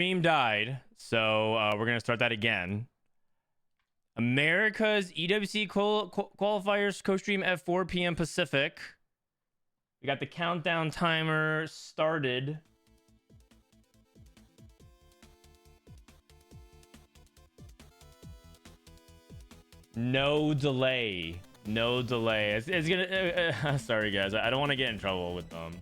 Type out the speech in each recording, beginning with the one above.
Stream died, so we're gonna start that again. America's EWC qualifiers co-stream at 4 p.m. Pacific. We got the countdown timer started. No delay. No delay. It's gonna. Sorry, guys. I don't want to get in trouble with them.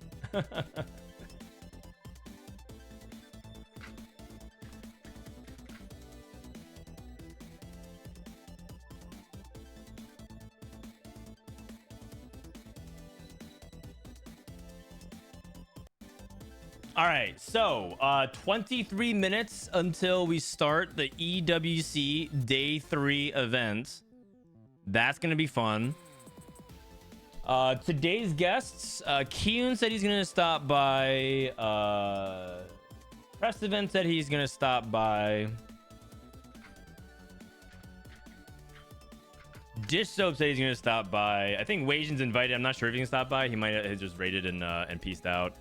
All right, so 23 minutes until we start the EWC Day 3 event. That's going to be fun. Today's guests, Kiyoon said he's going to stop by. Prestivent said he's going to stop by. Dishsoap said he's going to stop by. I think Wasian's invited. I'm not sure if he can stop by. He might have just raided and peaced out.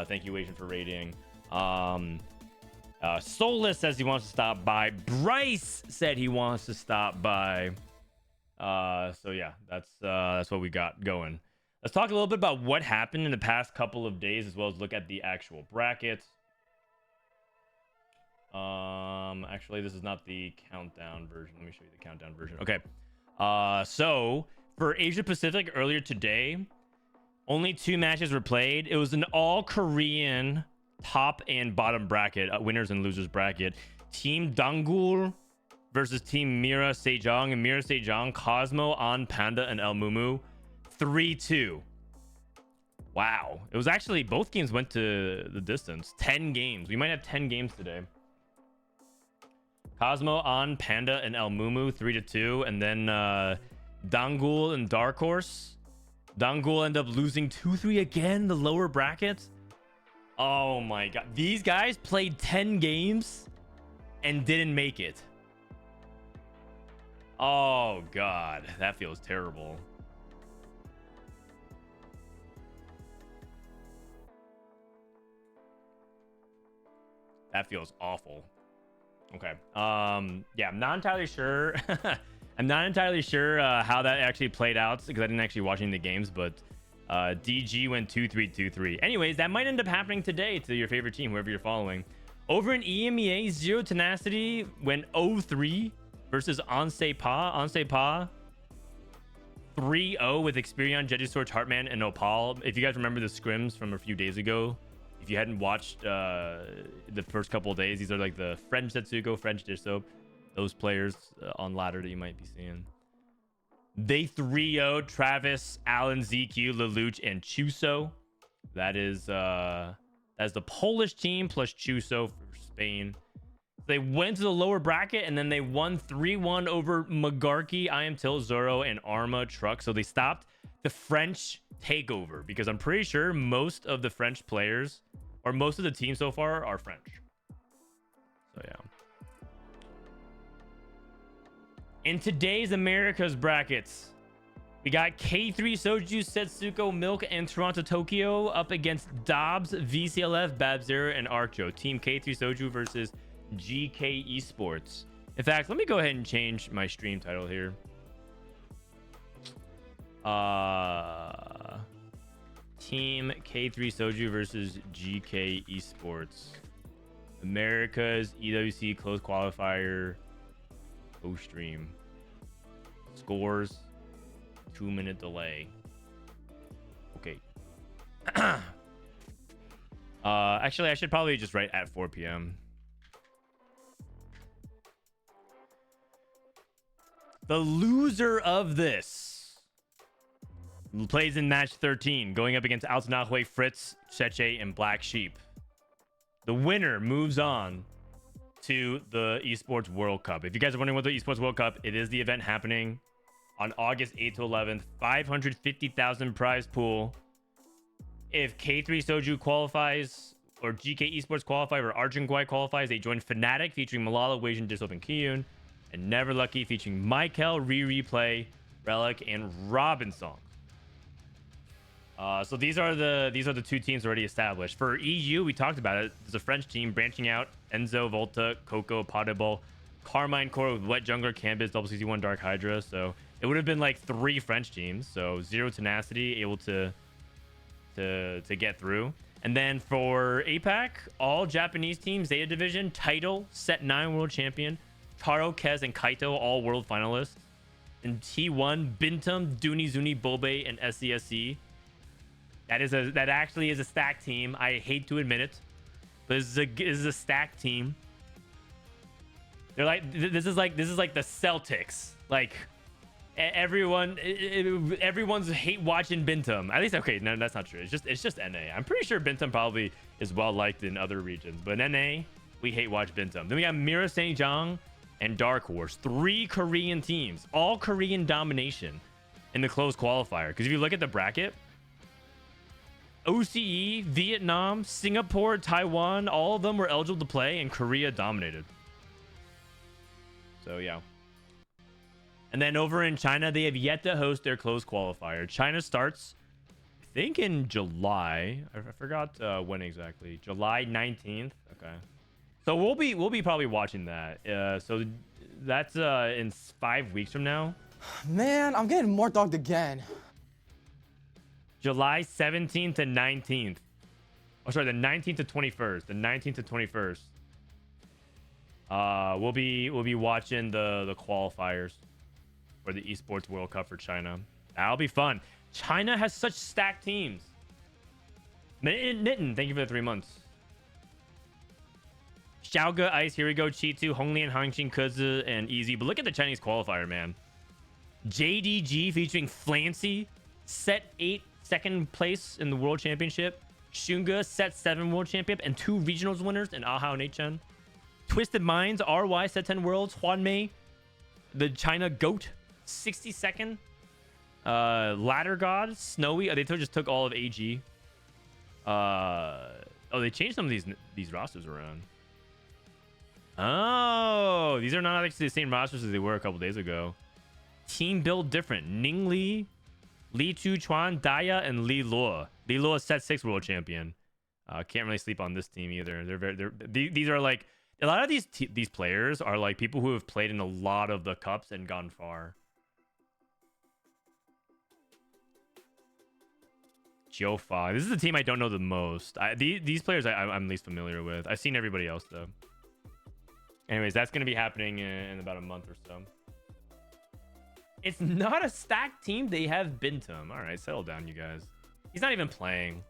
Thank you, Wasian, for raiding. Souless says he wants to stop by. Bryce said he wants to stop by. So yeah, that's what we got going. Let's talk a little bit about what happened in the past couple of days, as well as look at the actual brackets. Actually, this is not the countdown version. Let me show you the countdown version. Okay. So for Asia Pacific earlier today, only 2 matches were played. It was an all-Korean top and bottom bracket, winners and losers bracket. Team Dangul versus Team Mira Sejong. And Mira Sejong, Cosmo, On, Panda, and El Mumu. 3-2. Wow. It was actually, both games went to the distance. 10 games. We might have 10 games today. Cosmo, On, Panda, and El Mumu, 3-2. And then Dangul and Dark Horse. Dangul end up losing 2-3 again, the lower brackets. Oh my god. These guys played 10 games and didn't make it. Oh god, that feels terrible. That feels awful. Okay. Yeah, I'm not entirely sure. I'm not entirely sure how that actually played out because I didn't actually watch any of the games, but DG went 2-3, 2-3. Anyways, that might end up happening today to your favorite team, whoever you're following. Over in EMEA, Zero Tenacity went 0-3 versus Onsepa. Onsepa 3-0 with Experion, Jejisorge, Heartman, and Opal. If you guys remember the scrims from a few days ago, if you hadn't watched the first couple of days, these are like the French Setsuko, French Dishsoap. Those players on ladder that you might be seeing. They 3-0 Travis, Alan, ZQ, Lelouch, and Chuso. That is that's the Polish team plus Chuso for Spain. They went to the lower bracket and then they won 3-1 over Magarki, I Am Till, Zoro, and Arma Truck. So they stopped the French takeover because I'm pretty sure most of the French players or most of the team so far are French. So yeah. In today's America's brackets, we got K3Soju, Setsuko, Milk, and Toronto Tokyo up against Dobbs, VCLF, Babzera, and Archo. Team K3Soju versus Geekay Esports. In fact, let me go ahead and change my stream title here. Team K3Soju versus Geekay Esports. America's EWC close qualifier. Costream. Scores. 2-minute delay. Okay. Actually, I should probably just write at 4 p.m. The loser of this plays in match 13, going up against Argenguay, Fritz, Seche, and Black Sheep. The winner moves on to the Esports World Cup. If you guys are wondering what the Esports World Cup, it is the event happening on August 8th to 11th. 550,000 prize pool. If K3Soju qualifies, or Geekay Esports qualify, or Argenguay qualifies, they join Fnatic featuring Malala, Wasian, Dishsoap, and Kiyoon, and Never Lucky featuring Michael, Replay, Relic, and Robinson. So these are the two teams already established. For EU, we talked about it. There's a French team branching out: Enzo, Volta, Coco, Potable, Carmine Core with Wet Jungler, Canvas, WCZ1, Dark Hydra. So it would have been like 3 French teams. So Zero Tenacity able to get through. And then for APAC, all Japanese teams, Zeta Division, title, set 9 world champion, Taro, Kez, and Kaito, all world finalists. And T1, Bintum, Dooney, Zuni, Bobe, and SCSC. That actually is a stacked team. I hate to admit it, but this is a stacked team. They're like this is like the Celtics. Like everyone's hate watching Bintum. At least okay, no, that's not true. It's just NA. I'm pretty sure Bintum probably is well liked in other regions, but in NA we hate watch Bintum. Then we got Mira Saint-Jong and Dark Horse, 3 Korean teams, all Korean domination in the closed qualifier. Because if you look at the bracket, OCE, Vietnam, Singapore, Taiwan, all of them were eligible to play, and Korea dominated. So yeah. And then over in China, they have yet to host their closed qualifier. China starts, I think, in July. I forgot when exactly. July 19th. Okay. So we'll be probably watching that. So that's in 5 weeks from now. Man, I'm getting more dogged again. July 17th to 19th. Oh, sorry, the 19th to 21st. The 19th to 21st. We'll be watching the qualifiers for the Esports World Cup for China. That'll be fun. China has such stacked teams. Nitten, thank you for the 3 months. Xiaoga, Ice, here we go. Chitu, Honglian, Hangxin, Kuzi, and Easy. But look at the Chinese qualifier, man. JDG featuring Flancy, set 8 second place in the World Championship. Shunga, set 7 World Champion, and 2 regionals winners in Ahao and Hchen. Twisted Minds, RY, set 10 Worlds. Huanmei, the China GOAT, 62nd. Ladder God, Snowy. They just took all of AG. Oh, they changed some of these rosters around. Oh, these are not actually the same rosters as they were a couple days ago. Team build different. Ning Li, Li Chuchuan, Daya, and Li Luo. Li Luo is set 6 world champion. Can't really sleep on this team either. These are like a lot of these players are like people who have played in a lot of the cups and gone far. Jofa. This is the team I don't know the most. These players I'm least familiar with. I've seen everybody else though. Anyways, that's going to be happening in about a month or so. It's not a stacked team. They have Bintum. All right, settle down, you guys. He's not even playing.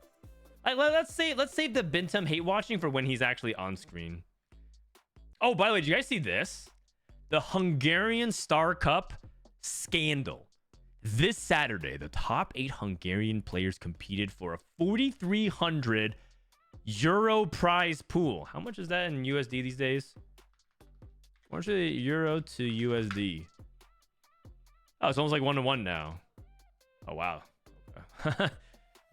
Let's save the Bintum hate watching for when he's actually on screen. Oh, by the way, did you guys see this? The Hungarian Star Cup scandal. This Saturday, the top 8 Hungarian players competed for a 4,300 euro prize pool. How much is that in USD these days? How much is it euro to USD? Oh, it's almost like 1-to-1 now. Oh, wow.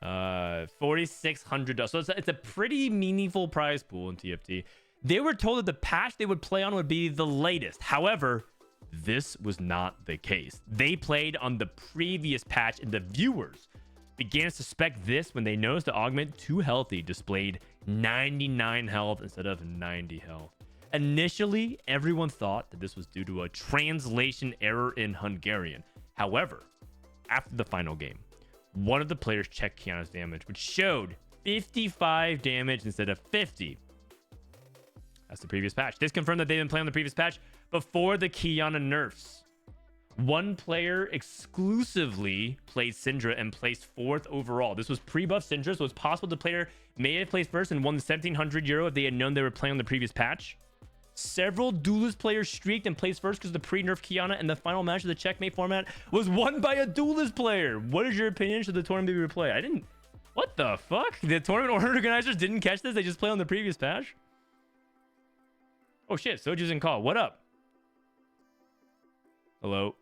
$4,600. So it's a pretty meaningful prize pool in TFT. They were told that the patch they would play on would be the latest. However, this was not the case. They played on the previous patch, and the viewers began to suspect this when they noticed the Augment too healthy displayed 99 health instead of 90 health. Initially, everyone thought that this was due to a translation error in Hungarian. However, after the final game, one of the players checked Kiana's damage, which showed 55 damage instead of 50. That's the previous patch. This confirmed that they've been playing on the previous patch before the Kiana nerfs. One player exclusively played Syndra and placed 4th overall. This was pre-buff Syndra, so it's possible the player may have placed first and won the 1,700 euro if they had known they were playing on the previous patch. Several duelist players streaked and placed first because the pre-nerf Kiana and the final match of the checkmate format was won by a duelist player. What is your opinion? Should the tournament be replayed? I didn't... What the fuck? The tournament organizers didn't catch this? They just play on the previous patch? Oh shit, Soju's in call. What up? Hello?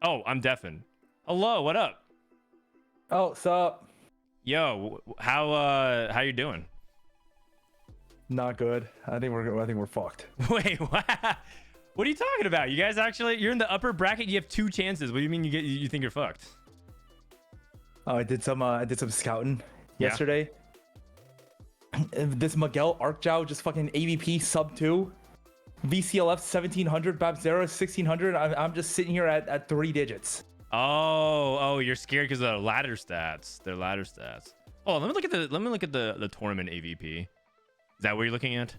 Oh, I'm deafened. Hello, what up? Oh, sup? Yo, how you doing? Not good. I think we're fucked. Wait, what? What are you talking about? You guys actually, you're in the upper bracket. You have 2 chances. What do you mean you think you're fucked? I did some scouting Yeah. yesterday. This Miguel Arcjow just fucking AVP sub 2. VCLF 1700, Babzera 1600. I'm just sitting here at 3 digits. Oh, you're scared because of their ladder stats. Oh, let me look at the tournament AVP. Is that what you're looking at?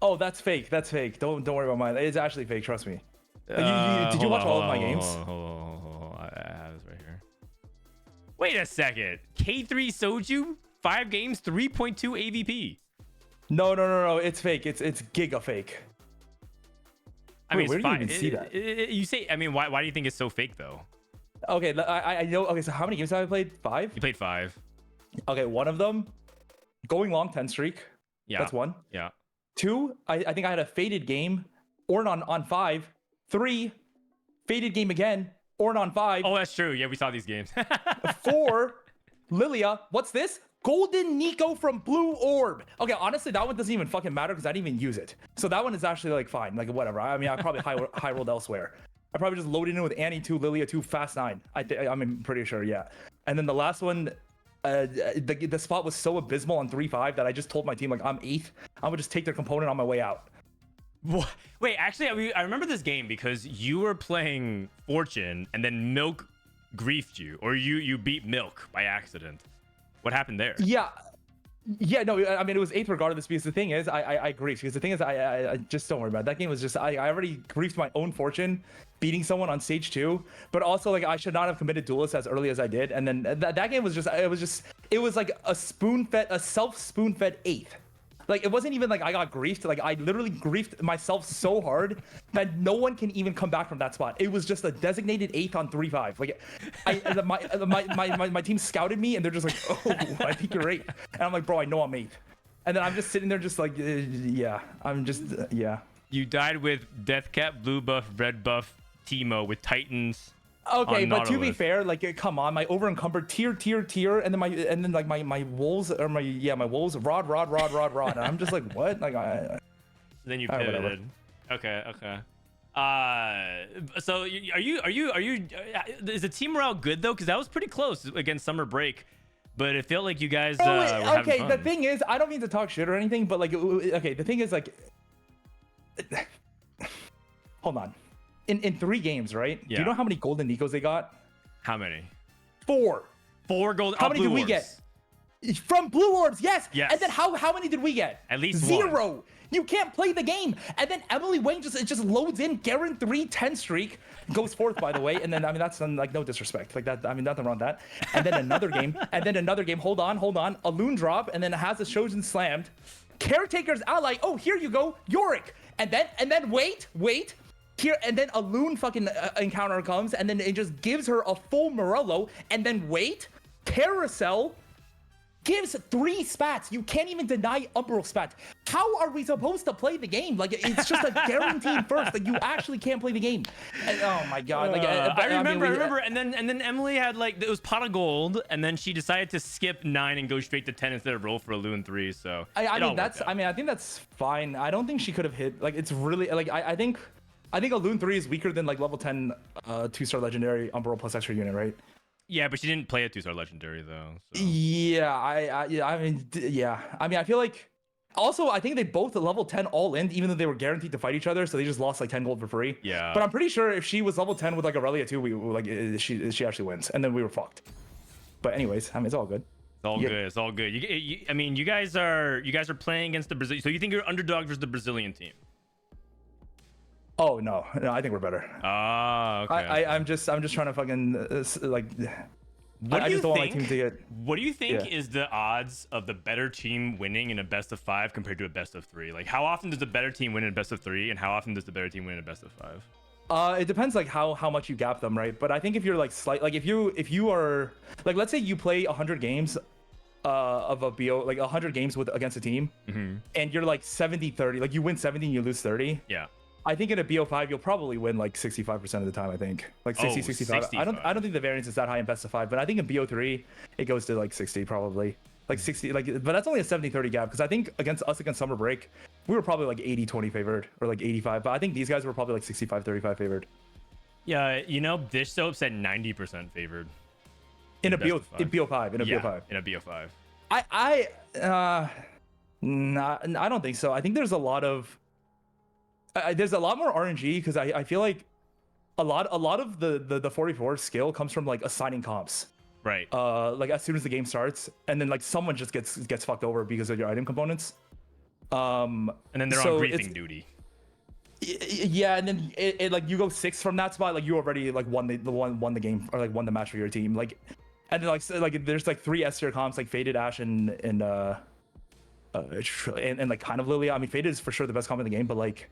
Oh, that's fake. Don't worry about mine. It's actually fake. Trust me. Did you watch all of my games? Hold on. I have this right here. Wait a second. K3Soju, 5 games, 3.2 AVP. No. It's fake. It's giga fake. I mean, where it's do you fine. even see that? You say, I mean, why do you think it's so fake though? Okay, I know. Okay, so how many games have I played? 5? You played 5. Okay, one of them, going long 10 streak. Yeah. That's 1. Yeah. 2, I think I had a faded game, Orn on 5. 3, faded game again, Orn on 5. Oh, that's true. Yeah, we saw these games. 4, Lilia. What's this? Golden Nico from Blue Orb. Okay, honestly, that one doesn't even fucking matter because I didn't even use it. So that one is actually like fine, like whatever. I mean, I probably high rolled elsewhere. I probably just loaded in with Annie 2, Lilia 2, Fast 9. I'm pretty sure, yeah. And then the last one, the spot was so abysmal on 3-5 that I just told my team like I'm 8th. I would just take their component on my way out. What? Wait, actually, I remember this game because you were playing Fortune and then Milk griefed you, or you beat Milk by accident. What happened there? Yeah, no, I mean, it was 8th regardless because the thing is, I griefed because the thing is, I just don't worry about it. That game was just, I already griefed my own Fortune, beating someone on stage 2, but also like I should not have committed Duelist as early as I did. And then that game was just, it was like a self spoon-fed 8th. Like, it wasn't even like I got griefed. Like, I literally griefed myself so hard that no one can even come back from that spot. It was just a designated 8th on 3-5. Like, my team scouted me, and they're just like, oh, I think you're 8th. And I'm like, bro, I know I'm 8th. And then I'm just sitting there just like, yeah. I'm just, yeah. You died with Deathcap, Blue Buff, Red Buff, Teemo with Titans. Okay, but to be Nautilus. fair, like, come on, my over encumbered tier, and then like my wolves or my wolves rod, and I'm just like, what? Like, Then you whatever. pivoted. Okay. So are you? Is the team morale good though? Because that was pretty close against summer break, but it felt like you guys were having okay, fun. the thing is, I don't mean to talk shit or anything, but like, okay, the thing is like, hold on. In 3 games, right? Yeah. Do you know how many golden Nikos they got? How many? 4. 4 gold. How many did we get? From Blue Orbs, yes. Yes. And then how many did we get? At least 0. 1. You can't play the game. And then Emily Wayne just loads in Garen 3 10 streak, goes 4th by the way. And then I mean that's like no disrespect. Like that, I mean nothing wrong with that. And then another game, hold on. A loon drop, and then has a Shojin slammed. Caretaker's ally. Oh, here you go, Yorick. And then wait. Here, and then a loon fucking encounter comes, and then it just gives her a full Morello, and then wait, Carousel gives 3 spats. You can't even deny Umbral spat. How are we supposed to play the game? Like, it's just a guaranteed first. Like, you actually can't play the game. And, oh my god! Like, I remember. And then Emily had like, it was pot of gold, and then she decided to skip 9 and go straight to 10 instead of roll for a Loon 3. So I think that's fine. I don't think she could have hit. Like, it's really like I think a Loon 3 is weaker than like level 10 2-star legendary Umbral plus extra unit, right? Yeah, but she didn't play a 2-star legendary though. So. Yeah, I mean, I feel like also I think they both level 10 all in, even though they were guaranteed to fight each other, so they just lost like 10 gold for free. Yeah. But I'm pretty sure if she was level 10 with like Aurelia too, we like she actually wins, and then we were fucked. But anyways, I mean, it's all good. It's all good. It's all good. I mean, you guys are playing against the Brazil. So you think you're underdog versus the Brazilian team? Oh no, I think we're better. Ah, okay. I'm just trying to fucking like. I just don't want my team to get. What do you think is the odds of the better team winning in a best of 5 compared to a best of 3? Like, how often does the better team win in a best of 3, and how often does the better team win in a best of 5? It depends like how much you gap them, right? But I think if you're like if you are like, let's say you play 100 games of a BO, like 100 games against a team, and you're like 70-30, like you win 70 and you lose 30. Yeah. I think in a BO5 you'll probably win like 65% of the time. I think like 65. 65. I don't think the variance is that high in best of 5, but I think in BO3 it goes to like 60 probably, like 60. Like, but that's only a 70-30 gap because I think against summer break we were probably like 80-20 favored or like 85. But I think these guys were probably like 65-35 favored. Yeah, you know, Dishsoap said 90% favored. In a best BO of five. in BO5 in a Yeah, BO5. in a BO5. I don't think so. I think there's a lot of there's a lot more RNG because I feel like a lot of the 44 skill comes from like assigning comps. Right. Like as soon as the game starts, and then like someone just gets fucked over because of your item components. And then they're so on griefing duty. Yeah, and then it like you go 6 from that spot, like you already like won the game or like won the match for your team. Like, and then like there's like 3 S tier comps like Faded, Ash, and like kind of Lilia. I mean, Faded is for sure the best comp in the game, but like.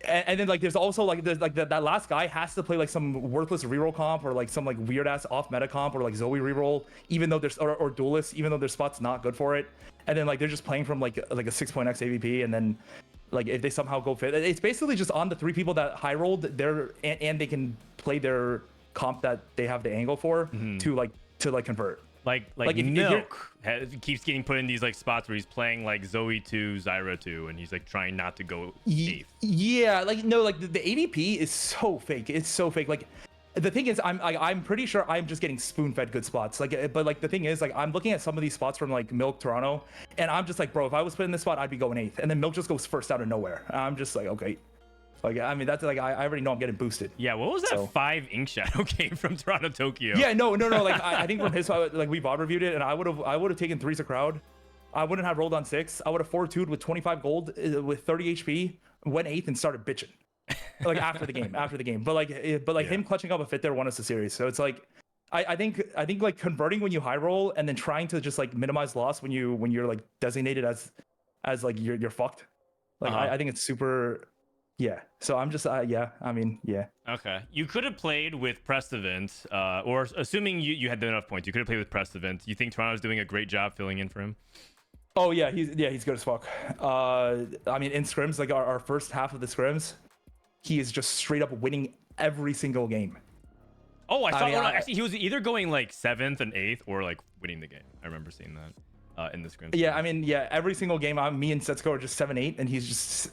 And then like there's also like that last guy has to play like some worthless reroll comp or like some like weird ass off meta comp or like Zoe reroll, even though there's or duelist, even though their spot's not good for it. And then like they're just playing from like a 6.x AVP, and then like if they somehow go fit, it's basically just on the 3 people that high rolled there, and they can play their comp that they have the angle for to convert. Like if Milk keeps getting put in these like spots where he's playing like Zoe 2, Zyra 2, and he's like trying not to go 8th. Yeah, like no, like the ADP is so fake. It's so fake. Like the thing is, I'm pretty sure I'm just getting spoon fed good spots. Like, but like the thing is, like I'm looking at some of these spots from like Milk Toronto, and I'm just like, bro, if I was put in this spot, I'd be going 8th, and then Milk just goes first out of nowhere. I'm just like, okay. Like, I mean, that's like, I already know I'm getting boosted. Yeah, what was that 5 Ink Shadow game from Toronto, Tokyo? Yeah, no. Like, I think from his side, like, we bot reviewed it, and I would have taken 3's a crowd. I wouldn't have rolled on 6. I would have 4-2'd with 25 gold with 30 HP, went 8th, and started bitching. Like, after the game. But him clutching up a fit there won us the series. So it's like, I think like converting when you high roll and then trying to just like minimize loss when you're like designated as like you're fucked. Like, I think it's super. Yeah, so I'm just yeah. Okay, you could have played with Prestivent, or assuming you had enough points, you could have played with Prestivent. You think Toronto's doing a great job filling in for him? Oh yeah, he's good as fuck. I mean, in scrims, like our first half of the scrims, he is just straight up winning every single game. Oh, I saw. Actually, he was either going like 7th and 8th, or like winning the game. I remember seeing that. In the scrims. Yeah, I mean, yeah, every single game, me and Setsuko are just 7-8, and he's just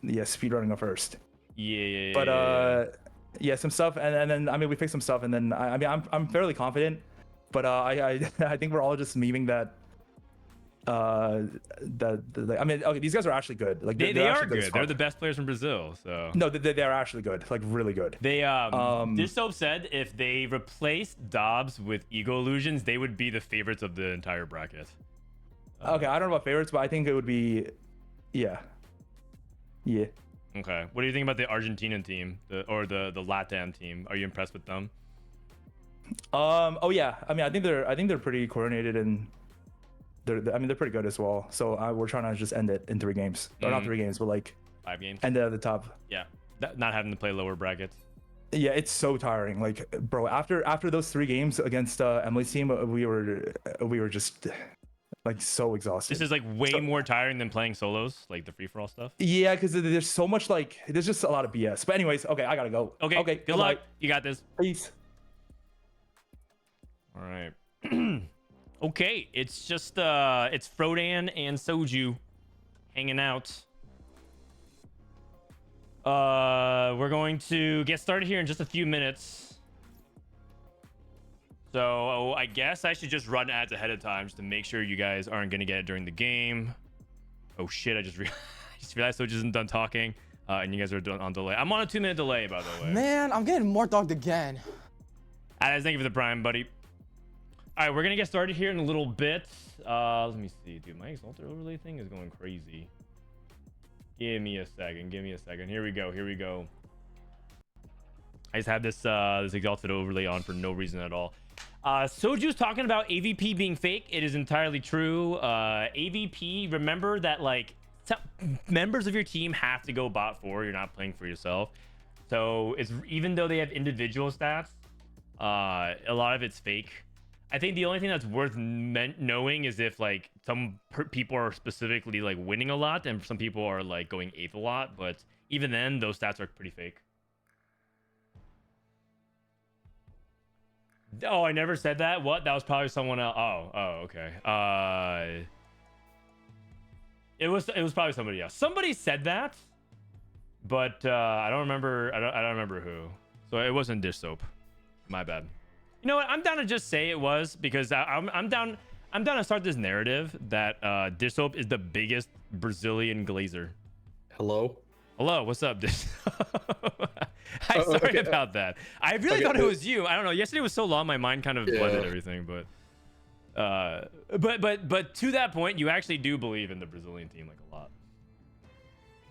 speedrunning up first. Yeah. But yeah, some stuff, and then I mean, we fixed some stuff, and then I mean, I'm fairly confident, but I think we're all just memeing that. I mean, okay, these guys are actually good. Like they are good. They're the best players from Brazil. So no, they're actually good. Like really good. They Dishsoap said if they replaced Dobbs with Ego Illusions, they would be the favorites of the entire bracket. Okay, I don't know about favorites, but I think it would be, yeah. Okay, what do you think about the Argentinian team, or the Latam team? Are you impressed with them? Oh yeah, I mean, I think they're pretty coordinated, and they're pretty good as well. So we're trying to just end it in 3 games, or not 3 games, but like 5 games. End it at the top. Yeah, not having to play lower brackets. Yeah, it's so tiring. Like, bro, after those 3 games against Emily's team, we were just like so exhausted. This is like way more tiring than playing solos, like the free-for-all stuff. Yeah, because there's so much, like, there's just a lot of BS. But anyways, okay, I gotta go. Okay, good luck. You got this. Peace. All right. Okay, it's just it's Frodan and Soju hanging out. We're going to get started here in just a few minutes. So I guess I should just run ads ahead of time just to make sure you guys aren't gonna get it during the game. Oh shit, I just realized Soju isn't done talking, and you guys are on delay. I'm on a 2-minute delay, by the way. Man, I'm getting more dogged again. Thank you for the prime, buddy. All right, we're gonna get started here in a little bit. Let me see, dude. My Exalted overlay thing is going crazy. Give me a second. Here we go. I just have this this Exalted overlay on for no reason at all. Soju's talking about AVP being fake. It is entirely true. AVP, remember that like members of your team have to go bot 4. You're not playing for yourself. So it's even though they have individual stats, a lot of it's fake. I think the only thing that's worth knowing is if like some people are specifically like winning a lot and some people are like going 8th a lot, but even then those stats are pretty fake. Oh, I never said that. What? That was probably someone else. Oh, okay. It was probably somebody else. Somebody said that, but I don't remember. I don't remember who. So it wasn't Dishsoap. My bad. You know what? I'm down to just say it was because I'm down. I'm down to start this narrative that Dishsoap is the biggest Brazilian glazer. Hello. Hello, what's up, Dishsoap? I'm sorry about that. I really thought it was you. I don't know. Yesterday was so long, my mind kind of blended everything. But to that point, you actually do believe in the Brazilian team like a lot.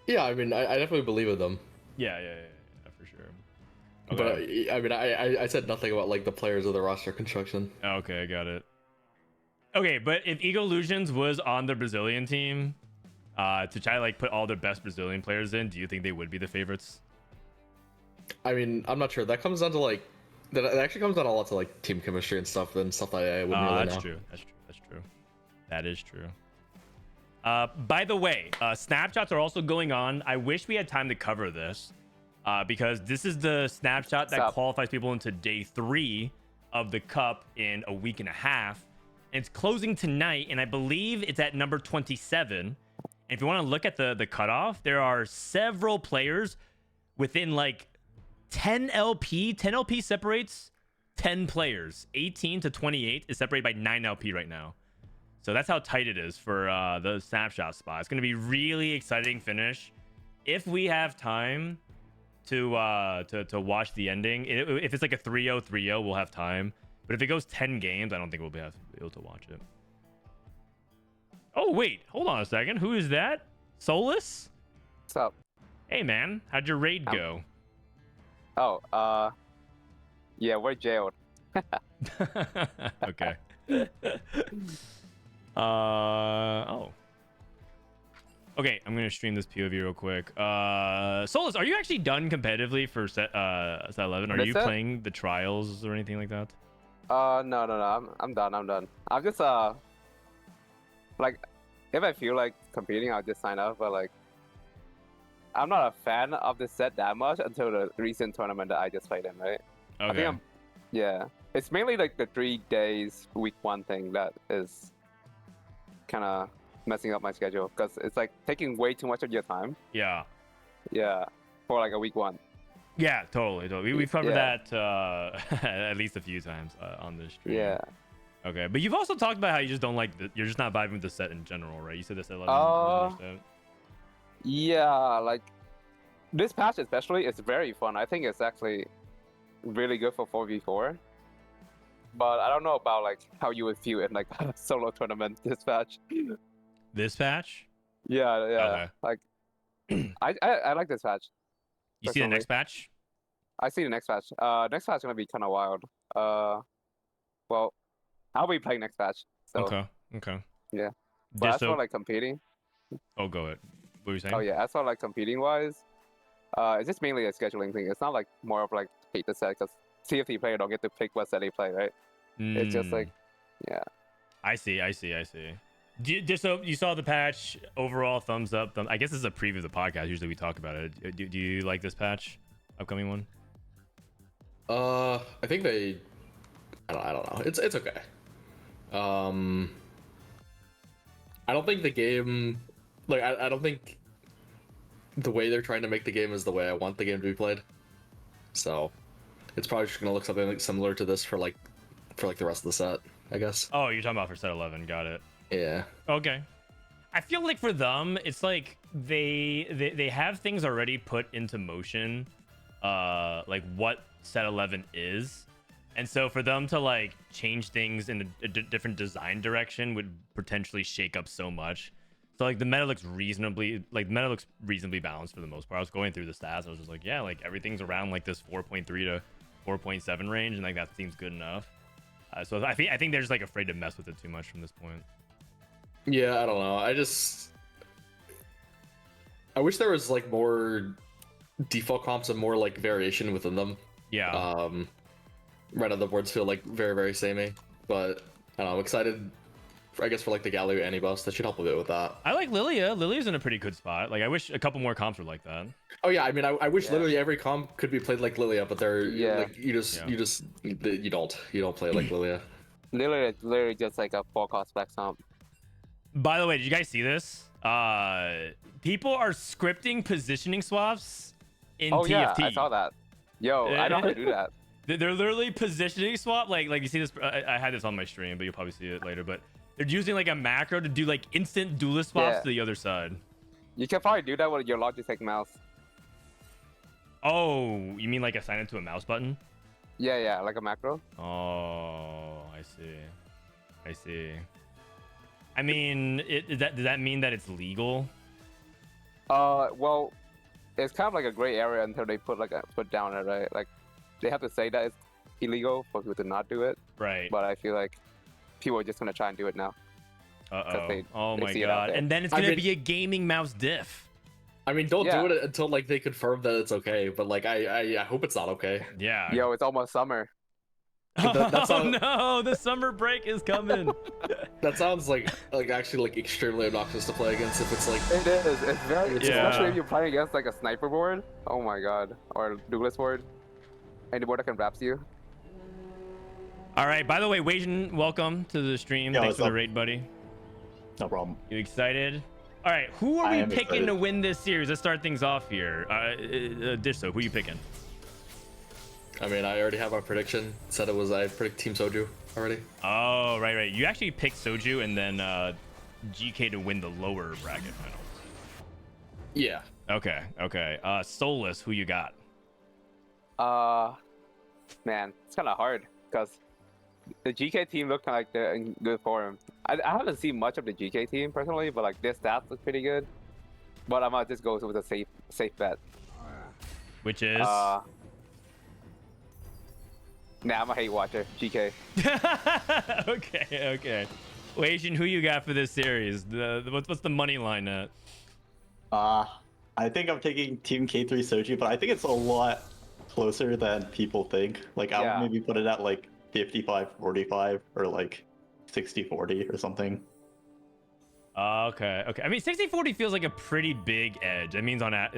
Yeah, I mean, I definitely believe in them. Yeah, for sure. Okay. But I mean, I said nothing about like the players of the roster construction. Okay, I got it. Okay, but if Eaglelusions was on the Brazilian team, to try to like put all their best Brazilian players in, do you think they would be the favorites? I mean, I'm not sure. That comes down to like, that actually comes down a lot to like team chemistry and stuff and stuff I wouldn't really know. That's true. That is true. By the way, snapshots are also going on. I wish we had time to cover this, because this is the snapshot that qualifies people into day 3 of the cup in a week and a half. And it's closing tonight, and I believe it's at number 27. And if you want to look at the cutoff, there are several players within like 10 LP. 10 LP separates 10 players. 18 to 28 is separated by 9 LP right now. So that's how tight it is for the snapshot spot. It's going to be really exciting finish. If we have time to watch the ending, if it's like a 3-0, 3-0, we'll have time. But if it goes 10 games, I don't think we'll be able to watch it. Oh, wait. Hold on a second. Who is that? Souless? What's up? Hey, man. How'd your raid go? Oh, yeah, we're jailed. Okay. Oh. Okay, I'm gonna stream this POV real quick. Souless, are you actually done competitively for set 11? Are you playing the trials or anything like that? No. I'm done. I'm just like, if I feel like competing, I'll just sign up. But like, I'm not a fan of this set that much until the recent tournament that I just played in, right? Okay. Yeah, it's mainly like the 3 days week 1 thing that is kind of messing up my schedule because it's like taking way too much of your time. Yeah. Yeah, for like a week 1. Yeah, totally. We've covered that at least a few times on this stream. Yeah. Okay, but you've also talked about how you just don't like you're just not vibing with the set in general, right? You said this 11. Yeah, like this patch especially is very fun. I think it's actually really good for 4v4. But I don't know about like how you would feel in like a solo tournament this patch. This patch? Yeah. Okay. Like I like this patch. You see the next patch? I see the next patch. Next patch is gonna be kind of wild. Well, I'll be playing next patch. So, Okay. Yeah. But as for like competing. Oh, go ahead. What were you saying? Oh yeah, as for like competing wise, it's just mainly a scheduling thing. It's not like more of like hate the set because TFT player don't get to pick what set they play, right? It's just like, yeah. I see. Just so you saw the patch, overall thumbs up. I guess this is a preview of the podcast. Usually we talk about it. Do you like this patch, upcoming one? I think I don't know. It's okay. I don't think the game, like I don't think the way they're trying to make the game is the way I want the game to be played. So it's probably just gonna look something like similar to this for like the rest of the set, I guess. Oh, you're talking about for set 11. Got it. Yeah. Okay. I feel like for them, it's like they have things already put into motion, like what set 11 is. And so for them to like change things in a different design direction would potentially shake up so much. So like the meta looks reasonably balanced for the most part. I was going through the stats. I was just like, yeah, like everything's around like this 4.3 to 4.7 range, and like that seems good enough. So I think they're just like afraid to mess with it too much from this point. Yeah, I don't know. I wish there was like more default comps and more like variation within them. Yeah. Right now the boards feel like very, very samey, but I don't know, I'm excited I guess for like the Gala Annie buffs, that should help a bit with that. I like Lilia. Lilia's in a pretty good spot. Like I wish a couple more comps were like that. Oh yeah, I mean I wish literally every comp could be played like Lilia, but they're like you don't play it like Lilia. Literally just like a 4-cost back comp. By the way, did you guys see this? People are scripting positioning swaps in TFT. Yeah, I saw that. Yo, I know how to do that. They're literally positioning swap. Like you see this. I had this on my stream, but you'll probably see it later. But they're using like a macro to do like instant duelist swaps Yeah. to the other side. You can probably do that with your Logitech mouse. Oh, you mean like assign it to a mouse button? Yeah, like a macro. Oh, I see. I mean, does that mean that it's legal? Well, it's kind of like a gray area until they put like a foot down it, right? Like, they have to say that it's illegal for people to not do it. Right. But I feel like people are just gonna try and do it now. Oh they my see it out god. there. And then it's I gonna mean- be a gaming mouse diff. I mean, don't Yeah. do it until like they confirm that it's okay. But like, I hope it's not okay. Yeah. Yo, it's almost summer. That's Oh all- no, the summer break is coming. That sounds like actually like extremely obnoxious to play against if it's like. It is. It's very. Yeah. Especially if you're playing against like a sniper board. Oh my god. Or a duelist board. Any board that can wraps you. All right. By the way, Wasian, welcome to the stream. Yo, Thanks what's for the up? raid, buddy. No problem. You excited? All right. Who are I we am picking excited. to win this series? Let's start things off here. Dishsoap, who are you picking? I mean, I already have my prediction. Said it was I predict Team Soju already. Oh, right. You actually picked Soju and then GK to win the lower bracket finals. Yeah. Okay. Souless, who you got? Man, it's kind of hard because the GK team look kind of like they're in good form. I haven't seen much of the GK team personally, but like their stats look pretty good. But I might just go with a safe bet. Which is? Nah, I'm a hate watcher. GK. Okay. Wasian, who you got for this series? What's the money line at? I think I'm taking Team K3Soju, but I think it's a lot closer than people think. Like, I Yeah. would maybe put it at like 55-45 or like 60-40 or something. Okay. I mean, 60-40 feels like a pretty big edge. That means I'd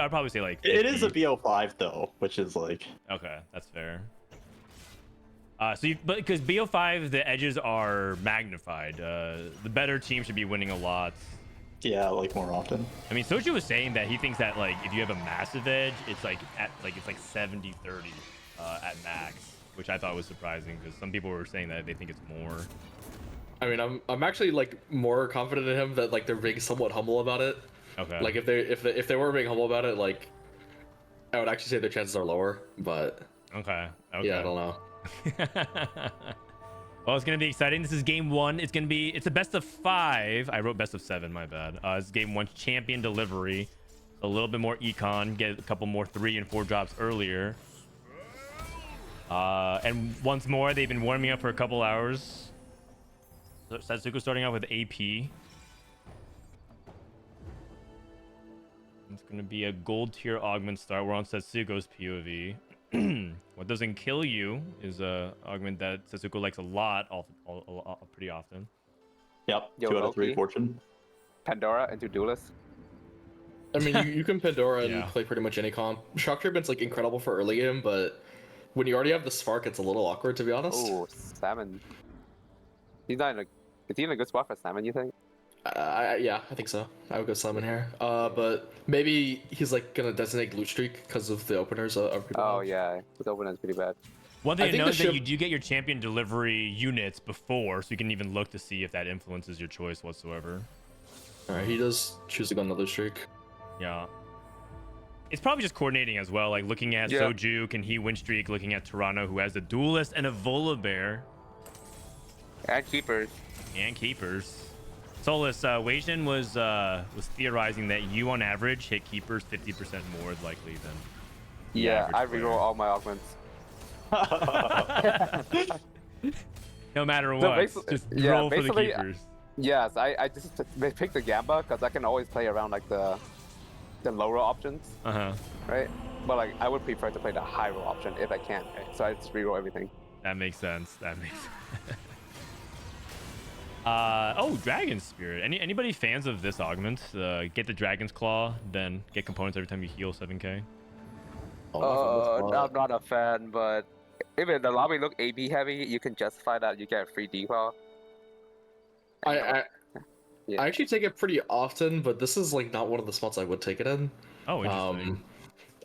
probably say like 50. It is a BO5 though, which is like. Okay, that's fair. But because BO5 the edges are magnified, the better team should be winning a lot. Yeah, like more often. I mean, Soju was saying that he thinks that like if you have a massive edge, it's like 70-30 at max, which I thought was surprising because some people were saying that they think it's more. I mean, I'm actually like more confident in him that like they're being somewhat humble about it. Okay. Like if they were being humble about it, like I would actually say their chances are lower. But Okay. yeah, I don't know. Well, it's gonna be exciting. This is game one. It's a best of 5. I wrote best of 7. My bad. It's game 1 champion delivery. A little bit more econ. Get a couple more 3 and 4 drops earlier. And once more, they've been warming up for a couple hours. So Satsuko starting off with AP. It's gonna be a gold tier augment start. We're on Satsuko's POV. What doesn't kill you is a augment that Satsuko likes a lot, pretty often. Yep, Yo, 2 out of 3 Loki. fortune. Pandora into duelist. I mean, you can Pandora and Yeah. play pretty much any comp. Shock Treatment's like incredible for early game, but when you already have the spark, it's a little awkward to be honest. Oh, Salmon. Is he in a good spot for Salmon, you think? Yeah, I think so. I would go Salmon here. But maybe he's like gonna designate Loot Streak because of the openers of people. Oh yeah, his opener is pretty bad. One thing I to think know the is that ship- you do get your champion delivery units before, so you can even look to see if that influences your choice whatsoever. Alright, he does choose to go on the Loot Streak. Yeah. It's probably just coordinating as well, like looking at Yeah. Soju, can he win streak? Looking at Toronto, who has a duelist and a Volibear And keepers. and keepers. Souless, Wasian was theorizing that you on average hit keepers 50% more likely than the Yeah, I average reroll player. all my augments. No matter So what, basi- just yeah, roll for the basically, keepers. Yes, I just picked the Gamba because I can always play around like the lower options, Uh-huh. right? But like I would prefer to play the high roll option if I can, right? So I just reroll everything. That makes sense. Oh, Dragon Spirit. Anybody fans of this augment? Get the Dragon's Claw, then get components every time you heal 7k. I'm not a fan, but if the lobby look AB heavy, you can justify that you get a free declaw. I Yeah. actually take it pretty often, but this is like not one of the spots I would take it in. Oh, interesting.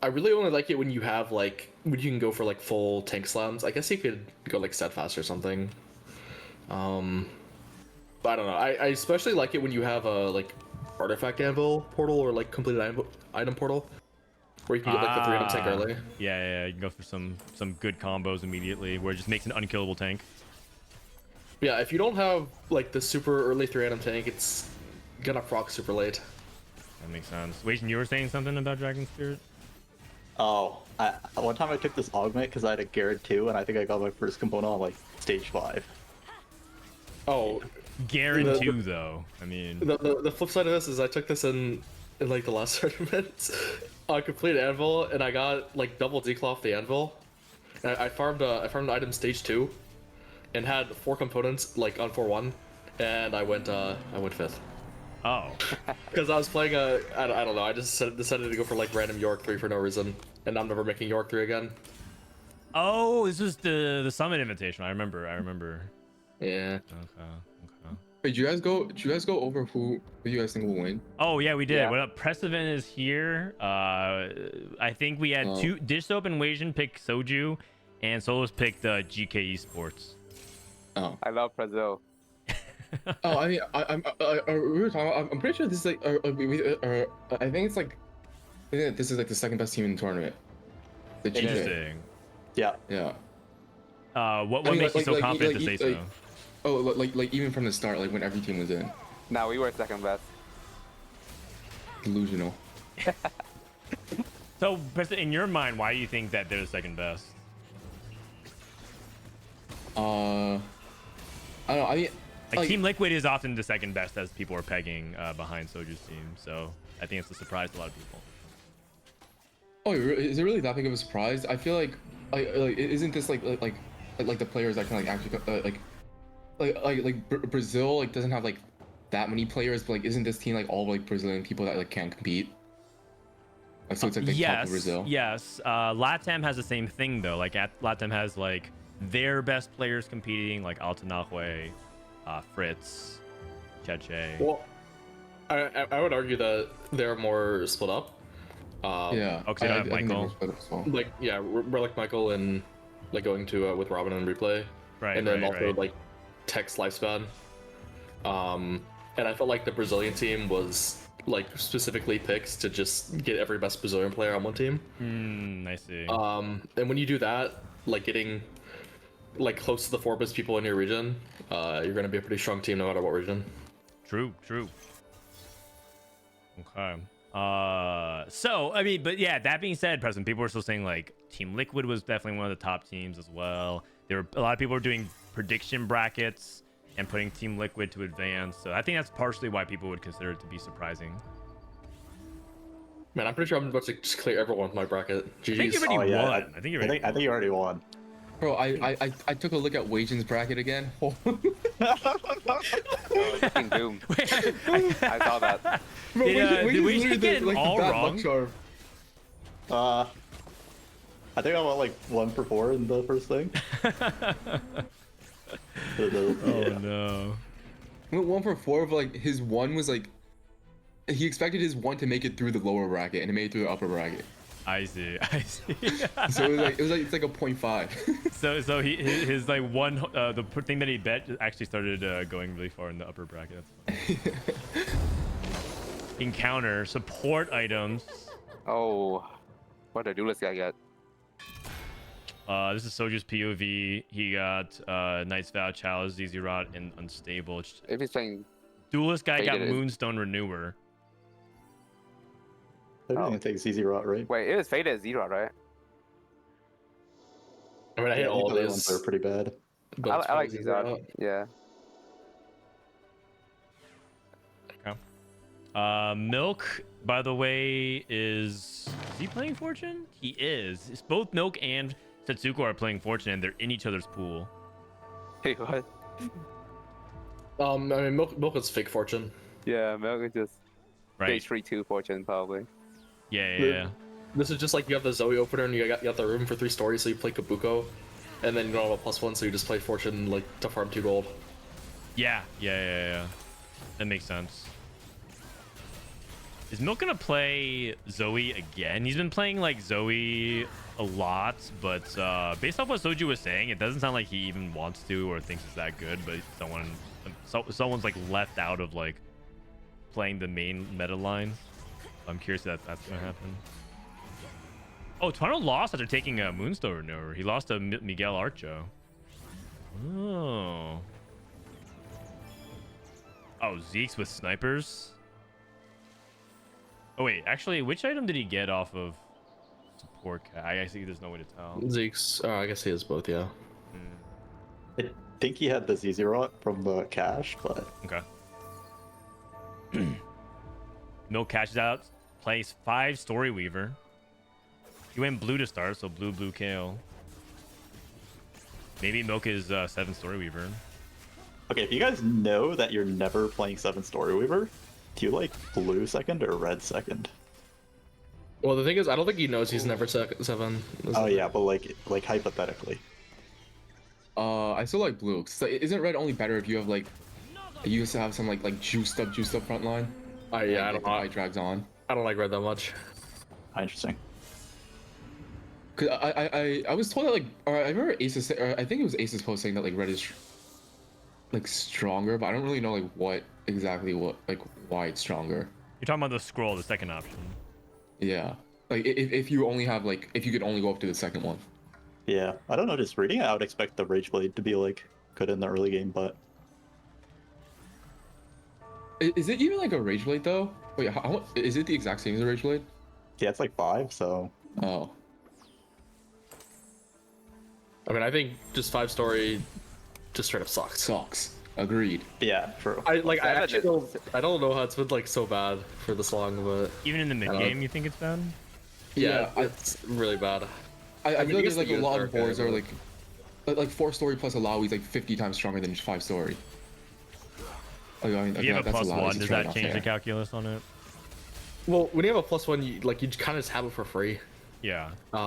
I really only like it when you have like when you can go for like full tank slams. I guess you could go like steadfast or something. But I don't know. I especially like it when you have a like artifact anvil portal or like completed item portal, where you can get like the 3 item tank early. Yeah, you can go for some good combos immediately, where it just makes an unkillable tank. Yeah, if you don't have like the super early 3 item tank, it's gonna proc super late. That makes sense. Wait, you were saying something about Dragon Spirit? Oh, one time I took this augment because I had a Garrett 2, and I think I got my first component on like stage 5. Oh, Guarantee though. I mean, the flip side of this is I took this in like the last tournament on complete anvil, and I got like double declaw off the anvil. And I farmed an item stage 2, and had 4 components like on 4-1, and I went 5th. oh, Because I was playing I don't know, I just decided to go for like random York 3 for no reason, and I'm never making York 3 again. oh, this was the summit invitation. I remember. Yeah. Okay. Wait, did you guys go over who you guys think will win? Oh yeah, we did. Yeah. What up? Prestivent is here. I think we had two Dishsoap and Wasian pick Soju, and Souless picked GK Esports. Oh. I love Brazil. Oh, I mean, we were talking about, I'm pretty sure this is like, I think it's like, I think that this is like the second best team in the tournament. The GK. Interesting. Yeah. Yeah. What I mean, makes you so confident to say so? Oh, like even from the start, like when every team was in. No, we were second best. Delusional. So, Preston, in your mind, why do you think that they're the second best? I don't know. I mean, Like Team Liquid is often the second best as people are pegging behind Soju's team, so I think it's a surprise to a lot of people. oh, is it really that big of a surprise? I feel like isn't this like the players that can like actually Brazil like doesn't have like that many players, but like isn't this team like all like Brazilian people that like can't compete? Like so it's like the top of Brazil. Yes. LATAM has the same thing though. Like LATAM has like their best players competing, like Altanahue, Fritz, Cheche. Well, I would argue that they're more split up. Yeah. Okay, I think Michael. they're split up as well. Like yeah, we're like Michael and like going to with Robin and replay, Right. and then also right. like Tech's lifespan. And I felt like the Brazilian team was like specifically picked to just get every best Brazilian player on one team. I see. And when you do that, like getting like close to the 4 best people in your region, you're gonna be a pretty strong team no matter what region. True. Okay. So I mean, but yeah, that being said, Preston, people were still saying like Team Liquid was definitely one of the top teams as well. There were a lot of people were doing prediction brackets and putting Team Liquid to advance. So I think that's partially why people would consider it to be surprising. Man, I'm pretty sure I'm about to just clear everyone with my bracket. I think you GG's. already yeah, won. I think you already I think you already won. Bro, I took a look at Wasian's bracket again. Fucking Doom. I saw that. Bro, Did we literally get it the all bad wrong? luck charm. I think I went like 1 for 4 in the first thing. Oh no. Went 1 for 4, but like his 1 was like he expected his 1 to make it through the lower bracket and it made it through the upper bracket. I see. So it's like a 0.5. So his like one the thing that he bet actually started going really far in the upper bracket. Encounter support items. Oh, what did Duelist guy get? This is Soju's POV. He got Knight's Vow, Chalice, ZZ Rot, and Unstable. If he's playing, Duelist guy got Faded is- Moonstone Renewer. They're gonna take CZ Rot, right? wait, it was Faded as Zero, right? I mean, I hate all the of other ones are these. pretty bad. but it's I like probably Zero. Yeah. Milk, by the way, is he playing Fortune? He is. It's both Milk and Setsuko are playing Fortune, and they're in each other's pool. Hey, what? I mean, Milk is fake fortune. Yeah, Milk is just Right? stage 3-2 Fortune probably. Yeah. This is just like you have the Zoe opener and you got the room for 3 stories, so you play Kabuko, and then you don't have a +1, so you just play fortune like to farm 2 gold. Yeah. That makes sense. Is Milk gonna play Zoe again? He's been playing like Zoe a lot, but based off what Soju was saying, it doesn't sound like he even wants to or thinks it's that good. But someone's like left out of like playing the main meta line. I'm curious if that's gonna happen. Oh, Toronto lost after taking a Moonstone over. He lost to Miguel Archo. Oh. Oh, Zeke's with snipers. Oh wait, actually, which item did he get off of support? I see there's no way to tell. Zeke's. I guess he has both. Yeah. I think he had the ZZ Rot from the cache, but Okay. Milk cashes out, plays 5 Story Weaver. He went blue to start, so blue KO. Maybe Milk is 7 Story Weaver. okay. If you guys know that you're never playing 7 Story Weaver, do you like blue second or red second? Well, the thing is, I don't think he knows he's never 7. Oh yeah, but like hypothetically. I still like blue. 'Cause, like, isn't red only better if you have like you used to have some like juiced up front line? Yeah, Like, I the fight drags on. don't like red that much. Interesting. Cause I was told that like, or I remember Aces, or I think it was Aces post saying that like red is like stronger, but I don't really know like why it's stronger. You're talking about the scroll, the second option. Yeah, like if you only have like if you could only go up to the second one. Yeah, I don't know. Just reading it, I would expect the Rage Blade to be like good in the early game, but Is it even like a Rage Blade though? Wait, how is it the exact same as a Rage Blade? yeah, it's like 5. So Oh. I mean, I think just 5 story, just straight up sucks. Sucks. Agreed. yeah, true. I Seven actually is- I don't know how it's been like so bad for this long, but Even in the mid game, you think it's bad? yeah, Yeah, it's really bad. I mean, feel like guess there's like the a lot units of boards are are okay, like 4 story plus allow is like 50 times stronger than 5 story. Like, I mean, If you have a that's plus lot, 1, it's does right that off change the there. calculus on it? Well, when you have a +1, you kind of just have it for free. Yeah. I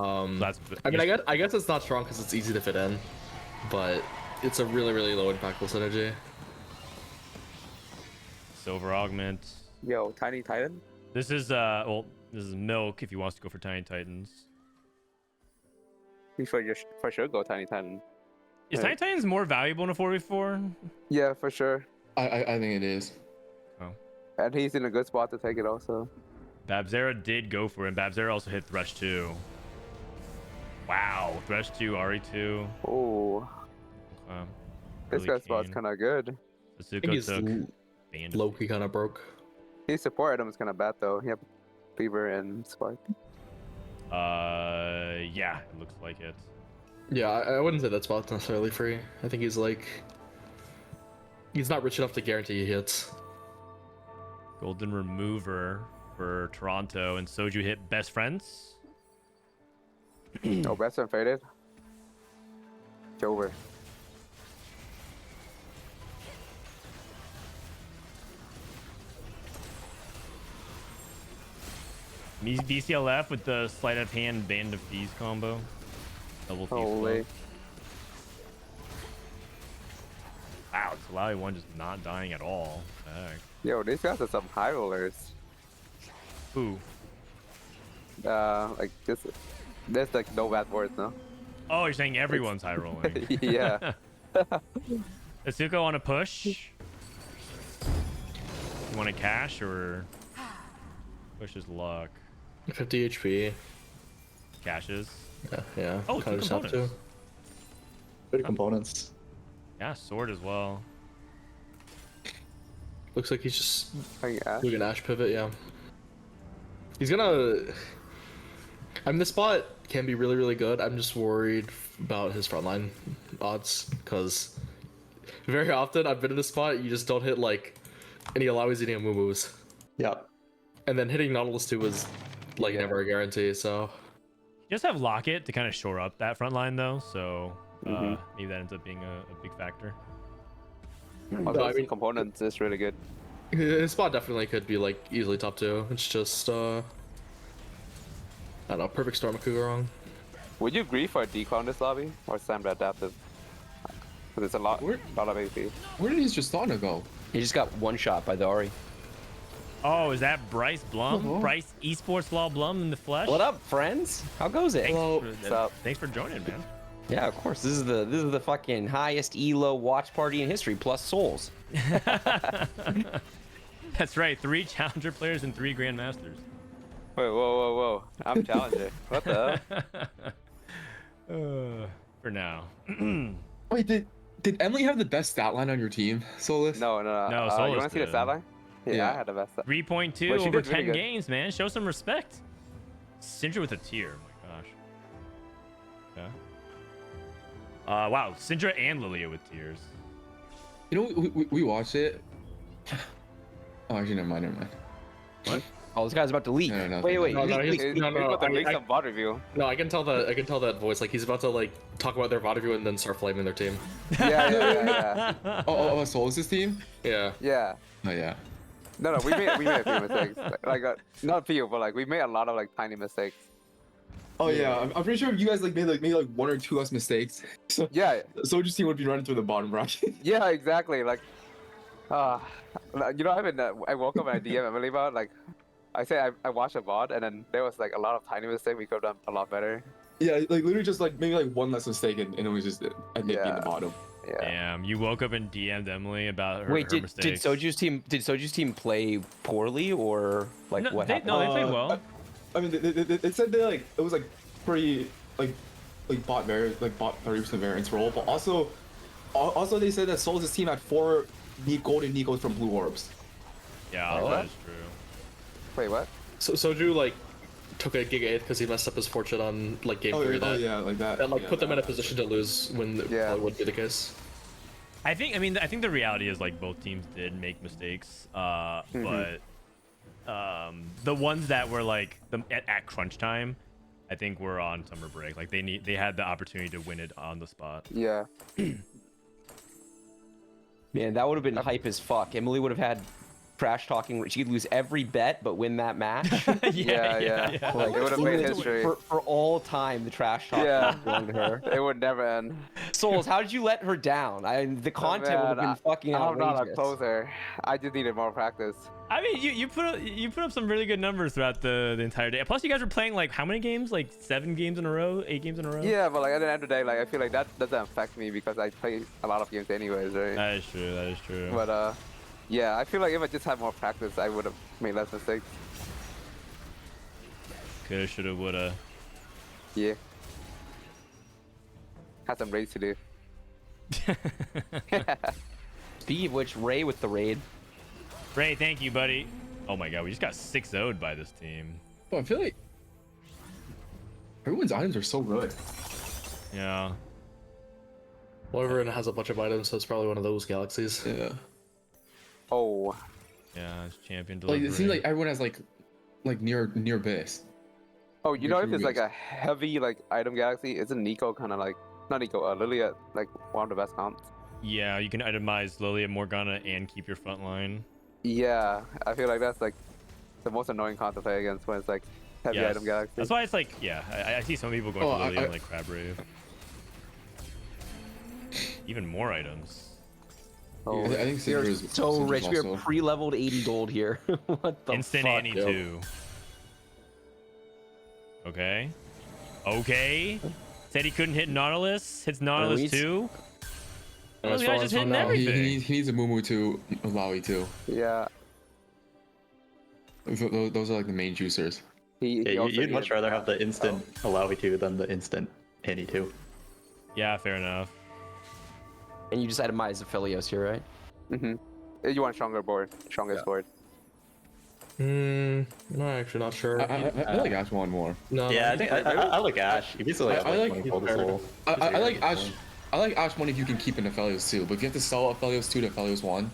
I mean, I guess it's not strong because it's easy to fit in, but it's a really low impactful synergy. Silver Augment. Yo, Tiny Titan. This is this is Milk if he wants to go for Tiny Titans. We for sure go Tiny Titan. Is Tiny Titans more valuable in a 4v4? Yeah, for sure. I think it is. And he's in a good spot to take it also. Babzera did go for it. Babzera also hit Thresh 2. Wow. Thresh 2, RE2. Oh, Um, this really guy's spot's keen. kind of good. I think Asuka he's took Bandit. low-key kind of broke. His support item is kind of bad though. He have Fever and Spark. Yeah, it looks like it. Yeah, I wouldn't say that spot's necessarily free. I think he's not rich enough to guarantee he hits. Golden Remover for Toronto, and Soju hit Best Friends. Oh, best and faded. It's over. BCLF with the sleight of hand Band of Thieves combo. Double Thieves. Holy. Club. Wow, it's Malawi 1 just not dying at all. Heck. Yo, these guys are some high rollers. Ooh. Like this. There's like no bad words, no? Oh, you're saying everyone's high rolling. Yeah. Asuka want to push? You want to cash or push his luck? 50 HP. Cashes. Yeah. Oh, kinda two just have to. components. Good components. Yeah, sword as well. Looks like he's just Yeah. doing an Ash pivot, yeah. He's gonna... I mean, this spot can be really good. I'm just worried about his frontline odds, because very often I've been in this spot, you just don't hit, like, any allows eating moves. Yeah. And then hitting Nautilus 2 was, like, never a guarantee, so... You just have Locket to kind of shore up that front line, though, so maybe that ends up being a big factor. Also, I mean- components is really good. His spot definitely could be, like, easily top 2. It's just, I don't know, perfect storm could go wrong. Would you agree for a deco in this lobby or stand adaptive? Because it's a lot of AP. Where did his Justana go? He just got one shot by the Ori. Oh, is that Bryce Blum? Bryce Esportslaw Blum in the flesh? What up, friends? How goes it? Thanks, up? Thanks for joining, man. Yeah, of course. This is the fucking highest elo watch party in history, plus souls. That's right. 3 challenger players and 3 grandmasters. Wait, whoa. I'm challenger. What the hell? For now. Wait, did Emily have the best stat line on your team, Souless? No. No, You Souless want to see the did. stat line? Yeah, Yeah. I had the best. 3.2 But she over did really 10 good. games, man. Show some respect. Syndra with a tier. Oh my gosh. Yeah. Wow. Syndra and Lilia with tiers. You know, we watched it. Oh, actually, never mind. Oh, this guy's about to leak. No, Wait. No, no, leak. he's- no, We put the I- links I- on VOD review. No, I can tell that voice. Like he's about to like talk about their VOD review and then start flaming their team. Yeah. Oh, Souless' team? Yeah. Yeah. Oh yeah. No, we made a few mistakes. Not a few, but like we made a lot of like tiny mistakes. Oh yeah, I'm pretty sure if you guys like made like 1 or 2 less mistakes, so Yeah. Soju's team would be running through the bottom bracket. Yeah, exactly. Like, you know, I woke up and I DM Emily about like, I said I watched a VOD and then there was like a lot of tiny mistakes. We could have done a lot better. Yeah, like literally just like maybe like 1 less mistake and it was just Nick being Yeah. the bottom. Yeah. Damn. You woke up and DM'd Emily about her, Wait, her did mistakes. Soju's team play poorly or like No, what they happened? played well. I mean, they said they like it was like pretty like bot 30% variance roll, but also they said that Soul's team had 4 golden Nikos from blue orbs. Yeah, Oh. that is true. Wait, what? So Soju like took a Giga 8 because he messed up his fortune on like game 3 that, yeah, like that. that like yeah, put them in a that. position to lose when it Yeah. probably would be the case. I think the reality is like both teams did make mistakes, but the ones that were like at crunch time, I think were on summer break. Like they had the opportunity to win it on the spot. Yeah. Man, that would have been hype as fuck. Emily would have had trash talking. She'd lose every bet but win that match. Yeah. Like, it would have made history. For all time, the trash talk Yeah. belonged to her. It would never end. Souls, how did you let her down? The content would have been fucking I'm not a outrageous. closer. I just needed more practice. I mean, you put up some really good numbers throughout the entire day. Plus, you guys were playing like how many games? Like 7 games in a row, 8 games in a row. Yeah, but like at the end of the day, like I feel like that doesn't affect me because I play a lot of games anyways, right? That is true. That is true. But yeah, I feel like if I just had more practice, I would have made less mistakes. Coulda, shoulda, woulda. Yeah. Had some raids to do. Speaking of which, Ray with the raid. Ray, thank you, buddy. Oh my god, we just got 6-0'd by this team. Oh, I feel like everyone's items are so good. Yeah. Wyvern has a bunch of items, so it's probably one of those galaxies. Yeah. Oh. Yeah, it's champion Like delivery. it seems like everyone has like near base. Oh, you know if Which it's like is- a heavy like item galaxy, isn't Nico kind of like not Nico, Lilia like one of the best comps? Yeah, you can itemize Lilia, Morgana, and keep your front line. Yeah, I feel like that's like the most annoying comp to play against when it's like heavy Yes. item galaxy. That's why it's like, yeah, I see some people going Oh, for Lilia I- and like Crab Rave. Even more items. Oh, I think We are Cinder is so Cinder's rich. We are also- pre-leveled 80 gold here. What the Instant fuck? Annie too. Okay. Okay. Said he couldn't hit Nautilus. Hits Nautilus Elite. too. And Those as guys far just as I hitting know, everything. He needs a Mumu too, a Lowy too. yeah. Those are like the main juicers. Yeah, also you'd much needed- rather have the instant Alawi 2 than the instant Annie 2. Yeah, fair enough. And you just itemize Aphelios here, right? Mhm. You want stronger board, strongest board. I'm actually not sure. I like Ash one more. No, Yeah, I no, think I like Ash. He basically has I like like- 20 gold soul. I like Ash. I like Ash one if you can keep an Aphelios 2, but if you have to sell Aphelios 2 to Aphelios 1,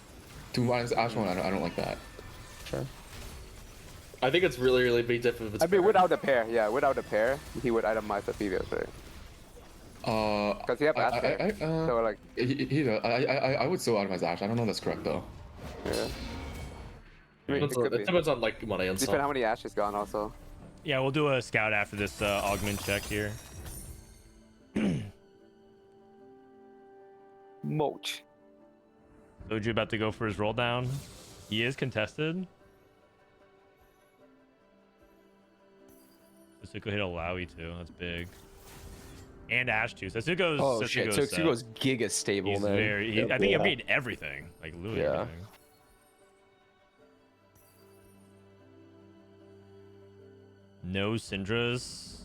2 minus Ash 1, I don't like that. Sure. I think it's really big diff if it's I mean, without the pair, yeah, without the pair, he would itemize the Phoebius, right? Because he have Ash pair. So like, I would still itemize Ash. I don't know if that's correct though. yeah. I mean, it could it be. depends on like money and Depend stuff. how many Ash is gone also. Yeah, we'll do a scout after this augment check here. Moch. Soju about to go for his roll down. He is contested. Sasuke hit Alawi too. That's big. And Ash too. Sasuke's Oh shit! So Tsugo's giga stable, He's man. very. I think he made everything. Like literally Yeah. everything. No Syndras.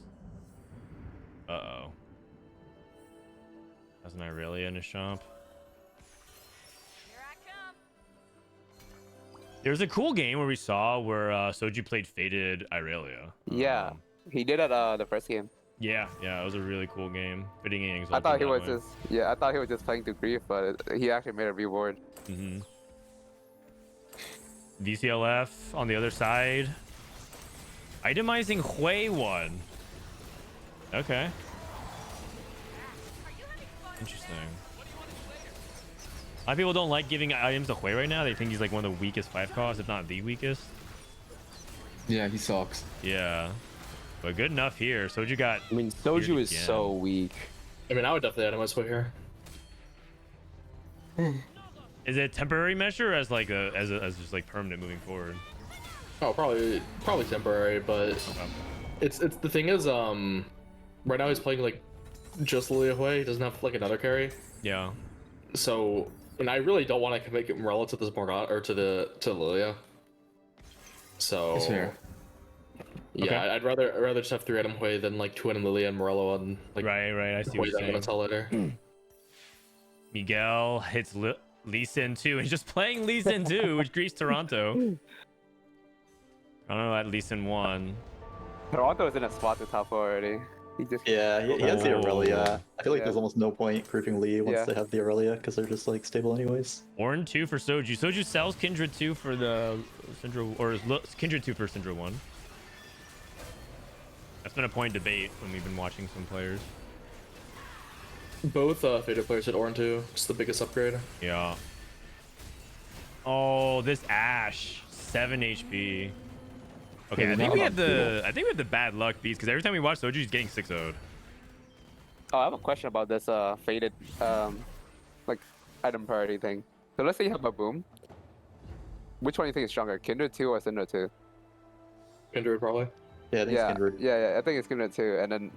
Uh-oh. That's an Irelia in his shop. There's a cool game where we saw where Soju played Faded Irelia. Yeah, he did at the first game. Yeah, it was a really cool game. Fitting in I thought he was just playing to grief, but he actually made a reward. Mm-hmm. VCLF on the other side. Itemizing Hui one. Okay. Interesting. A lot of people don't like giving items to Hui right now. They think he's like one of the weakest 5 costs, if not the weakest. Yeah, he sucks. Yeah. But good enough here. Soju got. I mean, Soju weird is again. so weak. I mean, I would definitely itemize Hui here. Is it a temporary measure or as like as just like permanent moving forward? Oh, probably temporary, but it's the thing is right now he's playing like just Lilia Hui. He doesn't have like another carry. Yeah. So, and I really don't want to make it Morella to this Morgana or to Lilia. So That's fair. yeah, Okay. I'd rather just have 3 item Hui than like 2 item Lilia and Morello on like Right. I see Hui what you're that I'm gonna saying. tell later. Miguel hits Lee Sin 2 and just playing Lee Sin 2, which greased Toronto. I don't know at Lee Sin 1. Toronto is in a spot to top 4 already. He just Yeah, he has the Aurelia. I feel like Yeah. there's almost no point grouping Lee once Yeah. they have the Aurelia because they're just like stable anyways. Ornn 2 for Soju. Soju sells Kindred 2 for the Syndra, or Kindred 2 for Syndra 1. That's been a point of debate when we've been watching some players. Both Faded players hit Ornn 2. It's the biggest upgrade. Yeah. Oh, this Ash, 7 HP. Okay, I think we have the bad luck beats because every time we watch Soju, he's getting 6-0'd. Oh, I have a question about this faded like item priority thing. So let's say you have a boom. Which one do you think is stronger, Kindred 2 or Syndra 2? Kindred probably. Yeah, I think it's Kindred. Yeah, I think it's Kindred 2, and then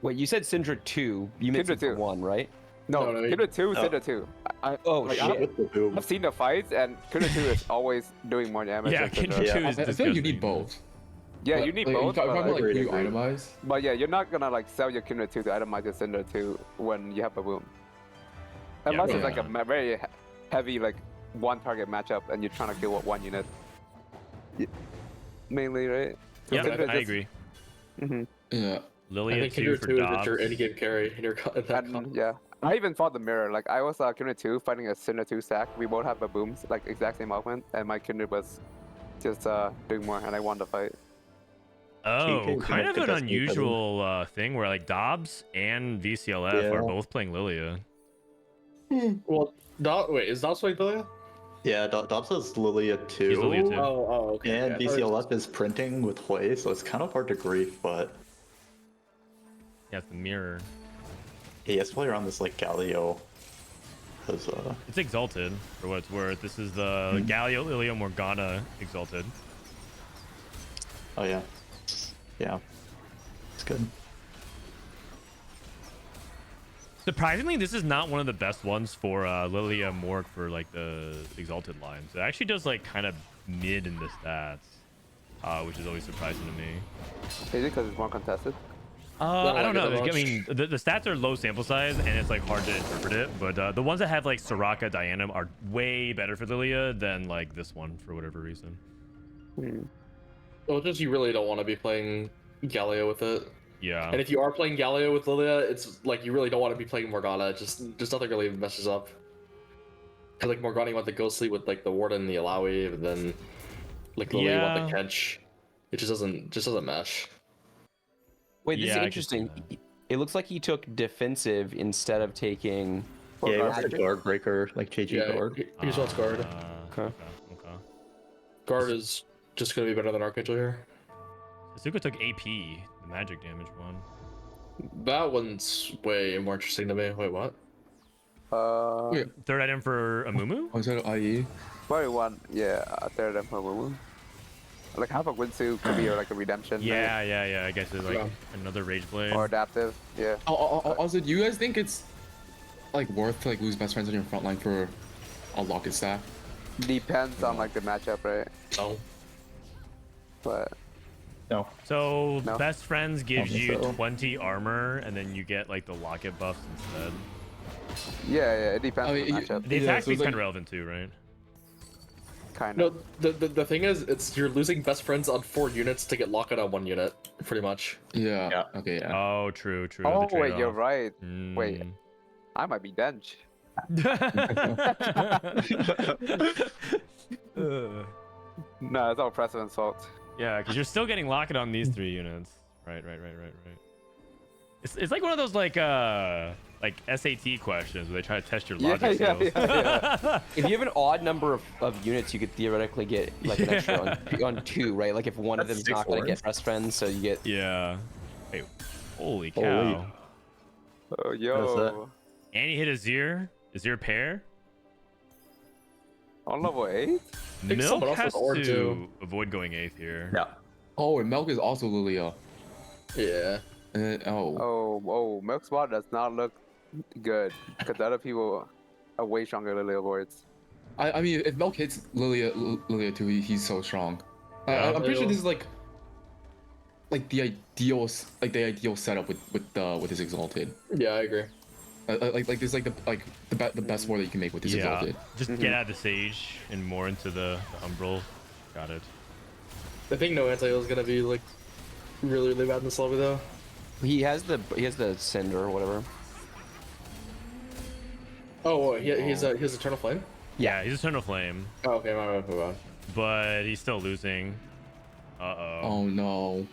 Wait, you said Syndra 2. You meant Kindred Syndra 2. 1, right? no, No, Kindred 2, Oh. Syndra 2. Oh Like, shit. With the boom. I've seen the fights, and Kindred 2 is always doing more damage. Yeah, than Syndra. Kindred 2 Yeah. is I feel like you disgusting. need both. Yeah, But, you need like, both. If I'm But, like, Agreed, you agreed. itemize. but yeah, you're not gonna like sell your Kindred 2 to itemize your Syndra 2 when you have a boom. Unless it's like a very heavy like one target matchup and you're trying to kill one unit. Mainly, right? So Yeah, Syndra I just- agree. Mhm. Yeah. I Lilia think 2 Kindred for 2 is Dobbs. just your endgame carry in your in that And, comp. yeah, I even fought the mirror. Like I was Kindred 2 fighting a Syndra 2 stack. We both have a booms, like exact same augment, and my Kindred was just doing more, and I won the fight. Oh, TK kind of an contest me, unusual thing where like Dobbs and VCLF are Yeah. both playing Lilia. Well, wait, is Dobbs playing Lilia? Yeah, Dobbs has Lilia too. He's Lilia too. Oh, okay. And yeah, I thought it was- VCLF is printing with Hui, so it's kind of hard to grief, but Yeah, it's the mirror. he has to play around this like Galio. Because It's Exalted, for what it's worth. This is the Galio Lilia Morgana Exalted. oh yeah. Yeah. It's good. Surprisingly, this is not one of the best ones for Lilia Morg for like the Exalted lines. It actually does like kind of mid in the stats, which is always surprising to me. Is it because it's more contested? I don't know. like it I mean, the stats are low sample size and it's like hard to interpret it. But the ones that have like Soraka, Diana are way better for Lilia than like this one for whatever reason. Well, just you really don't want to be playing Galio with it. Yeah. And if you are playing Galio with Lilia, it's like you really don't want to be playing Morgana. Just nothing really meshes up. Cause like Morgana, you want the Ghostly with like the Warden, the Alawi, and then like Lilia, you want the Kench. It just doesn't mesh. Wait, this Yeah, is I can interesting. see It looks like he took defensive instead of taking. Yeah, he guard wants the breaker? guard breaker, like JG Yeah, guard. he just wants guard. Okay. Guard is just gonna be better than Archangel here. Asuka took AP, the magic damage one. That one's way more interesting to me. Wait, what? Wait, Third item for Amumu? oh, is that IE? Probably one. Yeah, third of Mumu. Like half a Winsu could be like a redemption. Yeah, yeah, yeah. I guess it's like Yeah. another Rage Blade. Or adaptive. Yeah. Also, do you guys think it's like worth to like lose best friends on your front line for a locket stack? Depends on like the matchup, right? No. But No. So No. best friends gives think you so. 20 armor, and then you get like the locket buffs instead. yeah, it depends I on mean, the matchup. The Yeah, attack so speed's it's like- kind of relevant too, right? Kind No, of. the thing is, it's you're losing best friends on 4 units to get lock-on on 1 unit, pretty much. Yeah. Yeah. Okay. Yeah. Oh, true, true. Oh the wait, you're trade-off. right. Wait, Mm. I might be dench. No, it's all Prestivent's fault. Yeah, because you're still getting locket on these 3 units. Right. It's like one of those like SAT questions where they try to test your logic skills. Yeah. If you have an odd number of units, you could theoretically get like an extra on 2, right? Like if one of That's them's not going to 6 get best friends, so you get. Yeah. Hey, holy cow. Holy. Oh, How's yo. And he hit Azir. Azir pair. On level 8? think Milk someone else has has Ornn to too. avoid going 8th here. Yeah. Oh, and Milk is also Lilia. Yeah. Oh, Milk Spot does not look good because the other people are way stronger than Lily Voids. I mean, if Milk hits Lilia too, he's so strong. Yeah, I'm pretty sure this is like the ideal setup with his exalted. Yeah, I agree. Like this is like the best war that you can make with this Yeah. exalted. Just get out of the Sage and more into the Umbral. Got it. I think no anti-heal is gonna be like really bad in this lobby though. He has the Cinder or whatever. Oh, he has Eternal Flame? Yeah, he's Eternal Flame, Oh, okay, my bad, move on. but he's still losing. Uh-oh. Oh no.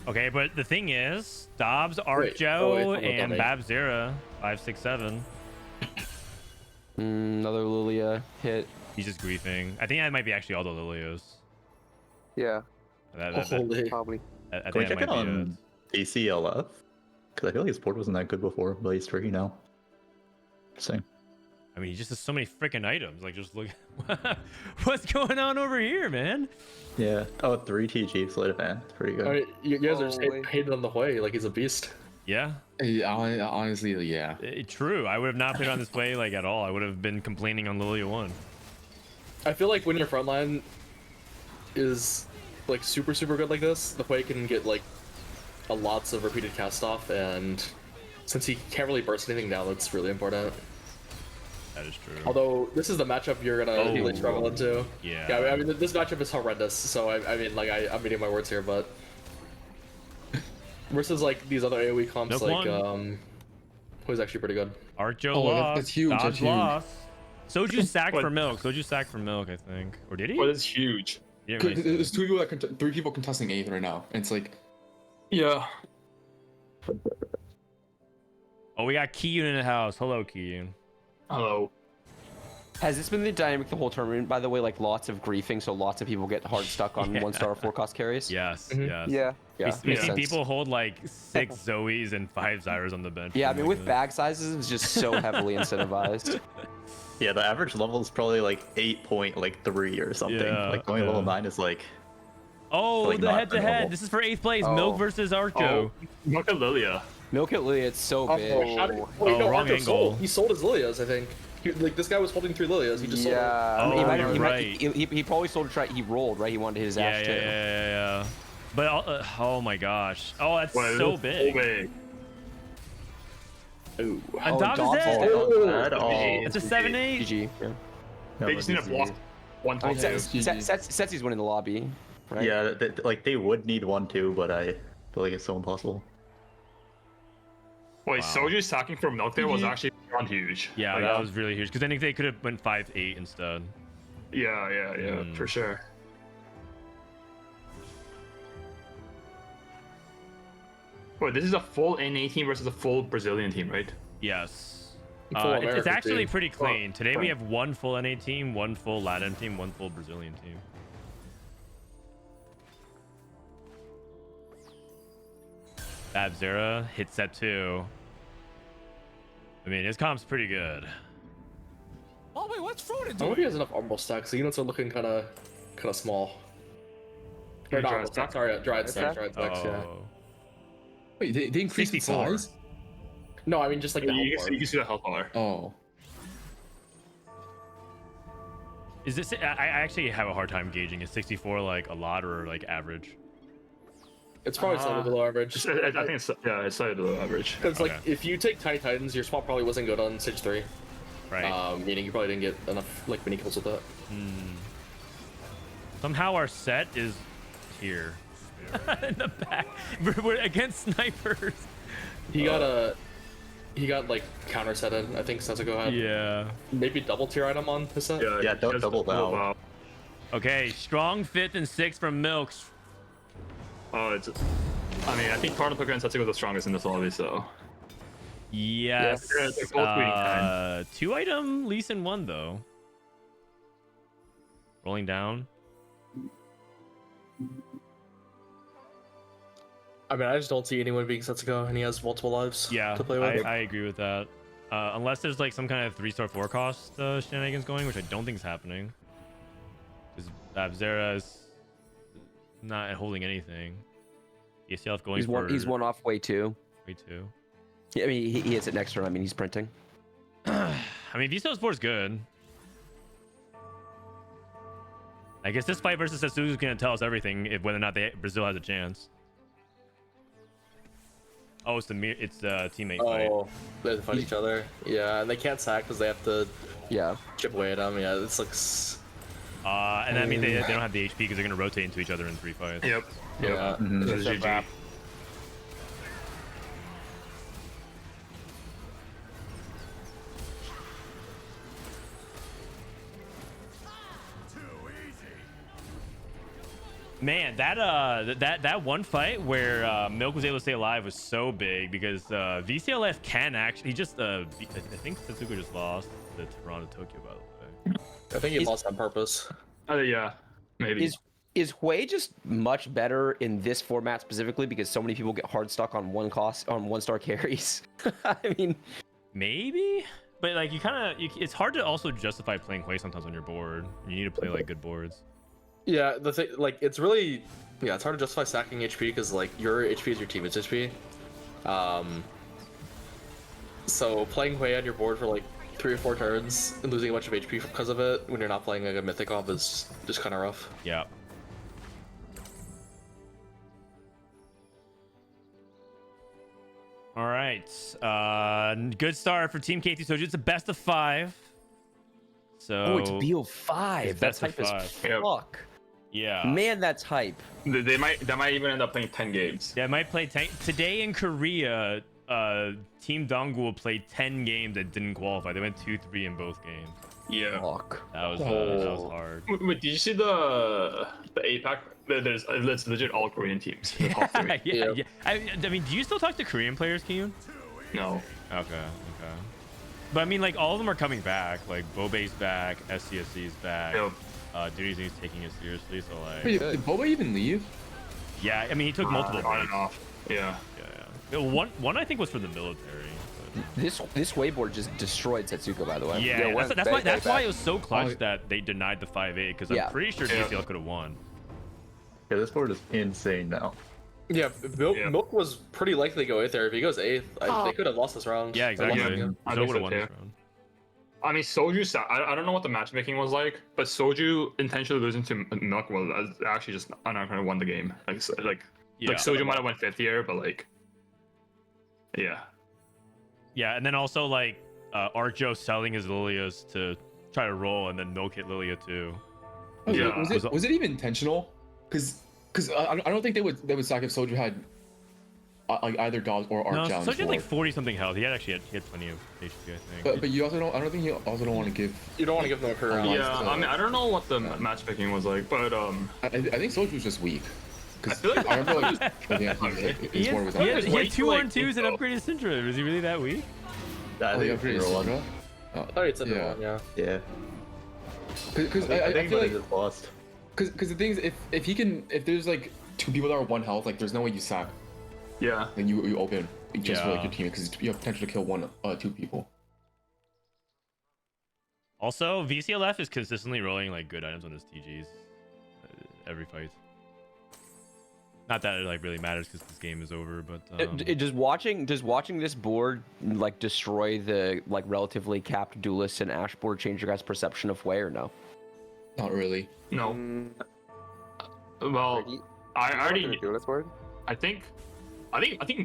Okay, but the thing is, Dobbs, wait, Arjo, hold on, and wait. Babzera, 5, 6, 7. Another Lilia hit. He's just griefing. I think that might be actually all the Lilios. Yeah, Holy. probably. I Can we think check that it might be on ACLF? Because I feel like his port wasn't that good before, but he's tricky now. Interesting. I mean, he just has so many freaking items. Like, just look. What's going on over here, man? Yeah. Oh, 3 TG Slate fan. It's pretty good. I mean, you guys are just Holy. hating on the way like he's a beast. Yeah, Honestly, yeah. true. I would have not played on this play like at all. I would have been complaining on Lilia 1. I feel like when your front line is like super good like this, the way can get like a lots of repeated cast off, and since he can't really burst anything down, that's really important. That is true. Although this is the matchup you're gonna really struggle into. Yeah. I mean this matchup is horrendous. So I mean like I'm eating my words here, but versus like these other AoE comps Nope, like one. who's actually pretty good. Arjo Oh, lost. that's huge, Dodge that's huge. lost. Soju sacked What? for milk. Soju sacked for milk, I think. Or did he? Well, that's huge. He didn't really say. There's 3 people contesting 8th right now. And it's like, Yeah. Oh, we got Kiyoon in the house. Hello, Kiyoon. Hello. Has this been the dynamic the whole tournament? By the way, like lots of griefing, so lots of people get hard stuck on Yeah. 1-star 4-cost carries. Yes, Mhm. yes. Yeah. Yeah, We makes see sense. people hold like 6 Zoes and 5 Zyras on the bench. Yeah, I and mean like with that. bag sizes, it's just so heavily incentivized. Yeah, the average level is probably like 8.3 or something. Yeah, Like going level yeah. 9 is like Oh, like the not head-to-head. normal. This is for 8th place. Oh. Milk versus Arjo. Look at Lilia. Milk it Lilia, it's so big. How did, Oh. wait, no, wrong Arthur angle. sold. He sold his Lilias, I think. Like this guy was holding 3 Lilias. He just sold. Yeah. Oh, he, might, you're he, might, right. he probably sold a try. He rolled, right? He wanted his Yeah, ash too. yeah. But oh my gosh. Oh, that's Well, so it's big. big. And Oh, Dobbs is Dobbs dead. is oh, at all. It's a 7-8. GG. Yeah. They just need to block one I mean, time. Setsy's winning the lobby, right? Yeah, like they would need 1-2, but I feel like it's so impossible. Wait, Wow. Soju sacking for milk there was actually beyond huge. Yeah, Like, that was really huge. Because then they could have went 5-8 instead. Yeah, for sure. Wait, this is a full NA team versus a full Brazilian team, right? Yes. Full It's American actually team. pretty clean. Today we have 1 full NA team, 1 full Latin team, 1 full Brazilian team. Babzera hits that too. I mean, his comp's pretty good. Oh wait, what's Frodan I doing? wonder if he has enough armor stacks. The units are looking kind of small. Or Dry not, stack. sorry, dried Is stacks, that- dried stacks, yeah. Oh. Wait, they increased the 64. size? No, I mean just like the You health can see the health bar. Oh. Is this? I actually have a hard time gauging. Is 64 like a lot or like average? It's probably slightly below average. I think it's it's slightly below average. Because like Okay. if you take Tiny Titans, your spot probably wasn't good on stage 3. Right. Meaning you probably didn't get enough like mini kills with that. Somehow our set is here. In the back. We're against snipers. He got like counter set in. I think Setsuko had Yeah. maybe double tier item on his set. Yeah, don't just double bow. Okay, strong 5th and 6th from Milks. Oh, it's. I mean, I think Cottontail and Setsuko are the strongest in this lobby, so. Yes. Yeah, they're both winning time. 2 item, Lee Sin 1 though. Rolling down. I mean, I just don't see anyone being Setsuko, and he has multiple lives Yeah, to play with. I agree with that. Unless there's like some kind of 3-star 4 cost shenanigans going, which I don't think is happening. Because Abzera is not holding anything. ECLF going for... He's one off way 2. Way 2. Yeah, I mean, he hits it next turn. I mean, he's sprinting. I mean, Vsauce 4 is good. I guess this fight versus Setsuko is going to tell us everything, if whether or not Brazil has a chance. Oh, it's the teammate fight. Oh, they have to fight each other. Yeah, and they can't sack because they have to chip away at them. Yeah, this looks. And that means they don't have the HP because they're going to rotate into each other in 3 fights. Yep. Yeah. This is GG. Man, that one fight where Milk was able to stay alive was so big because VCLF can actually just I think Setsuko just lost to Toronto Tokyo, by the way. I think he lost on purpose. Yeah, maybe. Is Hui just much better in this format specifically because so many people get hard stuck on 1-star carries? I mean, maybe, but like it's hard to also justify playing Hui sometimes on your board. You need to play like good boards. Yeah, the thing, like, it's really, it's hard to justify stacking HP because, like, your HP is your teammate's HP. So playing Hui on your board for, like, 3 or 4 turns and losing a bunch of HP because of it when you're not playing, like, a Mythic off is just kind of rough. Yeah. All right. Good start for Team K3Soju. It's a best of 5. So it's BO5. it's That's best hype of as 5. fuck. Yeah. Man, that's hype. They might even end up playing 10 games. Yeah, I might play 10. Today in Korea, Team Dongguo played 10 games that didn't qualify. They went 2-3 in both games. Yeah. Fuck. That was hard. Wait, did you see the APAC? There's legit all Korean teams. The top 3. yeah. I mean, do you still talk to Korean players, Kiyoon? No. Okay. But I mean, like, all of them are coming back. Like, Bobe's back, SCSC's back. Yep. Duty's taking it seriously, so like... Wait, did Boba even leave? Yeah, I mean, he took multiple On breaks. and off. Yeah. Yeah. One I think was for the military. But... This wayboard just destroyed Setsuko, by the way. Yeah, went that's back. why it was so clutch Oh. that they denied the 5-8, because Yeah. I'm pretty sure Yeah. DCL could have won. Yeah, this board is insane now. Yeah, Milk, Yeah. Milk was pretty likely to go 8th there. If he goes 8th, they could have lost this round. Yeah, exactly. Yeah. So I would think have so, won too. this round. I mean, Soju. I don't know what the matchmaking was like, but Soju intentionally losing to Milk was actually just not gonna won the game. Like Yeah. Soju might have went 5th here, but like, yeah. Yeah, and then also like Arjo selling his Lilias to try to roll, and then Milk hit Lilia too. Oh, Yeah. Was it even intentional? Because I don't think they would sack if Soju had like either Dobbs or Art No, challenge. so he had for like it. 40 something health. He had plenty of HP, I think. But you also don't. I don't think you also don't want to give. You don't want to give them a per round. Yeah, I mean, I don't know what the matchmaking was like, but I think Soju was just weak. I feel like I remember like his war was He had Wait till, like, 2-on-2s and upgraded Syndra. Was he really that weak? I Oh, think yeah, it's pretty zero one. Syndra? I thought it's under Yeah. one, yeah. Yeah. Because I I think feel they like just lost. because the thing is if there's like 2 people that are 1 health, like there's no way you sack. yeah. Then you open just for like Yeah. your team because you have potential to kill 2 people. Also, VCLF is consistently rolling like good items on his TGs every fight. Not that it like really matters because this game is over, but Does watching this board like destroy the like relatively capped duelist and Ash board change your guys' perception of Hwei or no? Not really. No. Mm, Well, I already. do this board. I think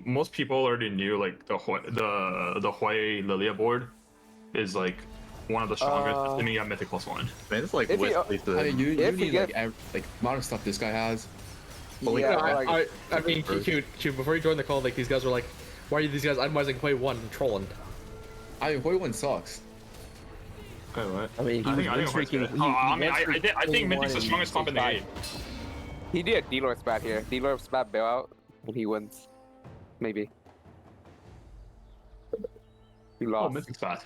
most people already knew like the Hwei Lilia board is like one of the strongest. Assuming you have Mythic +1. Man, it's like If you- whisk I mean, you If you need get- like amount of stuff this guy has. Well, Yeah, like, like, I mean, Q, before you joined the call, like these guys were like, "Why are you these guys itemizing Hwei 1 and trolling?" I mean, Hwei 1 sucks. Wait, what? I mean, he I was think win streaking. Hweit's good. I think Mythic's the strongest comp in the game. he did a D-Lord spat here. D-Lord spat bailout, and he wins. Maybe. He Oh, lost. Mythic's bad.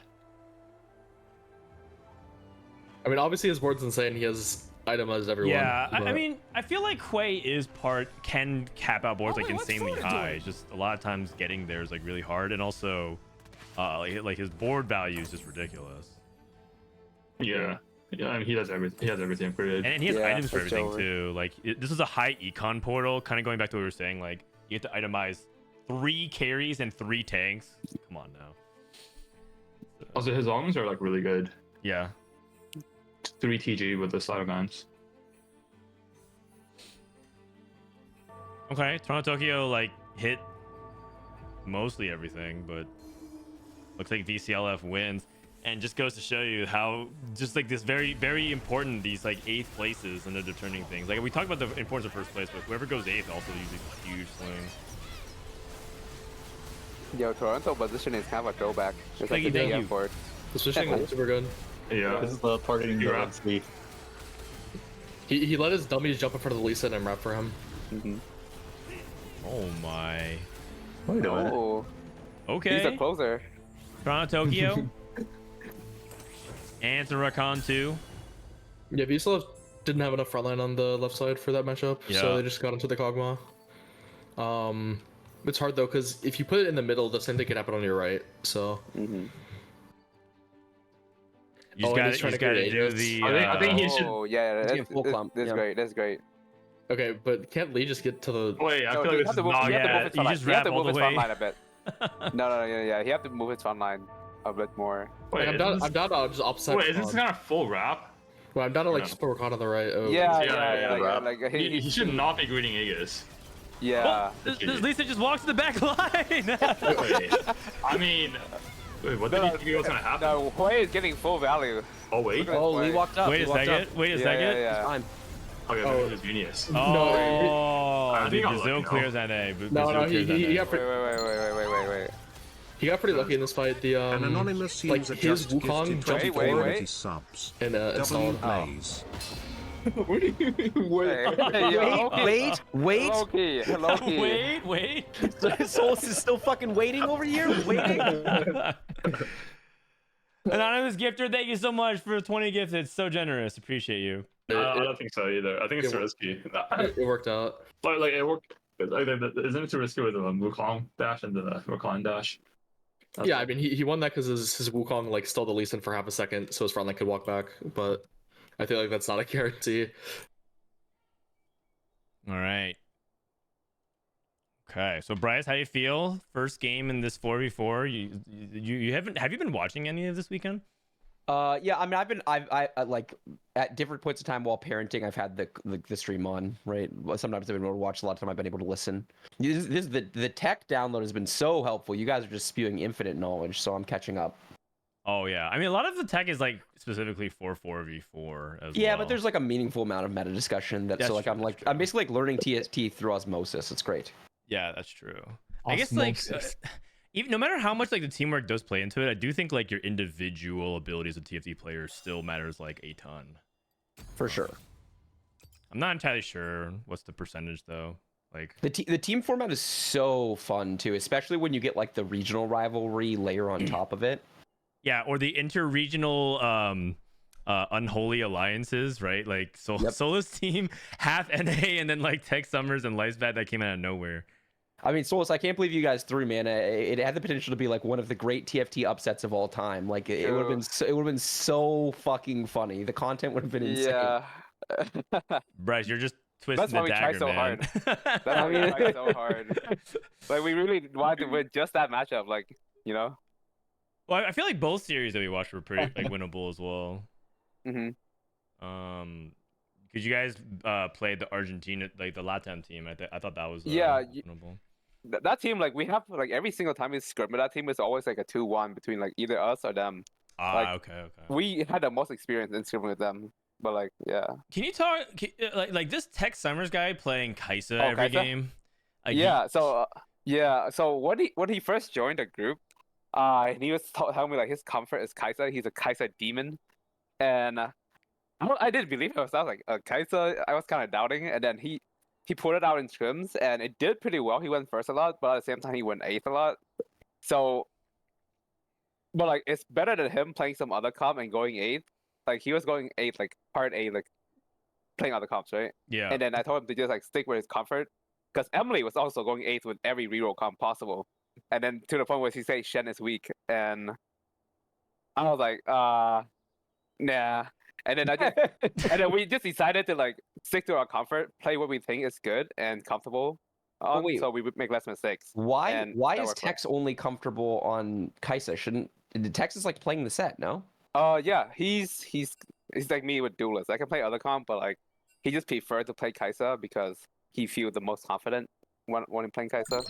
I mean, obviously his board's insane. He has itemized everyone. yeah, I but- mean, I feel like Hwei can cap out boards like insanely high. It's just a lot of times getting there is like really hard, and also, like his board value is just ridiculous. Yeah. Yeah, I mean, he has everything. He has everything upgraded. And he has Yeah, items for for everything sure. too. Like this is a high econ portal. Kind of going back to what we were saying. Like you have to itemize 3 carries and 3 tanks. Come on now. Also, his augments are like really good. Yeah. 3 TG with the slide guns. Okay, Toronto Tokyo like hit mostly everything, but looks like VCLF wins, and just goes to show you how just like this very important these like 8th places and they're determining things. Like we talked about the importance of first place, but whoever goes 8th also uses huge swings. Yo, Toronto position is kind of a throwback. It's like Thank the you. DM board. The switching is super good. Yeah. this is the parting You're the up. speed. He let his dummies jump in front of the Lee Sin and rap for him. Oh my. Wait a minute. Oh, Okay. he's a closer. Toronto Tokyo. And Rakan too. Yeah, VSLF didn't have enough frontline on the left side for that matchup, Yeah. so they just got into the Kog'Maw. It's hard though, because if you put it in the middle, the same thing can happen on your right. So You Oh, just and he's gotta, trying to create do Aegis. the. I think he should. Oh, yeah, He's that's, getting full clump, that's yeah. great. That's great. okay, but can't Lee just get to the? Wait, I No, feel you like have this to is move, not. you have to yeah, move his you front just line. You have wrap to all move the his front way. line a bit. No, yeah. You have to move his front line a bit more. Wait, Like, I'm down to just opposite. Wait, is this kind of full wrap? Well, I'm down to like Yeah. just put Rakan on the right. Oh, Yeah, yeah, yeah. Like, He should not be greeting Aegis. Yeah. This Lisa just walks to the back line. Wait, I mean, wait, what did he think was gonna happen? No, Hwei is getting full value. Oh wait. Look at Oh, Lee Hwei. walked up. Wait Lee a walked second. up. Wait a Yeah, second. yeah. Time. Okay, Oh. it was genius. Oh, I dude, think I'll Brazil look now. clears NA. No, he got Wait, pretty, wait. he got pretty lucky in this fight. The An anonymous like user his just Wukong gifted jumped 20 Wait, forward wait. subs. and W installed. plays. What do you mean? Wait. Wait. Wait. Souless is still fucking waiting over here. Waiting. Anonymous gifter, thank you so much for 20 gifts. It's so generous. Appreciate you. I don't think so either. I think it's too risky. It worked out. Like it worked. Like, isn't it too risky with the Wukong dash and the Rakan dash? Yeah, I mean he won that because his Wukong like stole the Lee Sin for half a second, so his front line could walk back. But I feel like that's not a guarantee. All right. Okay, so Bryce, how do you feel? First game in this 4v4. You have you been watching any of this weekend? Yeah, I mean, I like at different points of time while parenting, I've had the stream on, right? Sometimes I've been able to watch, a lot of time I've been able to listen. The tech download has been so helpful. You guys are just spewing infinite knowledge, so I'm catching up. Oh yeah, I mean a lot of the tech is like specifically for 4v4 as Yeah, well. but there's like a meaningful amount of meta discussion that That's so like true, I'm basically like learning TST through osmosis. It's great. Yeah, that's true. I guess like even no matter how much like the teamwork does play into it, I do think like your individual abilities as a TFT player still matters like a ton. For sure. I'm not entirely sure what's the percentage though. Like The team format is so fun too, especially when you get like the regional rivalry layer on top of it. yeah, or the inter-regional unholy alliances, right? Like Souless team, half NA, and then like Tech Summers and Lifesbat that came out of nowhere. I mean, Souless, I can't believe you guys threw, man. It had the potential to be like one of the great TFT upsets of all time. Like it would have been so fucking funny. The content would have been insane. Yeah. Bryce, you're just twist That's the why we try dagger, so man. hard. That's why we try so hard. Like we really wanted to win just that matchup, like you know. Well, I feel like both series that we watched were pretty like winnable as well. hmm Because you guys played the Argentina, like the Latam team. I thought that was Yeah, winnable. that team, like we have like every single time we scrim with that team is always like a 2-1 between like either us or them. Like, Okay. We had the most experience in scrimming with them, but like yeah. Can you talk like this Tech Summers guy playing Kaisa every Kaisa? game? Like, Yeah. So when he first joined the group, and he was telling me like his comfort is Kaisa. He's a Kaisa demon, and I didn't believe it. I was like Kaisa. I was kind of doubting, and then he put it out in scrims, and it did pretty well. He went first a lot, but at the same time he went eighth a lot. So, but like it's better than him playing some other comp and going eighth. Like he was going eighth, like part eight, like playing other comps, right? Yeah. And then I told him to just like stick with his comfort, because Emily was also going eighth with every reroll comp possible, and then to the point where she said Shen is weak, and I was like, nah. And then and then we just decided to like stick to our comfort, play what we think is good and comfortable, wait. so we would make less mistakes. Why And is that worked well. Tex only comfortable on Kaisa? Shouldn't Tex is like playing the set, no? Yeah, he's like me with duelists. I can play other comp, but like he just preferred to play Kaisa because he feels the most confident when playing Kaisa.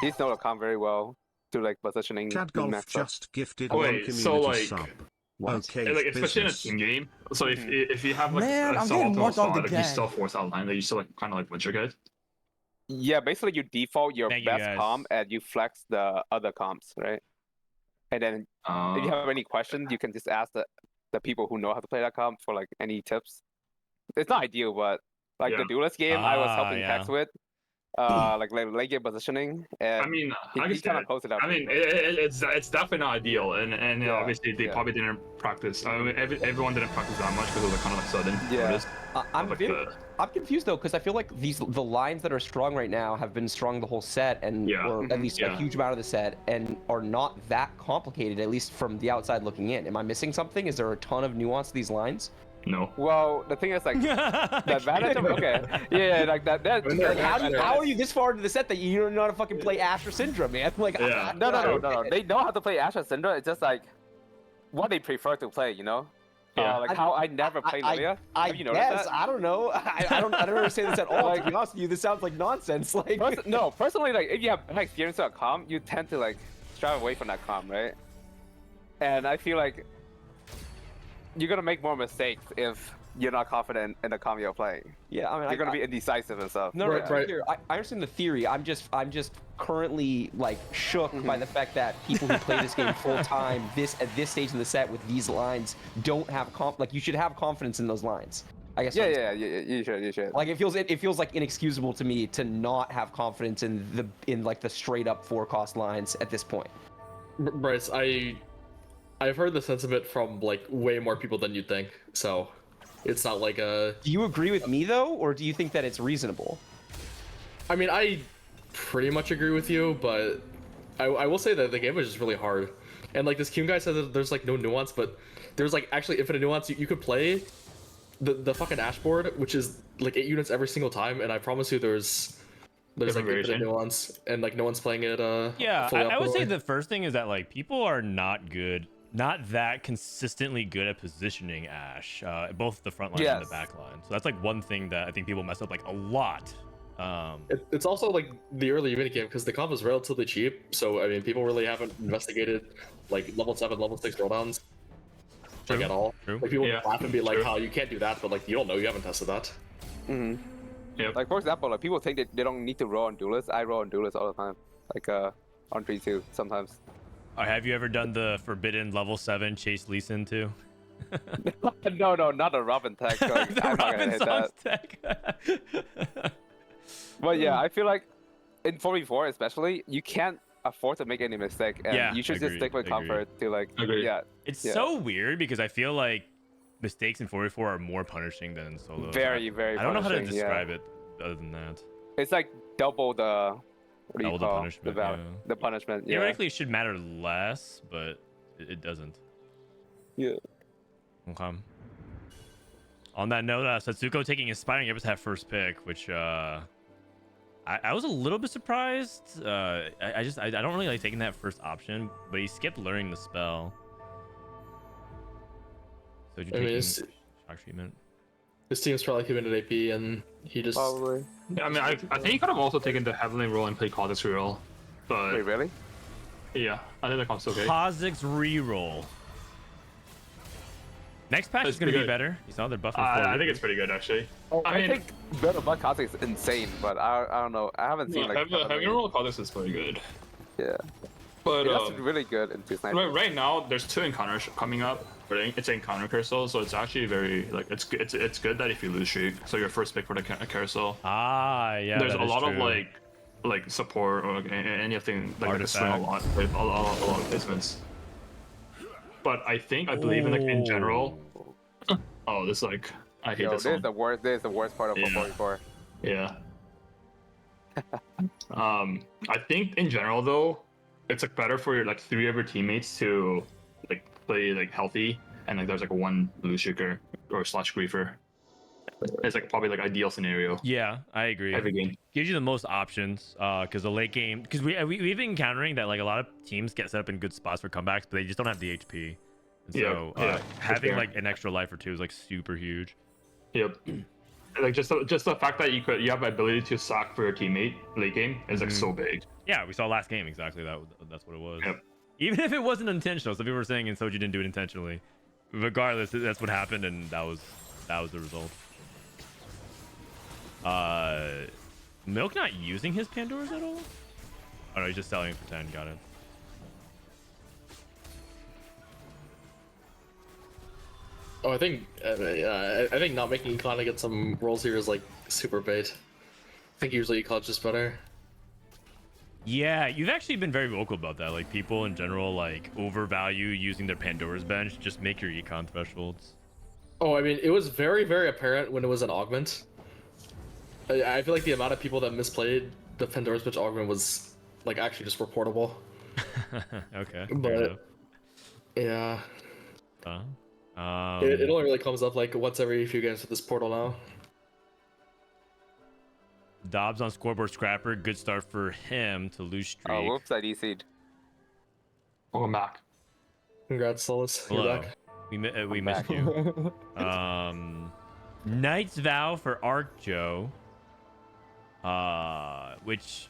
He's know the comp very well to like positioning. Chad min Golf max stuff. just gifted Wait, one community so, like, sub. What? Okay, Like, especially in a business. team game. So if you have like Man, a I'm getting suboptimal more spot, dogged like you again. still force out line, like you still like kind of like win your guys. Yeah, basically you default your Thank you, best guys. comp and you flex the other comps, right? And then if you have any questions, you can just ask the people who know how to play that comp for like any tips. It's not ideal, but like Yeah. the duelist game, I was helping yeah. Tex with, like late game positioning, and I mean, he kind understand. of closed it out. I mean, it's definitely not ideal, and Yeah, obviously they yeah. probably didn't practice. I mean, everyone didn't practice that much because it was kind of like sudden. Yeah. notice. I'm Like very- I'm confused though, because I feel like the lines that are strong right now have been strong the whole set, and Yeah. or at least a Yeah. huge amount of the set, and are not that complicated, at least from the outside looking in. Am I missing something? Is there a ton of nuance to these lines? No. Well, the thing is like the advantage of like that. Like, how are you this far into the set that you don't know how to fucking play Asher Syndrome, man? Like, Yeah. No. They know how to play Asher Syndra. It's just like what they prefer to play, you know? Yeah. Like how I never play Lilia. I Have you noticed guess that? I don't know. I don't understand this at all. To be honest with you, this sounds like nonsense. Like, No, personally, like if you have an experience with a comp, you tend to like strive away from that comp, right? And I feel like you're gonna make more mistakes if you're not confident in the comp you're playing. yeah, I mean, You're gonna be indecisive and stuff. No, Right, right. here, I understand the theory. I'm just currently like shook by the fact that people who play this game full time, at this stage in the set with these lines, don't have like you should have confidence in those lines. I guess. Yeah, you should. Like it feels like inexcusable to me to not have confidence in like the straight up 4-cost lines at this point. Bryce, I've heard the sentiment from like way more people than you'd think, so it's not like a. Do you agree with me though, or do you think that it's reasonable? I mean, I pretty much agree with you, but I will say that the game was just really hard, and like this Kiyoon guy said that there's like no nuance, but there's like actually infinite nuance. You could play the fucking Ashboard, which is like 8 units every single time, and I promise you there's like Different infinite variation. nuance, and like no one's playing it. Yeah, fully I would say optimally. the first thing is that like people are not that consistently good at positioning Ash, both the front line and the Yes. back line. So that's like one thing that I think people mess up like a lot. It's also like the early minigame because the comp is relatively cheap, so I mean people really haven't investigated like level 7, level 6 drawdowns like at all. True. Like people Yeah, laugh and be like, true. "How you can't do that?" But like you don't know, you haven't tested that. Yep. Like for example, like people think they don't need to roll on duelists. I roll on duelists all the time. Like on 3-2 sometimes. Have you ever done the forbidden level 7 chase Lee Sin too? no, not a Robin tech. Like, The I'm not gonna Robin hit Songs that. tech. But yeah, I feel like in 4v4 especially, you can't afford to make any mistake, and Yeah, you should just agreed, stick with agreed. comfort to like Agreed. yeah. It's Yeah. so weird because I feel like mistakes in 4v4 are more punishing than in solo. Very I don't know how to punishing, yeah. describe it other than that. It's like double the what do you Double the call punishment, val- yeah. the punishment. Yeah. Theoretically, it should matter less, but it doesn't. Yeah. Okay. On that note, Satsuko taking Inspiring Epic have first pick, which I was a little bit surprised. I don't really like taking that first option, but he skipped learning the spell. So you're taking shock treatment. His team's probably keeping it AP, and he just Probably. Yeah, I mean, I think he could have also taken the Heavenly Roll and played Kha'Zix Reroll. But Wait, really? yeah, I think that comes okay. Kha'Zix reroll. Next patch is That's going to be pretty good. better. You saw they're buffing. I think it's pretty good actually. I mean, think Battle Bug Kha'Zix is insane, but I don't know. I haven't seen like. Heavenly Roll Kha'Zix is pretty good. Yeah. But That's really good into sniper. right now, there's 2 encounters coming up. It's an encounter carousel, so it's actually very like it's good that if you lose streak, so your first pick for the carousel. Ah, yeah. There's that a is lot true. of like support or like, anything like that swing a lot Artifacts. with a lot of placements. But I believe in general. Oh, this like I hate this This one. is the worst. This is the worst part of Yeah. 444. Yeah. I think in general though, it's like better for your like 3 of your teammates to like play like healthy, and like there's like a 1 blue shooter or slash griefer. It's like probably like ideal scenario. Yeah, I agree. Every game. Gives you the most options because the late game, because we've been encountering that like a lot of teams get set up in good spots for comebacks, but they just don't have the HP. And so Yeah, having fair. like an extra life or 2 is like super huge. Yep. Like just the fact that you have the ability to sack for your teammate late game is like so big. Yeah, we saw last game exactly that's what it was. Yep. Even if it wasn't intentional, some people were saying and Soju didn't do it intentionally. Regardless, that's what happened, and that was the result. Milk not using his Pandoras at all? Oh no, he's just selling it for 10. Got it. Oh, I think not making Econ to get some rolls here is like super bait. I think usually Econ's just better. Yeah, you've actually been very vocal about that. Like people in general like overvalue using their Pandora's bench. Just make your econ thresholds. Oh, I mean, it was very, very apparent when it was an augment. I feel like the amount of people that misplayed the Pandora's bench augment was like actually just reportable. Okay. But yeah, Uh, it only really comes up like once every few games with this portal now. Dobbs on scoreboard scrapper. Good start for him to lose streak. Oh, whoops! I DC'd. Welcome back. Congrats, Souless. You're Hello. back. We missed you. Knight's Vow for Arcjo. Which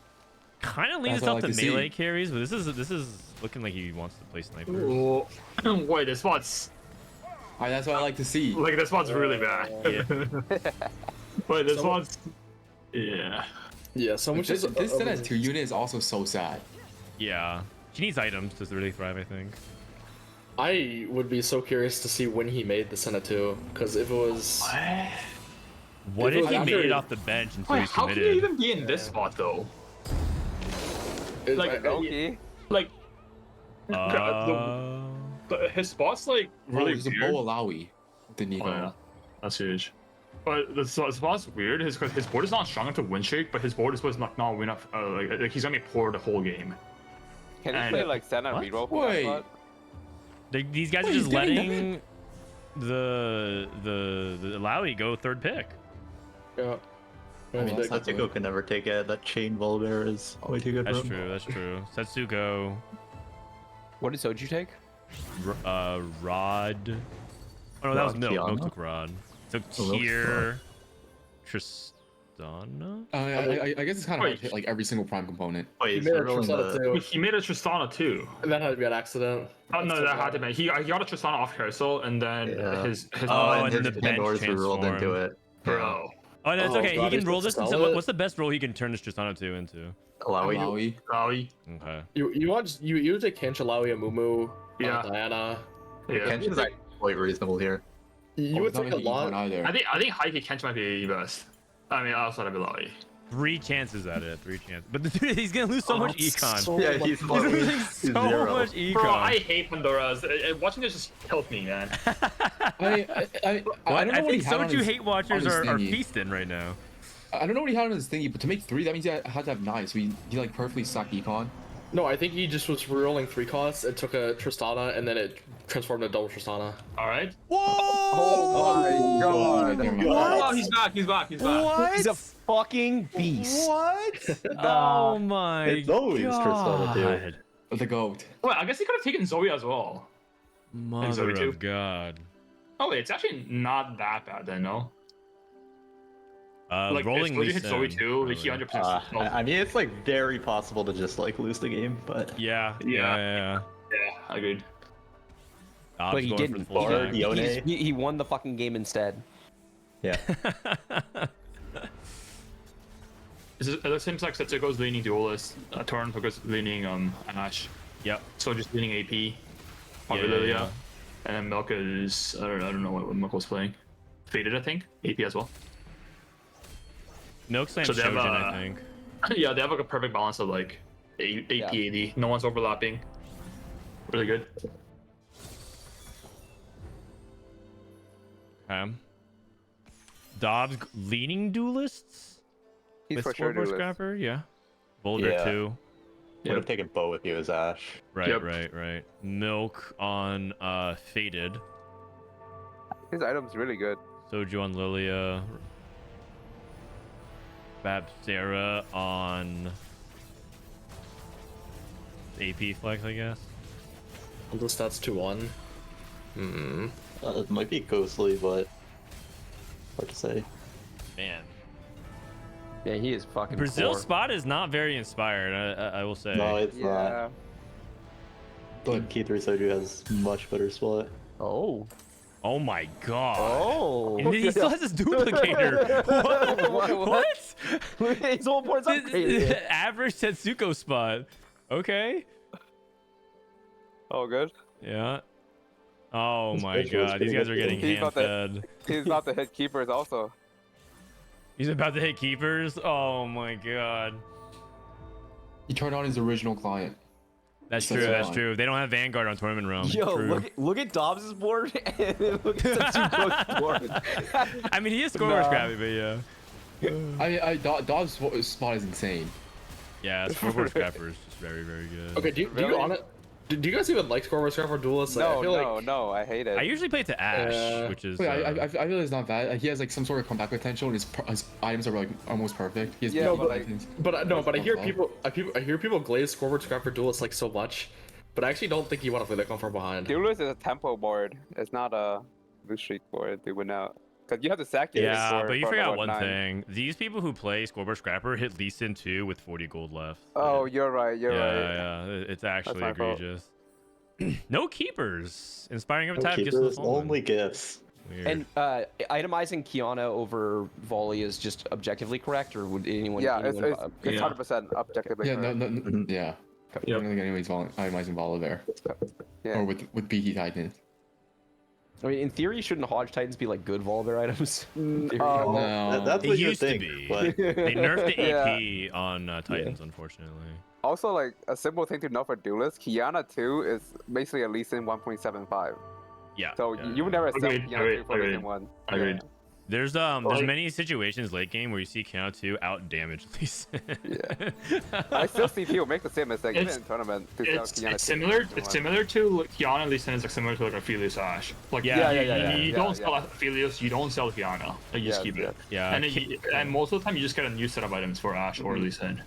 kind of leads That's us what up I to like to melee see. carries, but this is looking like he wants to play sniper. Ooh. Wait, this spot's That's what I like to see. like this spot's really bad. Yeah. But this one's yeah. Yeah, so much This is set as 2 unit is also so sad. Yeah. She needs items to really thrive, I think. I would be so curious to see when he made the Senate 2, because if it was What If it if was he after- made it off the bench until Wait, he's how can you committed? even be in this spot though? Like, Loki. Like Uh, his spot's like Oh, really there's a weird. Bo Alawi. The Nico. Oh, yeah. That's huge. But the spot's weird. His board is not strong enough to win streak, but his board is supposed to not win up. Like he's gonna be poor the whole game. Can you And- play like Senna What? reroll for that Wait. spot? these guys Wait, are just he's getting letting the Lowy go 3rd pick. yeah. I mean, that's not Satsuko can never take it. That chain Volbear is way too good That's for him. true. That's true. Setsuko, What did Soju take? Rod. Oh no, that was Rod Milk. Kiyoon. Milk took Rod. Took Oh, Milk Kier, Tristana. I guess it's kind of hard Wait. to hit like every single prime component. Wait, He he's made a rolling Tristana the... too. He made a Tristana too. That had to be an accident. Oh no, that had to be. He got a Tristana off carousel, and then Yeah. his Oh, and and his then the bench Pandoras were rolled into transformed. it. bro. Oh, that's Oh, okay. He God, can he's roll supposed this. to sell it? What's the best roll he can turn his Tristana 2 into? Allow you. Alawi. Raleigh. Okay. You take Kenchalawi, Amumu, Yeah. Diana. Yeah. Kenshin's actually quite reasonable here. You would not take a making Econ lot. either. I think Heike Kench might be the best. I mean, outside of Raleigh. 3 chances at it. 3 chances. But he's gonna lose so Oh, much it's econ. so Yeah, much he's fun. He's losing He's so zero. much econ. Bro, I hate Pandoras. Watching this just killed me, man. I don't know I what he think had on Soju his- hate watchers on his are thingy. feasting right now. I don't know what he had on his thingy, but to make 3, that means he had to have 9. So he like perfectly stacked Econ. No, I think he just was rerolling 3 costs. It took a Tristana, and then it transformed into double Tristana. All right. Whoa! Oh my god. Never mind. Oh, he's back. He's back. He's back. What? He's a fucking beast. What? Oh my It's always Persona 2. god. The goat. Well, I guess he could have taken Zoe as well. Mother Zoe too. of God. Oh wait, it's actually not that bad then, no? Like Rolling if Zoe Lee hit Zoe Sin, too, really. he 100%. I mean, it's like very possible to just like lose the game, but Yeah. Yeah, agreed. Dobbs But he going for didn't. the full Or stack. Yone. He won the fucking game instead. yeah. It seems like Setsuko's leaning Duelist, Torn because leaning Ash. Yep. So just leaning AP, probably Yeah, Lilia, yeah. and then Milka is I don't know what Milka was playing. Faded, I think. AP as well. Milk Slam So they have, Shojin, I think. Yeah, they have like a perfect balance of like AP Yeah. AD. No one's overlapping. Really good. Okay. Dobbs leaning duelists He's with for sure Scoreboard duelist. Scrapper, yeah. Boulder Yeah. too. Would have taken Bo if he was Ash. Right, Yep. right. Milk on Faded. His item's really good. Soju on Lilia. Bab Sarah on AP Flex, I guess. The stats 2-1. It might be Ghostly, but hard to say. Man. Yeah, he is fucking. Brazil's poor. spot is not very inspired, I will say. No, it's Yeah. not. But K3Soju has much better spot. Oh. Oh my god. Oh. And he still has his duplicator. What? His whole board's upgraded. Average Tetsuko spot. Okay. Oh, good. Yeah. Oh my visual's god, these pretty guys are good. getting He's hand about to- fed. He's about to hit keepers also. He's about to hit keepers. Oh my god. He turned on his original client. That's That's true. That's fine. true. They don't have Vanguard on Tournament Realm. Yo, True. look at Dobbs' board and look at Tetsuko's board. I mean, he is scorer Nah. scrappy, but yeah. Dobbs' spot is insane. Yeah, scoreboard scrapper is just very, very good. Okay, do you Really? on it? Do you guys even like Scoreboard Scrapper Duelist? Like, I No, feel no, like no, I hate it. I usually play it to Ash, which is. Wait, I feel it's not bad. He has like some sort of comeback potential, and his items are like almost perfect. He has Yeah, beautiful but, like- items. But I hear That's I hear people glaze Scoreboard Scrapper Duelist like so much, but I actually don't think you want to play that come from behind. Duelist is a tempo board. It's not a blue streak board to win out. Because you have to sack your Yeah, for- but you for forgot level one 9. thing. These people who play scoreboard scrapper hit Lee Sin 2 with 40 gold left. Oh, you're right. You're right. Yeah, it's actually my fault. egregious. No keepers. Inspiring every No time. Gifts of the keepers, Fallen. only gifts. Weird. And itemizing Kiana over volley is just objectively correct, or would anyone? Yeah, it's anyone, it's 100% objectively. Yeah, correct. yeah. I don't think anybody's itemizing Vala there, Yeah. or with BT Titan. I mean, in theory, shouldn't Hodge Titans be like good Volibear items? In theory. Oh. No. That's They what you used to think, be. but They nerfed the Yeah. AP on Titans, unfortunately. Also, like a simple thing to know for Duelist, Kiana 2 is basically a Lee Sin 1.75. Yeah. So yeah, you would never sell Agreed, Kiana 2 for Lee agreed, Sin 1. agreed. There's Like- many situations late game where you see Kiana 2 out damage Lee Sin. Yeah. I still see people make the same mistake even It's- in tournament to sell It's Kiana 2 similar. for Lee Sin It's 1. similar to Kiana. Lee Sin is like similar to like Aphelios Ash. Like Yeah, you yeah, don't yeah. sell Aphelios, you don't sell Kiana. Like, you just Yes, keep yes. it. Yeah, And, and most of the time you just get a new set of items for Ash or Lee Sin.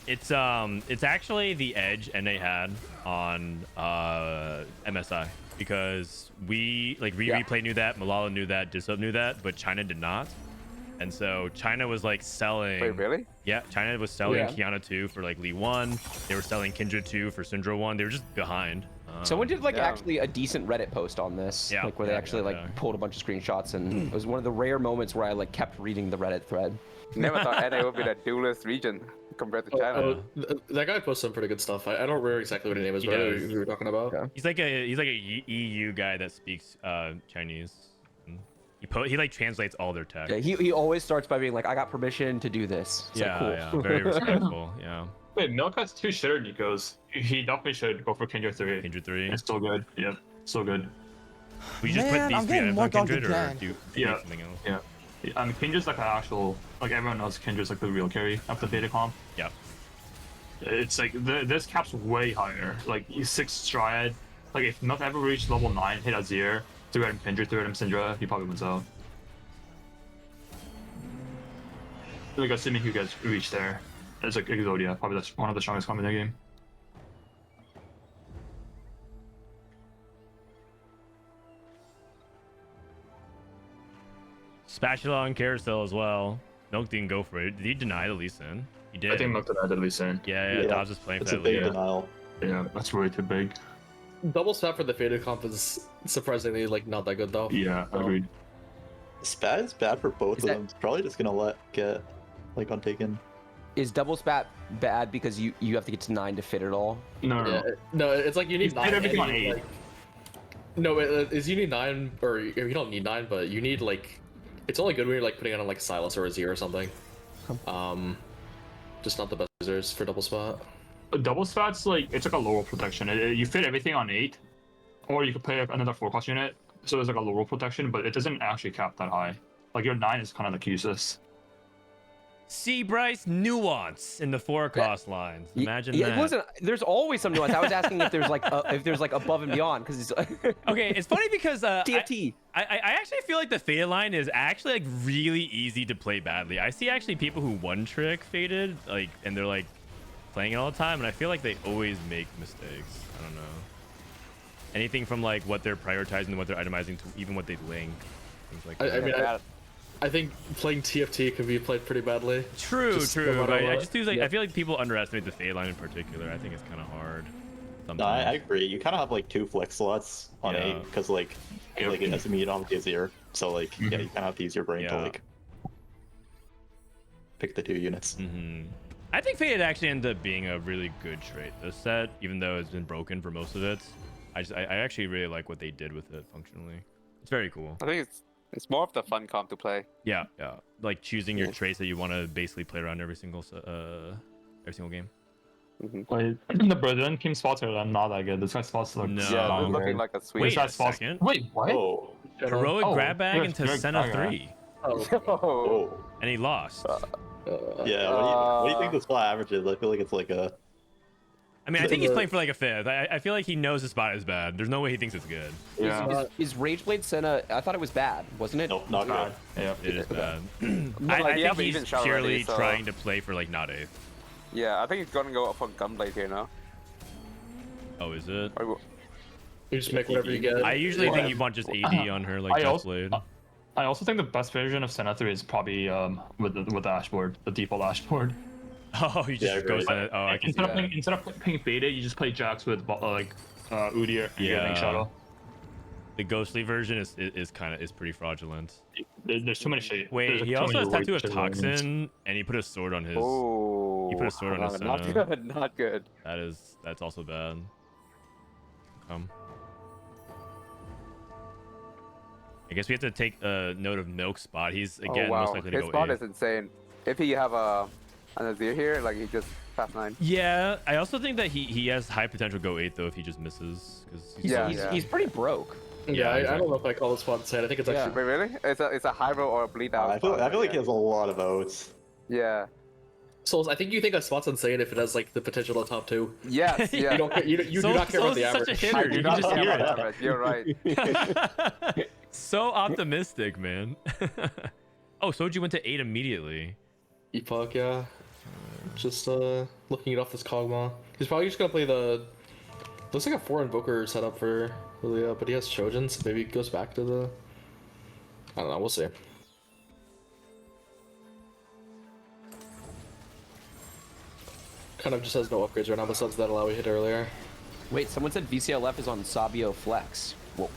It's actually the edge NA had on MSI because Replay knew that, Malala knew that, Dishsoap knew that, but China did not. And so China was like selling. Wait, really? Yeah, China was selling Yeah. Kiana 2 for like Lee 1. They were selling Kindred 2 for Syndra 1. They were just behind. Someone did like Yeah. actually a decent Reddit post on this, Yeah, like where they yeah, actually yeah, like yeah. pulled a bunch of screenshots, and it was one of the rare moments where I like kept reading the Reddit thread. Never thought NA would be the Duelist region compared to China. That guy posted some pretty good stuff. I don't remember exactly what his name is, He but I know does. who you were talking about. Yeah. He's like a EU guy that speaks Chinese. He like translates all their tech. Yeah, he always starts by being like, "I got permission to do this." It's Yeah, like, yeah, cool. very respectful. Yeah, Wait, Milk has 2 shitter Nikos. He definitely should go for Kindred 3. Kindred 3. It's so good. Yep, so good. We just Man, put these I'm three getting items more on Kindred, dogged or again. do you Yeah. make something else? Yeah. I mean, Kindred's like an actual, like everyone knows Kindred's like the real carry of the beta comp. Yeah. It's like this cap's way higher. Like 6 Striad, like if not ever reached level 9, hit Azir, 3 item Kindred, 3 item Syndra, he probably wins out. Like assuming you guys reach there. It's like Exodia, probably that's one of the strongest combo in the game. Spatula on Carousel as well. Milk didn't go for it. Did he deny the Lee Sin? He did. I think Milk denied at least in. Yeah, Dobbs is playing for It's a that big Lee. denial. Yeah, that's way too big. Double spat for the faded comp is surprisingly like not that good though. Yeah, agreed. Spat is bad for both Is of that- them. It's probably just gonna let get like untaken. Is double spat bad because you have to get to 9 to fit it all? No, Yeah, no, it's like you need He's played 9. everything and on you, 8. like- no, is you need 9, or you don't need 9, but you need like, it's only good when you're like putting it on like Silas or a Z or something. Just not the best users for double spot. Double spat's like it's like a low roll protection. You fit everything on 8, or you could play another 4-cost unit, so there's like a low roll protection, but it doesn't actually cap that high. Like your 9 is kind of like useless. See, Bryce, nuance in the 4-cost lines. Imagine Yeah, that. listen, there's always some nuance. I was asking if there's like above and beyond because it's Okay, it's funny because TFT. I actually feel like the faded line is actually like really easy to play badly. I see actually people who one trick faded like and they're like playing it all the time, and I feel like they always make mistakes. I don't know. Anything from like what they're prioritizing, what they're itemizing, to even what they link, things like that. I mean, I think playing TFT can be played pretty badly. True. no matter But I what. just do like I feel like people underestimate the fade line in particular. I think it's kind of hard. No, I Sometimes. agree. You kind of have like 2 flex slots on Yeah. 8 because like it has immediate on Vizier. So like yeah, you kind of have to use your brain to Yeah. like pick the 2 units. I think faded actually ended up being a really good trait this set, even though it's been broken for most of it. I actually really like what they did with it functionally. It's very cool. I think it's more of the fun comp to play. Yeah. Like choosing your traits that you want to basically play around every single game. Like the Brazilian team spots are not that good. This guy's spots look No. Yeah, so they're looking good. like a Wait sweet. a This guy's spots- second. Wait, what? Oh, Heroic Oh, grab bag yes, into Greg Senna Gaga. 3, Oh. oh. and he lost. Yeah, what do you think the spot average is? I feel like it's like a. I mean, I think he's playing for like a 5th. I feel like he knows the spot is bad. There's no way he thinks it's good. Yeah. Is Rageblade Senna? I thought it was bad, wasn't it? Nope, not good. Yeah. It is bad. like, I you have think even he's shot purely already, so- trying to play for like not 8th. Yeah, I think he's gonna go for Gunblade here now. Oh, is it? Or- You just make whatever you get. I usually think you want just AD on her like I also- Deathblade. I also think the best version of Senna 3 is probably with the dashboard, the default dashboard. Oh, you just Yeah, go right. Senna. Oh, I can see that. Instead of playing faded, you just play Jax with like Udyr and Yeah. Link Shadow. The ghostly version is pretty fraudulent. There's too many shit. Wait, there's he too also many has tattoo of shit toxin, and he put a sword on his. Oh. He put a sword on his Not Senna. good. Not good. That's also bad. I guess we have to take a note of Milk's spot. He's again oh wow, most likely to his go spot 8th. is insane. If he have an Azir here, like he just pass 9. Yeah, I also think that he has high potential to go 8th though if he just misses. Cause He's pretty broke. Yeah, I exactly. don't know if I call this spot insane. I think it's Yeah. actually. Wait, really? It's a high roll or a bleed out. I feel spot, like he yeah. has a lot of votes. Yeah. Souls, I think you think a spot's insane if it has like the potential to top 2. Yes. Yeah. You don't. You do not care about the Souls is average. such a I hitter. do You not can just care hear about it. average. You're right. So optimistic, man. Oh, Soju went to 8 immediately. Epoch, yeah. Just looking it off this Kog'Maw. He's probably just gonna play the. Looks like a 4 Invoker setup for Lilia, but he has Trojan, so maybe he goes back to the. I don't know. We'll see. Kind of just has no upgrades right now besides that allow we hit earlier. Wait, someone said VCLF is on Sabio Flex. Whoa.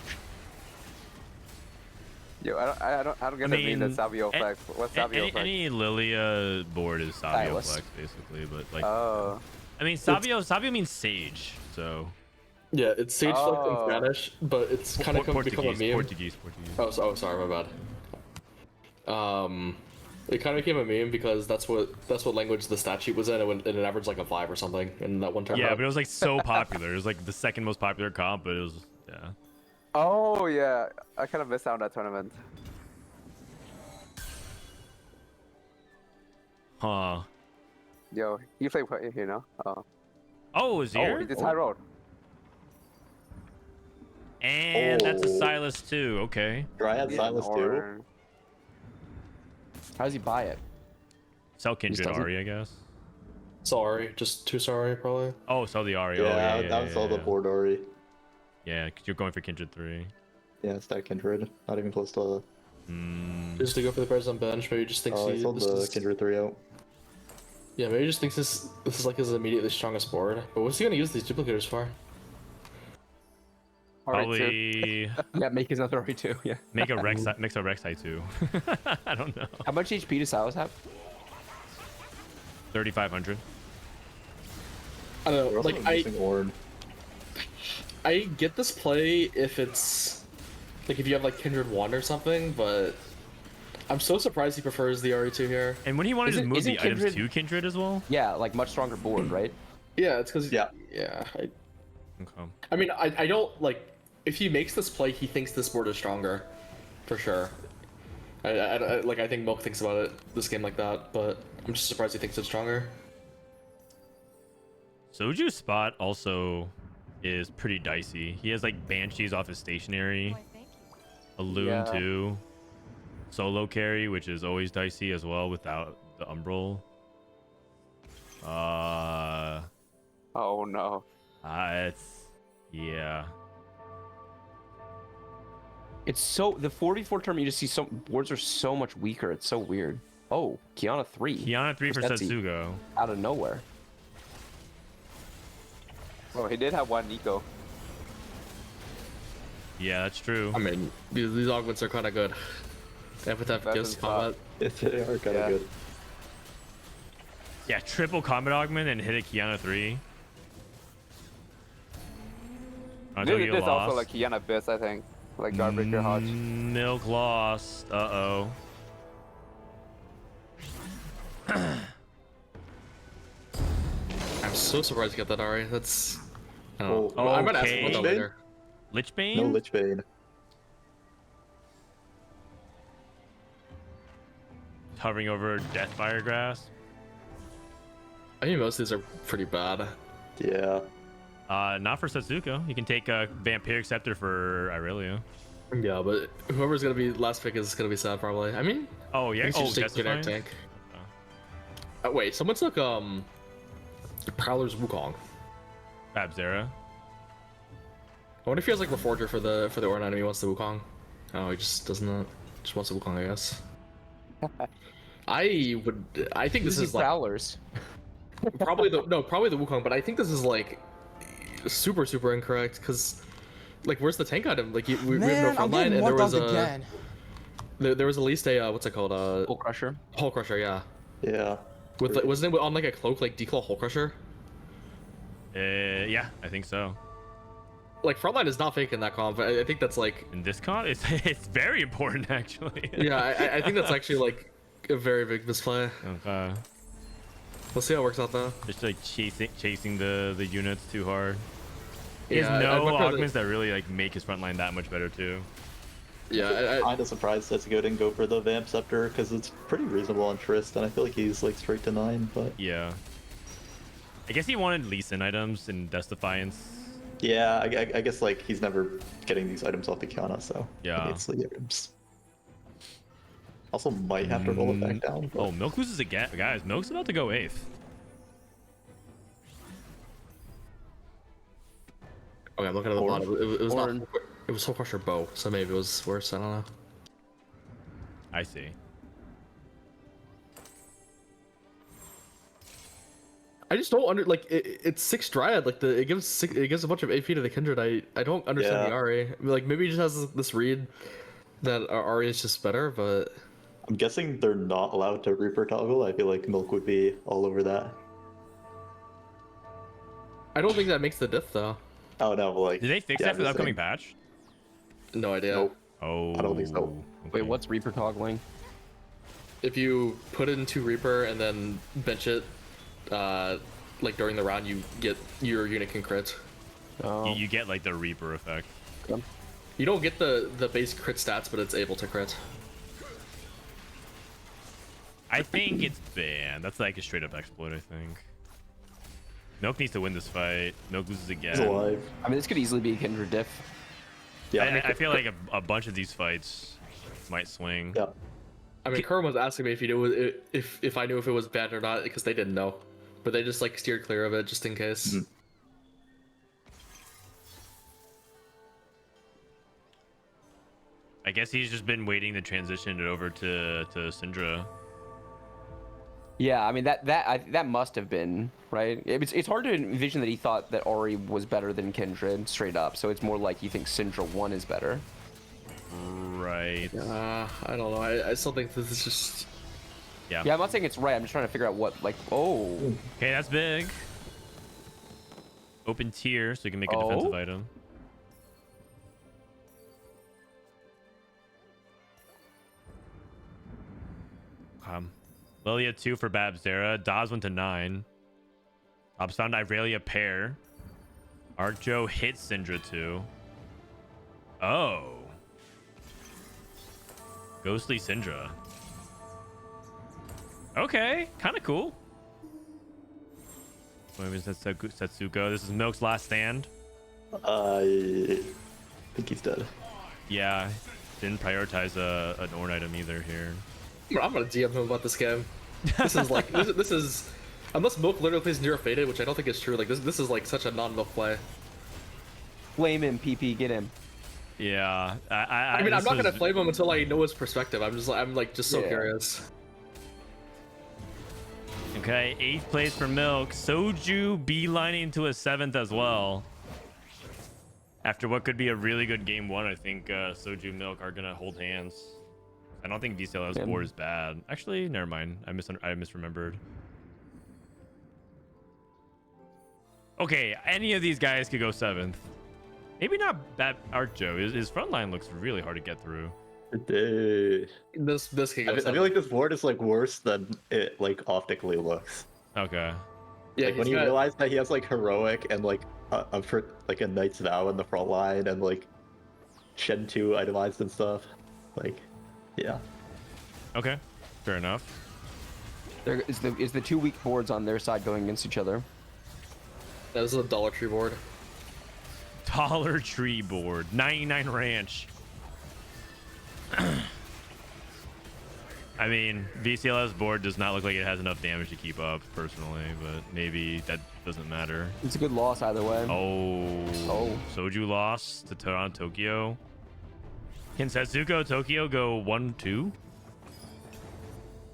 Yo, I don't get the mean the Savio flex. What's Savio flex? Any Lilia board is Savio Stylus. flex basically, but like Oh. I mean Savio means sage, so Yeah, it's Sage Flex in Oh. Spanish, but it's kind of become a meme. Portuguese. Oh, sorry, my bad. It kind of became a meme because that's what language the stat sheet was in, and it averaged like a 5 or something in that one tournament. Yeah, but it was like so popular. It was like the second most popular comp, but it was yeah. Oh yeah, I kind of missed out on that tournament. Huh. Yo, you play what you know? Oh. Oh, is Oh, here? he just high rolled. And that's a Oh. Silas too. Okay. Dryad Yeah, Silas too. or- How does he buy it? Sell Kindred doesn't- Ari, I guess. Sorry, just 2 sorry probably. Oh, sell the Ari. Yeah, Oh, yeah, that was all the board Ori. Yeah, 'cause you're going for Kindred 3. Yeah, stack Kindred. Not even close to. Just to go for the President bench, maybe he just thinks Oh, I he, sold this the is, Kindred 3 out. yeah, maybe he just thinks this is like his immediately strongest board. But what's he gonna use these duplicators for? Probably Yeah, make his another R2. Yeah. make a Rex, mix a Rek'Sai too. I don't know. How much HP does Silas have? 3,500. I don't We're know. also Like missing Ornn. I get this play if it's like if you have like Kindred 1 or something, but I'm so surprised he prefers the RE2 here. And when he wanted to Isn't- move isn't the items Kindred- to Kindred as well. Yeah, like much stronger board, right? Yeah, it's because Yeah. Okay. I mean, I don't like if he makes this play, he thinks this board is stronger, for sure. I think Milk thinks about it this game like that, but I'm just surprised he thinks it's stronger. Soju's spot also is pretty dicey. He has like Banshees off his stationary, a Loon Yeah. too, solo carry, which is always dicey as well without the Umbral. Oh no. It's yeah. It's so the 44 term. You just see some boards are so much weaker. It's so weird. Oh, Kiana 3 Kiana 3 for Setsi. Setsugo. out of nowhere. Oh, he did have one Nico. Yeah, that's true. I mean, these augments are kind of good. Epitaph That's gives his combat. They are kind of Yeah. good. Yeah, triple combat augment and hit a Kiana 3. Until This you is lost. also like Kiana Abyss, I think. Like Guardbreaker Hodge. Milk lost. Uh-oh. I'm so surprised you got that Ari. That's. I don't know. Oh, I might ask okay. about that later. Lichbane? No Lich Bane. Hovering over Deathfire Grass. I think most of these are pretty bad. Yeah. Not for Setsuko. You can take a Vampiric Scepter for Irelia. Yeah, but whoever's gonna be last pick is gonna be sad probably. I mean, Oh, yeah. you should Oh, just take that's generic tank. Wait, someone took Prowler's Wukong. Fabzera. I wonder if he has like Reforger for the Ornn enemy. He wants the Wukong. Oh, he just doesn't. Just wants the Wukong, I guess. I think this is like Prowlers. probably the Wukong, but I think this is like super incorrect because like where's the tank item? Like we have Man, no I'm front line, getting and more there was dogged a again. there was at least a what's it called Bull Crusher. Hull Crusher, yeah. Yeah. With like, wasn't it on like a cloak like Declaw Hull Crusher? Yeah, I think so. Like frontline is not fake in that comp. I think that's like In this con, it's very important actually. yeah. I think that's actually like a very big misplay. Okay. We'll see how it works out though. Just like chasing the units too hard. He has Yeah, I'd no much rather- augments that really like make his front line that much better too. Yeah, Kind of surprised Setsugo didn't go for the Vamp Scepter because it's pretty reasonable on Trist, and I feel like he's like straight to 9, but Yeah. I guess he wanted Lee Sin items in Death Defiance. yeah, I guess like he's never getting these items off the Kiana, so Yeah. he needs the items. Also might have to roll it back down. But Oh, Milk loses again. Guys, Milk's about to go 8th. okay, I'm looking at the bottom. It was not. Ornn. It was Hull Crusher Bow, so maybe it was worse. I don't know. I see. I just don't like it's 6 Dryad. Like it gives a bunch of AP to the Kindred. I don't understand Yeah. the Ari. I mean, like maybe he just has this read that Ari is just better, but I'm guessing they're not allowed to Reaper toggle. I feel like Milk would be all over that. I don't think that makes the diff though. Oh no, like Did they fix yeah, that for the I'm just upcoming saying. patch? No idea. Nope. Oh. I don't think so. Okay. Wait, what's Reaper toggling? If you put it into Reaper and then bench it, like during the round, you get your unit can crit. Oh, You get like the Reaper effect. You don't get the base crit stats, but it's able to crit. I think it's banned. That's like a straight up exploit, I think. Milk needs to win this fight. Milk loses again. He's alive. I mean, this could easily be a Kindred diff. Yeah, I feel like a bunch of these fights might swing. yeah. I mean, Kerwin was asking me if he knew if I knew if it was bad or not because they didn't know, but they just like steered clear of it just in case. Mhm. I guess he's just been waiting to transition it over to Syndra. Yeah, I mean that must have been right. It's hard to envision that he thought that Ori was better than Kindred straight up. So it's more like you think Syndra 1 is better. Right. I don't know. I still think this is just. Yeah. Yeah, I'm not saying it's right. I'm just trying to figure out what like. Oh. Okay, that's big. Open tier, so you can make a defensive item. Lilia 2 for Babzera. Dawes went to 9. Tops found Irelia pair. Arjo hits Syndra 2. Oh. Ghostly Syndra. Okay, kind of cool. Wait, is that Setsuko? This is Milk's last stand. I think he's dead. Yeah, didn't prioritize an Ornn item either here. I'm gonna DM him about this game. This is like this is unless Milk literally plays Near Faded, which I don't think is true. Like this is like such a non-Milk play. Flame him, PP, get him. Yeah, I mean, I'm not gonna flame him until I know his perspective. I'm just so curious. Okay, 8th place for Milk. Soju beelining to a 7th as well. After what could be a really good game 1, I think Soju and Milk are gonna hold hands. I don't think VCL's board is bad. Actually, never mind. I misremembered. Okay, any of these guys could go 7th. Maybe not that Arjo. His front line looks really hard to get through. This can go I feel like this board is like worse than it like optically looks. Okay. Yeah, Like when you realize that he has like heroic and like a Knight's Vow in the front line and like Shen 2 itemized and stuff. Like, yeah. Okay, fair enough. There is the 2 weak boards on their side going against each other. This is a Dollar Tree board. Dollar Tree board. 99 Ranch. I mean, VCL's board does not look like it has enough damage to keep up, personally, but maybe that doesn't matter. It's a good loss either way. Oh. Soju lost to Toronto, Tokyo. Can Setsuko Tokyo go 1-2?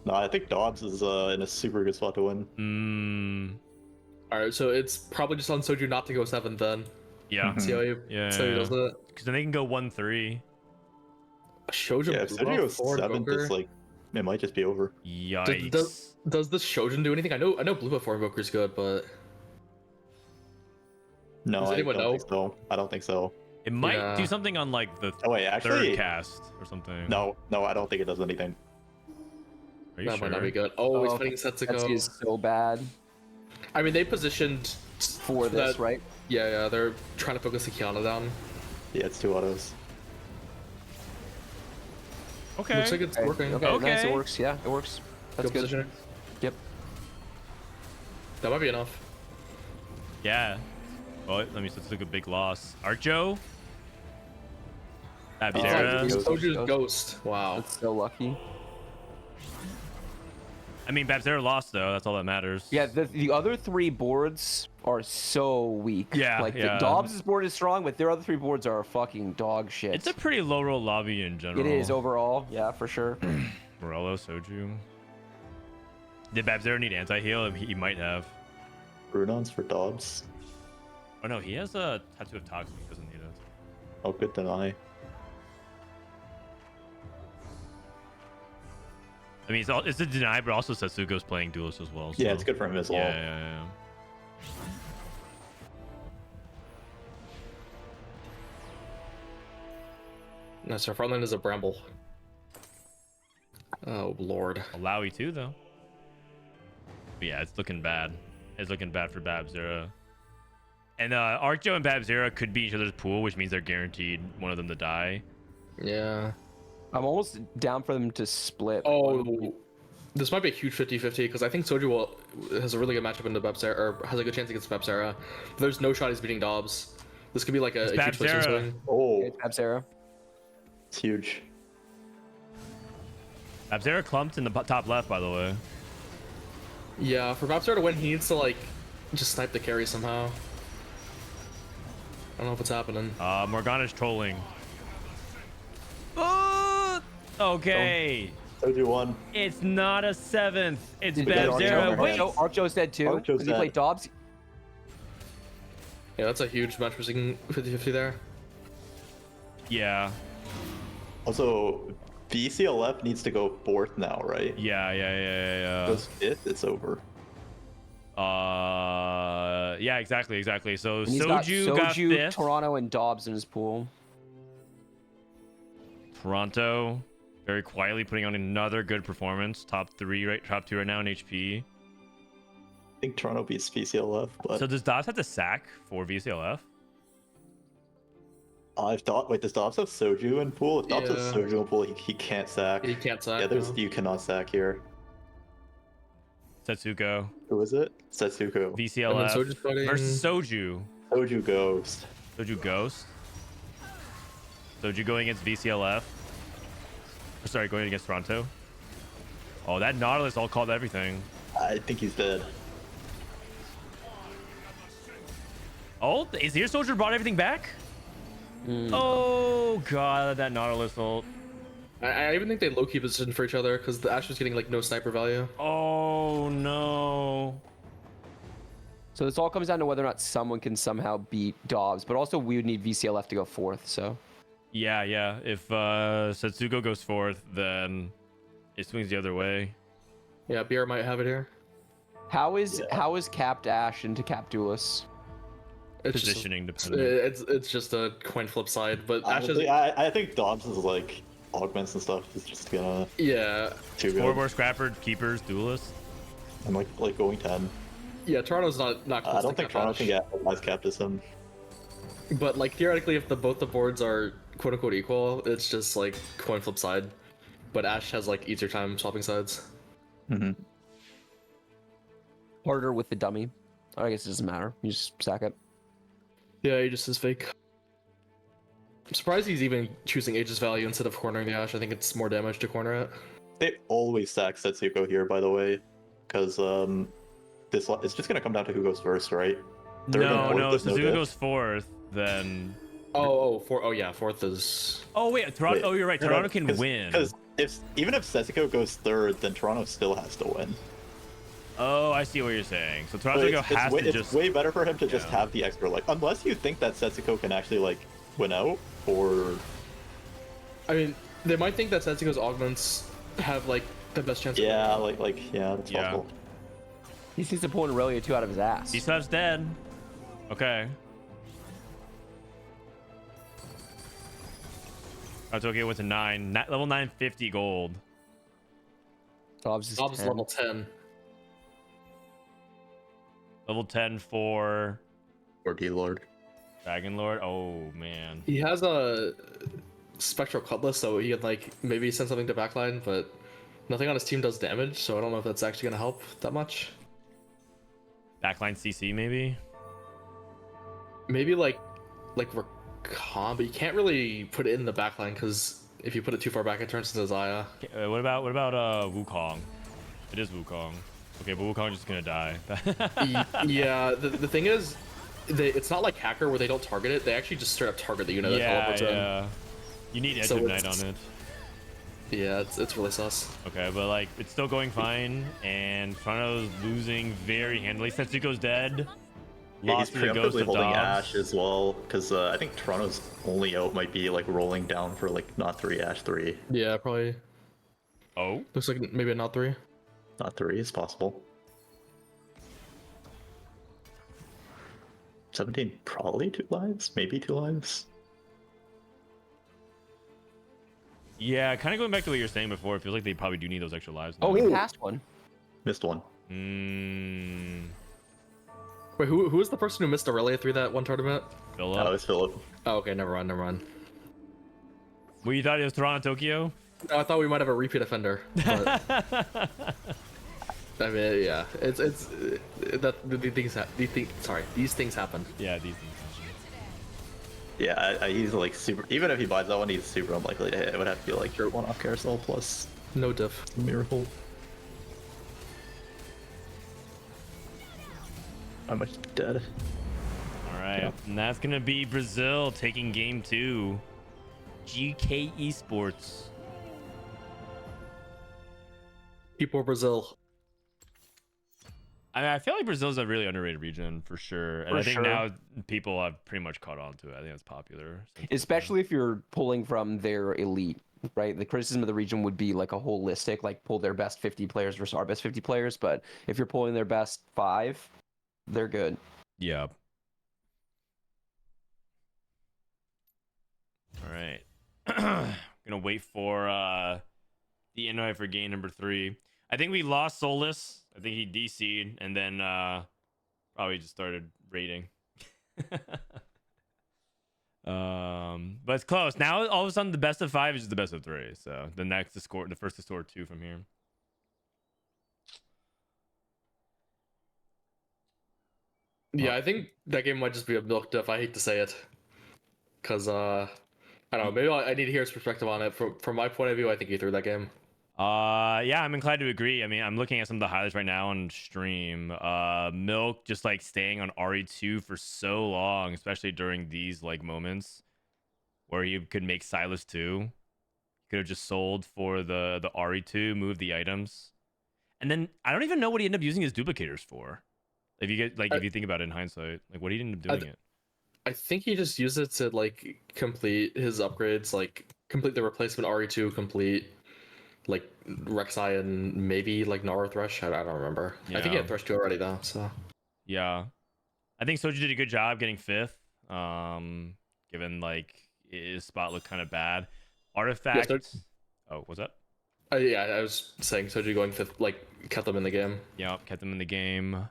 No, I think Dobbs is in a super good spot to win. Alright, so it's probably just on Soju not to go 7th then. Yeah. See how he does it? Because then they can go 1-3. Shojin Yeah, if Soju goes 7th, it's like it might just be over. Yikes. Does this Shojin do anything? I know Blue Buff Invoker is good, but No, does I anyone don't know? think so. I don't think so. It might do something on like the third cast or something. No, I don't think it does anything. Are you that sure? might not be good. Oh, he's fighting Setsuko. Setsuko is so bad I mean, they positioned for this, right? Yeah, they're trying to focus the Kiana down. Yeah, it's 2 autos. Okay. Looks like it's working. Okay, nice. It works. Yeah, it works. That's good. Positioning. Yep. That might be enough. Yeah. Well, let me just look a big loss. Arjo? Abzera? Soju's Ghost. Wow. That's so lucky. I mean, Babzera lost, though. That's all that matters. Yeah, the other 3 boards are so weak. Yeah, like yeah. the Dobbs' board is strong, but their other 3 boards are fucking dog shit. It's a pretty low roll lobby in general. It is overall, yeah, for sure. Morello, Soju. Did Babzera need anti-heal? He might have. Brunon's for Dobbs. Oh, no, he has a Tattoo of Toxic. He doesn't need it. Oh, good deny. I mean, it's a deny, but also Setsuko's playing Duelist as well. So. Yeah, it's good for him as well. Yeah. No, so frontline is a Bramble. Oh lord. Alawi too, though. But yeah, it's looking bad. It's looking bad for Babzera. And Arjo and Babzera could be each other's pool, which means they're guaranteed one of them to die. Yeah. I'm almost down for them to split. Oh, this might be a huge 50-50 because I think Soju has a really good matchup into Babzera, or has a good chance against Babzera. There's no shot he's beating Dobbs. This could be like a huge place Babzera. swing. Oh, against Abzera. It's huge. Abzera clumped in the top left, by the way. Yeah, for Raptor to win, he needs to like just snipe the carry somehow. I don't know if it's happening. Morgana's trolling. Okay. Soju won. It's not a 7th. It's We got Abzera. Archjo. Wait. Archjo's dead too. Archjo's Does he play dead. Dobbs? Yeah, that's a huge match for 50-50 there. Yeah. Also, VCLF needs to go 4th now, right? Yeah. Goes 5th, it's over. Yeah, exactly. So And he's got Soju got Soju, 5th. Toronto, and Dobbs in his pool. Toronto, very quietly putting on another good performance. Top 2 right now in HP. I think Toronto beats VCLF, but So does Dobbs have to sack for VCLF? I've thought. Wait, does Dobbs have Soju in pool? If Dobbs has Yeah. Soju in pool, he can't sack. He can't sack. Yeah, no. you cannot sack here. Setsuko, Who is it? Setsuko. And then VCLF Soju's fighting- versus Soju. Soju Ghost. Soju Ghost. Soju going against VCLF. Sorry, going against Toronto. Oh, that Nautilus all called everything. I think he's dead. Oh, is here Soldier brought everything back? Oh god, that Nautilus ult. I even think they low-key position for each other because the Ash was getting like no sniper value. Oh no. So this all comes down to whether or not someone can somehow beat Dobbs, but also we would need VCLF to go 4th. So Yeah. If Setsuko goes 4th, then it swings the other way. Yeah, BR might have it here. how is capped Ash into cap Duelist? It's Positioning just, dependent. it's just a coin flip side, but Ash is I think Dobbs is like augments and stuff is just gonna yeah. too good. Forward Scrapper, Keepers, Duelist. I'm like going 10. Yeah, Toronto's not close I don't to think cap Toronto Ash. can get as capped as him. But like theoretically, if both the boards are quote unquote equal, it's just like coin flip side. But Ash has like easier time swapping sides. Mm-hmm. Harder with the dummy. I guess it doesn't matter. You just sack it. Yeah, he just is fake. I'm surprised he's even choosing Aegis value instead of cornering the Ash. I think it's more damage to corner it. They always sack Setsuko here, by the way, because it's just gonna come down to who goes first, right? Third and No, fourth no. is no Setsuko diff. goes 4th, then. Fourth is. Oh wait, Toronto. Wait, Oh, you're right. no, Toronto can win. Because even if Setsuko goes 3rd, then Toronto still has to win. Oh, I see what you're saying. So So Toronto has to it's just. way better for him to just Yeah. have the extra life, unless you think that Setsuko can actually like win out, or I mean, they might think that Setsuko's augments have like the best chance. yeah, yeah, that's Yeah. possible. He seems to pull an Aurelia 2 out of his ass. Dishsoap's dead. Okay. Tokyo went to 9. Level 950 gold. Dobbs is Bob's 10. level 10. Level 10 for Or D-Lord. Dragon Lord. Oh man. He has a spectral cutlass, so he can like maybe send something to backline, but nothing on his team does damage, so I don't know if that's actually gonna help that much. Backline CC maybe. Maybe like Recon, but you can't really put it in the backline because if you put it too far back, it turns into Zaya. Okay, what about Wukong? It is Wukong. Okay, but Wukong's just gonna die. Yeah, the thing is, it's not like Hacker where they don't target it. They actually just straight up target the unit that yeah, teleports in. yeah. You need Edge So of Night it's- on it. Yeah, it's really sus. Okay, but like it's still going fine, and Toronto's losing very handily. Setsuko's dead. Yeah, he's Lost to the Ghost preemptively of holding Dobbs. Ash as well, because I think Toronto's only out might be like rolling down for like not 3 Ash 3. Yeah, probably. Oh, Looks like maybe a not 3. Not 3 is possible. 17, probably 2 lives, maybe 2 lives. yeah. Kind of going back to what you were saying before. It feels like they probably do need those extra lives. Oh, now. he passed one. Missed one. Wait, who was the person who missed Aurelia 3 that one tournament? Philip. That was Philip. Oh, okay, never mind. Well, you thought it was Toronto, Tokyo? No, I thought we might have a repeat offender. But... I mean, yeah, it's these things happen. Yeah, these things. Yeah, he's like super. Even if he buys that one, he's super unlikely to hit. It would have to be like one off carousel plus No diff. miracle. I'm much dead. All right, and that's gonna be Brazil taking game 2. GK Esports. People Brazil. I mean, I feel like Brazil's a really underrated region for sure, and I think sure. now people have pretty much caught on to it. I think it's popular, Especially if you're pulling from their elite, right? The criticism of the region would be like a holistic, like pull their best 50 players versus our best 50 players. But if you're pulling their best 5, they're good. Yeah. All right. Gonna wait for the invite for game number 3. I think we lost Souless. I think he DC'd and then probably just started raiding. But it's close. Now all of a sudden the best of 5 is the best of 3. So the next to score, the first to score 2 from here. Yeah, I think that game might just be a milk diff. I hate to say it, because I don't know. Maybe I need to hear his perspective on it. From my point of view, I think he threw that game. Yeah, I'm inclined to agree. I mean, I'm looking at some of the highlights right now on stream. Milk just like staying on RE2 for so long, especially during these like moments where you could make Silas 2. Could have just sold for the RE2, move the items, and then I don't even know what he ended up using his duplicators for. If you get like, if you think about it in hindsight, like what did he end up doing it? I think he just used it to like complete his upgrades, like complete the replacement RE2, complete like Rek'Sai and maybe like Nara Thresh. I don't remember. I think he had Thresh 2 already though. So yeah, I think Soju did a good job getting 5th. Given like his spot looked kind of bad. Artifact. Yes, oh, what's up? Yeah, I was saying Soju going 5th, like kept them in the game. Yeah, kept them in the game.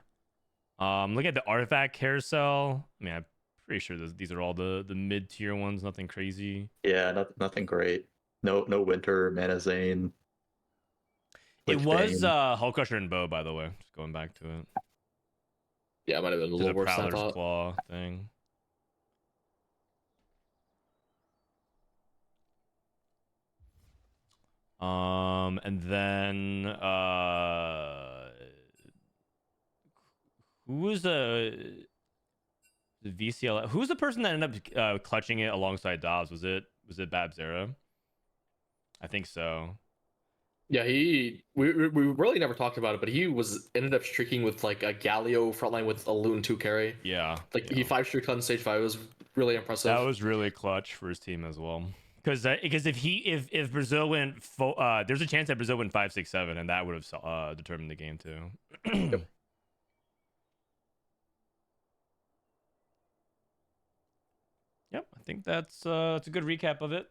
Look at the artifact carousel. I mean, I'm pretty sure these are all the mid-tier ones. Nothing crazy. Yeah, nothing great. No winter, Mana Zane. It was Hull Crusher and Bow, by the way. Just going back to it. Yeah, it might have been a There's little worse than I Prowler's thought. Claw thing. And then who was the VCL? Who's the person that ended up clutching it alongside Dobbs? Was it Babzera? I think so. Yeah, we really never talked about it, but he ended up streaking with like a Galio frontline with a Loon 2 carry. Yeah. Like yeah. he 5-streaked on stage 5. It was really impressive. That was really clutch for his team as well. Because if Brazil went there's a chance that Brazil went 5-6-7, and that would have determined the game too. Yep. Yep, I think that's a good recap of it.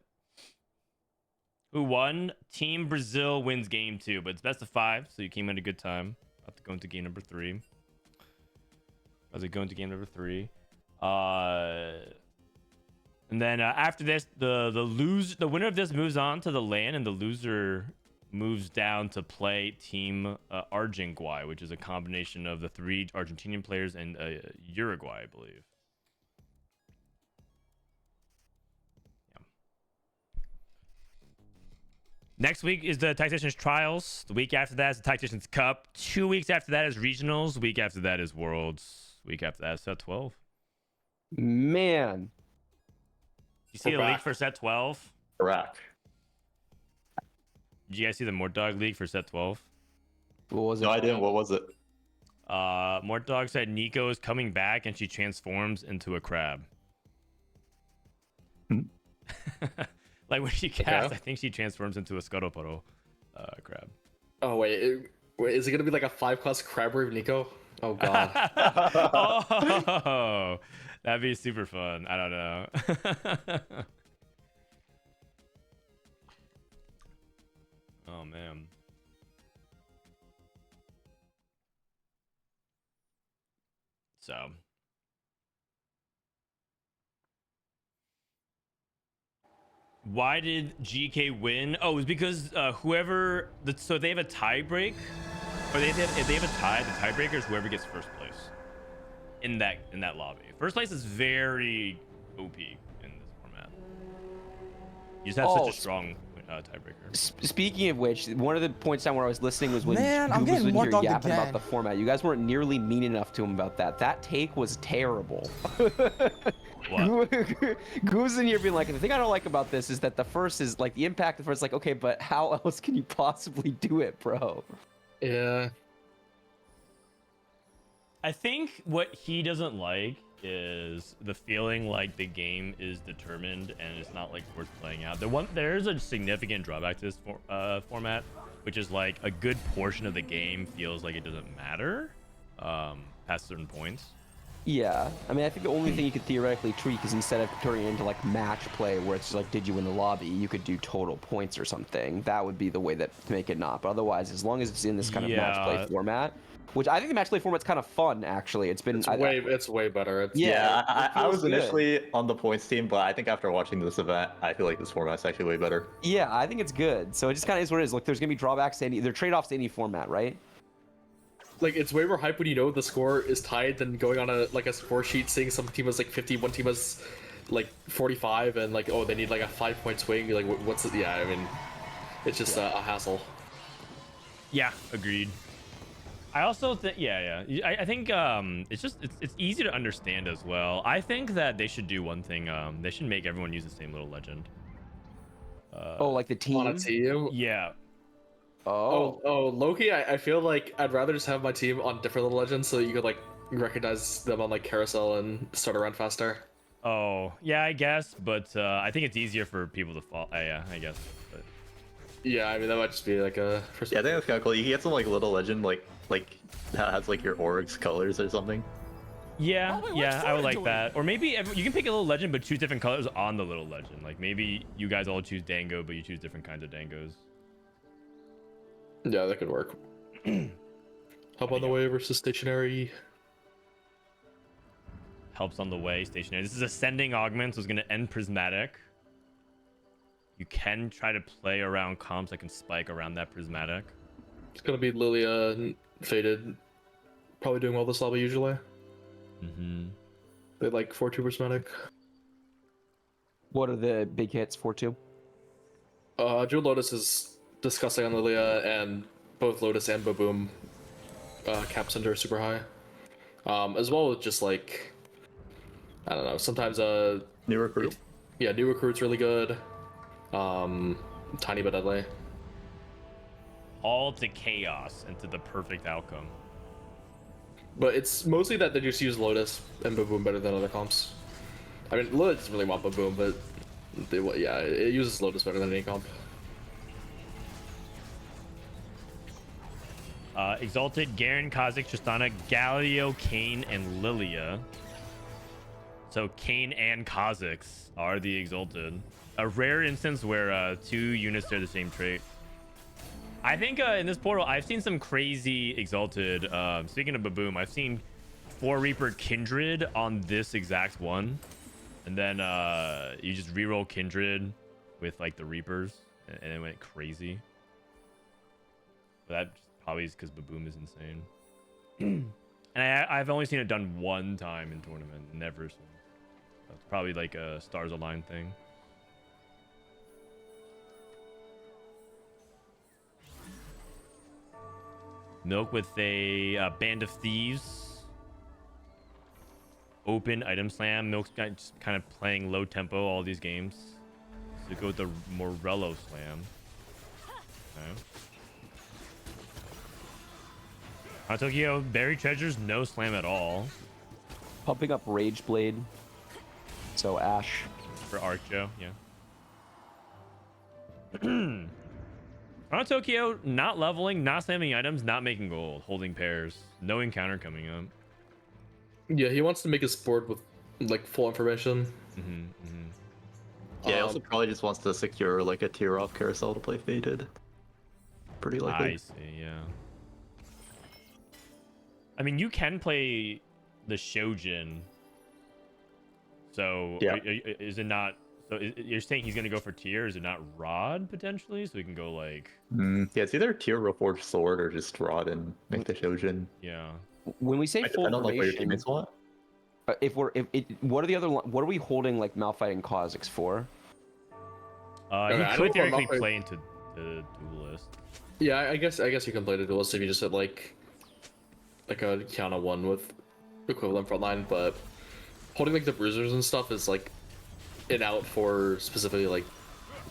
Who won? Team Brazil wins game 2, but it's best of 5, so you came at a good time. About to go into game number 3. As we go into game number 3. And then after this, the winner of this moves on to the LAN, and the loser moves down to play Team Argenguay, which is a combination of the 3 Argentinian players and Uruguay, I believe. Yeah. Next week is the Tacticians Trials. The week after that is the Tacticians Cup. 2 weeks after that is Regionals. The week after that is Worlds. The week after that is Set 12. Man. You see the league for Set 12? Iraq. Did you guys see the Mort Dog league for Set 12? What was it? No, I didn't. What was it? Mort Dog said Nico is coming back and she transforms into a crab. Like when she cast, Okay. I think she transforms into a Scuttlepottle crab. Oh wait, is it gonna be like a 5-class crab reef Nico? Oh god. Oh, that'd be super fun. I don't know. Oh man. So why did GK win? Oh, it was because so they have a tie break, or if they have a tie, the tiebreaker is whoever gets first place in that lobby. First place is very OP in You just have Oh, such a strong tiebreaker. Speaking of which, one of the points down where I was listening was when Man, I'm Goose was getting in more here dogged yapping about again. the format. You guys weren't nearly mean enough to him about that. That take was terrible. What? Goose in here being like, the thing I don't like about this is that the first is like the impact. The first, like, okay, but how else can you possibly do it, bro? Yeah. I think what he doesn't like is the feeling like the game is determined and it's not like worth playing out. There's a significant drawback to this format, which is like a good portion of the game feels like it doesn't matter past certain points. Yeah, I mean, I think the only thing you could theoretically tweak is instead of turning it into like match play, where it's just like, did you win the lobby? You could do total points or something. That would be the way that to make it not. But otherwise, as long as it's in this kind of match play format, which I think the match play format's kind of fun actually. It's been It's way better. It's, Yeah, I was good. initially on the points team, but I think after watching this event, I feel like this format's actually way better. Yeah, I think it's good. So it just kind of is what it is. Look, there's gonna be drawbacks to any, there are trade-offs to any format, right? like it's way more hype when you know the score is tied than going on a score sheet, seeing some team has like 50, one team has like 45, and like, oh, they need like a 5-point swing. You're like, what's it? Yeah, I mean, it's just a hassle. Yeah, agreed. I also think, I think it's easy to understand as well. I think that they should do one thing. They should make everyone use the same little legend. Like the team? On a team? Yeah. Oh, Loki, I feel like I'd rather just have my team on different little legends so you could like recognize them on like carousel and start around faster. Oh, yeah, I guess, but I think it's easier for people to fall. Yeah, I guess. But... Yeah, I mean that might just be like a. Yeah, I think that's kind of cool. You can get some like little legend like that has like your org's colors or something. Yeah, yeah, I would like that. Or maybe you can pick a little legend, but choose different colors on the little legend. Like maybe you guys all choose Dango, but you choose different kinds of Dangos. Yeah, that could work. Help on the way versus stationary. Helps on the way, stationary. This is ascending augment, so it's gonna end prismatic. You can try to play around comps that can spike around that prismatic. It's gonna be Lilia and Faded. Probably doing well this lobby usually. Mm-hmm. They like 4-2 prismatic. What are the big hits, 4-2? Jewel Lotus is discussing on Lilia, and both Lotus and Baboom cap center are super high. As well as just like, I don't know, sometimes New recruit. Yeah, new recruit's really good. Tiny but deadly. All to chaos and to the perfect outcome. But it's mostly that they just use Lotus and Baboom better than other comps. I mean, Lotus doesn't really want Baboom, but it uses Lotus better than any comp. Exalted, Garen, Kha'Zix, Tristana, Galio, Kayn, and Lilia. So Kayn and Kha'Zix are the Exalted. A rare instance where 2 units share the same trait. I think in this portal, I've seen some crazy Exalted. Speaking of Baboom, I've seen 4 Reaper Kindred on this exact one. And then you just reroll Kindred with like the Reapers, and it went crazy. But that probably is because Baboom is insane. And I've only seen it done one time in tournament, never seen it. It's probably like a Stars Align thing. Milk with a Band of Thieves. Open item slam. Milk's just kind of playing low tempo all these games. So go with the Morello slam. Okay. Tokyo, Berry Treasures, no slam at all. Pumping up Rage Blade. So Ash. For Archo, yeah. Tokyo, not leveling, not slamming items, not making gold, holding pairs. No encounter coming up. Yeah, he wants to make his board with like full information. Yeah, he also probably just wants to secure like a tier off carousel to play Faded. Pretty likely. I see, yeah. I mean, you can play the Shojin. So yeah. Is it not? So you're saying he's gonna go for tier? Is it not Rod potentially? So we can go like. Yeah, it's either tier Reforged Sword or just Rod and make the Shojin. Yeah. When we say full I don't like what your formation, teammates want. what are the other? What are we holding like Malphite and Kha'Zix for? Okay, He I could don't know theoretically about- play into the Duelist. Yeah, I guess you can play the duelist if you just hit like a Kiana 1 with equivalent frontline, but holding like the bruisers and stuff is like an out for specifically like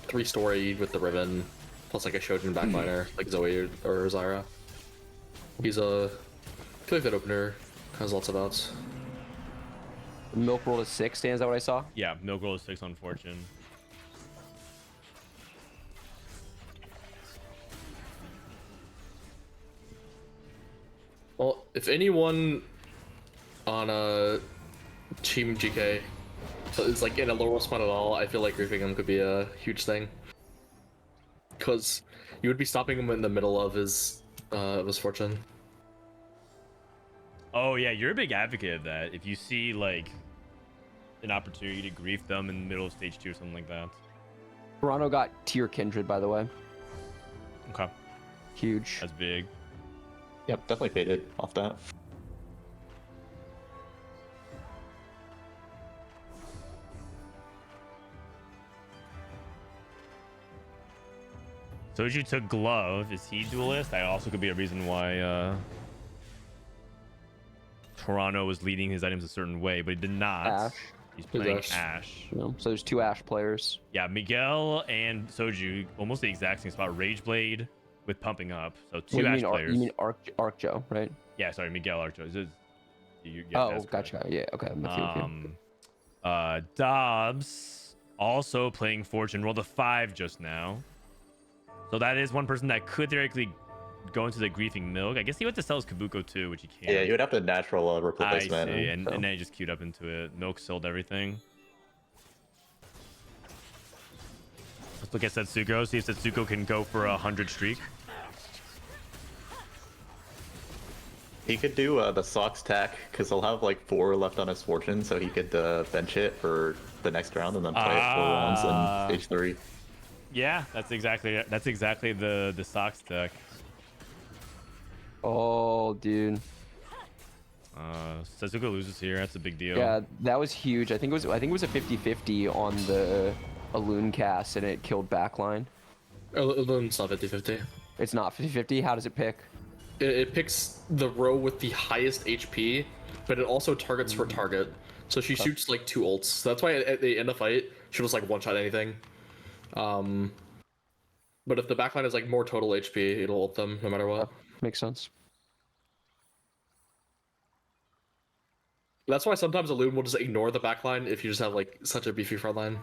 3-story with the Riven plus like a Shojin backliner like Zoe or Zyra. He's a really good opener, has lots of outs. Milk roll to 6, Stan, is that what I saw? Yeah, Milk Roll is 6 on Fortune. Well, if anyone on a Team GK is like in a lower spot at all, I feel like griefing him could be a huge thing. Because you would be stopping him in the middle of his fortune. Oh yeah, you're a big advocate of that. If you see like an opportunity to grief them in the middle of stage 2 or something like that. Toronto got tier Kindred, by the way. Okay, Huge. that's big. Yep, definitely faded off that. Soju took Glove. Is he Duelist? That also could be a reason why Toronto was leading his items a certain way, but he did not. Ash. He's playing Ash. Ash. No, so there's 2 Ash players. Yeah, Miguel and Soju, almost the exact same spot. Rageblade with pumping up. So 2 Well, Ash players. You mean Arc Joe, right? Yeah, sorry, Miguel Archo. Oh, gotcha. Yeah, okay. I'm with you. Dobbs also playing Fortune. Rolled a 5 just now. So that is one person that could theoretically go into the griefing Milk. I guess he went to sell his Kabuko too, which he can't. Yeah, you would have to natural I replacement. see, and then he just queued up into it. Milk sold everything. Let's look at Setsuko, see if Setsuko can go for 100 streak. He could do the socks tack because he'll have like 4 left on his fortune, so he could bench it for the next round and then play it 4 rounds in stage 3. Yeah, that's exactly the socks deck. Oh, dude. Setsuko loses here. That's a big deal. Yeah, that was huge. I think it was a 50-50 on the Alloon cast, and it killed backline. It's not 50-50. It's not 50-50. How does it pick? It picks the row with the highest HP, but it also targets for target. So she shoots like 2 ults. So that's why at the end of fight, she'll just like one-shot anything. But if the backline is like more total HP, it'll ult them no matter what. Makes sense. That's why sometimes a Loon will just ignore the backline if you just have like such a beefy frontline.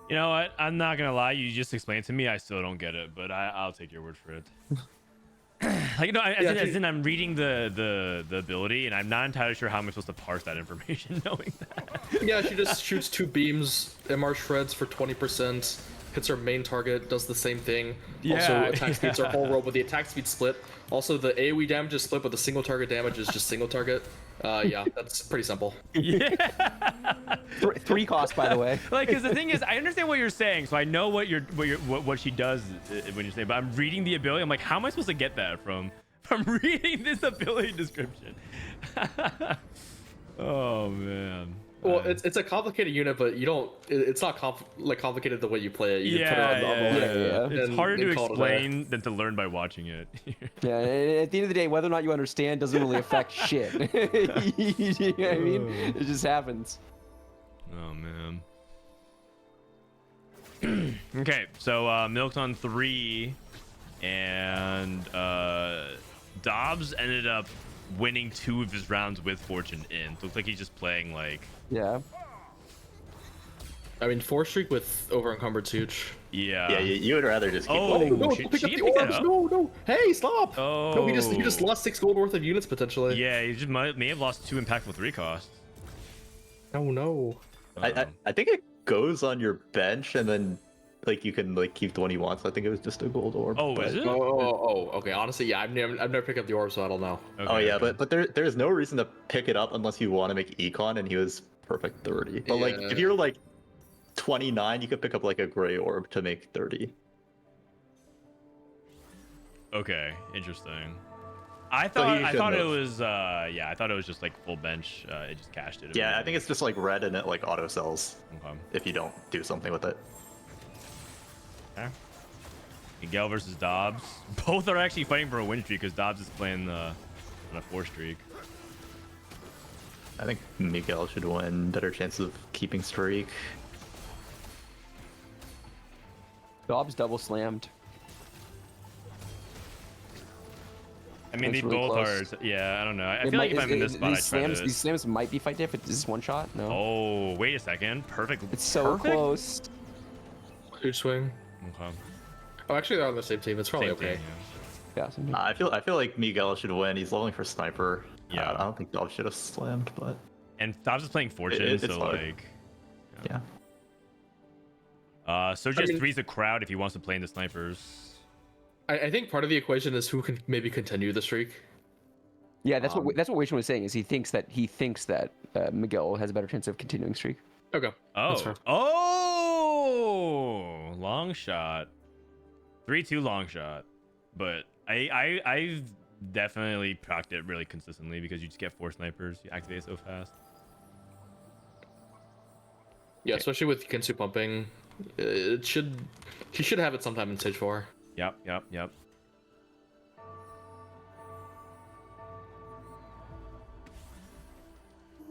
You know what? I'm not gonna lie. You just explained it to me. I still don't get it, but I'll take your word for it. Like, you know, as in I'm reading the ability, and I'm not entirely sure how I'm supposed to parse that information, knowing that. Yeah, she just shoots 2 beams, MR shreds for 20%, hits her main target, does the same thing. Also, attack speeds her whole row, but the attack speed split. Also, the AoE damage is split, but the single target damage is just single target. Yeah, that's pretty simple. Yeah. 3 cost, by the way. Like, because the thing is, I understand what you're saying, so I know what she does when you're saying, but I'm reading the ability. I'm like, how am I supposed to get that from reading this ability description? Oh man. Well, it's a complicated unit, but you don't. It's not complicated the way you play it. You put it on the yeah. It's harder to explain than to learn by watching it. Yeah, and at the end of the day, whether or not you understand doesn't really affect shit. You know what I mean? It just happens. Oh man. Okay, so Milk's on 3, and Dobbs ended up winning 2 of his rounds with Fortune in. Looks like he's just playing like. Yeah. I mean, 4 streak with over encumbered's huge. Yeah. Yeah, you would rather just keep Oh, playing. No, she pick up the picked it orbs. up? No. Hey, stop. Oh. No, he just lost 6 gold worth of units potentially. Yeah, he just may have lost 2 impactful 3 costs. Oh no. I think it goes on your bench and then like you can like keep the one you want. So I think it was just a gold orb. Oh, but... is it? Oh, okay. Honestly, yeah, I've never picked up the orb, so I don't know. Okay, Oh yeah, okay. but there's no reason to pick it up unless you want to make econ, and he was perfect 30. But like Yeah. if you're like 29, you could pick up like a gray orb to make 30. Okay, interesting. I So he thought shouldn't it have. was yeah, I thought it was just like full bench. It just cashed it. Yeah, I think it's just like red and it like auto sells Okay. if you don't do something with it. Yeah. Miguel versus Dobbs. Both are actually fighting for a win streak because Dobbs is playing on a 4 streak. I think Miguel should win. Better chance of keeping streak. Dobbs double slammed. I mean, That's they really both close. are. Yeah, I don't know. I It feel like might- if I'm in this these spot, I try slams, to. these slams might be fight diff. Is this one shot? No. Oh, wait a second. Perfect. It's so Perfect? close. Huge swing. Okay. Oh, actually, they're on the same team. It's probably Same okay. thing, Yeah. something- I feel like Miguel should win. He's leveling for sniper. Yeah. I don't think Dobbs should have slammed, but yeah. And Dobbs is playing Fortune, it's so hard. like. yeah. Soju just threes the crowd if he wants to play in the snipers. I think part of the equation is who can maybe continue the streak. Yeah, that's what Weishan was saying. Is he thinks that Miguel has a better chance of continuing streak. Okay. That's fair. Oh, long shot. 3-2 long shot. But I've definitely procced it really consistently because you just get 4 snipers. You activate it so fast. Yeah, especially with Kensu pumping, he should have it sometime in stage 4. Yep.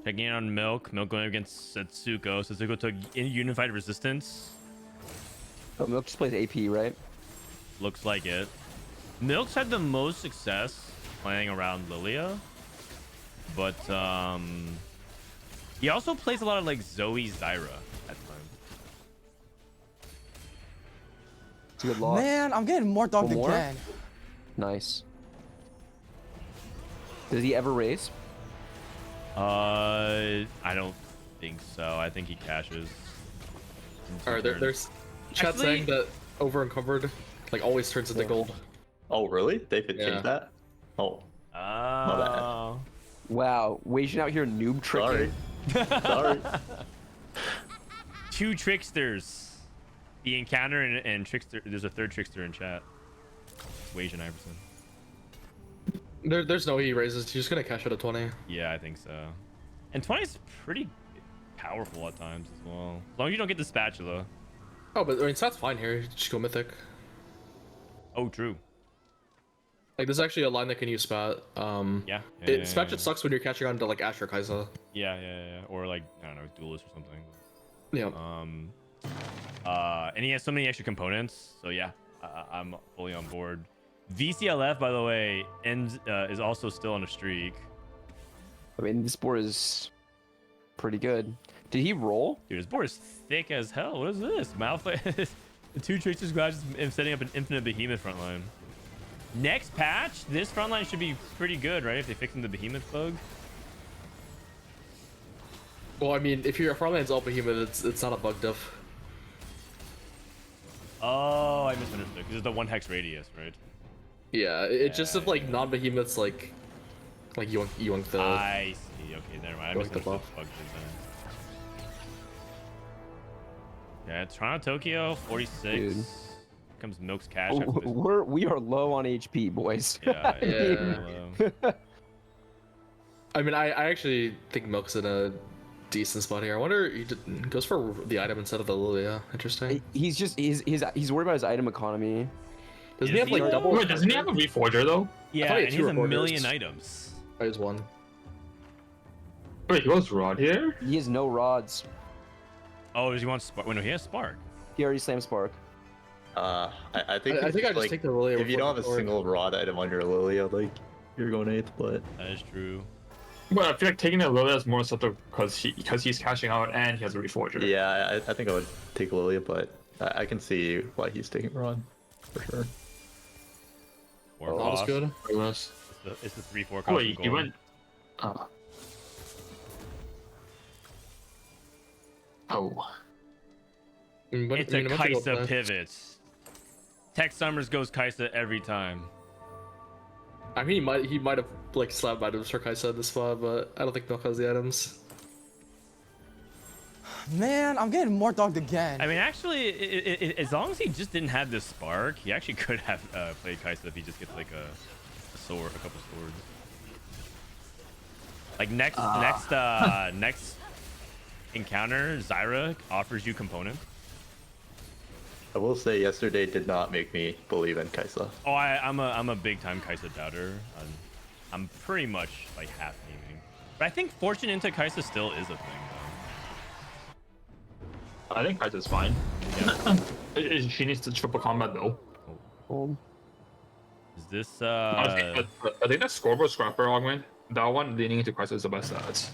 Checking in on Milk. Milk going against Setsuko. Setsuko took Unified Resistance. Oh, Milk just plays AP, right? Looks like it. Milk's had the most success playing around Lilia. But he also plays a lot of like Zoe Zyra at times. It's a good loss. Man, I'm getting more dogged One more? again. Nice. Does he ever raise? I don't think so. I think he cashes. Alright, there's chat Actually- saying that over encumbered like always turns into gold. Oh, really? They could Yeah. change that? Oh, Oh. Wow, Weishan out here noob tricking. sorry. Sorry. 2 tricksters. The encounter and trickster. There's a 3rd trickster in chat. Wasianiverson. There's no he raises. He's just gonna cash out a 20. Yeah, I think so. And 20 is pretty powerful at times as well. As long as you don't get the spatula. Oh, but I mean, that's fine here. Just go mythic. Oh, true. Like, there's actually a line that can use spat. Yeah. Spat just sucks when you're catching on to like Asher Kaisa. Yeah. Or like, I don't know, duelist or something. Yeah. And he has so many extra components. So yeah, I'm fully on board. VCLF, by the way, is also still on a streak. I mean, this board is pretty good. Did he roll? Dude, this board is thick as hell. What is this? Malphite. The 2 tricksters guys setting up an infinite behemoth frontline. Next patch, this frontline should be pretty good, right? If they fix the behemoth bug. Well, I mean, if your frontline's all behemoth, it's not a bug diff. Oh, I misunderstood. Because it's the 1 hex radius, right? Yeah, it's just if like non-behemoths like Yoink the. I see. Okay, never mind. I Like the misunderstood buff. the bug then. Yeah, Toronto, Tokyo, 46. Dude. Here comes Milk's cash. Oh, After this. we are low on HP, boys. Yeah. I mean, I actually think Milk's in a decent spot here. I wonder he goes for the item instead of the Lilia. Interesting. He's just he's worried about his item economy. Doesn't he have like he double? Wait, doesn't he have a reforger though? Yeah, thought he and had he 2 has a reporters. million items. I just one. Wait, he was Rod here? He has no rods. Oh, does he want Spark? Wait, no, he has Spark. He already slammed Spark. I think I think I just like, take the Lilia. if you don't have a before- single rod item on your Lilia, like you're going 8th, but That is true. But I feel like taking a Lilia is more subtle because he's cashing out and he has a reforger. yeah, I think I would take Lilia, but I can see why he's taking rod for sure. Or That was Boss. good. It's the 3-4 Oh, wait, he gold. went. Oh. It's a Kaisa pivot. Tech Summers goes Kaisa every time. I mean, he might have like slapped items for Kaisa in this spot, but I don't think Milk has the items. Man, I'm getting more dogged again. I mean, actually, as long as he just didn't have this Spark, he actually could have played Kaisa if he just gets like a sword, a couple swords. Like next encounter, Zyra offers you components. I will say yesterday did not make me believe in Kaisa. Oh, I'm a big time Kaisa doubter. I'm pretty much like half naming, but I think fortune into Kaisa still is a thing. I think Kaisa's fine. Yeah. She needs to triple combat though. Is this I think that scoreboard scrapper augment, that one leaning into Kaisa is the best stats.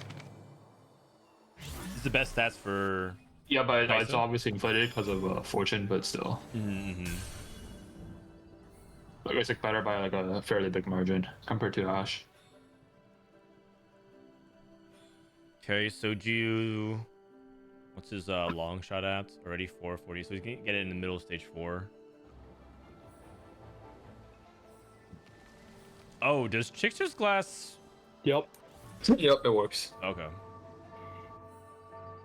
is the best stats for? Yeah, but Kaisa? it's obviously inflated because of fortune, but still. Mm-hmm. Like it's like better by like a fairly big margin compared to Ash. Okay, Soju. What's his long shot at? Already 440, so he's gonna get it in the middle stage 4. Oh, does Trickster's Glass? Yep. Yep, it works. Okay.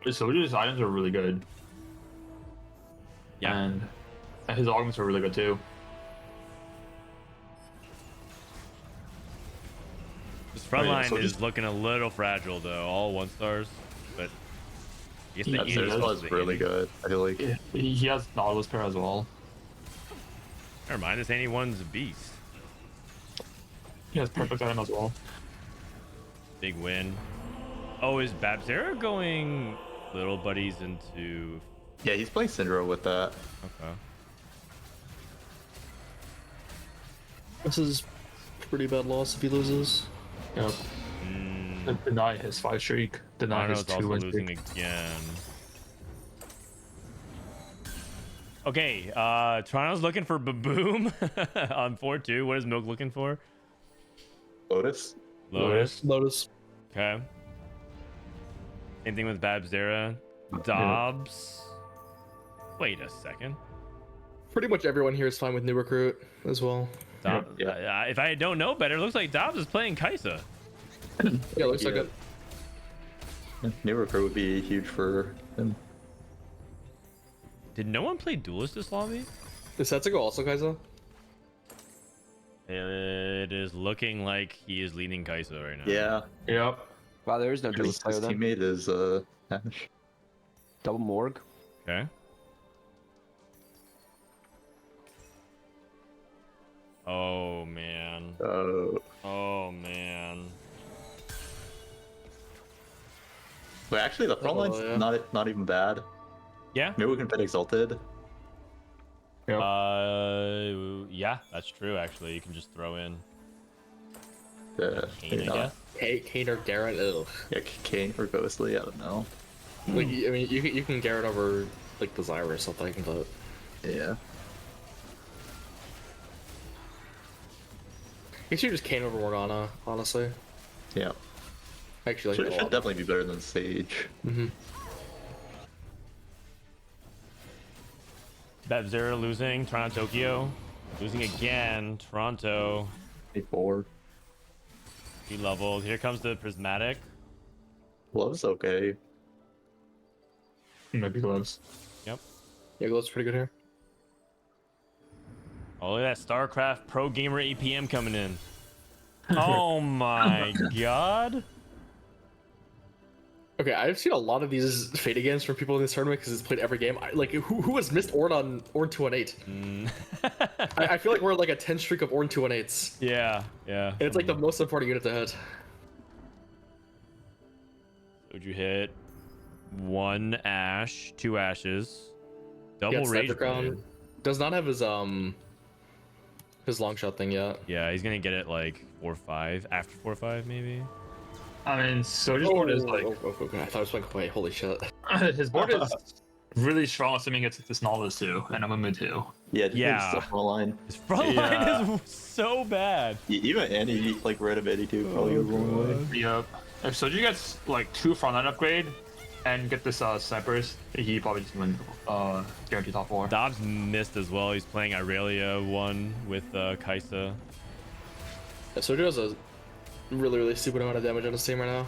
Soju's items are really good. Yeah. And his augments are really good too. This front Oh, yeah, line so is just- looking a little fragile though. All 1-stars, but I guess the Yeah, Aegis This is was the really Annie. good. I feel like He has Nautilus pair as well. Never mind, this Annie one's a beast. He has perfect item as well. Big win. Oh, is Babzera going little buddies into? yeah, he's playing Syndra with that. Okay. This is pretty bad loss if he loses. Yep. Deny his 5 streak. Deny his Mono's 2 also win losing streak. again. Okay, Toronto's looking for Baboom on 4-2. What is Milk looking for? Lotus. Lotus. Lotus. Okay. Same thing with Babzera. Dobbs. Wait a second. Pretty much everyone here is fine with new recruit as well. Dobbs, Yeah. if I don't know better, it looks like Dobbs is playing Kaisa. Yeah, looks like Yeah. it. New recruit would be huge for him. Did no one play Duelist this lobby? Is Setsugo also Kaisa? It is looking like he is leading Kaisa right now. Yeah. Yep. Wow, there is no His duelist player then. teammate is Ash. Double Morg. Okay. Oh man. Oh man. But actually, the front line's yeah. not even bad. Yeah. Maybe we can put Exalted. Yep. Yeah, that's true. Actually, you can just throw in Maybe Kane, I not. guess. Kane or Garrett? Ugh. Yeah, Kane or Ghostly. I don't know. Like, I mean, you can Garrett over like the Zyra or something, but Yeah. you should just Kane over Morgana, honestly. Yeah. I actually Should, like it a should lot. definitely be better than Sage. Babzera losing. Toronto, Tokyo losing again. Toronto 4. leveled. Here comes the Prismatic. Love's okay. Maybe gloves. Yep. Yeah, Glow's pretty good here. Oh, look at that StarCraft Pro Gamer APM coming in. Oh my god. Okay, I've seen a lot of these Fate games from people in this tournament because it's played every game. Like, who has missed Ornn on Ornn 2-8? I feel like we're like a 10 streak of Ornn 2-8s. Yeah, yeah. And it's like the most important unit to hit. Would you hit 1 Ash, 2 Ashes, double Gets Rage Scepter Crown. Blade. Does not have his long shot thing yet. Yeah, he's gonna get it like 4-5 after 4-5 maybe. I mean, Soju's board is like Okay. I thought it was like, wait, holy shit. his board is really strong, assuming it's this Nautilus too, and I'm a mid too. Yeah, just Yeah. the front line. His front line is so bad. Even Annie, like random 82, probably goes a long way. Yep. If Soju gets like 2 frontline upgrade and get this snipers, he probably just win guaranteed top 4. Dobbs missed as well. He's playing Irelia 1 with Kaisa. Yeah, Soju has a really stupid amount of damage on his team right now.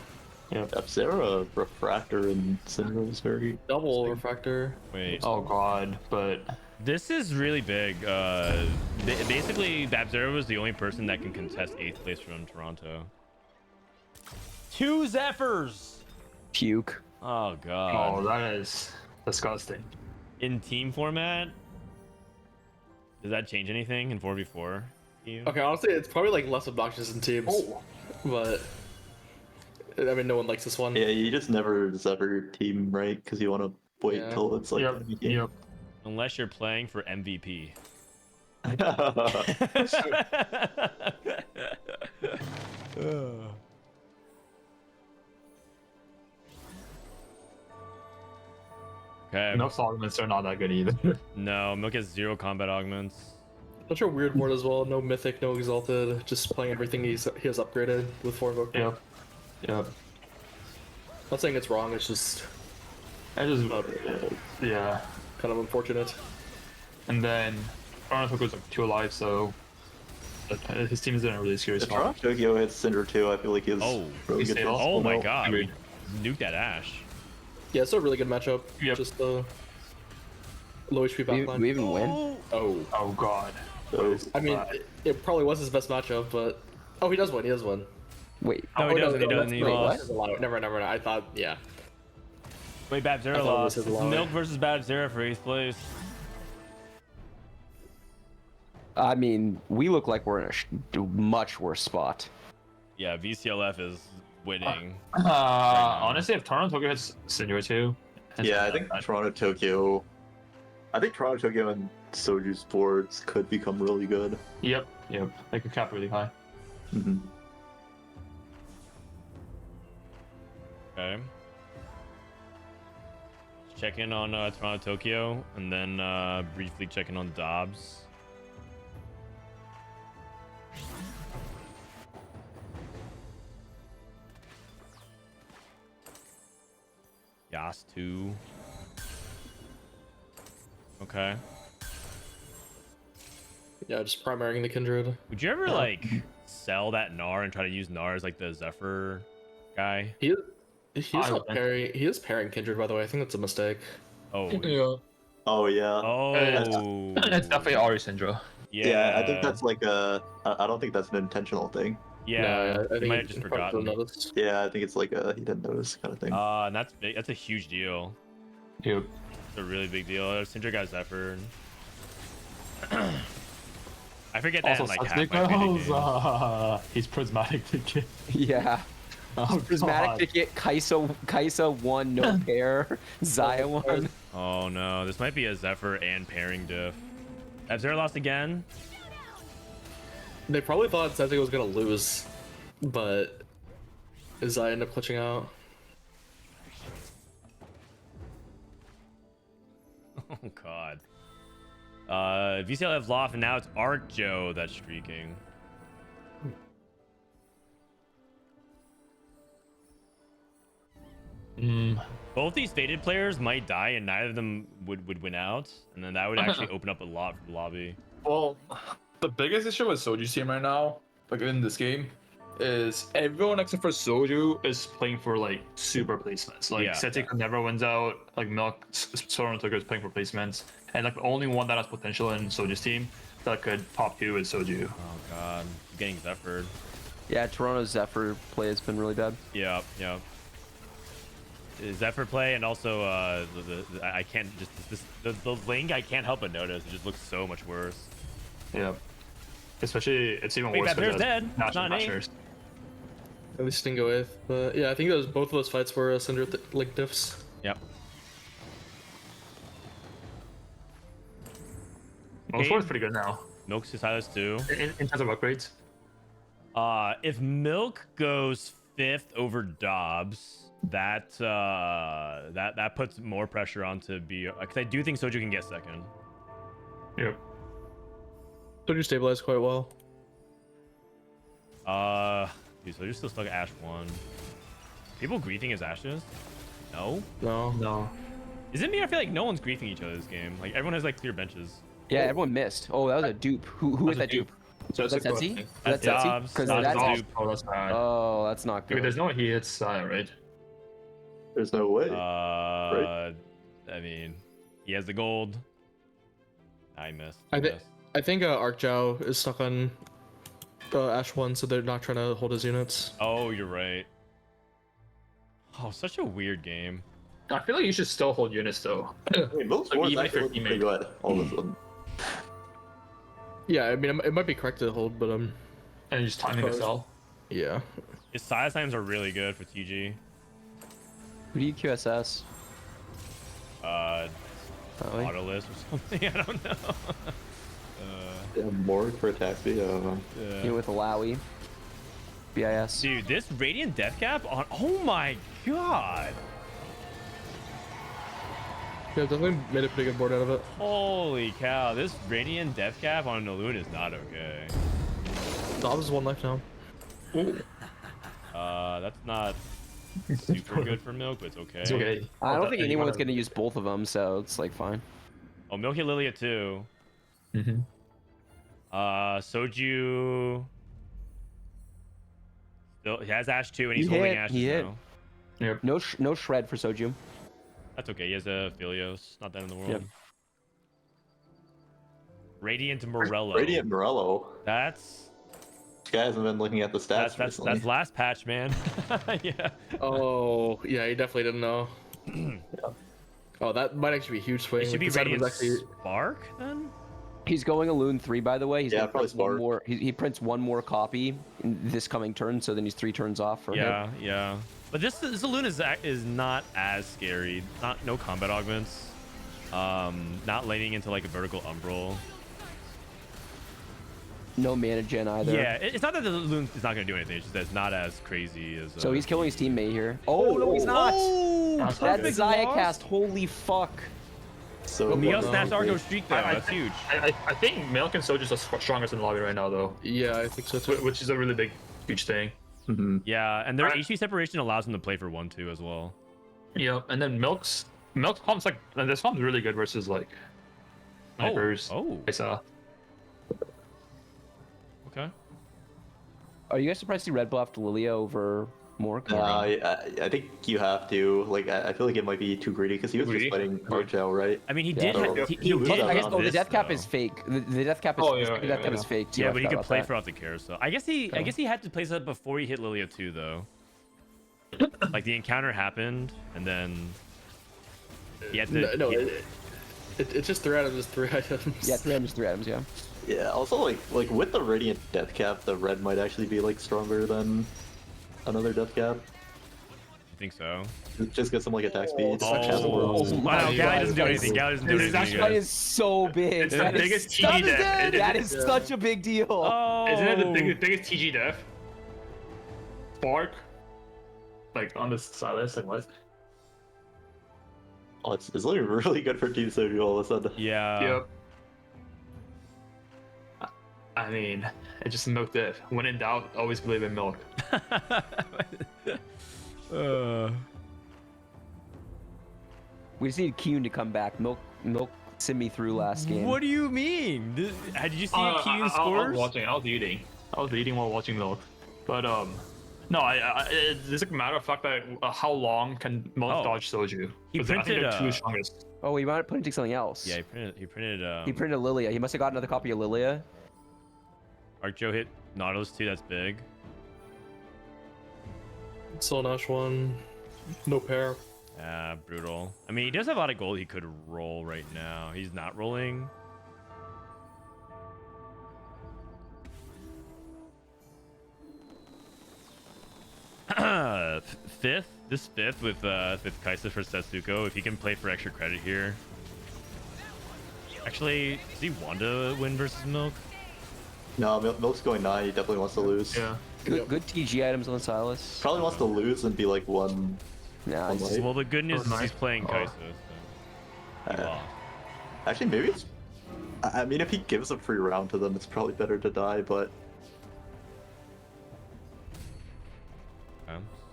F-Zera, Refractor, and Syndra is very... Double refractor. Wait. Oh god, but This is really big. Basically, Babzero was the only person that can contest 8th place from Toronto. 2 Zephyrs! Puke. Oh, God. Oh, that is disgusting. In team format, does that change anything in 4v4? Okay, honestly, it's probably like less obnoxious in teams, but I mean, no one likes this one. Yeah, you just never Zephyr team, right? Because you want to wait Yeah. till it's like Yep. the game. Yep. Unless you're playing for MVP. Okay. Milk's augments are not that good either. No, Milk has 0 combat augments. Such a weird board as well. No mythic, no exalted. Just playing everything he has upgraded with 4 invoker. Yep. Yep. Not saying it's wrong. It's just I just yeah. kind of unfortunate. And then Toronto goes like 2 alive, so his team is in a really serious If spot. Toronto Tokyo hits Cinder too, I feel like he's Oh. really He's good. stable. chance Oh to my win. god. Agreed. Nuke that Ash. Yeah, it's a really good matchup. Yep. Just low HP We, backline. we even win. Oh. Oh god. So, I mean, it probably was his best matchup, but he does win. He does win. Wait. No, he doesn't. He doesn't. that's He right. lost. Never. I thought, yeah. Wait, Babzero I thought it was lost. his It's allowing. Milk versus Babzero for 8th place. I mean, we look like we're in a much worse spot. Yeah, VCLF is winning. Honestly, if Toronto hits Senior 2. yeah, I think Toronto Tokyo. I think Toronto Tokyo and Soju's boards could become really good. Yep. They could cap really high. Mhm. Okay. Check in on Toronto Tokyo, and then briefly check in on Dobbs. Yas 2. Okay. Yeah, just primarying the Kindred. Would you ever like sell that Gnar and try to use Gnar as like the Zephyr guy? He's I not wouldn't. pairing. He is pairing Kindred, by the way. I think that's a mistake. Oh. Yeah. Oh yeah. Oh. It's definitely Ari Syndra. Yeah. I think that's like a. I don't think that's an intentional thing. Yeah. No, I you think might have just he probably forgotten. noticed. Yeah, I think it's like a he didn't notice kind of thing. And that's big. That's a huge deal. Yep. It's a really big deal. Syndra got Zephyr. I forget that Also, in, like half Sasnik my video knows, games. he's prismatic ticket. Yeah. Oh, Prismatic God. ticket. Kaisa 1, no pair. Zaya 1. Oh no, this might be a Zephyr and pairing diff. Have Zero lost again? They probably thought Sensei was gonna lose, but Zai ended up clutching out. Oh god. VCL have Loft, and now it's Arc Joe that's streaking. Both these faded players might die, and neither of them would win out, and then that would actually open up a lot for the lobby. Well, the biggest issue with Soju's team right now, like in this game, is Everyone except for Soju is playing for like super placements. Like Yeah. Setika never wins out. Like Milk, Toronto is playing for placements, and like the only one that has potential in Soju's team that could pop 2 is Soju. Oh god, I'm getting Zephyred. Yeah, Toronto's Zephyr play has been really bad. Yep. Zephyr play, and also I can't just the link I can't help but notice. It just looks so much worse. Yeah. Especially, it's even Wait, worse. Babzer's because dead. It's National not me. Masters. At least didn't go with. But yeah, I think both of those fights were Cinder like diffs. Yep. Most is pretty good now Milk's Silas too. in terms of upgrades. If Milk goes 5th over Dobbs, that puts more pressure onto B, because I do think Soju can get 2nd. Yep. Soju stabilized quite well. Dude, Soju's still stuck at Ash 1. People griefing his Ashes? No? No. Is it me? I feel like no one's griefing each other this game. Like everyone has like clear benches. Yeah, everyone missed. Oh, that was a dupe. Who hit that dupe? So Was that it's Sensi? like, Was that That's Sensi? Dobbs. Because Dobbs that's is dupe. oh, that's bad. Oh, that's not Okay, good. there's no way he hits right? There's no way. I mean, he has the gold. I missed. I think Arcjao is stuck on Ash 1, so they're not trying to hold his units. Oh, you're right. Oh, such a weird game. I feel like you should still hold units though. I mean, most Like, boards even if actually your look pretty teammate- good all of a sudden. Yeah, I mean, it might be correct to hold, but And just timing to sell. yeah. His size times are really good for TG. Who do you QSS? Oh, wait. Autolist or something. I don't know. Yeah, more for attack speed. Here with Alawi. BIS. Dude, this Radiant Death Cap on. Oh my god. Yeah, definitely made a pretty good board out of it. Holy cow. This Radiant Death Cap on Naloon is not okay. Dobbs is 1 life now. That's not super good for Milk, but it's okay. It's okay. I don't think You anyone's wanna- gonna use both of them, so it's like fine. Oh, Milky Lilia too. Mhm. Soju. Still, he has Ash too, and he's He holding hit, Ash he hit. now. No shred for Soju. That's okay. He has a Philios. Not that in the world. Yep. Radiant Morello. Radiant Morello. That's This guy hasn't been looking at the stats that's recently. last patch, man. Yeah. Oh, yeah, he definitely didn't know. Oh, that might actually be a huge swing. It should be Like, the side was Radiant Spark then. He's going Aloon 3, by the way. He's Yeah, gonna probably print one smart. more. He prints one more copy in this coming turn, so then he's 3 turns off for him. Yeah, yeah. But this Loon is not as scary. No combat augments. Not laning into like a vertical umbral. No mana gen either. Yeah, it's not that the Loon is not gonna do anything. It's just that it's not as crazy as. So he's killing his teammate here. Oh no, he's not. Oh, That's perfect Zaya loss. cast. Holy fuck. So Mio good. snaps Argo streak though. I- That's huge. I think Milk and Soju's the strongest in the lobby right now though, Yeah, I think so too. which is a really big, huge thing. Mhm. Yeah, and their Alright. HP separation allows them to play for 1-2 as well. Yeah, and then Milk's comps like and this comp's really good versus like snipers. Oh. I saw. Okay. Are you guys surprised to see red buffed Lilia over Mork? I think you have to. Like, I feel like it might be too greedy because he was just Greedy? fighting Arcjao, right? I mean, he Yeah. did. So- He You lose did. out I guess on the this, death cap though. is fake. The death cap is Oh, yeah, the death cap yeah. is fake too. Yeah, I but he forgot could about play that. throughout the carousel. I guess he had to place that before he hit Lilia too, though. Like the encounter happened, and then he had to. No, it's just 3 items, 3 items. Yeah, 3 items, 3 items. Yeah. Yeah. Also, like with the Radiant Death Cap, the red might actually be like stronger than another Death Cap. I think so. It just get some like attack speed. Oh, wow! Gala doesn't do anything. Gala doesn't do This is anything. That guys. is so big. It's the That is- biggest TG that is death. dead. It That is- is such a big deal. Oh. Isn't it the biggest TG def? Spark? Like on the Souless, like what? Oh, it's looking really good for K3Soju all of a sudden. Yeah. Yep. I mean, it just milk def. When in doubt, always believe in milk. We just need Kiyoon to come back. Milk sent me through last game. What do you mean? Did you see Kiyoon I was scores? watching. I was eating. while watching milk. But no, it's just a matter of fact that how long can milk Oh. dodge Soju? He 'Cause I think printed, they're two strongest. Oh, he might have printed something else. Yeah, he printed. He printed Lilia. He must have got another copy of Lilia. Arcjo hit Nautilus too. That's big. Soul Nash 1. No pair. Brutal. I mean, he does have a lot of gold he could roll right now. He's not rolling. Fifth with Kaisa for Setsuko. If he can play for extra credit here. Actually, does he want to win versus Milk? No, Milk's going 9. He definitely wants to lose. Yeah. Good TG items on Silas. Probably wants to lose and be like one. Nah, one he's- life. Well, the good news is nice. he's playing Oh. Kaisa. So he Uh, lost. Actually, maybe it's. I mean, if he gives a free round to them, it's probably better to die. But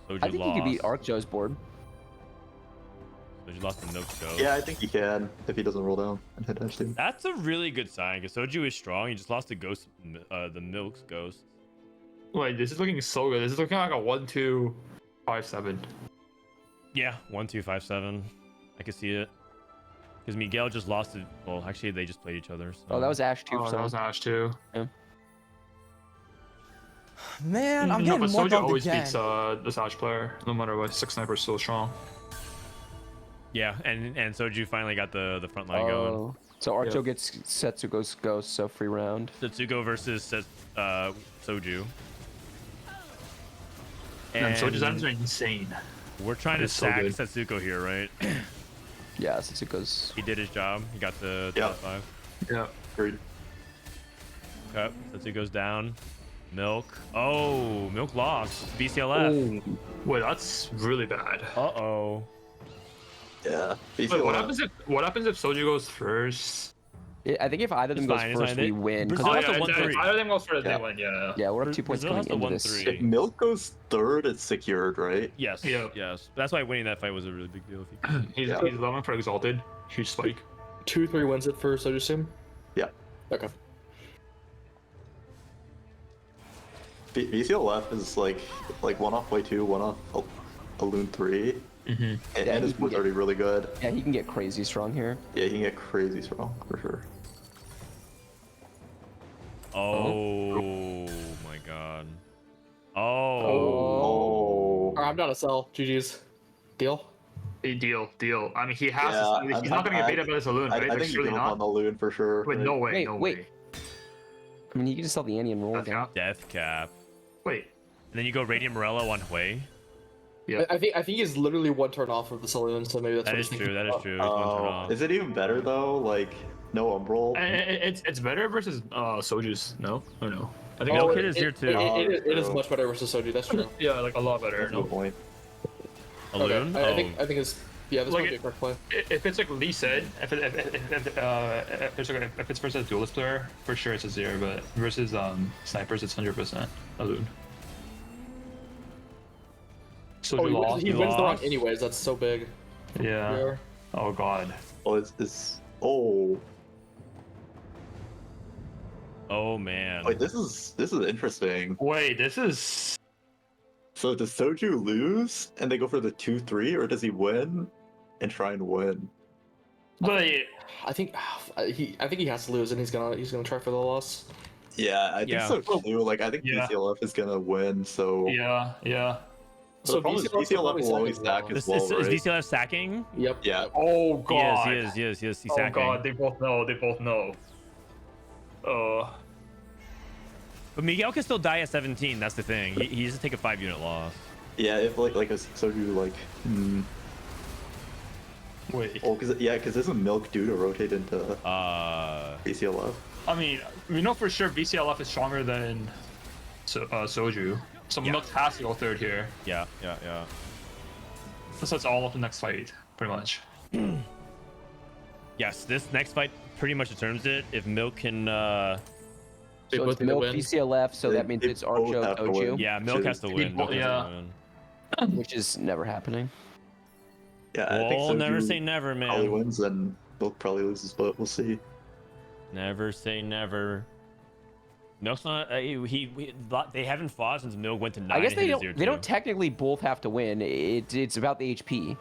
Soju I think lost. he could beat Arcjo's board. Soju lost to Milk Ghost. yeah, I think he can if he doesn't roll down and hit dash 2. That's a really good sign because Soju is strong. He just lost to Ghost, the Milk's Ghost. Wait, this is looking so good. This is looking like a 1-2-5-7. Yeah, 1, 2, 5, 7. I can see it. Because Miguel just lost it. Well, actually, they just played each other. So. Oh, that was Ash too. Oh, So that was Ash too. Man, I'm No, getting but more Soju dogged always again. beats this Ash player, no matter what. Six Sniper's so strong. Yeah, and Soju finally got the front line going. Oh, so Archo gets Setsugo's ghost, so free round. Setsugo versus Soju. And Soju's items are insane. We're trying to It's so sack good. Setsuko here, right? Yeah, Setsugo's. He did his job. He got the Yeah. top 5. Yeah. Agreed. Okay, Setsuko's down. Milk. Oh, Milk lost. BCLF. Oh, wait, that's really bad. Uh-oh. Yeah. Wait, what happens if Soju goes first? I think if either of them It's goes fine, it's first, fine. we win. Brazil Oh, has yeah, to 1-3. if either of them goes first, Yeah. they win. Yeah. Yeah, we're up 2 points Brazil has coming to into this. 1-3. If Milk goes third, it's secured, right? Yes. Yeah. Yes. That's why winning that fight was a really big deal. If he could. He's Yeah. 11 for Exalted. Huge spike. 2-3 wins it for Soju Sim. Yeah. Okay. VCLF is like one off way 2, one off a Loon 3. Mm-hmm. And Yeah, his he can was get- already really good. Yeah, he can get crazy strong here. Yeah, he can get crazy strong for sure. Oh my god. Oh. Oh. Alright, I'm down to sell. GG's. Deal? Deal. I mean, he has Yeah, to. He's not going to get baited by this balloon, I right? think Like, you surely give him on not. the Loon for sure. Wait, right? no way. Wait, no wait. way. I mean, you can just sell the Annie and roll Death again. cap? Death cap. Wait. And then you go Radiant Morello on Hui. Yeah. I think he's literally one turn off of the Saloon, so maybe that's That what is he's true. thinking That is about. true. He's one turn off. Is it even better though? Like no Umbral. It's better versus Soju's. No, or no? I think Milk it's- Kid is here too. It is much better versus Soju. That's true. yeah, like a lot better. That's a No. good point. A loon? I Oh. think it's this Like might be a correct play. If it's like Lee said, if it's versus a duelist player, for sure it's a 0. But versus snipers, it's 100% a loon. Soju Oh, lost. he wins the round lost. anyways. That's so big. Yeah. Yeah. Oh god. Oh, it's Oh man. Wait, this is interesting. Wait, this is. So does Soju lose and they go for the 2-3, or does he win and try and win? Wait. I think he has to lose, and he's gonna try for the loss. Yeah, I think Yeah. so too. Like I think Yeah. BCLF is gonna win. So Yeah. But the problem is BCLF will always stack as This, well, is right? VCLF sacking? Yep. Yeah. Oh He god. is. He's Oh sacking. god, they both know. But Miguel can still die at 17. That's the thing. He used to take a 5-unit loss. Yeah, if like a Soju like. Wait. Oh, because isn't Milk due to rotate into Uh. BCLF? I mean, we know for sure VCLF is stronger than Soju. So Yeah. Milk has to go third here. Yeah. So it's all up the next fight, pretty much. Yes, this next fight pretty much determines it. If Milk can. They So both it's need to Milk win. VCLF, so They- that means they it's both Archo have to win. Soju, Yeah, Milk has to win. Milk has Yeah. to win. which is never happening. Yeah, I think We'll never Soju say never, probably man. wins and Milk probably loses, but we'll see. Never say never. Milk's not. They haven't fought since Milk went to 9. I guess and they hit a don't. 0-2. They don't technically both have to win. It's about the HP.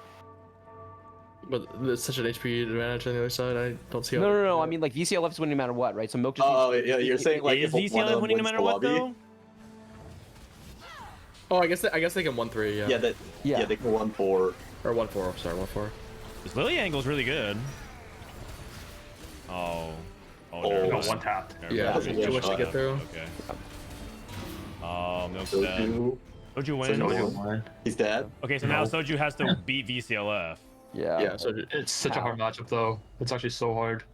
But there's such an HP advantage on the other side. I don't see how. No. I mean, like VCLF is winning no matter what, right? So Milk just. Oh, needs- yeah, you're saying like Is if one of VCLF them winning no wins matter the what, lobby? though? Oh, I guess they can 1-3. Yeah. Yeah, Yeah. they can 1-4. Or 1-4. Sorry, 1-4. This Lily angle's really good. Oh. Oh. never No, mind. one tapped. Never Yeah, mind. that's too much to get through. Okay. Oh, Milk's dead. Soju, Soju wins. Soju he's dead. Okay, so now Soju has to beat VCLF. Yeah. Yeah. So It's such a hard matchup, though. It's actually so hard.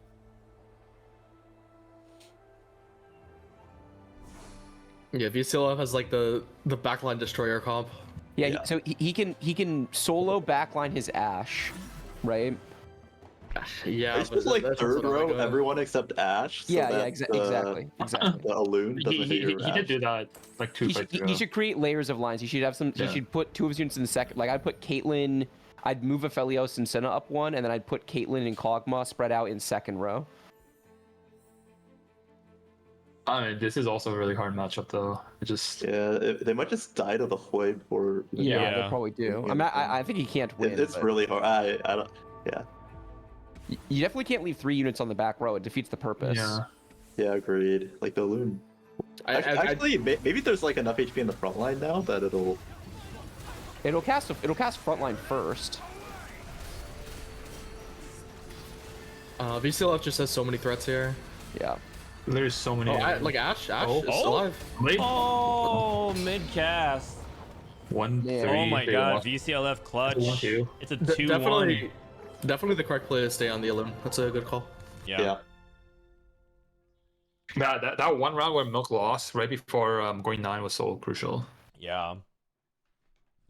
yeah, VCLF has like the backline destroyer comp. Yeah. Yeah. So he can solo backline his Ash, right? Yeah. It's but just like that's third also not row, good. everyone except Ash. So Yeah. that Exactly. The Alloon doesn't hit He your did Ash. do that like 2 fights ago. He should create layers of lines. He should have some. Yeah. He should put 2 of his units in the second. Like I'd put Caitlyn. I'd move Aphelios and Senna up 1, and then I'd put Caitlyn and Kog'Maw spread out in second row. I mean, this is also a really hard matchup, though. It just. Yeah, they might just die to the Hui before. Yeah, Yeah. they probably do. I mean, I think he can't win. It's but- really hard. I don't. Yeah. You definitely can't leave 3 units on the back row. It defeats the purpose. Yeah. Yeah, agreed. Like the loon. Actually, maybe there's like enough HP in the front line now that it'll It'll cast frontline first. VCLF just has so many threats here. Yeah. There's so many. Like Ash is Oh. still alive. Late. Oh, mid cast. 1-3. Oh my they god, lost. VCLF clutch. 1-2. It's a 2-1. Definitely the correct play to stay on the alone. That's a good call. Yeah. That one round where Milk lost right before going 9 was so crucial. Yeah.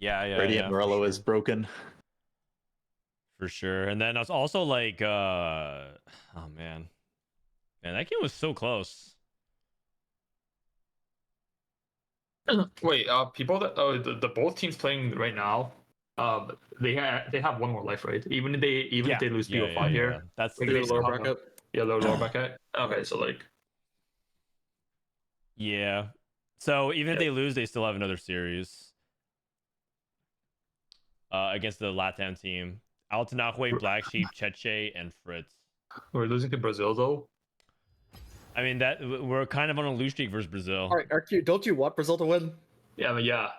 Radiant Morello is broken. For sure. And then I was also like, oh man. Man, that game was so close. Wait, people that the both teams playing right now, they have one more life, right? Even if they lose BO5 here, That's like, Maybe they lower still have bracket. lower bracket. Okay, so like, yeah. So even if they lose, they still have another series. Against the Latam team. Altanahue, Black Sheep, Cheche, and Fritz. we're losing to Brazil though. I mean, that we're kind of on a lose streak versus Brazil. All right, RQ, don't you want Brazil to win? Yeah, but yeah.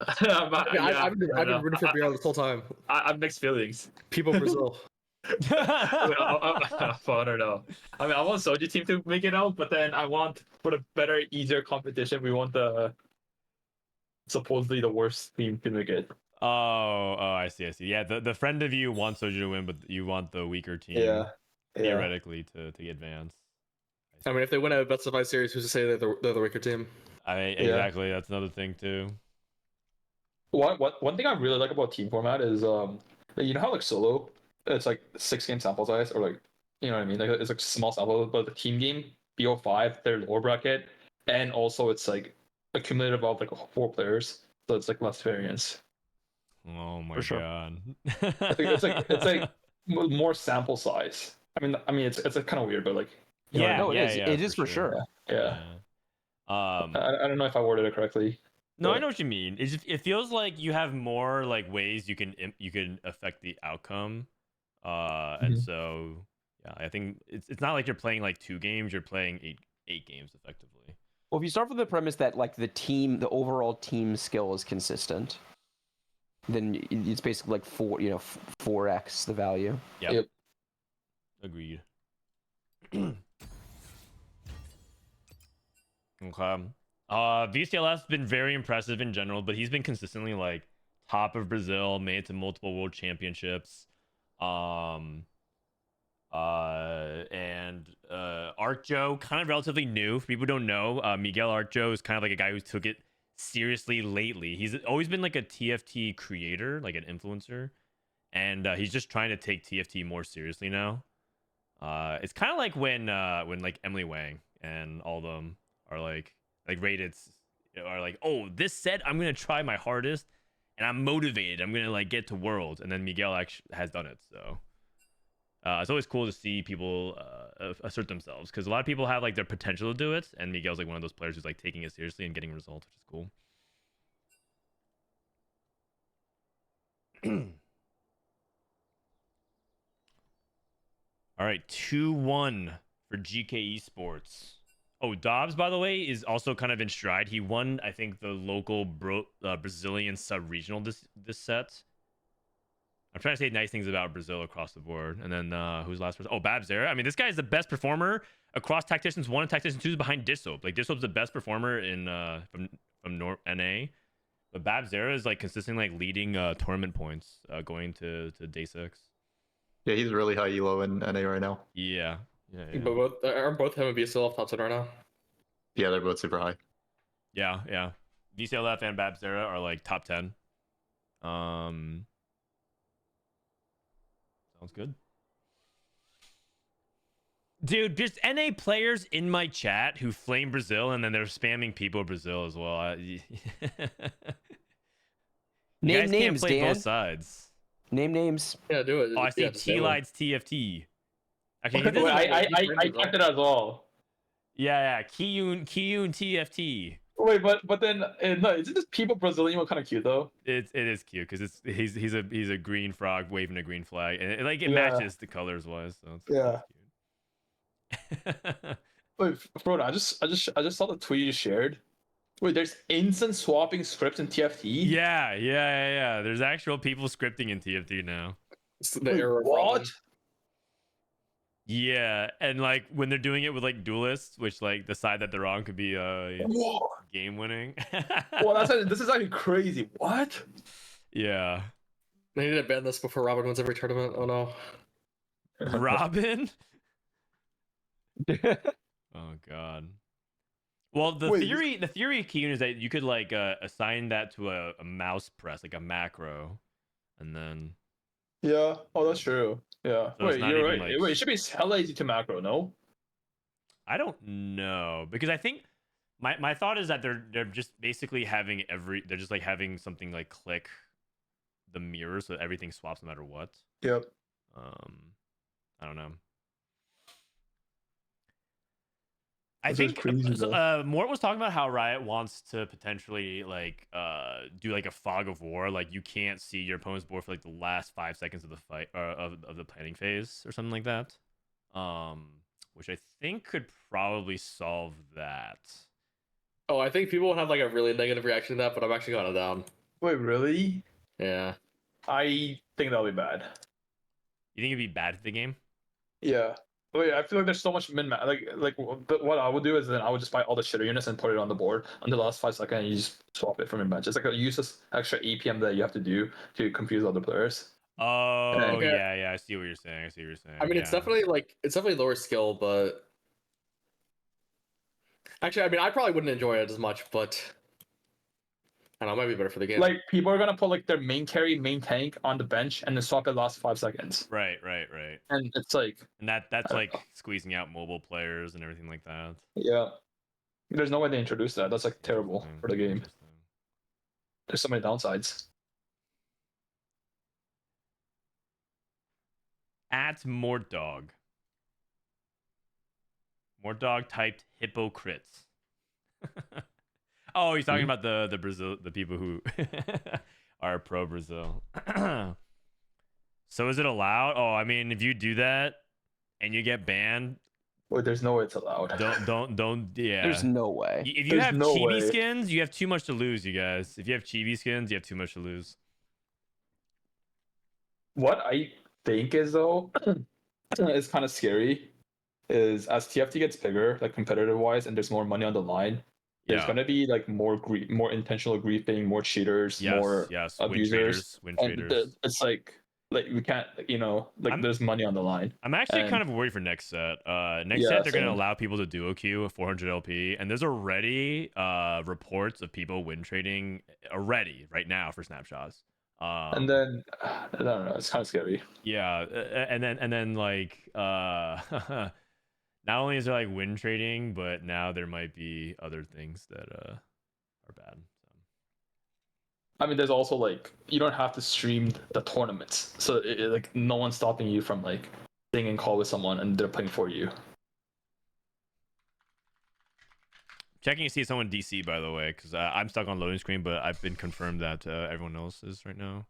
I've been rooting for Brazil this whole time. I have mixed feelings. People Brazil. I don't know. I mean, I want Soju team to make it out, but then I want for the better, easier competition. We want the supposedly the worst team to make it. Oh, I see. Yeah, the friend of you wants Soju to win, but you want the weaker team theoretically to advance. I mean, if they win a best of 5 series, who's to say they're the weaker team? Exactly. That's another thing too. One thing I really like about team format is you know how like solo, it's like 6-game sample size, or like, you know what I mean? Like it's like small sample, but the team game BO5 they're lower bracket, and also it's like accumulative of like 4 players, so it's like less variance. Oh my For sure. god. I think it's like more sample size. I mean it's kind of weird, but like you know what I No, mean? it is for sure. Yeah. I don't know if I worded it correctly. No, I but- know what you mean. It feels like you have more like ways you can affect the outcome, and so yeah, I think it's not like you're playing like 2 games. You're playing eight games effectively. Well, if you start from the premise that like the overall team skill is consistent, then it's basically like 4x the value. Yep. Agreed. Okay. VCLF's been very impressive in general, but he's been consistently like top of Brazil, made it to multiple world championships. And Arcjo, kind of relatively new. For people who don't know, Miguel Arcjo is kind of like a guy who took it seriously lately. He's always been like a TFT creator, like an influencer, and he's just trying to take TFT more seriously now. It's kind of like when like Emily Wang and all of them are like rated, are like, oh, this set I'm gonna try my hardest and I'm motivated, I'm gonna like get to worlds, and then Miguel actually has done it. So it's always cool to see people assert themselves, because a lot of people have like their potential to do it, and Miguel's like one of those players who's like taking it seriously and getting results, which is cool. All right, 2-1 for Geekay Esports. Oh, Dobbs, by the way, is also kind of in stride. He won, I think, the local Brazilian sub-regional this set. I'm trying to say nice things about Brazil across the board. And then who's the last person? Oh, Babzera. I mean, this guy is the best performer across Tacticians 1 and Tacticians 2 behind Dishsoap. Like, Dishsoap's the best performer in from NA. But Babzera is like consistently like leading tournament points going to day 6. Yeah, he's really high elo in NA right now. Yeah. But aren't both him and VCLF top 10 right now? Yeah, they're both super high. Yeah. VCLF and Babzera are like top 10. Sounds good. Dude, just NA players in my chat who flame Brazil, and then they're spamming people Brazil as well. You Name guys names, can't play Dan. both sides. Name names. Yeah, do it. Oh, I see Yeah, just name them. T-Lides TFT. Okay, he Wait, doesn't- I typed it as well. yeah. Kiyoon TFT. Wait, but then no, isn't this people Brazilian one kind of cute though? It is cute because he's a green frog waving a green flag, and like it Yeah. matches the colors wise. So it's Yeah. cute. Wait, Frodo, I just saw the tweet you shared. Wait, there's instant swapping scripts in TFT. Yeah. There's actual people scripting in TFT now. The error of What? Robin. Yeah, and like when they're doing it with like duelists, which like the side that they're on could be Whoa. game winning. Well, this is actually crazy. What? Yeah. They need to ban this before Robin wins every tournament. Oh no. Robin? Oh god. Well, the Wait, theory Kiyoon, is that you could like assign that to a mouse press, like a macro, and then Yeah. Oh, that's true. Yeah. So it's Wait, not you're even, right. like- Wait, it should be hella easy to macro, no? I don't know, because I think my thought is that they're just basically having they're just like having something like click the mirror so everything swaps no matter what. Yep. I don't know. I This is think crazy, though. Mort was talking about how Riot wants to potentially like do like a fog of war, like you can't see your opponent's board for like the last 5 seconds of the fight or of the planning phase or something like that. Which I think could probably solve that. Oh, I think people will have like a really negative reaction to that, but I'm actually going down. Wait, really? Yeah. I think that'll be bad. You think it'd be bad for the game? Yeah. Wait, I feel like there's so much min like what I would do is then I would just buy all the shitter units and put it on the board until the last 5 seconds and you just swap it from your bench. It's like a useless extra APM that you have to do to confuse other players. Oh Yeah. yeah, I see what you're saying. I mean, it's definitely lower skill, but actually, I mean, I probably wouldn't enjoy it as much, but I don't know, it might be better for the game. Like people are gonna put like their main carry, main tank on the bench and then swap it last 5 seconds. Right. And it's like And that's like squeezing out mobile players and everything like that. yeah. There's no way they introduce that. That's like terrible Interesting, for the game. interesting. There's so many downsides. At Mortdog. Mortdog typed hypocrites. Oh, he's talking about the Brazil, the people who are pro Brazil. So is it allowed? Oh, I mean, if you do that and you get banned, Wait, there's no way it's allowed. don't. Yeah. There's no way. If you There's have no chibi way. skins, you have too much to lose, you guys. If you have chibi skins, you have too much to lose. What I think is though is kind of scary is as TFT gets bigger, like competitive wise, and there's more money on the line, there's Yeah. gonna be like more intentional griefing, more cheaters, more Yes. abusers. Win And traders. it's like we can't, there's money on the line. I'm actually and- kind of worried for next set. Next Yeah, set they're gonna same. allow people to duo queue 400 LP, and there's already reports of people win trading already right now for snapshots. And then I don't know, it's kind of scary. Yeah, and then like not only is there like win trading, but now there might be other things that are bad. I mean, there's also like you don't have to stream the tournaments, so like no one's stopping you from like being in call with someone and they're playing for you. Checking to see if someone DC, by the way, because I'm stuck on loading screen, but I've been confirmed that everyone else is right now.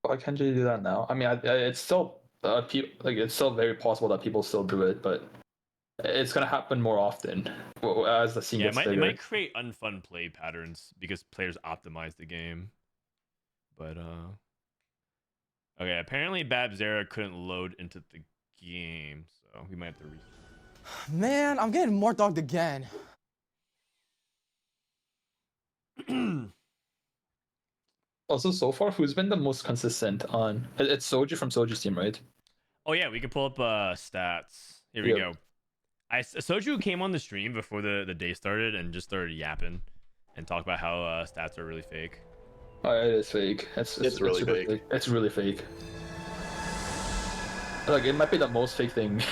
Why can't you do that now? I mean, it's still it's still very possible that people still do it, but it's gonna happen more often as the scene Yeah, gets it bigger. might create unfun play patterns because players optimize the game. But okay, apparently Babzera couldn't load into the game, so we might have to Man, I'm getting more dogged again. Also, so far, who's been the most consistent on? It's Soju from Soju's team, right? Oh yeah, we can pull up stats. Here we Yep. go. Soju came on the stream before the day started and just started yapping and talked about how stats are really fake. Oh, it is fake. It's really super fake. It's really fake. Like it might be the most fake thing.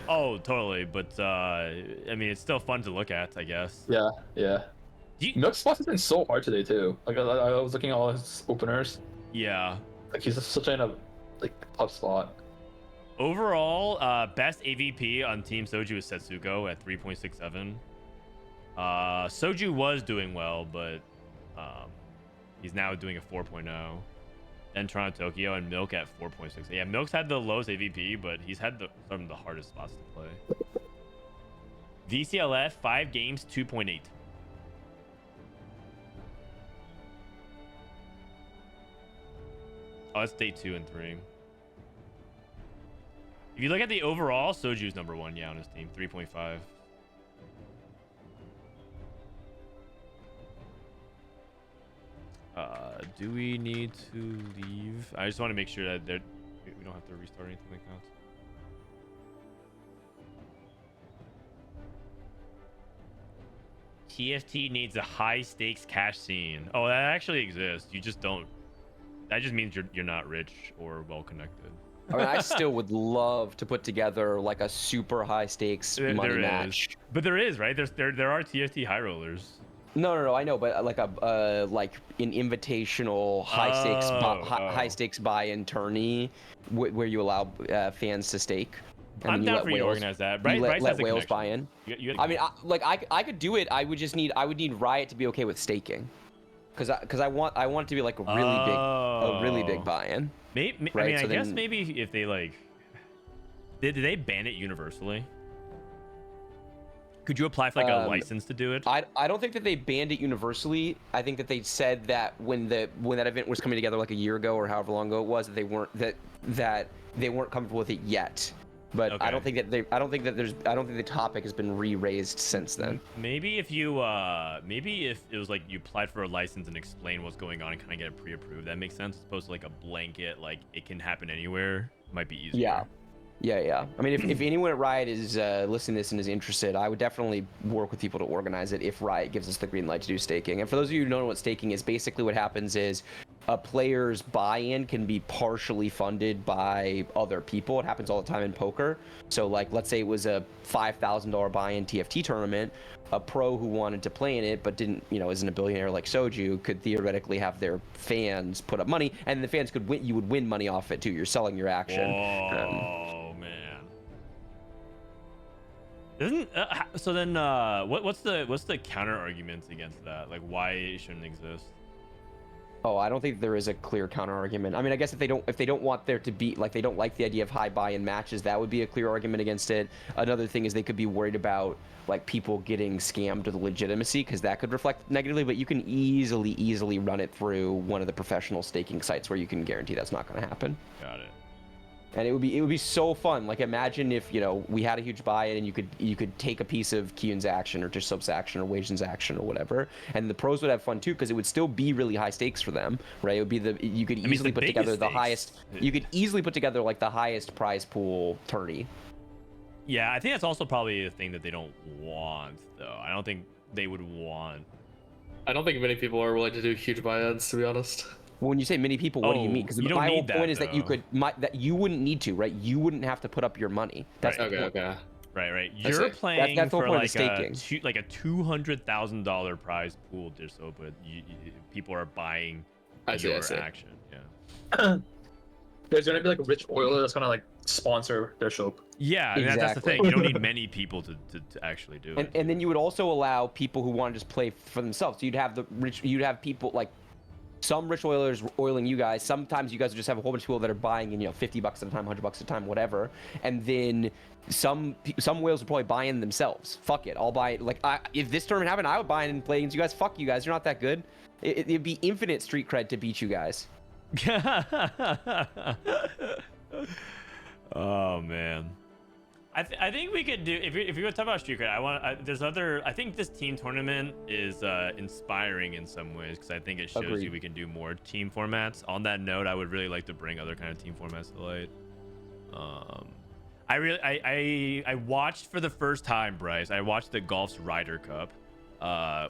Oh, totally. But I mean, it's still fun to look at, I guess. Yeah. Do you- Milk Spot has been so hard today too. Like I was looking at all his openers. Yeah. Like he's such in a tough spot. Overall, best AVP on Team Soju is Setsuko at 3.67. Soju was doing well, but he's now doing a 4.0. Then Toronto Tokyo and Milk at 4.6. Yeah, Milk's had the lowest AVP, but he's had some of the hardest spots to play. VCLF 5 games 2.8. Oh, that's day 2 and 3. If you look at the overall, Soju's number 1, yeah, on his team, 3.5. Do we need to leave? I just want to make sure that we don't have to restart anything like that. TFT needs a high stakes cash scene. Oh, that actually exists. You just don't. That just means you're not rich or well connected. I mean, I still would love to put together like a super high stakes money match. But there is, right? There are TFT high rollers. No, I know, but like a like an invitational high stakes buy-in tourney where you allow fans to stake. I'm down for you to organize that. Bryce let has whales buy in. I mean, I could do it. I would need Riot to be okay with staking, because I want it to be like a really big buy-in. Maybe, right? I guess maybe if they like, did they ban it universally? Could you apply for like a license to do it? I don't think that they banned it universally. I think that they said that when that event was coming together like a year ago or however long ago it was, that they weren't comfortable with it yet. But okay. I don't think that the topic has been re-raised since then. Maybe if it was like you applied for a license and explain what's going on and kind of get it pre-approved, that makes sense. As opposed to like a blanket, like it can happen anywhere, might be easier. Yeah. I mean, if anyone at Riot is listening to this and is interested, I would definitely work with people to organize it if Riot gives us the green light to do staking. And for those of you who don't know what staking is, basically what happens is a player's buy-in can be partially funded by other people. It happens all the time in poker. So like, let's say it was a $5,000 buy-in TFT tournament. A pro who wanted to play in it but didn't, isn't a billionaire like Soju, could theoretically have their fans put up money, and the fans could win. You would win money off it too. You're selling your action. Oh man. So then what's the counter arguments against that? Like why it shouldn't exist? Oh, I don't think there is a clear counter argument. I mean, I guess if they don't want there to be, like, they don't like the idea of high buy-in matches, that would be a clear argument against it. Another thing is they could be worried about like people getting scammed to the legitimacy, because that could reflect negatively. But you can easily run it through one of the professional staking sites where you can guarantee that's not going to happen. Got it. And it would be so fun. Like, imagine if we had a huge buy-in and you could take a piece of Kiyoon's action or Dishsoap's action or Wasian's action or whatever, and the pros would have fun too, because it would still be really high stakes for them, right? It would be you could easily put together the highest. You could easily put together like the highest prize pool tourney. Yeah, I think that's also probably a thing that they don't want, though. I don't think they would want. I don't think many people are willing to do huge buy-ins, to be honest. When you say many people, what do you mean? Because my whole point is that that you wouldn't need to, right? You wouldn't have to put up your money. That's right. Okay. Right. You're playing that's for like a $200,000 prize pool, Dishsoap, but people are buying your action. Yeah. There's gonna be like a rich oiler that's gonna like sponsor their Dishsoap. Yeah, exactly. That's the thing. You don't need many people to actually do it. And then you would also allow people who want to just play for themselves. So you'd have people like some rich oilers oiling you guys. Sometimes you guys would just have a whole bunch of people that are buying in, $50 at a time, $100 at a time, whatever. And then some whales would probably buy in themselves. Fuck it, I'll buy it. Like, if this tournament happened, I would buy in and play against you guys. Fuck you guys, you're not that good. It'd be infinite street cred to beat you guys. Oh man. I think we could do, if you're gonna talk about street cred, I think this team tournament is inspiring in some ways, because I think it shows you we can do more team formats. On that note, I would really like to bring other kind of team formats to light. I watched for the first time, Bryce. I watched the Golf's Ryder Cup,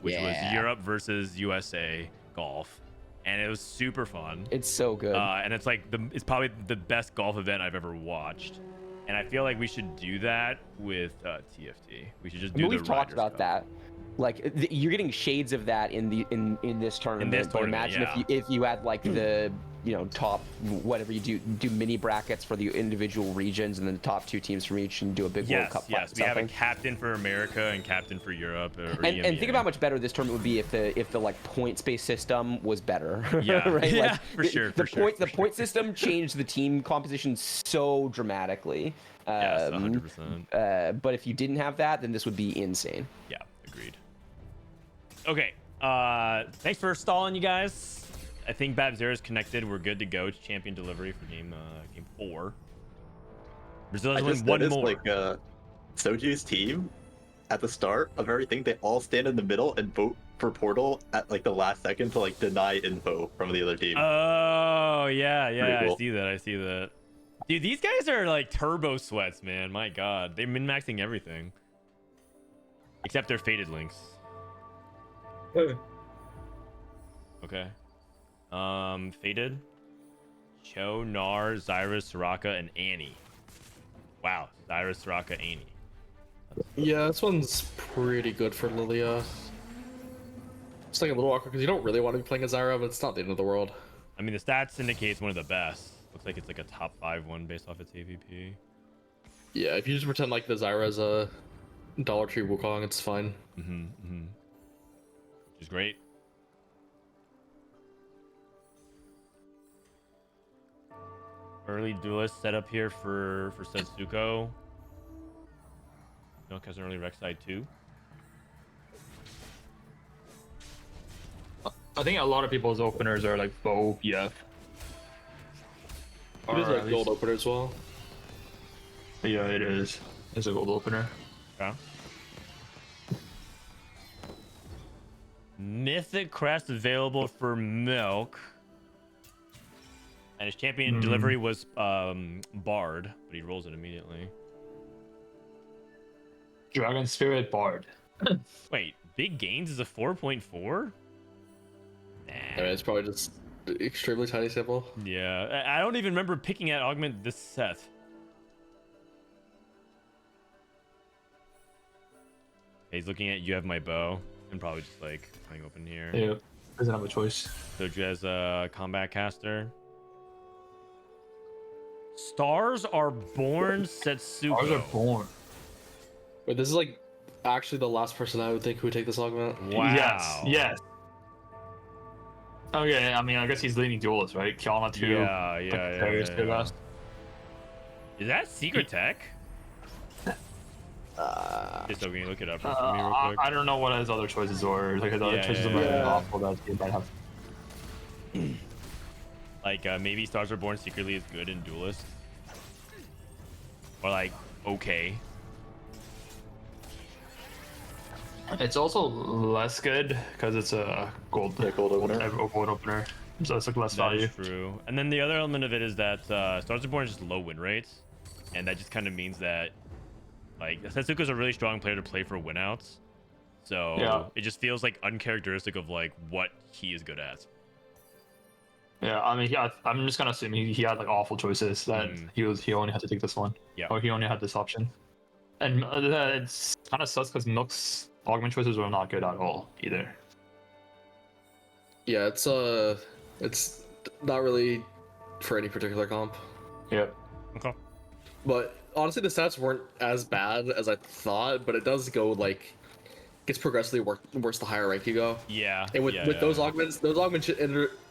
which was Europe versus USA golf, and it was super fun. It's so good. And it's like it's probably the best golf event I've ever watched. And I feel like we should do that with TFT. We should just do. We've talked about that. Like you're getting shades of that in this tournament. But imagine if you had like the top whatever you do mini brackets for the individual regions, and then the top 2 teams from each, and do a big World Cup. Yes, we have a captain for America and captain for Europe. Or and EMEA. think about how much better this tournament would be if the like points-based system was better. Yeah, right. Yeah, like, for sure. The point system changed the team composition so dramatically. Yes, 100%. But if you didn't have that, then this would be insane. Yeah, agreed. Okay. Thanks for stalling, you guys. I think Babzera is connected. We're good to go. It's champion delivery for game 4. Brazil has won one more. Like Soju's team at the start of everything, they all stand in the middle and vote for Portal at like the last second to like deny info from the other team. Oh yeah, Cool. I see that. Dude, these guys are like turbo sweats, man. My God, they're min-maxing everything except their faded links. Okay. Faded, Cho, Nar, Zyrus, Soraka, and Annie. Wow, Zyrus, Soraka, Annie. Yeah, this one's pretty good for Lilia. It's like a little awkward because you don't really want to be playing a Zyra, but it's not the end of the world. I mean, the stats indicate it's one of the best. Looks like it's like a top 5 one based off its AVP. Yeah, if you just pretend like the Zyra is a Dollar Tree Wukong, it's fine. Which is great. Early duelist set up here for Setsuko. Milk has an early Rek'Sai too. I think a lot of people's openers are like Bow, PF. It is Or a at gold least- opener as well. Yeah, it is. It's a gold opener. Okay. Mythic crest available for Milk. And his champion delivery was Bard, but he rolls it immediately. Dragon Spirit Bard. Wait, Big Gains is a 4.4? Nah. I mean, it's probably just extremely tiny sample. Yeah, I don't even remember picking at Augment this set. He's looking at You Have My Bow and probably just like playing open here. Yeah, doesn't have a choice. Soju as a combat caster. Stars Are Born Setsuko. Stars are born. Wait, this is like actually the last person I would think who would take this augment. Wow. Yes. Okay, I mean, I guess he's leading duelist, right? Kiyoon 2. Yeah. Is that secret tech? Just so we can look it up for me real quick. I don't know what his other choices were. Like his other choices might be awful that he might have. Like maybe Stars Are Born secretly is good in duelist. Or like okay. It's also less good because it's a gold opener. So it's like less value. That's true. And then the other element of it is that Stars Are Born is just low win rates, and that just kind of means that like Setsuko's a really strong player to play for winouts. So it just feels like uncharacteristic of like what he is good at. Yeah, I mean, I'm just gonna assume he had like awful choices that he only had to take this one. Yeah. Or he only had this option. And it's kind of sucks because Milk's augment choices were not good at all either. Yeah, it's not really for any particular comp. Yep. Okay. But honestly, the stats weren't as bad as I thought, but it does go like gets progressively worse the higher rank you go. Yeah. And with those augments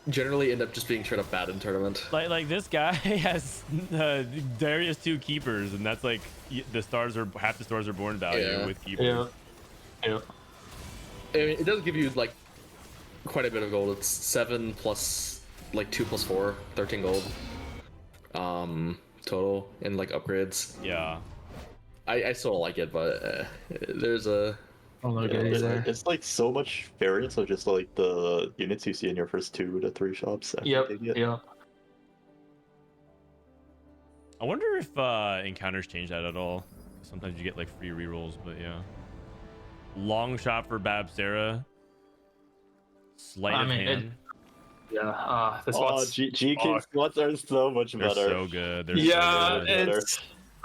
generally end up just being straight up bad in tournament. Like this guy has Darius 2 keepers, and that's like the stars are half the Stars Are Born value with keepers. Yeah. I mean, it does give you like quite a bit of gold. It's 7 plus like 2 plus 4, 13 gold. Total in like upgrades. Yeah. I still don't like it, but there's a it's like so much variance of just like the units you see in your first 2 to 3 shops. Yeah. I wonder if encounters change that at all. Sometimes you get like free rerolls, but yeah. Long shot for Babzera. Sleight of hand. The spots. GK spots are so much They're better. so good. They're Yeah, so good. it's.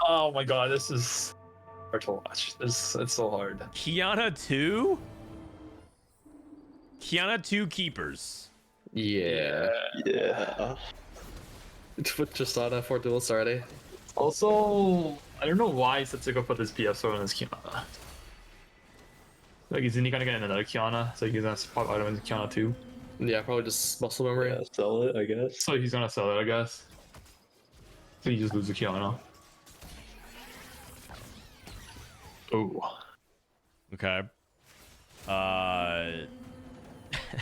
Oh my god, this is hard to watch. It's so hard. Kiana 2? Kiana 2 keepers. Yeah. Yeah. With Tristana for duels already. Also, I don't know why Setsuko put this PSO on his Kiana. Like, isn't he gonna get another Kiana? So he's gonna spot item into Kiana too. Yeah, probably just muscle memory. Yeah, sell it, I guess. So he's gonna sell it, I guess. So he just loses the Kiana. Oh. Okay.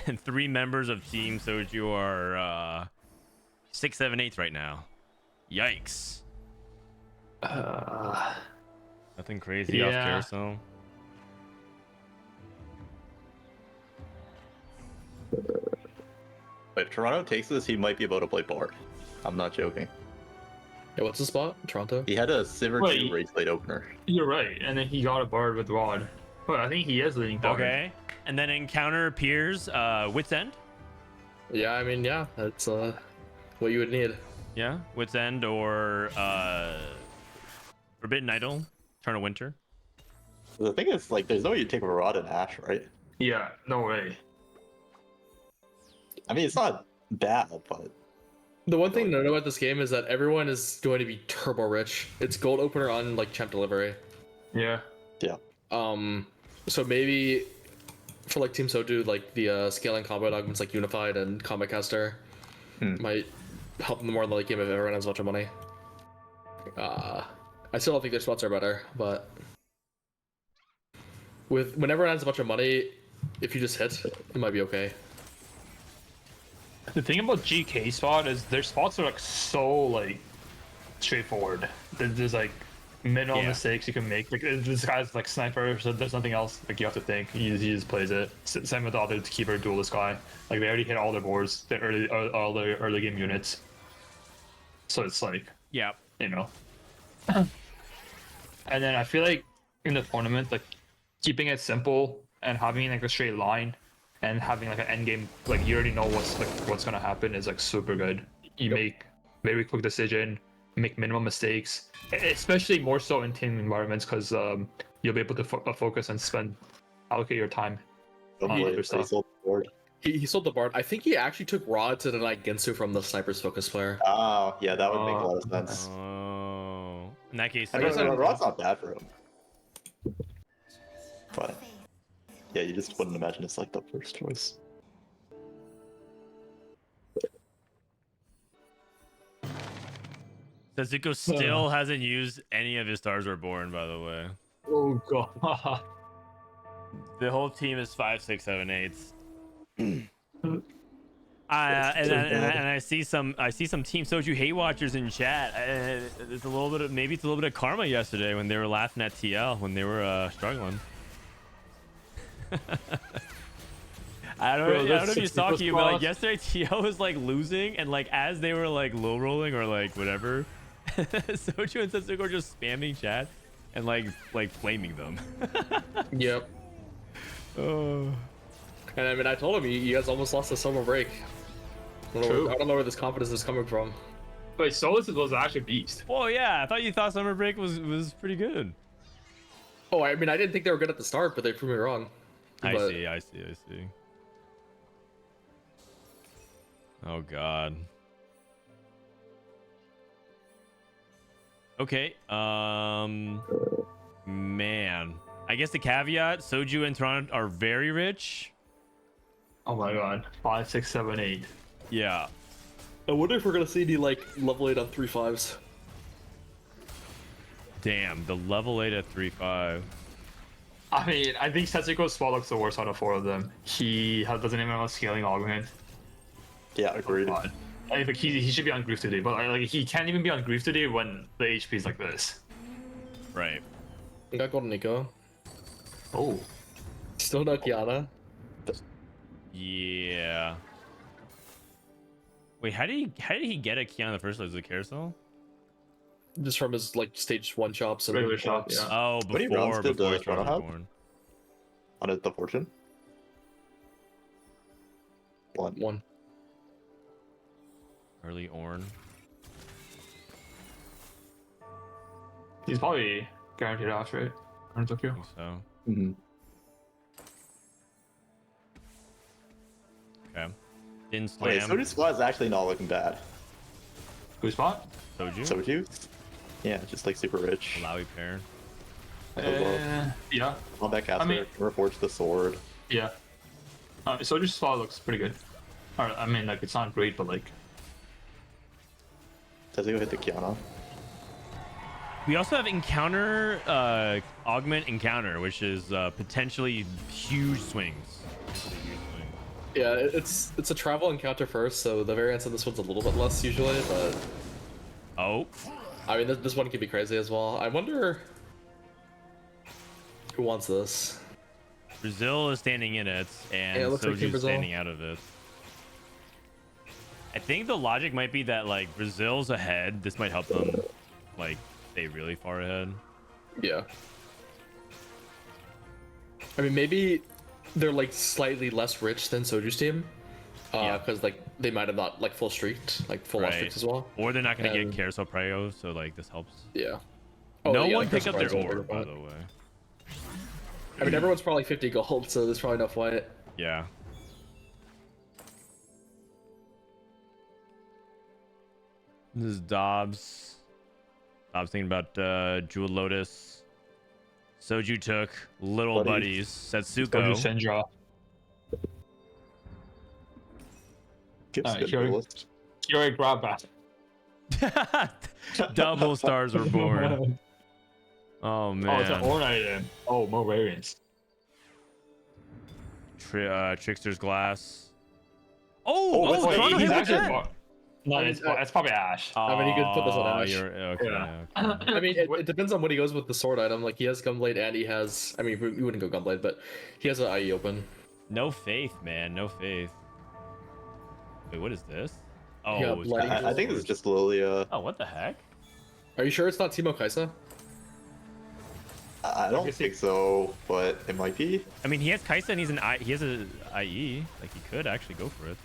And 3 members of Team Soju are 6, 7, 8 right now. Yikes. Nothing crazy off Yeah. carousel. If Toronto takes this, he might be able to play Bard. I'm not joking. Yeah, what's the spot? Toronto? He had a Sivir Wait. 2 race late opener. You're right, and then he got a Bard with Rod. But I think he is leading Bard. Okay. And then encounter appears Wit's End. Yeah, I mean, yeah, that's what you would need. Yeah, Wit's End or Forbidden Idol, Turn of Winter. The thing is, like, there's no way you take a Rod and Ash, right? Yeah, no way. I mean, it's not bad, but The one thing to know about this game is that everyone is going to be turbo rich. It's gold opener on like champ delivery. Yeah. So maybe for like Team Soju, like the scaling combo augments like Unified and Combat Caster might help them more in the late game if everyone has a bunch of money. I still don't think their spots are better, but when everyone has a bunch of money, if you just hit, it might be okay. The thing about GK spot is their spots are like so like straightforward. There's like minimal mistakes you can make. Like this guy's like sniper, so there's nothing else like you have to think. He just plays it. Same with the other keeper duelist guy. Like they already hit all their boards, all the early game units. So it's like you know. And then I feel like in the tournament, like keeping it simple and having like a straight line and having like an end game, like you already know what's gonna happen is like super good. You make very quick decision, make minimal mistakes, especially more so in team environments because you'll be able to focus and allocate your time on other stuff. He sold the Bard. I think he actually took Rod to deny Gensu from the Sniper's Focus player. oh yeah, that would make a lot of sense. Oh, in that case, I mean, Rod's not bad for him, but yeah, you just wouldn't imagine it's like the first choice. Setsuko still hasn't used any of his Stars Are Born, by the way. Oh god. The whole team is 5, 6, 7, 8s. And I see some Team Soju hate watchers in chat. It's a little bit of karma yesterday when they were laughing at TL when they were struggling. I don't know if you saw Kiyoon, but like yesterday TL was like losing, and like as they were like low rolling or like whatever, Soju and Setsuko were just spamming chat and like flaming them. Yep. Oh. And I mean, I told him you guys almost lost the summer break. I don't know where this confidence is coming from. But Souless was actually beast. Well, yeah, I thought you thought summer break was pretty good. Oh, I mean, I didn't think they were good at the start, but they proved me wrong. I see. Oh god. Okay. Man. I guess the caveat, Soju and Toronto are very rich. Oh my god. 5, 6, 7, 8. Yeah. I wonder if we're gonna see any like level 8 on 3-5s. Damn, the level 8 at 3-5. I mean, I think Setsuko's spot looks the worst out of 4 of them. He doesn't even have a scaling augment. Yeah, agreed. I think he should be on grief today, but like he can't even be on grief today when the HP is like this. Right. I got Golden Nico. Oh. Still not Kiana. Yeah. Wait, how did he get a key on the first place? Was it carousel? Just from his like stage 1 shops and Regular shops, yeah. Oh, How many rounds did before Toronto Toronto was have? born. On the Fortune? One. Early Orn. He's probably guaranteed off, right? On Tokyo. I think so. Mm-hmm. Okay. Didn't Okay, slam. Soju spot is actually not looking bad. Who spot? Soju. Soju? Yeah, just like super rich. Malawi pair. Yeah. Combat caster, I mean- reforge the sword. Yeah. So just spot looks pretty good. Or, I mean, like, it's not great, but like, Does he go hit the Kiana? We also have encounter, augment encounter, which is potentially huge swings. Yeah, it's a travel encounter first, so the variance of this one's a little bit less usually, but Oh, I mean this one could be crazy as well. I wonder who wants this. Brazil is standing in it, and Yeah, it looks like Team Soju's Brazil. standing out of it. I think the logic might be that like Brazil's ahead. This might help them like stay really far ahead. Yeah. I mean, maybe they're like slightly less rich than Soju's team, Yeah. because like they might have not like full streaked, like full loss Right. streaks as well. Or they're not going to And- get Carousel Prio, so like this helps. Yeah. No yeah, one like, picked up their Surprise orb, over, by but- the way. I mean, everyone's probably 50 gold, so there's probably no fight. Yeah. This is Dobbs. Dobbs thinking about Jewel Lotus. Soju took little buddies. Soju Setsuko. Senja. Gives good Kiyoon. duelist. Kiyoon grab back. Double stars were born. Oh Oh, it's an man. Orn item. Oh, more variants. Trickster's Glass. Oh, Oh, wait, Toronto he's hit with actually that? no, it's probably Ash. I mean, you could put this on Oh, Ash. you're- okay, Yeah. okay. I mean, it depends on what he goes with the sword item. Like, he has Gunblade and he has... I mean, we wouldn't go Gunblade, but he has an IE open. No faith, man. No faith. Wait, what is this? Oh, Yeah, it's Bloody got I think this is swords. just Lilia. Oh, what the heck? Are you sure it's not Teemo Kaisa? I don't guess think so, but it might be. I mean, he has Kaisa and he has a IE. Like, he could actually go for it.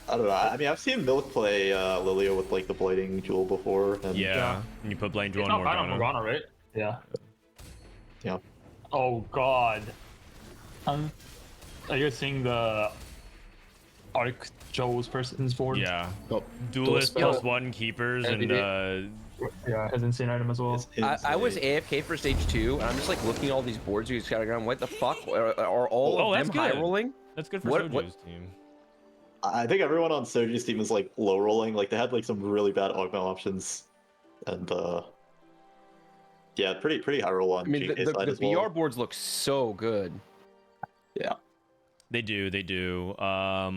I don't know. I mean, I've seen Milk play Lilia with like the Blighting Jewel before. And Yeah. And you put Blind Jewel It's on not bad on Morgana. Morgana, right? Yeah. Yeah. Oh god. Are you seeing the Arc Joe's person's board? Yeah. Oh, Duelist spell. plus one keepers and Yeah, his insane item as well. I was AFK for stage 2, and I'm just like looking at all these boards you got around. What the fuck? Are all Oh, of that's them high good. rolling? that's good for What- Soju's what- team. I think everyone on Soju's team is like low rolling. Like they had like some really bad augment options, and yeah, pretty high roll on I mean, the, GK the, side the as well. BR boards look so good. Yeah. They do. I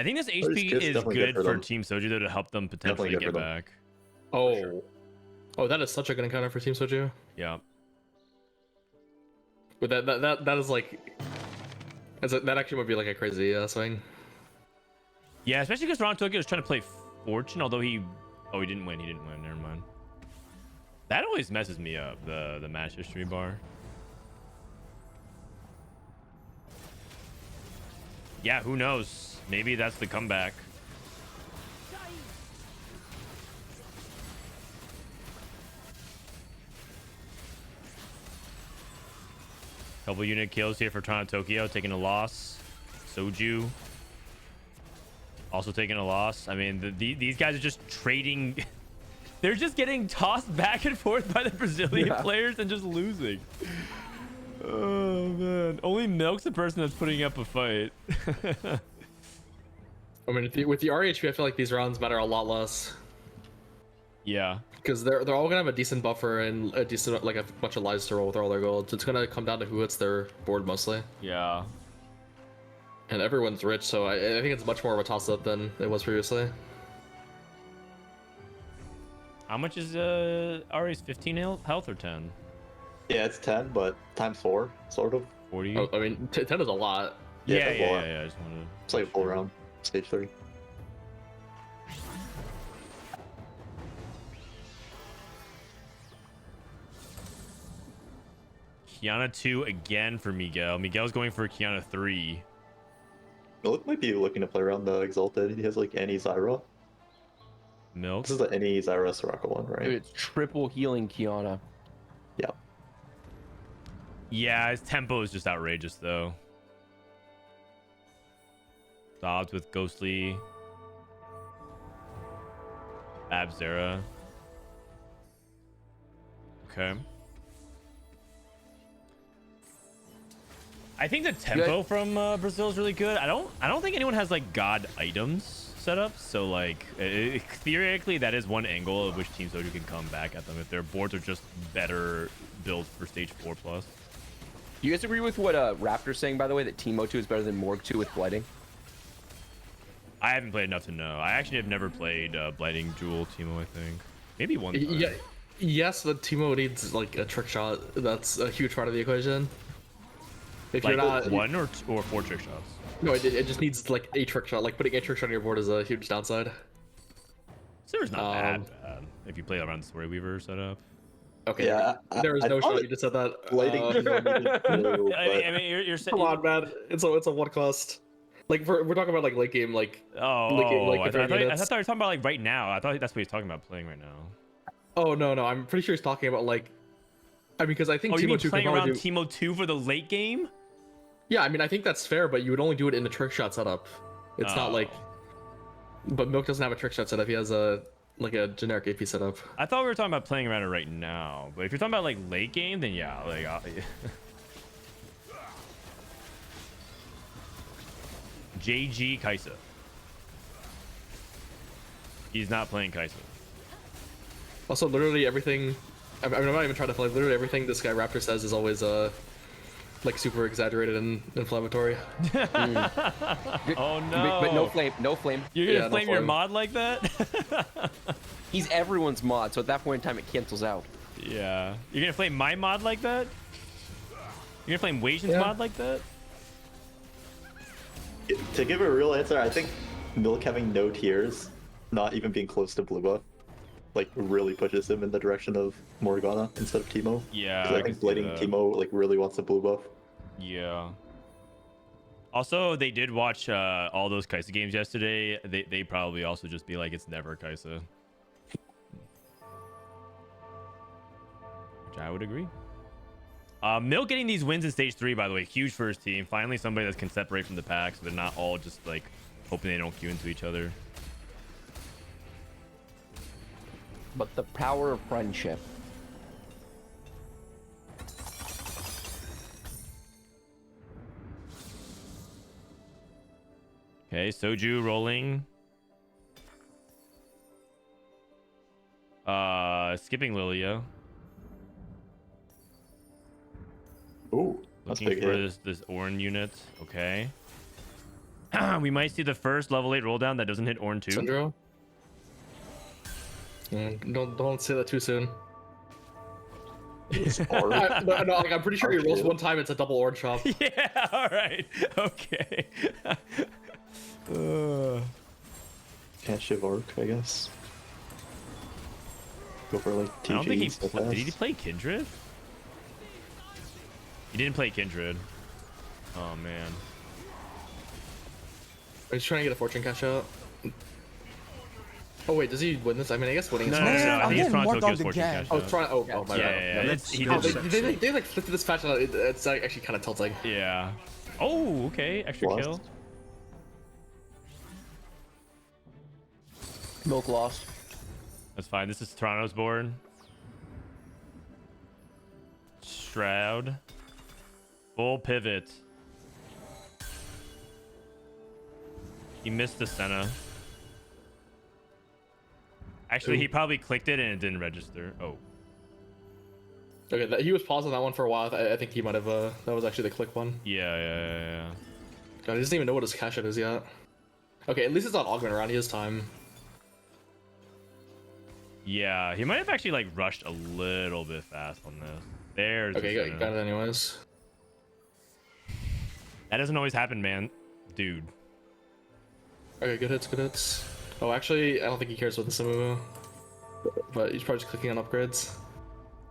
think this Those HP kids is definitely good good for for them. Team Soju though to help them potentially Definitely good get for them. back. Oh. Oh, that is such a good encounter for Team Soju. Yeah. But that is like... that actually would be like a crazy swing. Yeah, especially because Ron Tokyo was trying to play Fortune, although he didn't win. He didn't win. Never mind. That always messes me up. The match history bar. Yeah, who knows? Maybe that's the comeback. Couple unit kills here for Toronto Tokyo, taking a loss. Soju also taking a loss. I mean, these guys are just trading. They're just getting tossed back and forth by the Brazilian players and just losing. Oh man, only Milk's the person that's putting up a fight. I mean, with the RHP, I feel like these rounds matter a lot less. Yeah. Because they're all gonna have a decent buffer and a decent, like a bunch of lives to roll with all their gold. So it's gonna come down to who hits their board mostly. Yeah. And everyone's rich, so I think it's much more of a toss-up than it was previously. How much is Ari's 15 health or 10? Yeah, it's 10, but times 4, sort of. 40? Oh, I mean, 10 is a lot. yeah, that's a yeah, lot. yeah, I just wanted to... It's like a full round, stage 3. Kiana 2 again for Miguel. Miguel's going for Kiana 3. Milk might be looking to play around the Exalted. He has like any Zyra. Milk. This is the any Zyra Soraka one, right? Dude, it's triple healing Kiana. Yeah. Yeah, his tempo is just outrageous though. Dobbs with Ghostly. Abzera. Okay. I think the tempo from Brazil is really good. I don't think anyone has like god items set up. So like theoretically that is one angle of which Team Soju can come back at them if their boards are just better built for stage 4+. Do you guys agree with what Raptor's saying, by the way, that Teemo 2 is better than Morg 2 with blighting? I haven't played enough to know. I actually have never played blighting dual Teemo. I think maybe one time. Yeah. Yes, but Teemo needs like a trick shot. That's a huge part of the equation. If Like you're not one or 4 trick shots. No, it just needs like a trick shot. Like putting a trick shot on your board is a huge downside. Silver's not bad if you play around the Story Weaver setup. Okay. Yeah, there is I no thought shot. You just said that. Blading Teemo I mean, you're saying. Come on, man. It's a one cost. Like we're talking about like late game, like late game, like I thought you were minutes. talking about like right now. I thought that's what he's talking about playing right now. Oh no, I'm pretty sure he's talking about like. I mean, because I think Oh, you Teemo mean 2 playing can probably around do... Teemo 2 for the late game? Yeah, I mean, I think that's fair, but you would only do it in the trick shot setup. It's not like. But Milk doesn't have a trick shot setup. He has a generic AP setup. I thought we were talking about playing around it right now, but if you're talking about like late game, then yeah, like. JG Kaisa. He's not playing Kaisa. Also, literally everything. I'm not even trying to play. Literally everything this guy Raptor says is always like super exaggerated and inflammatory. Oh no! But no flame, no flame. You're gonna flame your mod like that? He's everyone's mod, so at that point in time it cancels out. Yeah. You're gonna flame my mod like that? You're gonna flame Wasian's mod like that? To give a real answer, I think Milk having no tiers, not even being close to blue buff, like really pushes him in the direction of Morgana instead of Teemo. Yeah. I think blading Teemo like really wants a blue buff. Yeah. Also, they did watch all those Kaisa games yesterday. They probably also just be like, it's never Kaisa. Which I would agree. Milk getting these wins in stage 3, by the way, huge for his team. Finally, somebody that can separate from the pack, so they're not all just like hoping they don't queue into each other. But the power of friendship. Okay, Soju rolling. Skipping Lilia. Ooh, that's Looking big for hit. this Ornn unit. Okay. We might see the first level 8 roll down that doesn't hit Ornn 2. Syndro? Don't say that too soon. No, like, I'm pretty sure he rolls one time. It's a double Ornn chop. Yeah. All right. Okay. Can't shiv Orc, I guess. Go for like TG. I don't think he so did. He fast. play Kindred? He didn't play Kindred. Oh man. He's trying to get a fortune cash out. Oh wait, does he win this? I mean, I guess winning is No, fine. I I'm think it's getting more Toronto dogged gives fortune again. cash. Oh, out. trying. Oh, my Yeah. bad. He Oh, did. they like flipped this patch out. It's actually kind of tilting. Yeah. Oh, okay. Extra Lost. kill. Milk lost. That's fine. This is Toronto's board. Shroud. Full pivot. He missed the Senna. Actually, he probably clicked it and it didn't register. Oh. Okay, he was pausing that one for a while. I think he might have. That was actually the click one. Yeah. God, he doesn't even know what his cash out is yet. Okay, at least it's on Augment around his time. Yeah, he might have actually like rushed a little bit fast on this. There's Okay, the got Senna. it anyways. That doesn't always happen, man. Dude. Okay, good hits. Oh, actually, I don't think he cares about the Simu. But he's probably just clicking on upgrades.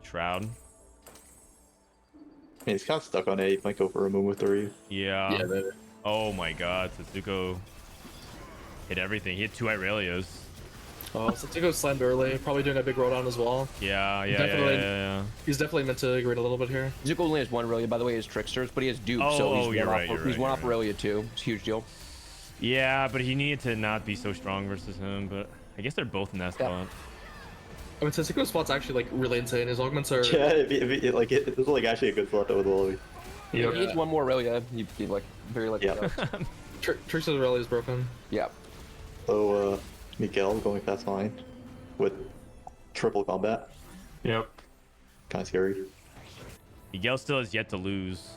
Shroud. I mean, he's kind of stuck on A. He might go for a Mumu 3. Yeah. Yeah, maybe. Oh my god, Satsuko hit everything. He hit 2 Irelios. Oh, Satsuko slammed early. Probably doing a big roll down as well. Yeah. He's definitely meant to grade a little bit here. Zuko only has one Aurelia, by the way, is Tricksters, but he has Duke, Oh, so he's you're one right, off, you're he's right, one you're off right. Aurelia too. It's a huge deal. Yeah, but he needed to not be so strong versus him. But I guess they're both in that spot. I mean, Sisiko's spot's actually like really insane. His augments are. Yeah, this is like actually a good slot though with Wally. He needs one more Aurelia. He'd be like very lucky. Yeah. Trix's Aurelia is broken. Yeah. So Miguel going fast fine with triple combat. Yep. Kind of scary. Miguel still has yet to lose.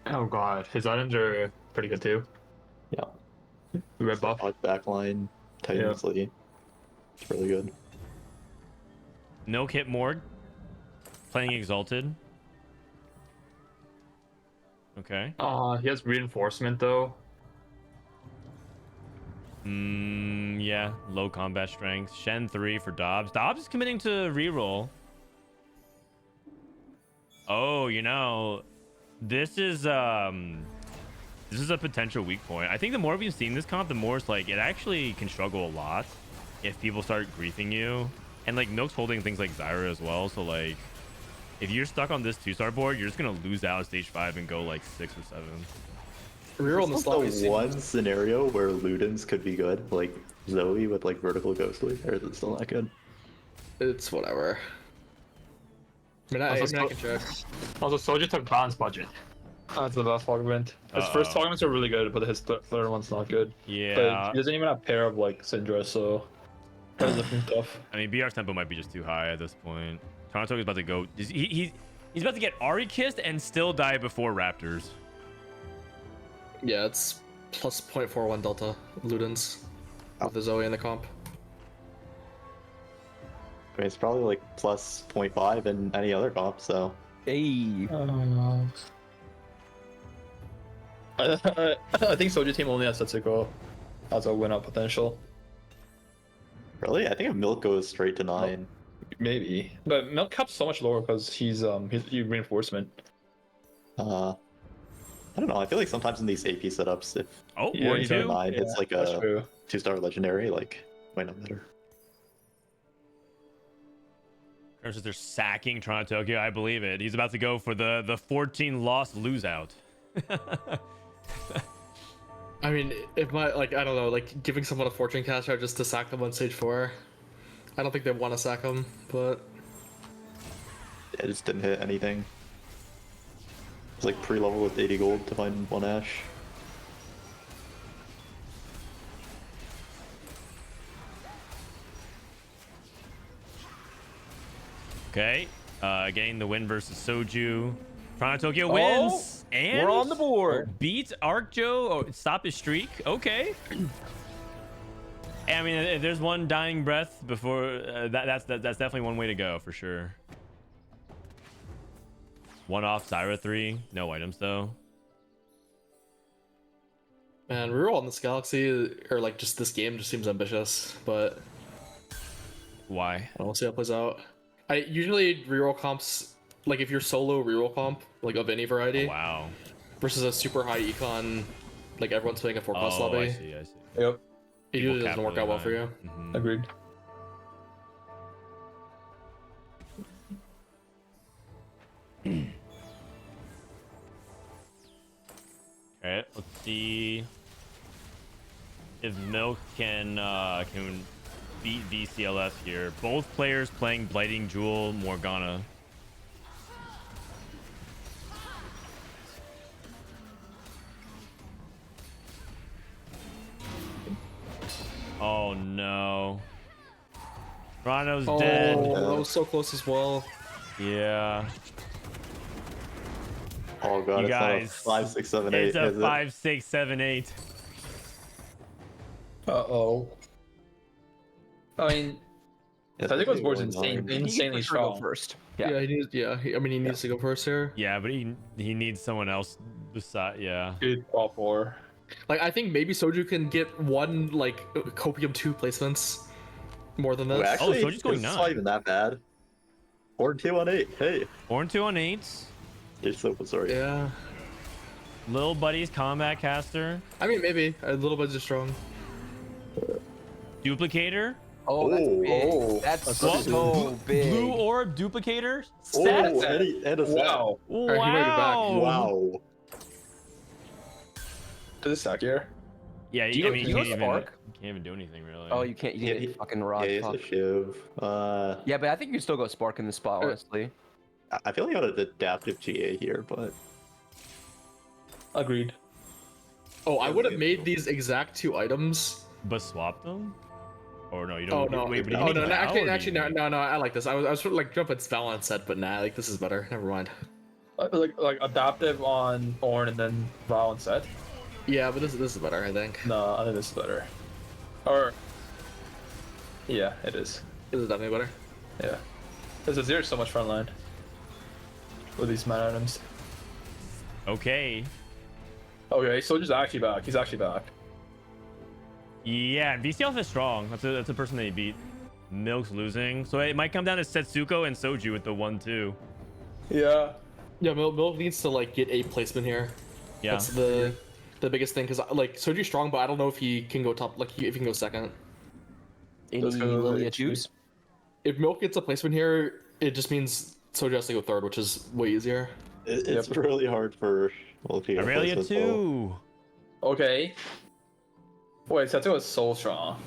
Oh god, his items are pretty good too. Yeah. Red buff. Backline, Titansly. It's really good. No Kit Morg. Playing Exalted. Okay. He has reinforcement though. Yeah. Low combat strength. Shen 3 for Dobbs. Dobbs is committing to reroll. Oh, you know, this is a potential weak point. I think the more we've seen this comp, the more it's like it actually can struggle a lot if people start griefing you. And like Milk's holding things like Zyra as well, so like if you're stuck on this 2-star board, you're just gonna lose out at stage 5 and go like 6 or 7. Reroll in the slot. The one scenario where Ludens could be good, like Zoe with like vertical ghostly, or is it still not good? It's whatever. I mean, I can check. Also, Soju took balance budget. That's the best augment. His first augments are really good, but his third one's not good. Yeah. But he doesn't even have pair of like Syndra, so that's different stuff. I mean, BR's tempo might be just too high at this point. Toronto is about to go. He's about to get Ari kissed and still die before Raptors. Yeah, it's plus 0.41 delta Ludens with the Zoe in the comp. I mean, it's probably like plus 0.5 in any other comp, so. Hey. I think Soju team only has Setsuko as a winner potential. Really? I think if Milk goes straight to 9. Maybe, but Milk cap's so much lower because he's reinforcement. I don't know. I feel like sometimes in these AP setups, if Yeah, you do. 9 hits like that's a true. 2-star legendary, like might not matter. They're sacking Toronto Tokyo. I believe it. He's about to go for the 14 loss lose out. I mean, if my I don't know, like giving someone a fortune caster just to sack them on stage 4. I don't think they want to sack them, but It just didn't hit anything. It's like pre-level with 80 gold to find 1 Ash. Okay. Getting the win versus Soju. Toronto Tokyo wins. And we're on the board. Beats Arcjo. Oh, stop his streak. Okay. I mean, if there's one dying breath before that's definitely one way to go for sure. One off Zyra 3. No items though. man, reroll in this galaxy or like just this game just seems ambitious, but Why? we'll see how it plays out. I usually reroll comps, like if you're solo reroll comp, like of any variety, Wow. versus a super high econ, like everyone's playing a 4-cost Oh, lobby. I see. I see. Yep, It People usually doesn't work out well for you. Mhm. agreed. Alright, let's see if Milk can beat VCLS here. Both players playing Blighting Jewel Morgana. Oh no. Rano's dead. That was so close as well. Yeah. Oh god, You it's guys, not a 5, 6, 7, 8. It's a is it? 5, 6, 7, 8. Uh-oh. I mean, Yeah, I think it was more going insane, nine. insanely Go strong. first. Yeah, he needs. Yeah, I mean, he needs to go first here. Yeah, but he needs someone else beside. Yeah. Good call for. Like, I think maybe Soju can get one like Copium 2 placements more than this. Wait, actually, Soju's going it's 9. not even that bad. 4 2 on 8. Hey. 4 and 2 on 8s. Dishsoap, sorry. Yeah, Lil Buddy's combat caster. I mean maybe a little bit just strong. Duplicator. Oh, that's Oh. big. Oh. That's What? so big. Blue orb duplicator. Oh, Stats. and a set. Wow. Alright, he made it back. Wow. Wow. Does it stack here? Yeah, Do you I go- mean, do you you can't go even, Spark? you can't even do anything really. Oh, you can't. You get fucking rod. Yeah, fuck. it's a shiv. Yeah, but I think you still go Spark in the spot, honestly. I feel like I would have adaptive GA here, but Agreed. Oh, I would have made these exact 2 items. But swap them? Or no, you Oh don't. no! Wait, but Oh you no! make No, Val, or do actually, you no, make- no. I like this. I was sort of like jump its balance set, but nah, like this is better. Never mind. Like adaptive on Ornn and then Val and Set. Yeah, but this is better, I think. No, I think this is better. Or yeah, it is. This is definitely better. Yeah. Because Azir's so much frontline with these mana items. Okay. Okay, Soldier's actually back. He's actually back. Yeah, and VCL is strong. That's a person they beat. Milk's losing, so it might come down to Setsuko and Soju with the 1-2. Yeah. Yeah, Milk needs to like get a placement here. Yeah. That's the biggest thing, because like Soju's strong, but I don't know if he can go top. Like if he can go second. Any Let's go Lilia with juice? If Milk gets a placement here, it just means Soju has to go third, which is way easier. it's really hard for Aurelia placement, though. 2. Okay. Wait, Setsuko is so strong.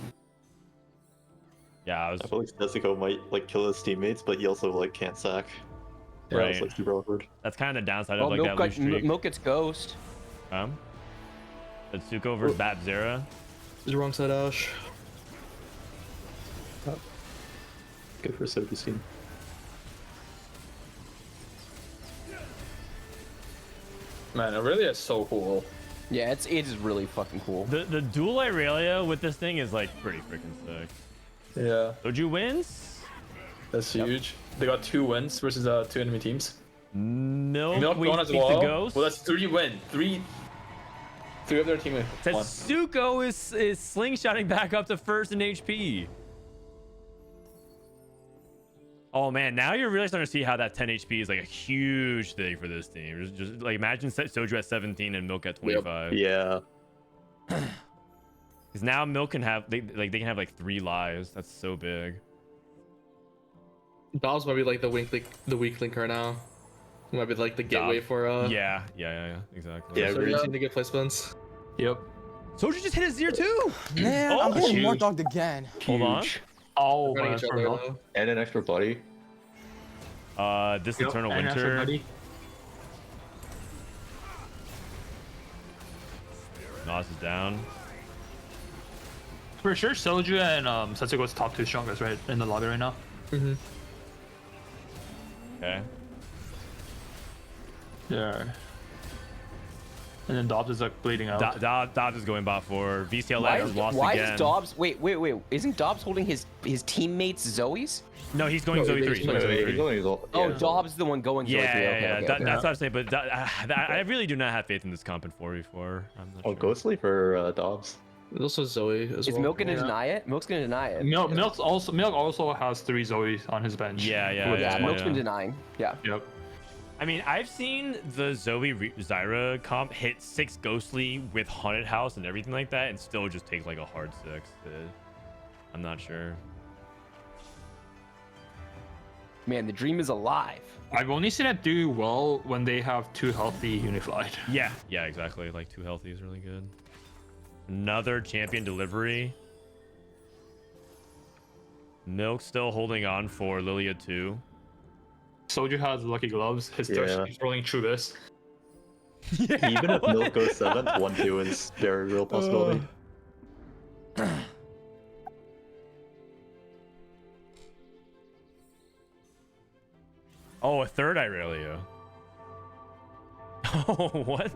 Yeah, I was I feel like Setsuko might like kill his teammates, but he also like can't sack. Yeah, Right. it's like super awkward. that's kind of the downside Oh, of like that loose streak. Milk gets ghost. Setsuko versus Bat Zera. Is the wrong side, Ash. Good for Soju's team. Man, Aurelia is so cool. Yeah, it is really fucking cool. The dual Aurelia with this thing is like pretty freaking sick. Yeah. Soju wins. That's huge. They got 2 wins versus 2 enemy teams. Milk gone as beats well. the Ghost. Well, that's 3 win. 3 of their team won. Setsuko is slingshotting back up to first in HP. Oh man, now you're really starting to see how that 10 HP is like a huge thing for this team. Just like imagine Soju at 17 and Milk at 25. Yeah. Because now Milk can have they can have like 3 lives. That's so big. Dobbs might be like the weak link right now. He might be like the gateway for Yeah, exactly. Yeah, So really. you need to get placements. Yep. Soju just hit his Zero too. Man, Oh, I'm getting huge. more dogged again. Hold on. Oh, Running man, each other, though. And an extra buddy. This Eternal Winter. Nos is down. For sure, Soju and Setsuko's top 2 strongest, right, in the lobby right now. Mm-hmm. Okay. Yeah. And then Dobbs is like bleeding out. Dobbs is going bot 4. VCLX has lost why again. is Dobbs? Wait. Isn't Dobbs holding his teammates Zoe's? No, he's going Zoe 3. He's going Zoe 3. Oh, Dobbs is the one going Zoe 3. Yeah. Okay. That's what I'm saying. But I really do not have faith in this comp in 4v4. I'm not Oh, sure. Ghostly for Dobbs. There's also Zoe as Is well. Milk gonna deny it? Milk's gonna deny it. Milk also has 3 Zoe on his bench. Yeah, Milk's been denying. Yeah. Yep. I mean, I've seen the Zoe Zyra comp hit 6 Ghostly with Haunted House and everything like that, and still just takes like a hard 6. I'm not sure. Man, the dream is alive. I've only seen it do well when they have 2 healthy unified. Yeah, exactly. Like 2 healthy is really good. Another champion delivery. Milk still holding on for Lilia 2. Soju has lucky gloves. His Yeah. thirst is rolling through this. Even if Milk goes 7th, 1-2 is very real possibility. Oh, a third Irelia. Oh, what?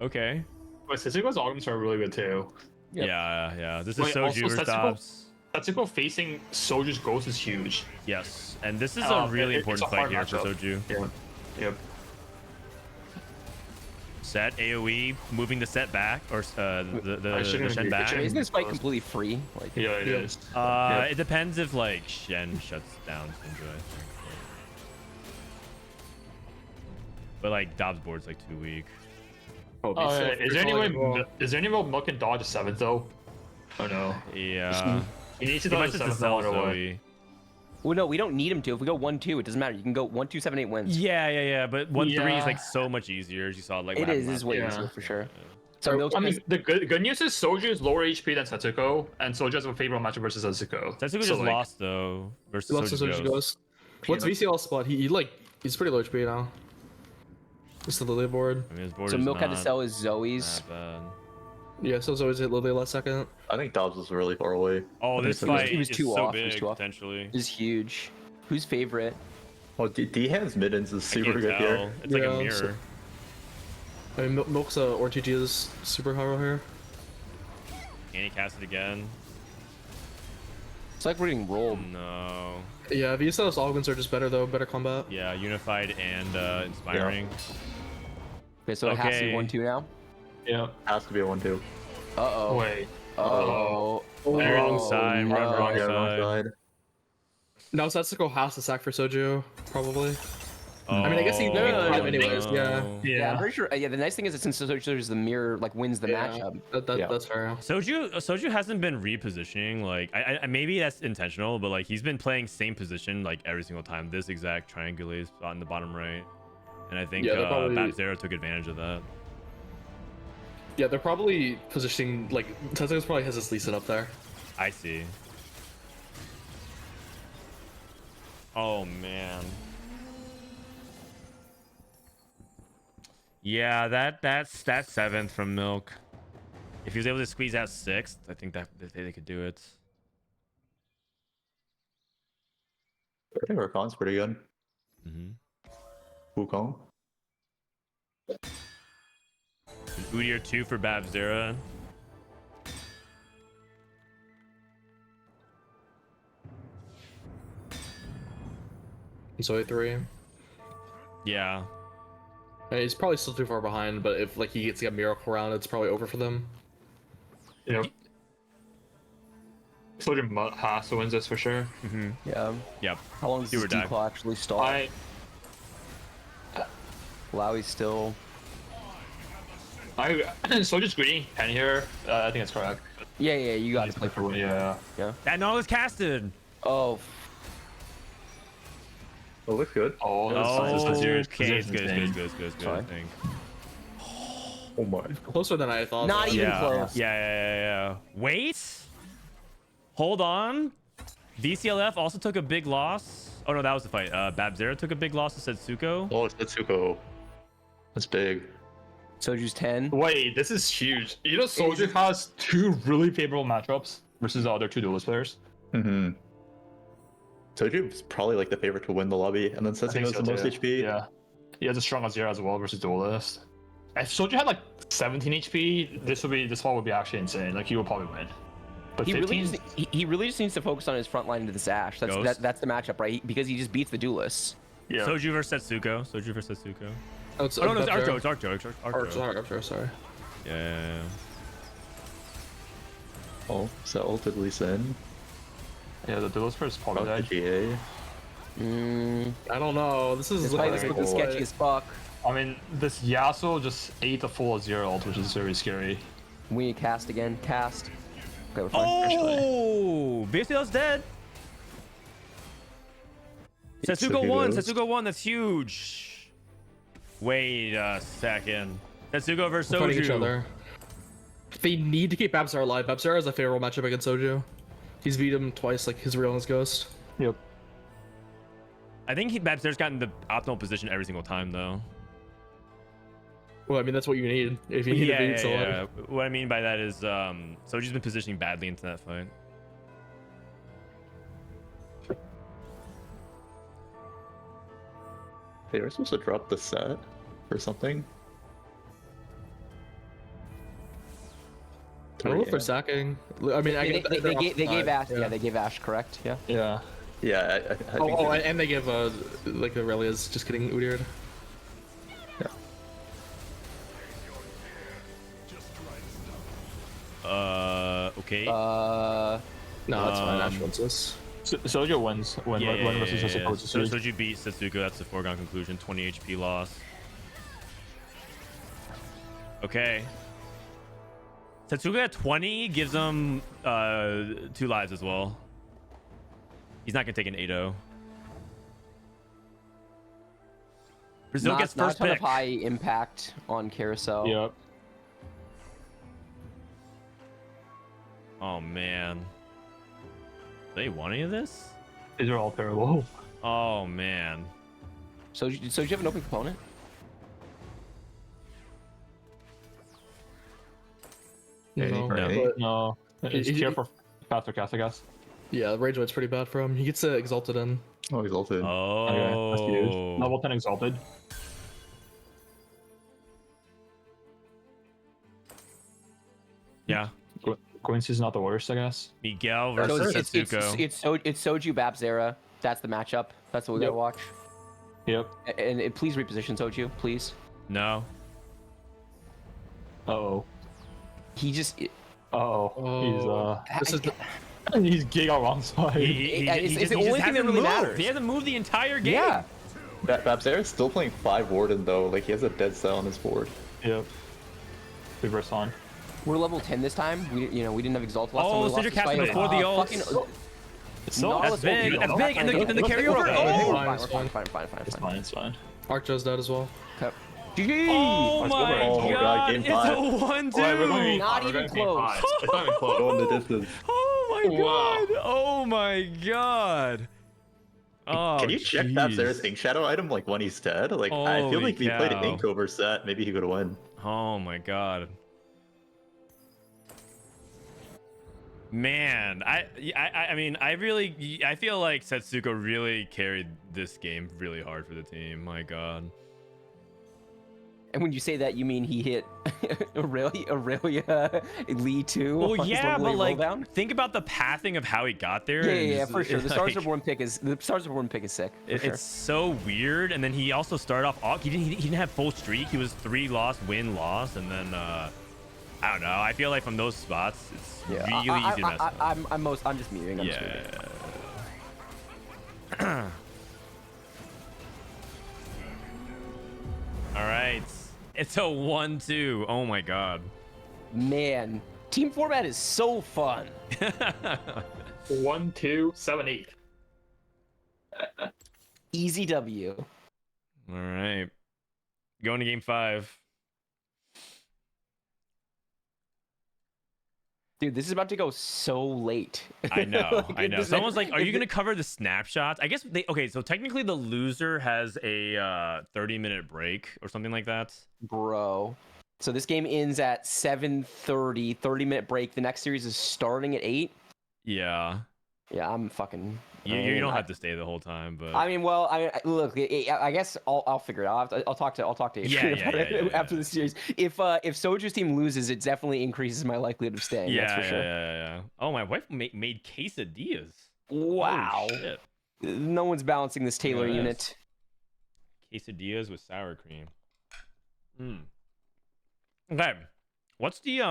Okay. But Setsuko's augments are really good too. Yep. Yeah. This is Wait, Soju also versus Setsuko- Dobbs. Setsuko facing Soju's ghost is huge. Yes, and this is a really it's important a hard fight here for matchup. Soju. Yep. Set AoE, moving the set back, or the I shouldn't Shen agree. back. It Isn't this fight completely free? Like, Yeah, it is. It depends if like Shen shuts down Sinjo, I think. But like Dobbs board's like too weak. Is there any way Milk can dodge a 7th though? Oh no. Yeah. He needs to He might dodge a just 7th sell no matter what. Zoe. well, no, we don't need him to. If we go 1-2, it doesn't matter. You can go 1-2, 7-8 wins. Yeah. But 1-3 is Yeah. like so much easier, as you saw. Like It what is happened way Yeah. easier for sure. So Milk I has- mean, the good news is Soju is lower HP than Setsuko, and Soju has a favorable matchup versus Setsuko. Setsuko So, just like, lost though versus Lots of Soju Soju Ghost. Ghost. What's VCL spot? He's pretty low HP now. Just the Lily board. I mean, his board so is Milk had to not sell his Zoe's. that bad. Yeah, so it's always hit Lily last second. I think Dobbs was really far away. Oh, this He was- fight he was is too so off, he was big too off. potentially. Is huge. Who's favorite? Well, D-Hand's middens is I super can't good tell. here. It's like a Yeah, mirror. so- I mean, Milk's ORTG is super hero here. And he cast it again. It's like we're getting rolled. No. Yeah, VCL's Augments are just better though, better combat. Yeah, unified and inspiring. Okay, so it has to be Okay. 1-2 now. Yeah. Has to be a 1-2. Uh-oh. Wait. Uh-oh. Wrong side, wrong no. wrong Yeah, wrong side. side. Now Setsuko has to sack for Soju, probably. Oh, I mean, I guess he could anyways, no. yeah. Yeah, I'm pretty sure. Yeah, the nice thing is that since Soju is the mirror, like wins the Yeah. matchup. That's fair. Soju hasn't been repositioning. Like, I maybe that's intentional, but like he's been playing same position like every single time. This exact triangulate spot in the bottom right, and I think Yeah, they're probably- Babzera took advantage of that. Yeah, they're probably positioning like Setsuko's probably has his Lee set up there. I see. Oh man. Yeah, that's 7th from Milk. If he was able to squeeze out 6th, I think that they could do it. I think Rakan's pretty good. Mm-hmm. Wukong. Udyr 2 for Babzera. So 3. Yeah. He's probably still too far behind, but if like he gets like, a miracle round, it's probably over for them. Yep. Soju has to win this for sure. Mm-hmm. Yeah. Yep. How long does Do this or die. declaw actually stall? Lowy's still. Soju's greedy 10 here. I think that's correct. Yeah, you got to play for win. Yeah. That null is casted. Oh, Oh, looks good. Oh, Okay, it's good, insane. good, I Fine. think. Oh my. Closer than I thought. Not though. even Yeah. close. Yeah. Wait. Hold on. VCLF also took a big loss. Oh no, that was the fight. Babzera took a big loss to Setsuko. Oh, it's Setsuko. That's big. Soju's 10. Wait, this is huge. You know, Soju has 2 really favorable matchups versus the other 2 duelist players. Mm-hmm. Soju's probably like the favorite to win the lobby, and then I think Setsuko's so, the most too. HP. Yeah. He has a strong Azir as well versus duelist. If Soju had like 17 HP, this fall would be actually insane. Like he would probably win. But He 15, really just needs to focus on his front line into this Ashe. Ghost? That's the matchup, right? Because he just beats the duelists. yeah. Soju versus Setsuko. Oh, it's, Oh no, it's Raptor. Arjo. Raptor, sorry. Yeah. Oh, so ulted Lee Sin. Yeah, the duelist player is probably About the dead. GA. I don't know. This is This fight is like, looking sketchy as fuck. I mean, this Yasuo just ate the full Azir ult, which is very scary. We need cast again. Cast. Okay, we're fine. Oh, VCL's dead. Setsuko won. Ghost. Setsuko won. That's huge. Wait a second. Setsuko versus fighting each Soju. other. They need to keep Babzar alive. Babzar has a favorable matchup against Soju. He's beat him twice, like his real and his ghost. Yep. I think Babzer's gotten the optimal position every single time, though. Well, I mean that's what you need if you need to beat someone. What I mean by that is, Soju's been positioning badly into that fight. They were supposed to drop the set or something. I don't know if they're sacking. I mean, I They, get they, that they, they're gave, they off the gave side, Ashe. Yeah, they gave Ashe. Correct. Yeah. Yeah. Yeah, I think. Oh, and they give like the Relias just getting Udyred. Okay. No, that's fine. Ashe wins this. Soju wins when versus Setsuko. So Soju beat Setsuko. That's the foregone conclusion. 20 HP loss. Okay. Setsuko at 20 gives him 2 lives as well. He's not gonna take an 8-0. Brazil gets Not a first ton pick. of high impact on Carousel. Yep. Oh man. Do they want any of this? These are all terrible. Oh man. So do you have an open component? No, Right. but No, it's He- here he- for faster cast, I guess. yeah, the Rage Weight's pretty bad for him. He gets exalted in. Oh, exalted. Okay, that's huge. Oh. Level 10 exalted. Yeah. Quincy's not the worst, I guess. Miguel So versus it's Setsuko. it's Soju Babzera. That's the matchup. That's what we gotta watch. Yep. And please reposition Soju, please. No. Uh-oh. He just Uh-oh. This is the, He's giga wrong side. It's the only thing that really matters. He hasn't moved the entire game. Yeah. Babzera's still playing 5 Warden though. Like he has a dead cell on his board. Yep. Reverse on. We're level 10 this time. We didn't have Exalt last time. Oh, We so lost you're despite casting it. before the ult. Fucking- So That's big. okay, That's no, big. And the carryover. We're Oh. fine. It's fine, it's fine. Arcjo's dead as well. GG! Oh Let's my go. Oh, god. God, game It's five. a 1-2. Alright, we're going to Not we're even going to game close. five. It's not even close. Going the distance. Oh my Wow. god. Oh my god. Oh, Can you check jeez. Babzera's Ink Shadow item like when he's dead? Like I feel Holy like if he played cow. Ink over set, maybe he could win. Oh my god. Man, I mean, I feel like Setsuko really carried this game really hard for the team. My god. And when you say that, you mean he hit Aurelia Lee too? Well, on his yeah, level but eight like, rolldown? think about the pathing of how he got there. Yeah, and for sure. The Stars like, of Born pick is sick. For sure. It's so weird. And then he also started off. He didn't have full streak. He was 3 loss, win, loss, and then I don't know. I feel like from those spots, it's really easy to mess up. I'm just muting. I'm just muting. All right. It's a 1-2. Oh my god. Man, team format is so fun. 1, 2, 7, 8. Easy W. All right. Going to game 5. Dude, this is about to go so late. I know. Like, I know. this- Someone's like, "Are you if going to cover the snapshots?" I guess they. Okay, so technically the loser has a 30-minute break or something like that. Bro. So this game ends at 7:30, 30-minute break. The next series is starting at 8. Yeah. Yeah, I'm fucking. You don't have to stay the whole time, but I mean, well, look. I guess I'll figure it out. I'll talk to Adrian about it after the series. If Soju's team loses, it definitely increases my likelihood of staying. yeah, that's for sure. yeah. Oh, my wife made quesadillas. Wow. Holy shit. No one's balancing this Taylor Yes. unit. Quesadillas with sour cream. Okay. What's the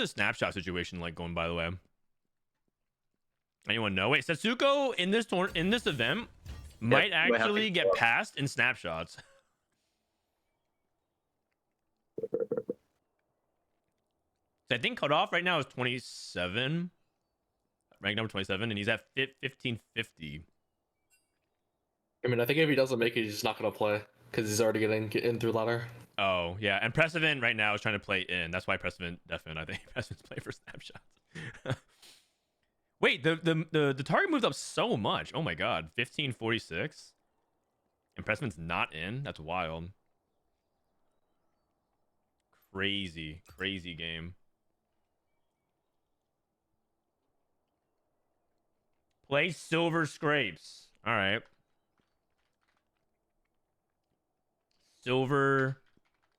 snapshot situation like going, by the way? Anyone know? Wait, Setsuko in this event might actually get passed in snapshots. So I think cutoff right now is 27. Rank number 27, and he's at 1550. I mean, I think if he doesn't make it, he's just not gonna play because he's already getting in through ladder. Oh, yeah. And Prestivent right now is trying to play in. That's why Prestivent definitely, I think Prestivent's playing for snapshots. Wait, the target moved up so much. Oh my god. 1546. And Prestivent's not in? That's wild. Crazy game. Play Silver Scrapes. All right. Silver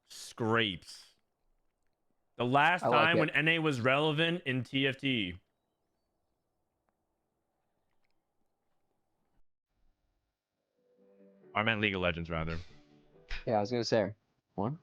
Scrapes. The last time when NA was relevant in TFT. I meant League of Legends, rather. Yeah, I was gonna say one.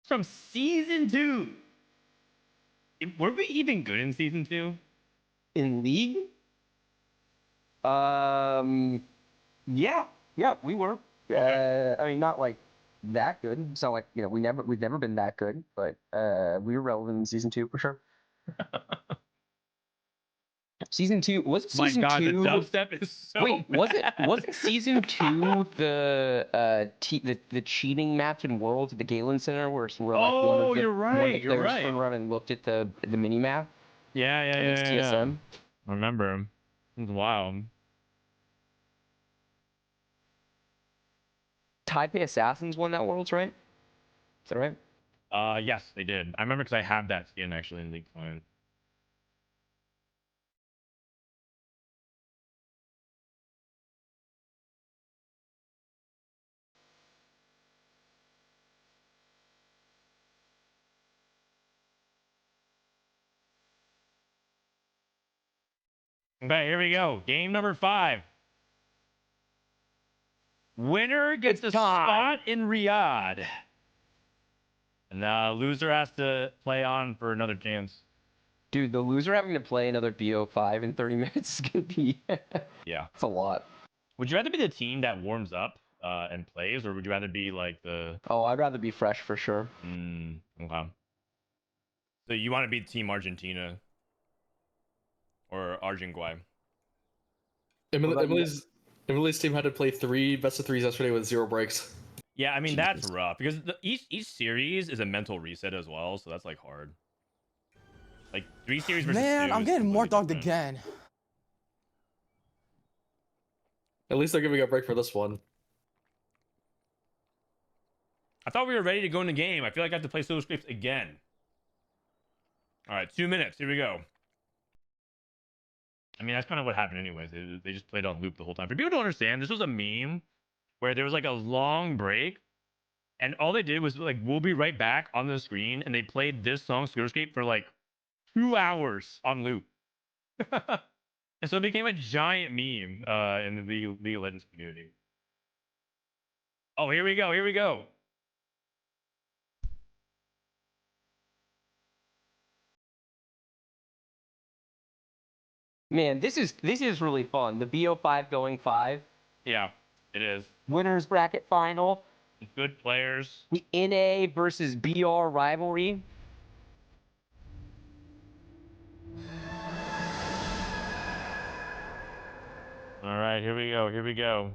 From season 2. Were we even good in season 2? In League? Yeah. Yeah, we were. I mean, not like that good. It's not like we've never been that good, but we were relevant in season 2 for sure. Season 2 was it My season God, 2? the dubstep is so. Wait, bad. wasn't season 2 the cheating match in Worlds at the Galen Center where Oh, you're one of right. the You're players right. turned around and looked at the mini map Yeah, against TSM? I remember him. It was wild. Taipei Assassins won that Worlds, right? Is that right? Yes, they did. I remember because I have that skin actually in League One. Okay, here we go. Game number 5. Winner gets a spot in Riyadh. And the loser has to play on for another chance. Dude, the loser having to play another BO5 in 30 minutes is gonna be Yeah. it's a lot. Would you rather be the team that warms up and plays, or would you rather be like the... Oh, I'd rather be fresh for sure. Okay. So you want to be Team Argentina or Argenguay? Emily's team had to play 3 best of 3s yesterday with 0 breaks. Yeah, I mean, that's rough because each series is a mental reset as well, so that's like hard. Like 3 series versus Man, 2 I'm is getting more completely dogged different. again. At least they're giving a break for this one. I thought we were ready to go in the game. I feel like I have to play solo scripts again. All right, 2 minutes. Here we go. I mean, that's kind of what happened anyways. They just played on loop the whole time. For people to understand, this was a meme where there was like a long break, and all they did was like, we'll be right back on the screen, and they played this song, Scooterscape, for like 2 hours on loop. And so it became a giant meme in the League of Legends community. Oh, here we go. Here we go. Man, this is really fun. The BO5 going 5. Yeah, it is. Winners bracket final. Good players. The NA versus BR rivalry. All right, here we go. Here we go.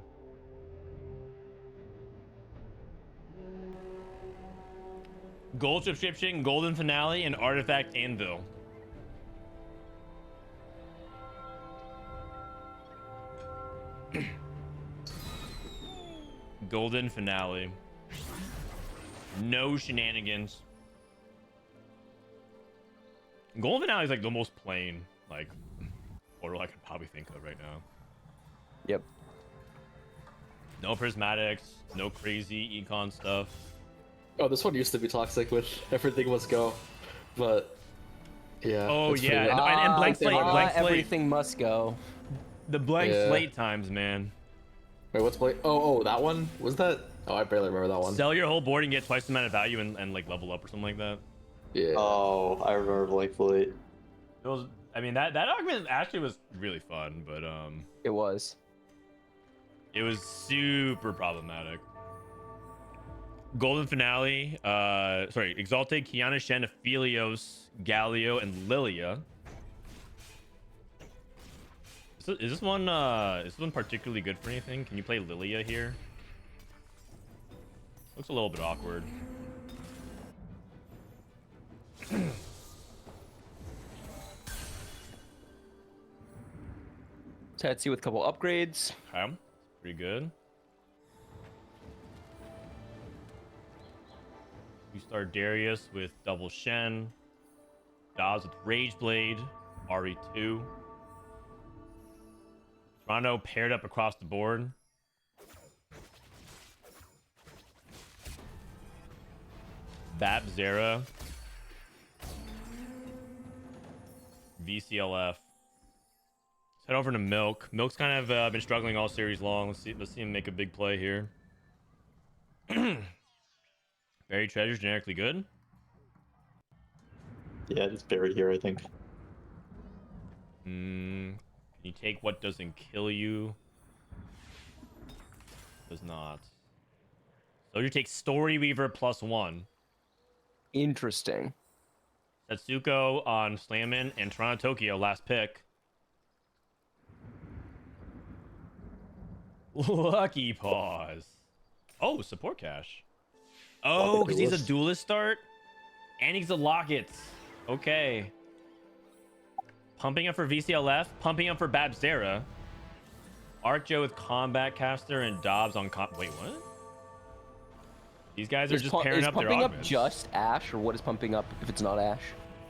Gold subscription, golden finale, and artifact Anvil. Golden finale. No shenanigans. Golden finale is like the most plain, like, portal I could probably think of right now. Yep. No prismatics, no crazy econ stuff. Oh, this one used to be toxic with everything must go, but yeah. Oh it's yeah, pretty- and blank slate, blank slate. Everything must go. The blank Yeah. slate times, man. Wait, what's blank? Oh, that one? Was that? Oh, I barely remember that one. Sell your whole board and get twice the amount of value and like level up or something like that. Yeah. Oh, I remember Blake Fleet. It was, I mean, that augment actually was really fun, but It was. it was super problematic. Golden finale, sorry, Exalted, Kiana, Shen, Aphelios, Galio, and Lilia. Is this one particularly good for anything? Can you play Lilia here? Looks a little bit awkward. Tetsu with a couple upgrades. Okay, pretty good. You start Darius with double Shen, Daz with Rage Blade, RE2. Toronto paired up across the board. Bap Zera. VCLF. Let's head over to Milk. Milk's kind of been struggling all series long. Let's see him make a big play here. Buried Treasure's generically good. Yeah, it's buried here, I think. Can you take what doesn't kill you? Does not. Soju takes Story Weaver +1. Interesting. Setsuko on Slammin and Toronto Tokyo last pick. Lucky pause. Oh, support cash. Oh, because he's a duelist start? And he's a Lockets. Okay. Pumping up for VCLF. Pumping up for Babsera. Archo with Combat Caster and Dobbs on Wait, what? These guys are just pairing up their pumping up augments. just Ash, or what is pumping up if it's not Ash?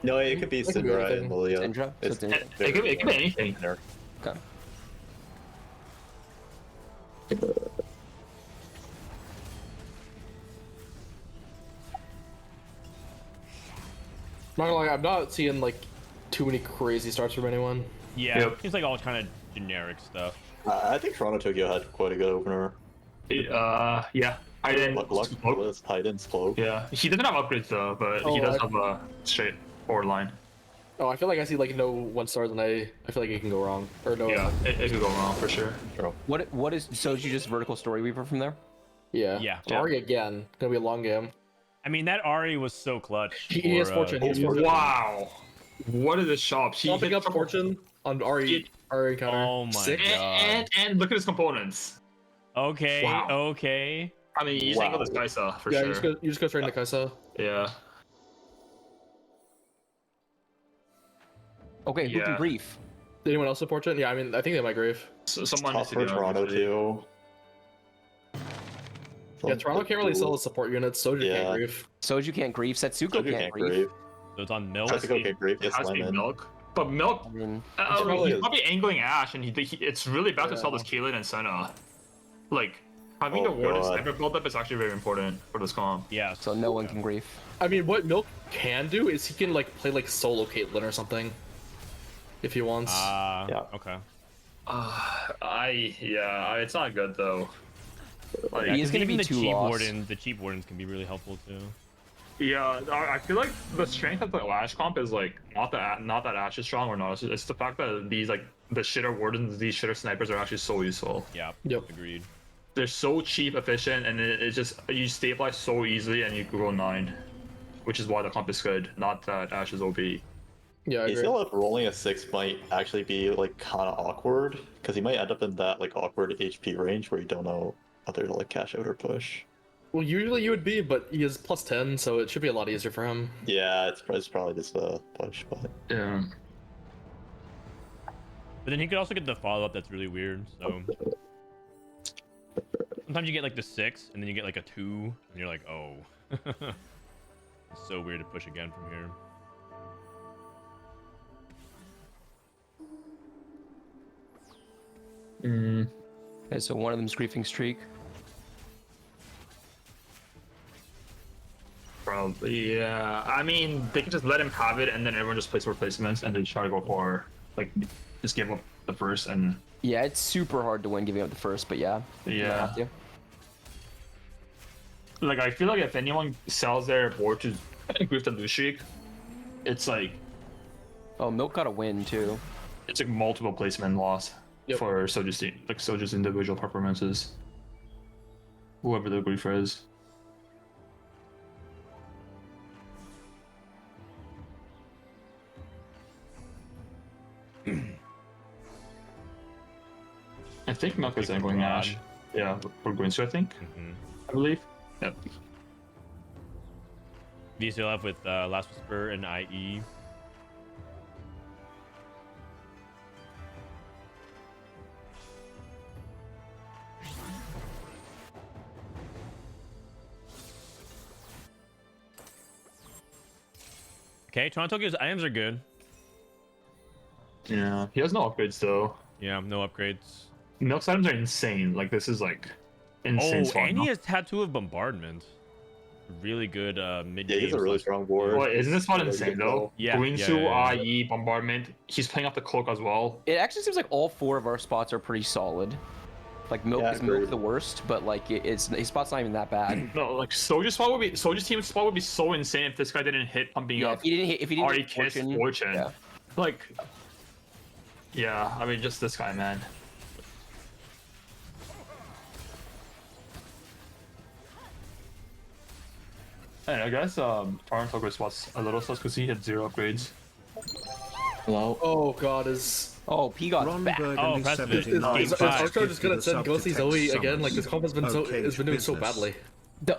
No, it could be Syndra and Lilia. Syndra? So it's It could be anything. There. Okay. Not gonna lie, I'm not seeing like too many crazy starts from anyone. Yeah, Yep. seems like all kind of generic stuff. I think Toronto Tokyo had quite a good opener. Yeah. I didn't. Luck was Titan's cloak. Yeah, he doesn't have upgrades though, but he does have a straight forward line. Oh, I feel like I see like no 1 stars, and I feel like it can go wrong. Or no. Yeah, it could go wrong for sure. What is Soju just vertical Story Weaver from there? Yeah. Yeah. Ari again. Gonna be a long game. I mean, that Ari was so clutch. He has fortune. He has fortune. Wow. What is this shop? He Pumping hit up fortune on Ari. Ari counter. Oh my Sick. god. And look at his components. Okay, Wow. okay. I mean, he's angled this Kaisa for Yeah, sure. you just go straight into Kaisa. Yeah. Okay, who can Yeah. grief? Did anyone else support it? Yeah, I mean, I think they might grieve. So someone Tough needs to for do Toronto it. too. Yeah, Toronto can't really sell the support units. Soju Yeah. can't grieve. Soju can't grief. Setsuko Soju can't grief. So it's on Milk. Setsuko can't grieve. It Yes, has to be Lemon. Milk. But Milk, I mean, he's probably angling Ash, and it's really about to sell this Kaylin and Senna. Like, having the Warden God. sniper build up is actually very important for this comp. Yeah. so no one can grief. I mean, what Milk can do is he can like play like solo Caitlyn or something, if he wants. Yeah. Okay. It's not good though. Like, He is gonna even be the too cheap lost. wardens. The cheap wardens can be really helpful too. yeah, I feel like the strength of the Ash comp is like not that Ash is strong or not. It's the fact that these like the shitter wardens, these shitter snipers are actually so useful. Yeah. Yep. Agreed. They're so cheap, efficient, and it's just you stabilize so easily, and you can go 9, which is why the comp is good. Not that Ash is OP. Yeah, I I agree. feel like rolling a 6 might actually be like kind of awkward because he might end up in that like awkward HP range where you don't know whether to like cash out or push. Well, usually you would be, but he is +10, so it should be a lot easier for him. Yeah, it's probably just a push, but Yeah. But then he could also get the follow up that's really weird. So sometimes you get like the 6, and then you get like a 2, and you're like, oh. It's so weird to push again from here. Okay, so one of them's griefing streak. Probably, yeah. I mean, they can just let him have it, and then everyone just plays replacements, and they try to go for like just give up the first and Yeah, it's super hard to win giving up the first, but yeah. you might yeah. have to. Like I feel like if anyone sells their board to grief the lose streak, it's like Oh, Milk got a win too. it's like multiple placement loss Yep. for Soju's team, like Soju's individual performances. Whoever the griefer is. I think Milk is angling Ash. Yeah, for Guinsu, I think. I believe. Yep. VCLF with Last Whisper and IE. Okay, Toronto Tokyo's items are good. Yeah. He has no upgrades though. Yeah, no upgrades. Milk's items are insane. Like this is like insane. Oh, spot and he now. has Tattoo of Bombardment. Really good mid yeah, he's a really strong board. Well, isn't this one Yeah, insane good though? call. Yeah, Guinsu, yeah. IE, Bombardment. He's playing off the cloak as well. It actually seems like all 4 of our spots are pretty solid. Like Milk Yeah, is Milk agreed. the worst, but like his spot's not even that bad. No, like Soju's team spot would be so insane if this guy didn't hit pumping Yeah, up. if he didn't Already hit kissed Fortune. yeah. Like, yeah, I mean just this guy, man. And I guess Farm Focus was a little sus because he had 0 upgrades. Hello. Oh god, is P got back. Oh, Prestivent. is Game 5. Archer just gonna send Ghosty Zoe again? Like this comp has been doing so badly.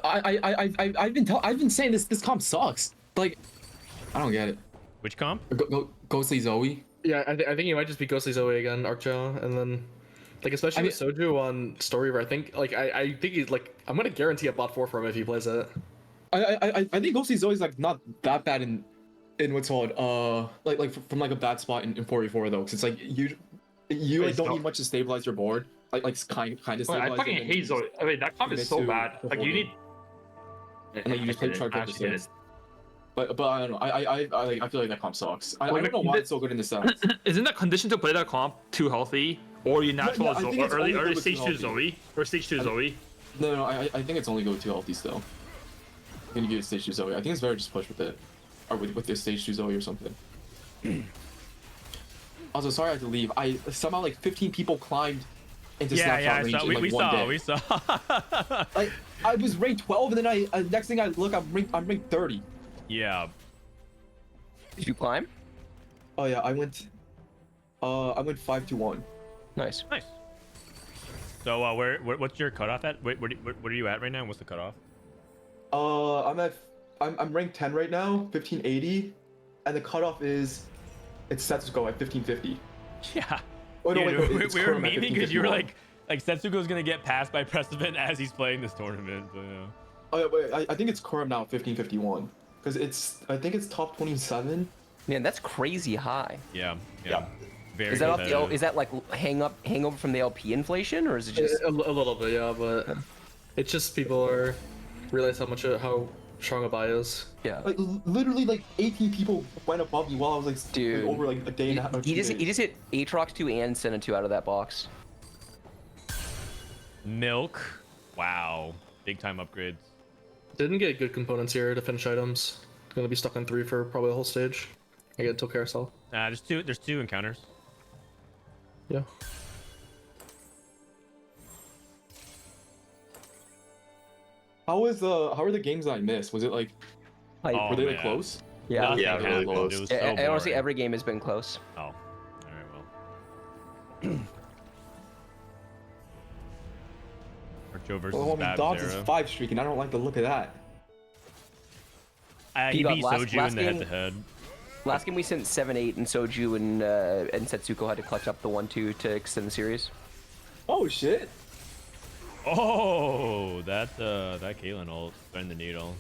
I've been saying this comp sucks. Like, I don't get it. Which comp? Go see Zoe. Yeah, I think he might just be Ghosty Zoe again, Archer, and then like especially with Soju on Story, where I think he's like I'm gonna guarantee a bot 4 for him if he plays it. I think Ghosty Zoe's like not that bad in what's called like from like a bad spot in 4v4 though, because it's like you like, don't need much to stabilize your board. Like kind of stabilize. I fucking hate Zoe. I mean, that comp is so bad. Like you need. And like you just play Shark Paper Scissors. But I don't know. I feel like that comp sucks. I don't know why it's so good in the set. Isn't the condition to play that comp too healthy, or you natural early stage 2 Zoe or stage 2 Zoe? No, I think it's only go too healthy still. I'm gonna give it stage 2 Zoe. I think it's better just push with it, or with this stage 2 Zoe or something. Also, sorry I had to leave. I somehow like 15 people climbed into snapshot range in like one day. We saw. Like I was ranked 12, and then next thing I look, I'm ranked 30. Yeah. Did you climb? Oh yeah, I went 5-1. Nice. Nice. So what's your cutoff at? Where are you at right now? What's the cutoff? I'm ranked 10 right now, 1580, and the cutoff is it's set to go at 1550. Yeah. Oh no, dude, wait, we were memeing because you were like Setsuko's gonna get passed by Prestivent as he's playing this tournament. So, yeah. Oh yeah, wait, I think it's Kurum now, 1551, because I think it's top 27. Man, that's crazy high. Yeah. Very is that off the competitive. is that like hangover from the LP inflation, or is it just a little bit? Yeah, but it's just people are realize how strong a buy is. Yeah. Like literally like 18 people went above me while I was like Dude, over like a day and a half. He just hit Aatrox 2 and Senna 2 out of that box. Milk. Wow. Big time upgrades. Didn't get good components here to finish items. Gonna be stuck on 3 for probably the whole stage. I get until carousel. There's two encounters. Yeah. How are the games that I missed? Was it like were they like man. close? Yeah. Nothing Yeah, really happened. close. It was so And honestly, boring. every game has been close. Oh. All right, well. Archo versus Well, I mean, Babs Dobbs is era. 5 streaking. I don't like the look of that. He got beat last Soju in the game- head-to-head. Last game we sent 7-8, and Soju and Setsuko had to clutch up the 1-2 to extend the series. Oh shit! Oh, that Caitlyn ult threading the needle.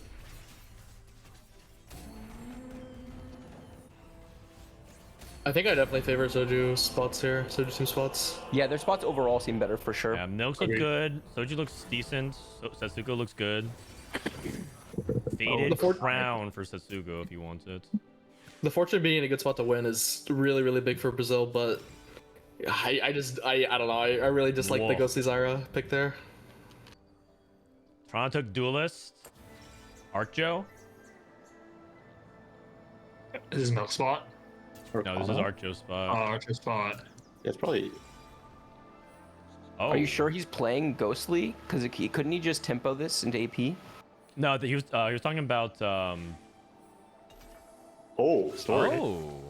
I think I definitely favor Soju spots here. Soju team spots. Yeah, their spots overall seem better for sure. Yeah, Milks look good. Soju looks decent. Setsuko looks good. Faded crown for Setsuko if he wants it. The fortune being in a good spot to win is really, really big for Brazil, but I don't know. I really just like the Whoa. Ghostly Zyra pick there. Toronto took Duelist. Archo? This is Milk spot. No, this is Archo's spot. Archer spot. Yeah, it's probably. Oh. Are you sure he's playing Ghostly? Because couldn't he just tempo this into AP? No, he was talking about Oh, story. Oh.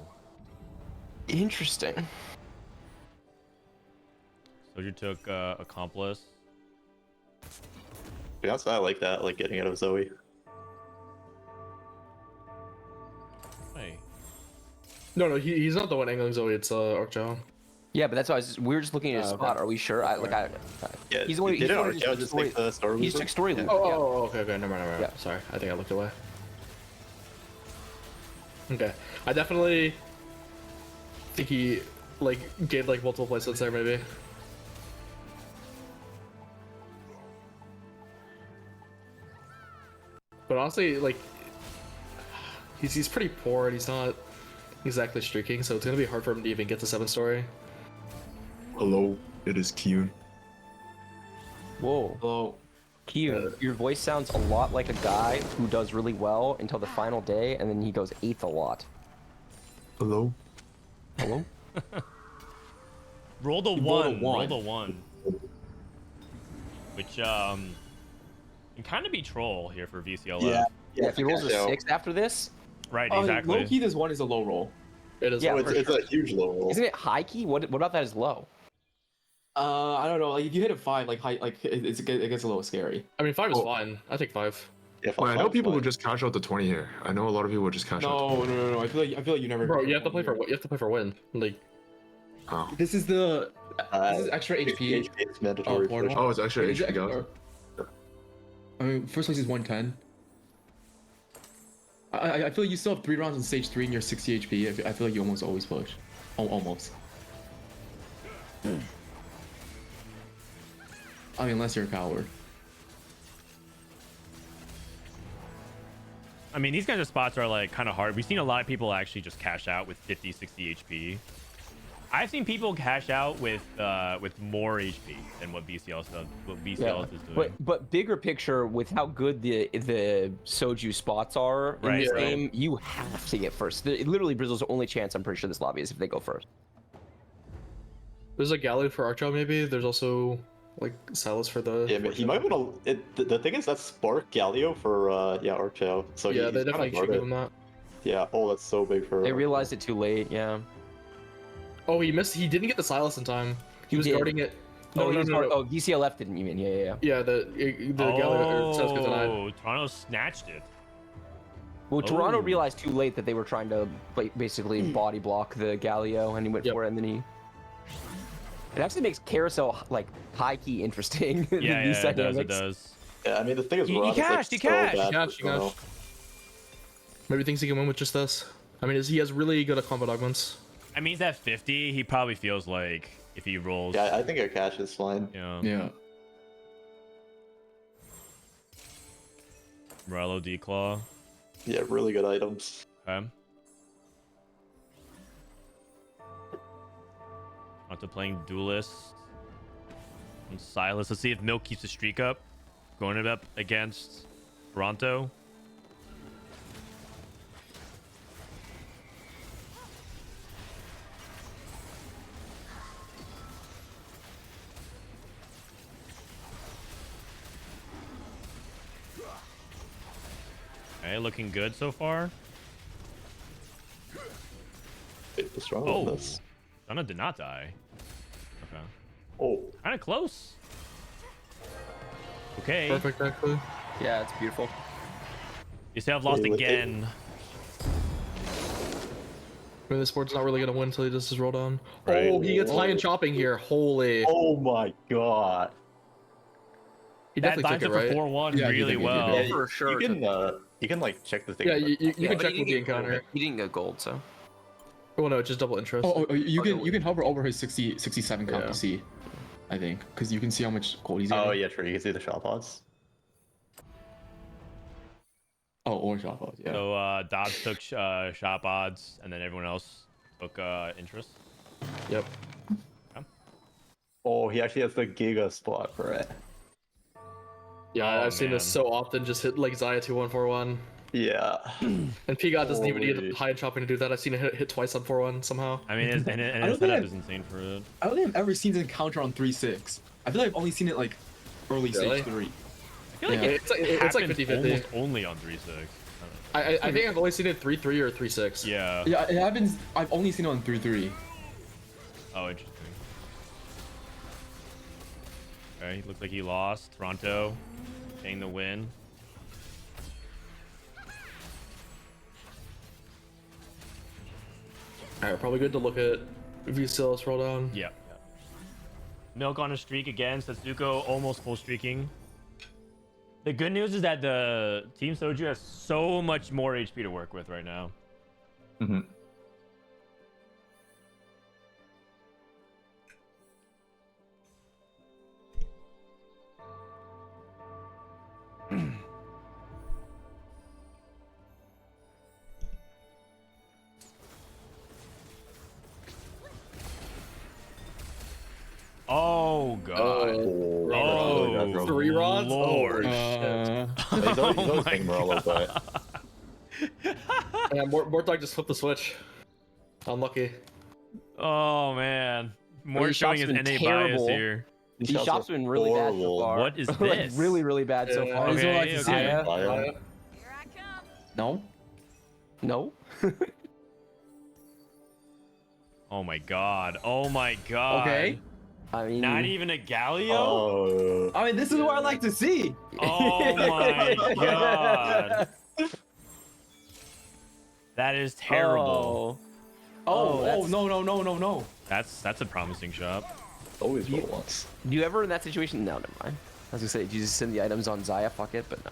Interesting. Soju took Accomplice. Yeah, that's I like that, like getting out of Zoe. Hey. No, he's not the one angling Zoe. It's Archo. Yeah, but that's why we were just looking at his spot. Are we sure? Yeah, He's the one. did He's it the one or who just story- take the story? He just took story loop. Oh, yeah. okay, never mind. Yeah. Sorry, I think I looked away. Okay, I definitely think he gave multiple placements there maybe. But honestly, he's pretty poor and he's not exactly streaking, so it's gonna be hard for him to even get to 7-story. Hello, it is Kiyoon. Whoa. Hello. Kiyoon, your voice sounds a lot like a guy who does really well until the final day, and then he goes 8th a lot. Hello. Hello? Roll the You one. rolled Roll a the one. Which can kind of be troll here for VCLF. Yeah, Yeah, if he rolls a so- 6 after this, Right, Low exactly. key, this one is a low roll. It is. Yeah, Oh, for it's a huge low roll. isn't it high key? What about that is low? I don't know. Like if you hit a 5, like high, like it gets a little scary. I mean, 5 is fine. I take 5. Yeah, Well, I know five's people fine. who just cash out the 20 here. I know a lot of people just cash out. No. I feel like you never. Bro, you have to play for you have to play for win. Like, Oh. This is the. This is extra 60 HP. HP is mandatory. portal. push. Oh, it's actually Is it HP, guys. extra- I mean, first place is 110. I feel like you still have 3 rounds in stage 3 and you're 60 HP. I feel like you almost always push. Almost. I mean, unless you're a coward. I mean, these kinds of spots are like kind of hard. We've seen a lot of people actually just cash out with 50, 60 HP. I've seen people cash out with more HP than what BCL does. What BCL is doing. But bigger picture, with how good the Soju spots are in Right, this right. game, you have to get first. Literally, Brazil's only chance, I'm pretty sure, this lobby is if they go first. there's a Gala for Archo maybe. There's also like Souless for the. Yeah, but he might want to. The thing is, that's Spark Galio for Archo. So Yeah, he's they kinda definitely should guarded. give him that. Yeah. Oh, that's so big for. They realized it too late. Yeah. Oh, he missed. He didn't get the Silas in time. He was did. guarding it. No, No. Oh, DCLF didn't even. Yeah. Yeah, the Gala says good tonight. Oh, Toronto snatched it. Well, Toronto Oh. realized too late that they were trying to basically body block the Galio, and he went Yep. for it, and then he. It actually makes Carousel like high key interesting. Yeah, these yeah, it does. It dynamics. does. Yeah, I mean the thing is, He Ron is, like, cashed, he so cashed. bad He cashed, for Toronto. Maybe thinks he can win with just this. I mean, he has really good at combat augments. I mean, he's at 50. He probably feels like if he rolls. Yeah, I think a cash is fine. Yeah. Yeah. Morello Declaw. Yeah, really good items. Okay. Onto playing Duelist. And Silas. Let's see if Milk keeps the streak up. Going it up against Toronto. Okay, looking good so far. Wait, what's wrong Oh. with this? Donna did not die. Okay. Oh, Kind of close. Okay. Perfect, actually. Yeah, it's beautiful. You say I've lost Wait, again. I mean, the sport's not really gonna win until he does his roll down. Right. Oh, he gets high in chopping here. Holy. oh my god. He That definitely lines took up it, for right? 4-1 Yeah, he really did, he well. did. For sure. You can like check the thing. Yeah, you can but check he with the didn't get- encounter. He didn't get gold, so. Oh no, it's just double interest. You can hover over his 67 count Yeah. to see. I think because you can see how much gold he's Oh getting. yeah, true. You can see the shot odds. Oh, or shot odds. Yeah. So Dobbs took shop odds, and then everyone else took interest. Yep. Oh, he actually has the Giga spot for it. Yeah, Oh, I've seen this man. so often. Just hit like Zaya 2141, Yeah. and Pigot doesn't even Holy. need high in chopping to do that. I've seen it hit twice on 4-1 somehow. I mean, his, and I his don't think setup I've- is insane for it. I don't think I've ever seen an encounter on 3-6. I feel like I've only seen it like early Really? stage 3. I feel like Yeah. it It's like happens 50-50. almost only on 3-6. I think I've only seen it 3-3 or 3-6. Yeah. Yeah, it happens. I've only seen it on 3-3. Oh, interesting. Okay, looks like he lost. Toronto getting the win. Alright, probably good to look at VCLS roll down. Yeah. Milk on a streak again. Satsuko almost full streaking. The good news is that the Team Soju has so much more HP to work with right now. Mm-hmm. Oh god. Oh, 3 rods? Lord. He's always taking Morello, but Yeah, Mortog just flipped the switch. Unlucky. Oh man. More These showing shots his have been NA bias terrible. here. these These shots shops are have been really bad so horrible. far. What is Like, this? really, really bad so Yeah. far. Okay, That's all I can see. okay. Fire. Here I come. No. No. Oh my god. Oh my god. Okay. I mean, Not even a Galio? Oh. I mean, this is what I like to see. Oh my god. That is terrible. Oh, No. That's a promising shot. Always what it wants. Do you ever in that situation? No, never mind. I was gonna say, do you just send the items on Zaya? Fuck it, but no.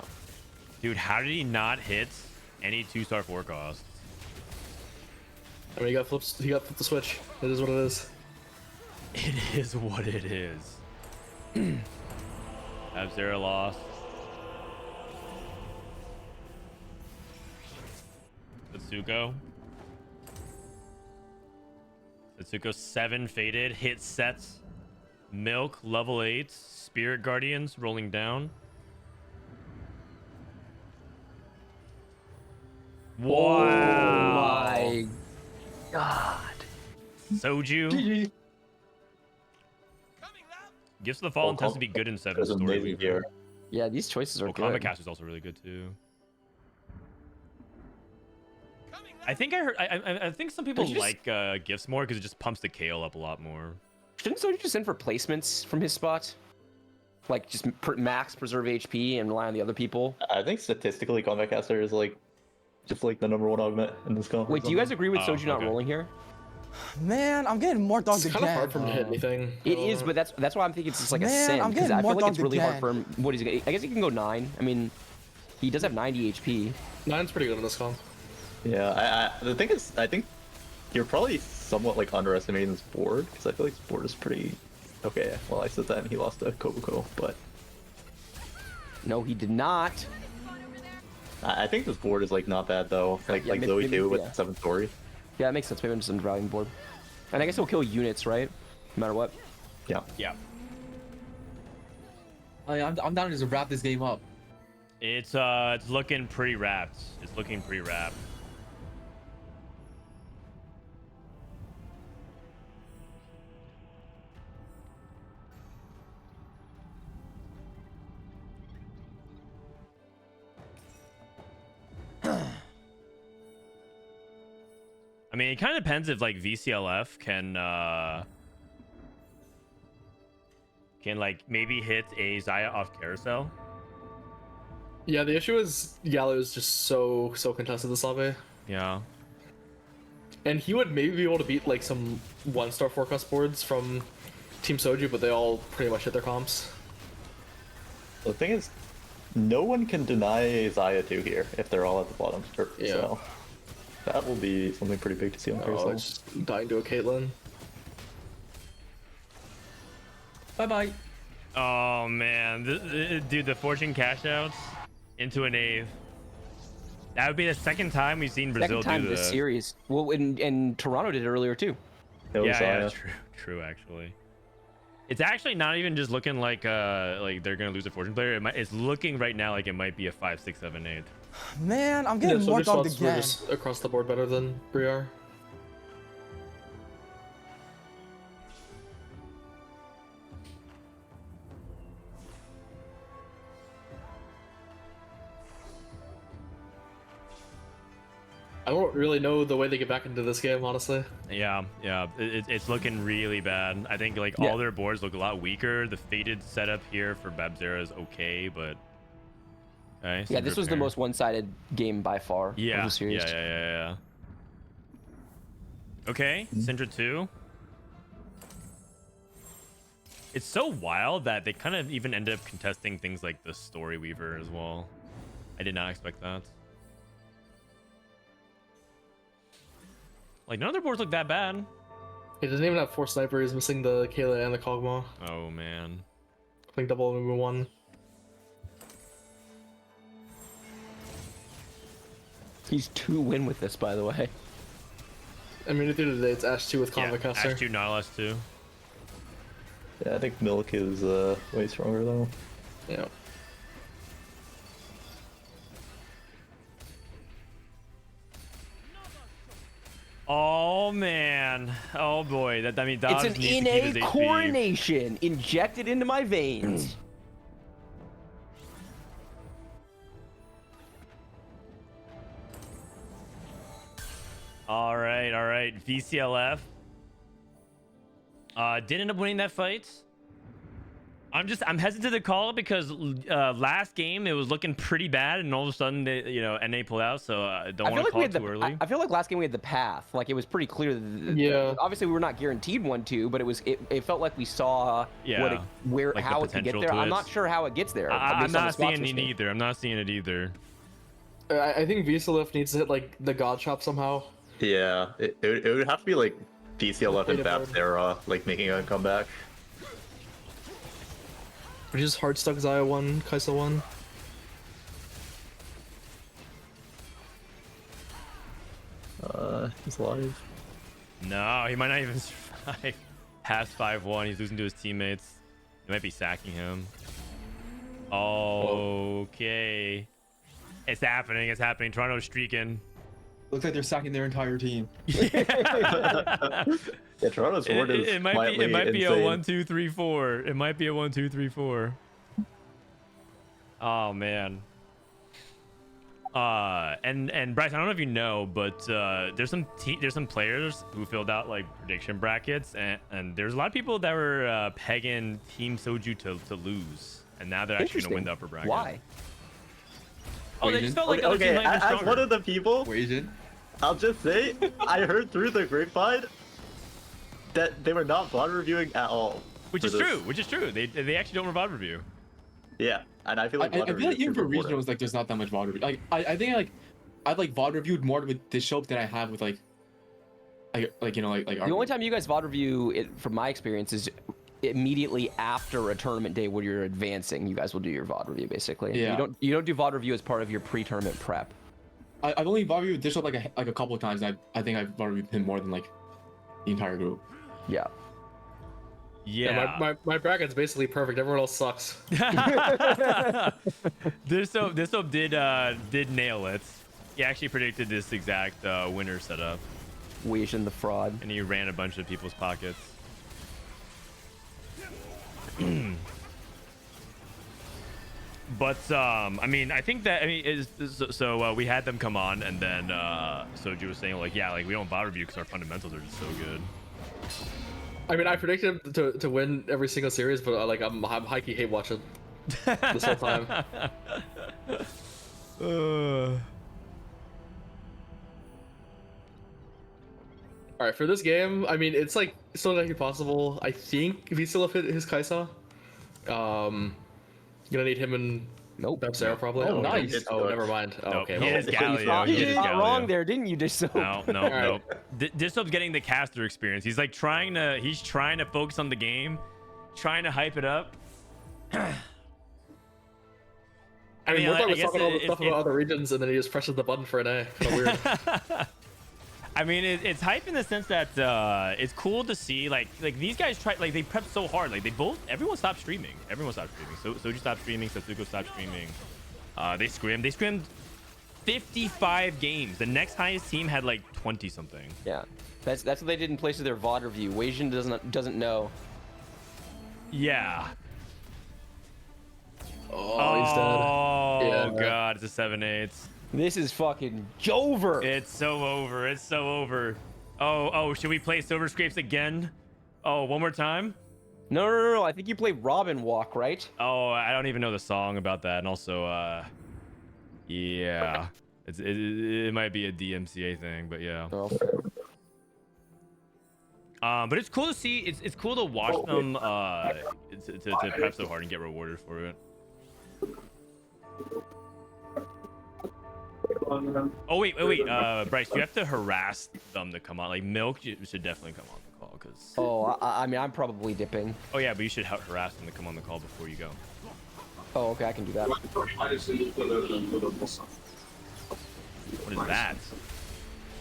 Dude, how did he not hit any 2-star forecasts? I mean, he got flipped the switch. It is what it is. It is what it is. F0 lost. Satsuko. Satsuko 7 faded. Hit sets. Milk level 8. Spirit Guardians rolling down. Wow. My God. Soju. Gifts of the Fallen tends to be good in 7 That's story. amazing here. Yeah, these choices are Oh, good. Combat Caster is also really good too. I think I heard. I think some people Don't you just- like gifts more because it just pumps the KO up a lot more. Shouldn't Soju just send for placements from his spot? Like just max preserve HP and rely on the other people. I think statistically, Combat Caster is like just like the #1 augment in this comp. Wait, do you guys agree with Oh, Soju not okay. rolling here? Man, I'm getting more dogged It's again. kind of hard for him to hit anything. It is, but that's why I'm thinking it's just like a Man, sin I'm because getting I feel more like it's dogged really hard again. for him. What is he? I guess he can go 9. I mean, he does have 90 HP. 9's pretty good in this comp. Yeah, the thing is, I think you're probably somewhat like underestimating this board because I feel like this board is pretty okay. Well, I said that and he lost to Kobuko, but No, he did not. I think this board is like not bad though. Like Yeah, Zoe maybe- too with yeah. 7th story. Yeah, that makes sense. Maybe I'm just undervaluing the board. And I guess he'll kill units, right? No matter what. Yeah. Yeah. I'm down to just wrap this game up. It's looking pretty wrapped. It's looking pretty wrapped. I mean, it kind of depends if like VCLF can like maybe hit a Zaya off carousel. Yeah, the issue is Gala is just so contested this lobby. Yeah. And he would maybe be able to beat like some 1-star forecast boards from Team Soju, but they all pretty much hit their comps. The thing is, no one can deny Zaya 2 here if they're all at the bottom. Yeah. So that will be something pretty big to see on Oh, carousel. it's just dying to a Caitlyn. Bye. Oh man, dude, the fortune cash outs into an 8th. That would be the second time we've seen Brazil Second time do the this series. Well, and Toronto did it earlier too. It was Yeah, Zaya. true actually. It's actually not even just looking like they're gonna lose a fortune player. It's looking right now like it might be a 5, 6, 7, 8. Man, I'm Yeah, getting more Soju dogged slots were again. just across the board better than Briar. I don't really know the way they get back into this game, honestly. Yeah. It's looking really bad. I think like Yeah. all their boards look a lot weaker. The faded setup here for Babzera is okay, but okay. Yeah, this was the repair. most one-sided game by far. Yeah. Of the series. Yeah. Okay, Syndra 2. It's so wild that they kind of even ended up contesting things like the Story Weaver as well. I did not expect that. Like, none of their boards look that bad. He doesn't even have 4 snipers, he's missing the Kayla and the Kog'Maw. Oh, man. Playing double movement 1. He's 2-win with this, by the way. I mean, at the end of the day, it's Ash 2 with Yeah, Combat Caster. Ash 2, Nautilus 2. Yeah, I think Milk is way stronger though. Yeah. Oh, man. Oh, boy. That, I mean, It's Dobbs an needs to keep his innate HP. coronation injected into my veins. All right. VCLF. Did end up winning that fight. I'm hesitant to call it because last game it was looking pretty bad, and all of a sudden they, NA pulled out. So I don't want to call it too early. I feel like last game we had the path. Like it was pretty clear. Obviously we were not guaranteed 1-2, but it felt like we saw how it could get there. I'm not sure how it gets there. I'm not seeing it either. I'm not seeing it either. I think VCLF needs to hit like the God Chop somehow. Yeah, it would have to be like DCLF and Baptera like making a comeback. Or just hard stuck Zaya 1, Kaisa 1. He's alive. No, he might not even survive. Half 5-1. He's losing to his teammates. They might be sacking him. Okay. It's happening. It's happening. Toronto's streaking. Looks like they're sacking their entire team. Yeah, Toronto's ward is it might be. It might be a 1-2-3-4. It might be a 1-2-3-4. Oh man. And Bryce, I don't know if you know, but there's some players who filled out like prediction brackets, and there's a lot of people that were pegging K3Soju to lose, and now they're actually gonna win the upper bracket. Why? Oh, they just felt like other teams might have been as stronger. one of the people, I'll just say, I heard through the grapevine that they were not VOD reviewing at all. Which is true. They actually don't VOD review. Yeah, and I feel like I feel like even for regionals, like there's not that much VOD review. Like I think I've like VOD reviewed more with Dishsoap than I have with like the only time you guys VOD review it, from my experience, is immediately after a tournament day where you're advancing. You guys will do your VOD review basically. Yeah. You don't do VOD review as part of your pre-tournament prep. I've only VOD reviewed Dishsoap like a couple of times. And I think I've VOD reviewed him more than like the entire group. Yeah. Yeah. My bracket's basically perfect. Everyone else sucks. Dishsoap did nail it. He actually predicted this exact winner setup. Wasian the fraud. And he ran a bunch of people's pockets. But I mean, I think that we had them come on, and then Soju was saying like, yeah, like we don't VOD review because our fundamentals are just so good. I mean, I predicted him to win every single series, but like I'm high-key hate watching this whole time. All right, for this game, I mean, it's like still not possible. I think if he still hit his Kaisa, gonna need him and Baptera probably. Oh, nice. Oh, never mind. Oh, Nope. okay. He is Galio. You got wrong there, didn't you, Dishsoap? No. Dishsoap's getting the caster experience. He's like trying to focus on the game, trying to hype it up. I mean, Warthog was talking all the stuff about other regions, and then he just presses the button for an A. Kind of weird. I mean, it's hype in the sense that it's cool to see like these guys they prepped so hard. Like everyone stopped streaming. So Soju stopped streaming. Satsuko stopped streaming. They scrimmed 55 games. The next highest team had like 20 something. Yeah, that's what they did in place of their VOD review. Wasian doesn't know. Yeah. Oh, he's dead. Oh god, it's a 7-8. This is fucking over. It's so over. Oh, should we play Silver Scrapes again? Oh, one more time? No. I think you play Robin Walk, right? Oh, I don't even know the song about that. And also, yeah, it might be a DMCA thing, but yeah. Oh. But it's cool to see. It's cool to watch them to prep so hard and get rewarded for it. Oh wait, Bryce, you have to harass them to come on. Like Milk should definitely come on the call because. Oh, I mean, I'm probably dipping. Oh yeah, but you should harass them to come on the call before you go. Oh, okay, I can do that. What is that?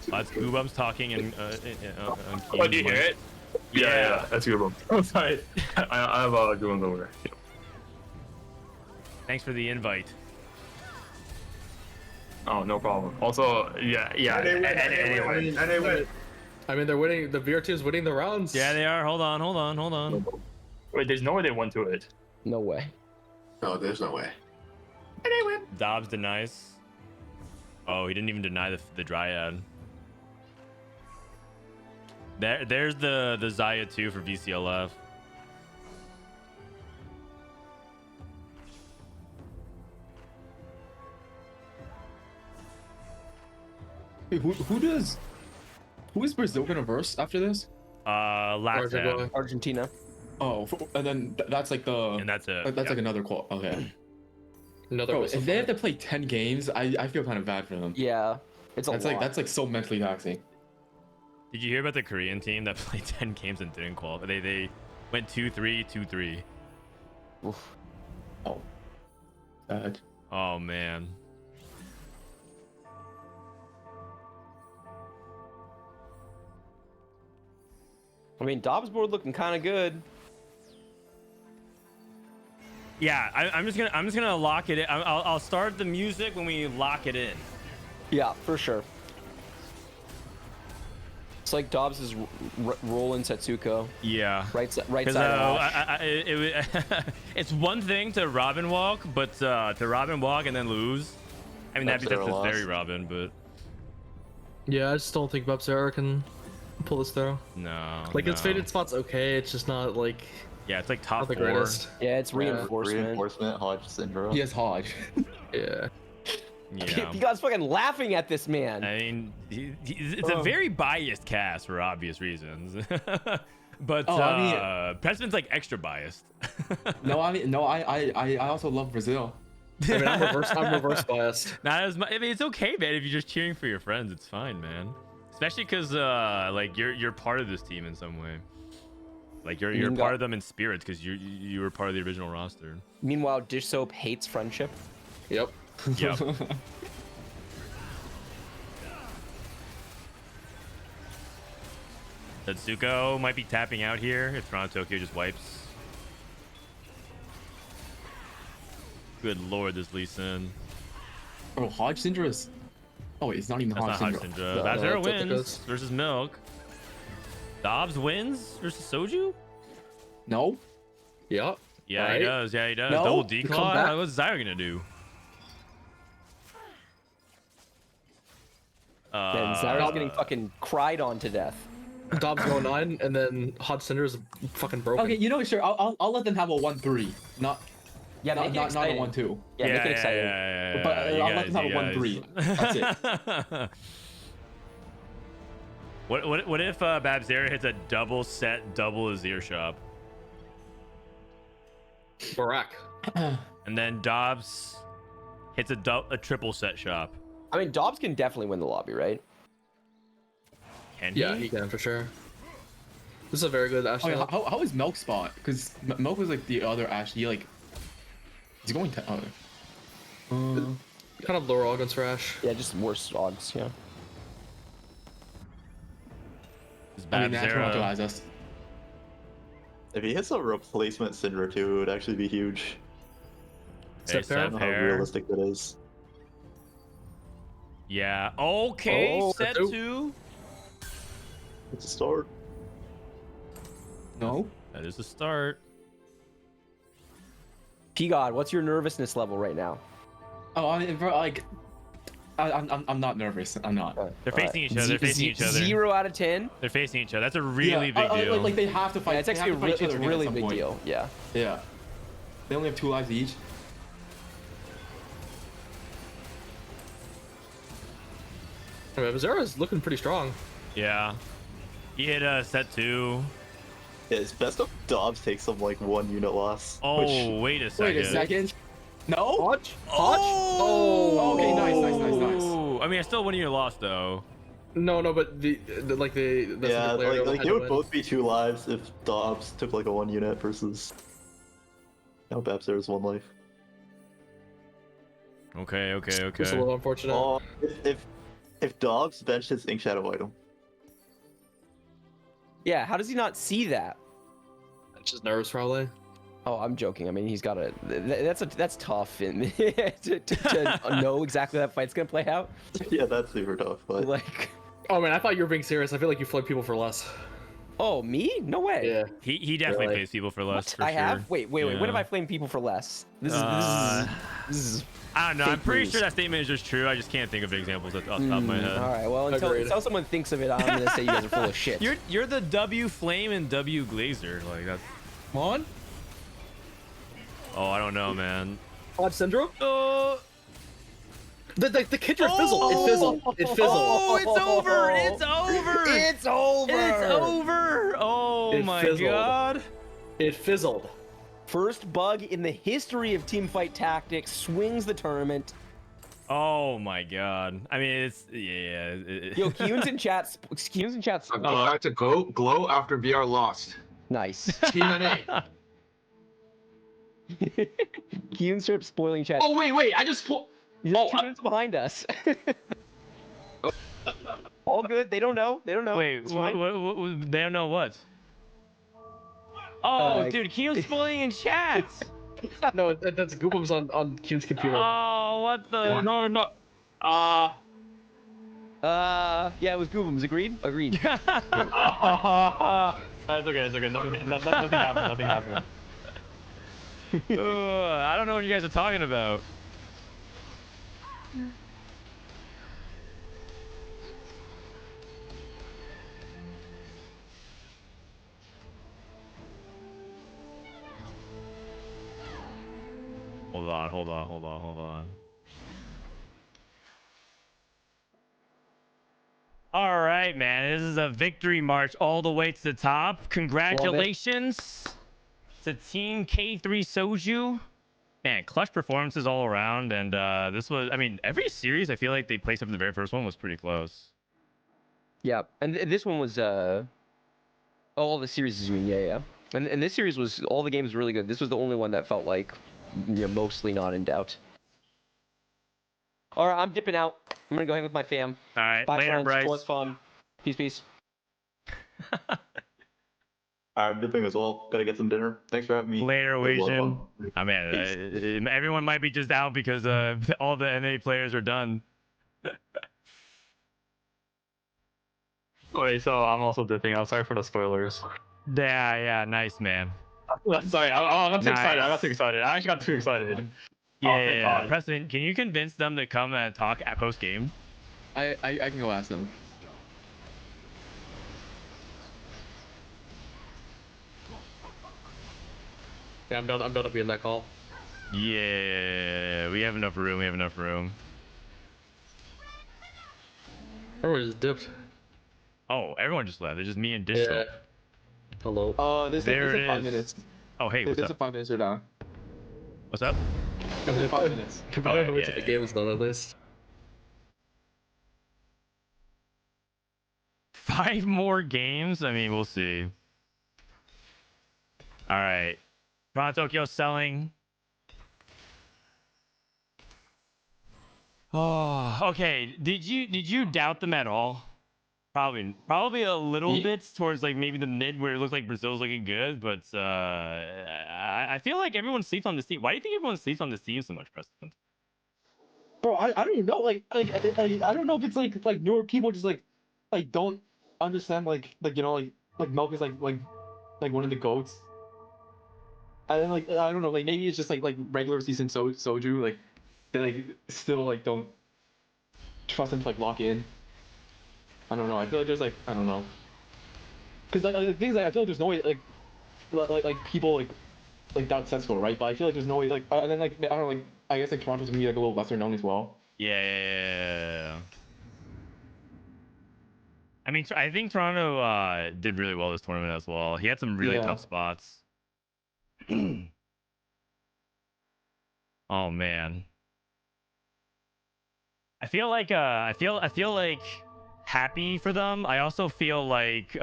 That's Goobums talking and. Oh, do you hear it? Yeah, that's Goobum. Oh, sorry. I have Goobums over there. Yeah. Thanks for the invite. Oh, no problem. Also, yeah. Anyway. I mean, they're winning. The VR team's winning the rounds. Yeah, they are. Hold on. Wait, there's no way they won to it. No way. No, there's no way. Dobbs denies. Oh, he didn't even deny the Dryad. There's the Zaya 2 for VCLF. Wait, who is Brazil gonna verse after this? LATAM. Argentina. Oh, and then that's like the. And that's it. That's like another qual. Okay. Another. Bro, if they have to play 10 games, I feel kind of bad for them. Yeah, it's a lot. That's like so mentally taxing. Did you hear about the Korean team that played 10 games and didn't qualify? They went 2-3, 2-3. Oof. Oh. Sad. Oh man. I mean, Dobbs board looking kind of good. Yeah, I'm just gonna lock it in. I'll start the music when we lock it in. Yeah, for sure. It's like Dobbs is rolling Setsuko. Yeah. Right side. It's one thing to Robin walk, but to Robin walk and then lose. I mean, that's very Robin, but Yeah, I just don't think Babzera can pull this through. no. Like no. its faded spot's okay. It's just not like Yeah, it's like not top the 4. greatest. Yeah, it's reinforcement. Reinforcement, Hodge syndrome. He has Hodge. Yeah. Yeah. You guys fucking laughing at this man. I mean, it's a very biased cast for obvious reasons. But Prestivent's like extra biased. I also love Brazil. I mean, I'm reverse biased. Not as much. I mean, it's okay, man. If you're just cheering for your friends, it's fine, man. Especially because like you're part of this team in some way. Like you're part of them in spirit because you were part of the original roster. Meanwhile, Dishsoap hates friendship. Yep. Yep. Setsuko might be tapping out here if Toronto Tokyo just wipes. Good lord, this Lee Sin. Oh, Hodge Syndra is. Oh wait, it's not even That's Hodge not Hodge Syndra. Syndra. No, Babzera it's wins versus Milk. Dobbs wins versus Soju? No. Yep. Yeah, Right? he does. Yeah, he does. No, Double you come declaw? back. What's Zyra gonna do? And Zyra's getting fucking cried on to death. Dobbs go 9, and then Hot Cinder is fucking broken. Okay, sure. I'll let them have a 1-3, not Yeah, not make it not a exciting. 1-2. Yeah, make it exciting. Yeah, But I'll let them have a you 1-3. That's it. What if Babzera hits a double set, double Azir shop, Barak. and then Dobbs hits a triple set shop? I mean, Dobbs can definitely win the lobby, right? Can Yeah, he? he can for sure. This is a very good Ashley. Oh, yeah, how is Milk spot? Because Milk was like the other Ashley. Like, he's going to. Kind of lower Augments for Ash. Yeah, just worse odds, yeah. I mean, that's Babzera- Toronto us. If he hits a replacement Syndra too, it would actually be huge. Hey, Set I pair. don't know how pair. realistic that is. Yeah. Okay. Oh, set two. 2. It's a start. No. That is a start. P-God, what's your nervousness level right now? Oh, I mean, bro, like, I'm not nervous. I'm not. They're facing each other. They're facing each other. 0 out of 10? They're facing each other. That's a really big deal. Like they have to fight. Yeah, it's they actually have to fight each it's other again at really some big point. deal. Yeah. Yeah. They only have 2 lives each. I mean, Babzera is looking pretty strong. Yeah. He hit set 2. Yeah, it's best if Dobbs takes some like 1 unit loss. Oh, which, wait a second. Wait a second. No. Hodge? Oh! Okay, nice. I mean, I still won your loss though. No, but the yeah, player like had it to would win. both be 2 lives if Dobbs took like a 1 unit versus. Now Babzera's 1 life. Okay. It's a little unfortunate. Oh, if Dobbs benched his Ink Shadow item. Yeah, how does he not see that? It's just nerves probably. Oh, I'm joking. I mean, he's got a. That's tough and to know exactly how that fight's gonna play out. Yeah, that's super tough. But Like, Oh man, I thought you were being serious. I feel like you flip people for less. oh, me? No way. Yeah. He definitely Really? pays people for less. What? For I sure. have? Wait. When Yeah. have I flamed people for less? This is This is I don't know. I'm fake pretty news. sure that statement is just true. I just can't think of examples off the top of my head. All right. Well, until someone thinks of it, I'm gonna say you guys are full of shit. You're the W Flame and W Glazer. Like that's. Come on. Oh, I don't know, man. Odd syndrome. The Kindred Oh! fizzled. It fizzled. It fizzled. Oh, it's over. It's over. It's over. It's over. Oh It my fizzled. god. It fizzled. First bug in the history of teamfight tactics swings the tournament. Oh my god. I mean, it's Yo, Kiyoon's in chat. Kiyoon's in chat. I'm about to glow after VR lost. Nice. Team NA. Kiyoon started spoiling chat. Oh wait, I just He's 2 minutes behind us. All good. They don't know. They don't know. Wait, It's fine. what, they don't know what? Oh, dude, Kiyoon's spoiling in chat. No, that's Google's on Q's computer. Oh, what the? No. Yeah, it was Goobums. Agreed? Agreed. That's okay. It's okay. Nothing happened. Nothing happened. I don't know what you guys are talking about. Hold on. All right, man. This is a victory march all the way to the top. Congratulations to Team K3Soju. Man, clutch performances all around. And this was, I mean, every series I feel like they placed up in the very first one was pretty close. Yeah, and this one was all the series you mean, yeah. And this series was all the games really good. This was the only one that felt like mostly not in doubt. All right, I'm dipping out. I'm gonna go hang with my fam. All right, Bye, later, friends. Bryce. Was fun. Peace. I'm dipping as well. Gotta get some dinner. Thanks for having me. Later, It was a lot of Wasian. fun. I mean, everyone might be just out because all the NA players are done. Wait, so I'm also dipping out. Sorry for the spoilers. Yeah, nice, man. Sorry, I got too Nice. excited. I actually got too excited. Yeah. Preston, can you convince them to come and talk at post game? I can go ask them. Yeah, I'm done to be in that call. Yeah, we have enough room. Everyone just dipped. Oh, everyone just left. It's just me and Dishsoap. Yeah. Hello. There's There it 5 is. minutes. Oh, hey, what's There's up? 5 minutes or down. What's up? There's 5 minutes. Probably yeah, wait till the yeah. game's done at least. 5 more games? I mean, we'll see. All right. Toronto Tokyo selling. Oh, okay. Did you doubt them at all? Probably a little bit towards like maybe the mid where it looks like Brazil's looking good, but I feel like everyone sleeps on this team. Why do you think everyone sleeps on this team so much, Preston? Bro, I don't even know. Like I don't know if it's like newer people just like don't understand like Milk is like one of the goats. And then I don't know, like maybe it's just like regular season Soju, like they like still like don't trust him to like lock in. I don't know. I feel like there's like I don't know. Cause like the things I feel like there's no way like people like doubt Setsuko, right? But I feel like there's no way like and then like I don't know, like I guess like Toronto's gonna be like a little lesser known as well. Yeah. I mean, I think Toronto did really well this tournament as well. He had some really Yeah. tough spots. Oh man. I feel like happy for them. I also feel like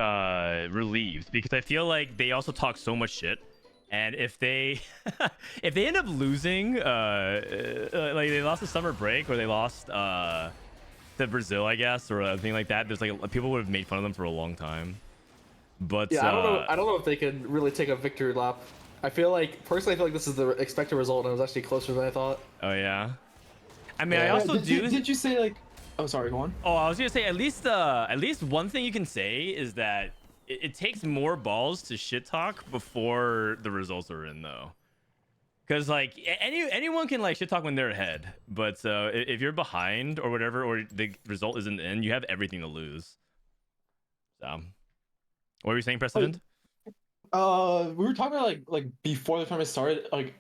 relieved because I feel like they also talk so much shit. And if they if they end up losing like they lost the summer break or they lost to Brazil, I guess, or anything like that, there's like people would have made fun of them for a long time. But Yeah, I don't know if they can really take a victory lap. I feel like this is the expected result, and it was actually closer than I thought. Oh yeah. I mean, I Yeah, also did you say like? Oh, sorry. Go on. Oh, I was gonna say at least one thing you can say is that it takes more balls to shit talk before the results are in, though. Because like anyone can like shit talk when they're ahead, but if you're behind or whatever, or the result isn't in, you have everything to lose. So, what were you saying, Prestivent? We were talking about like before the tournament started, like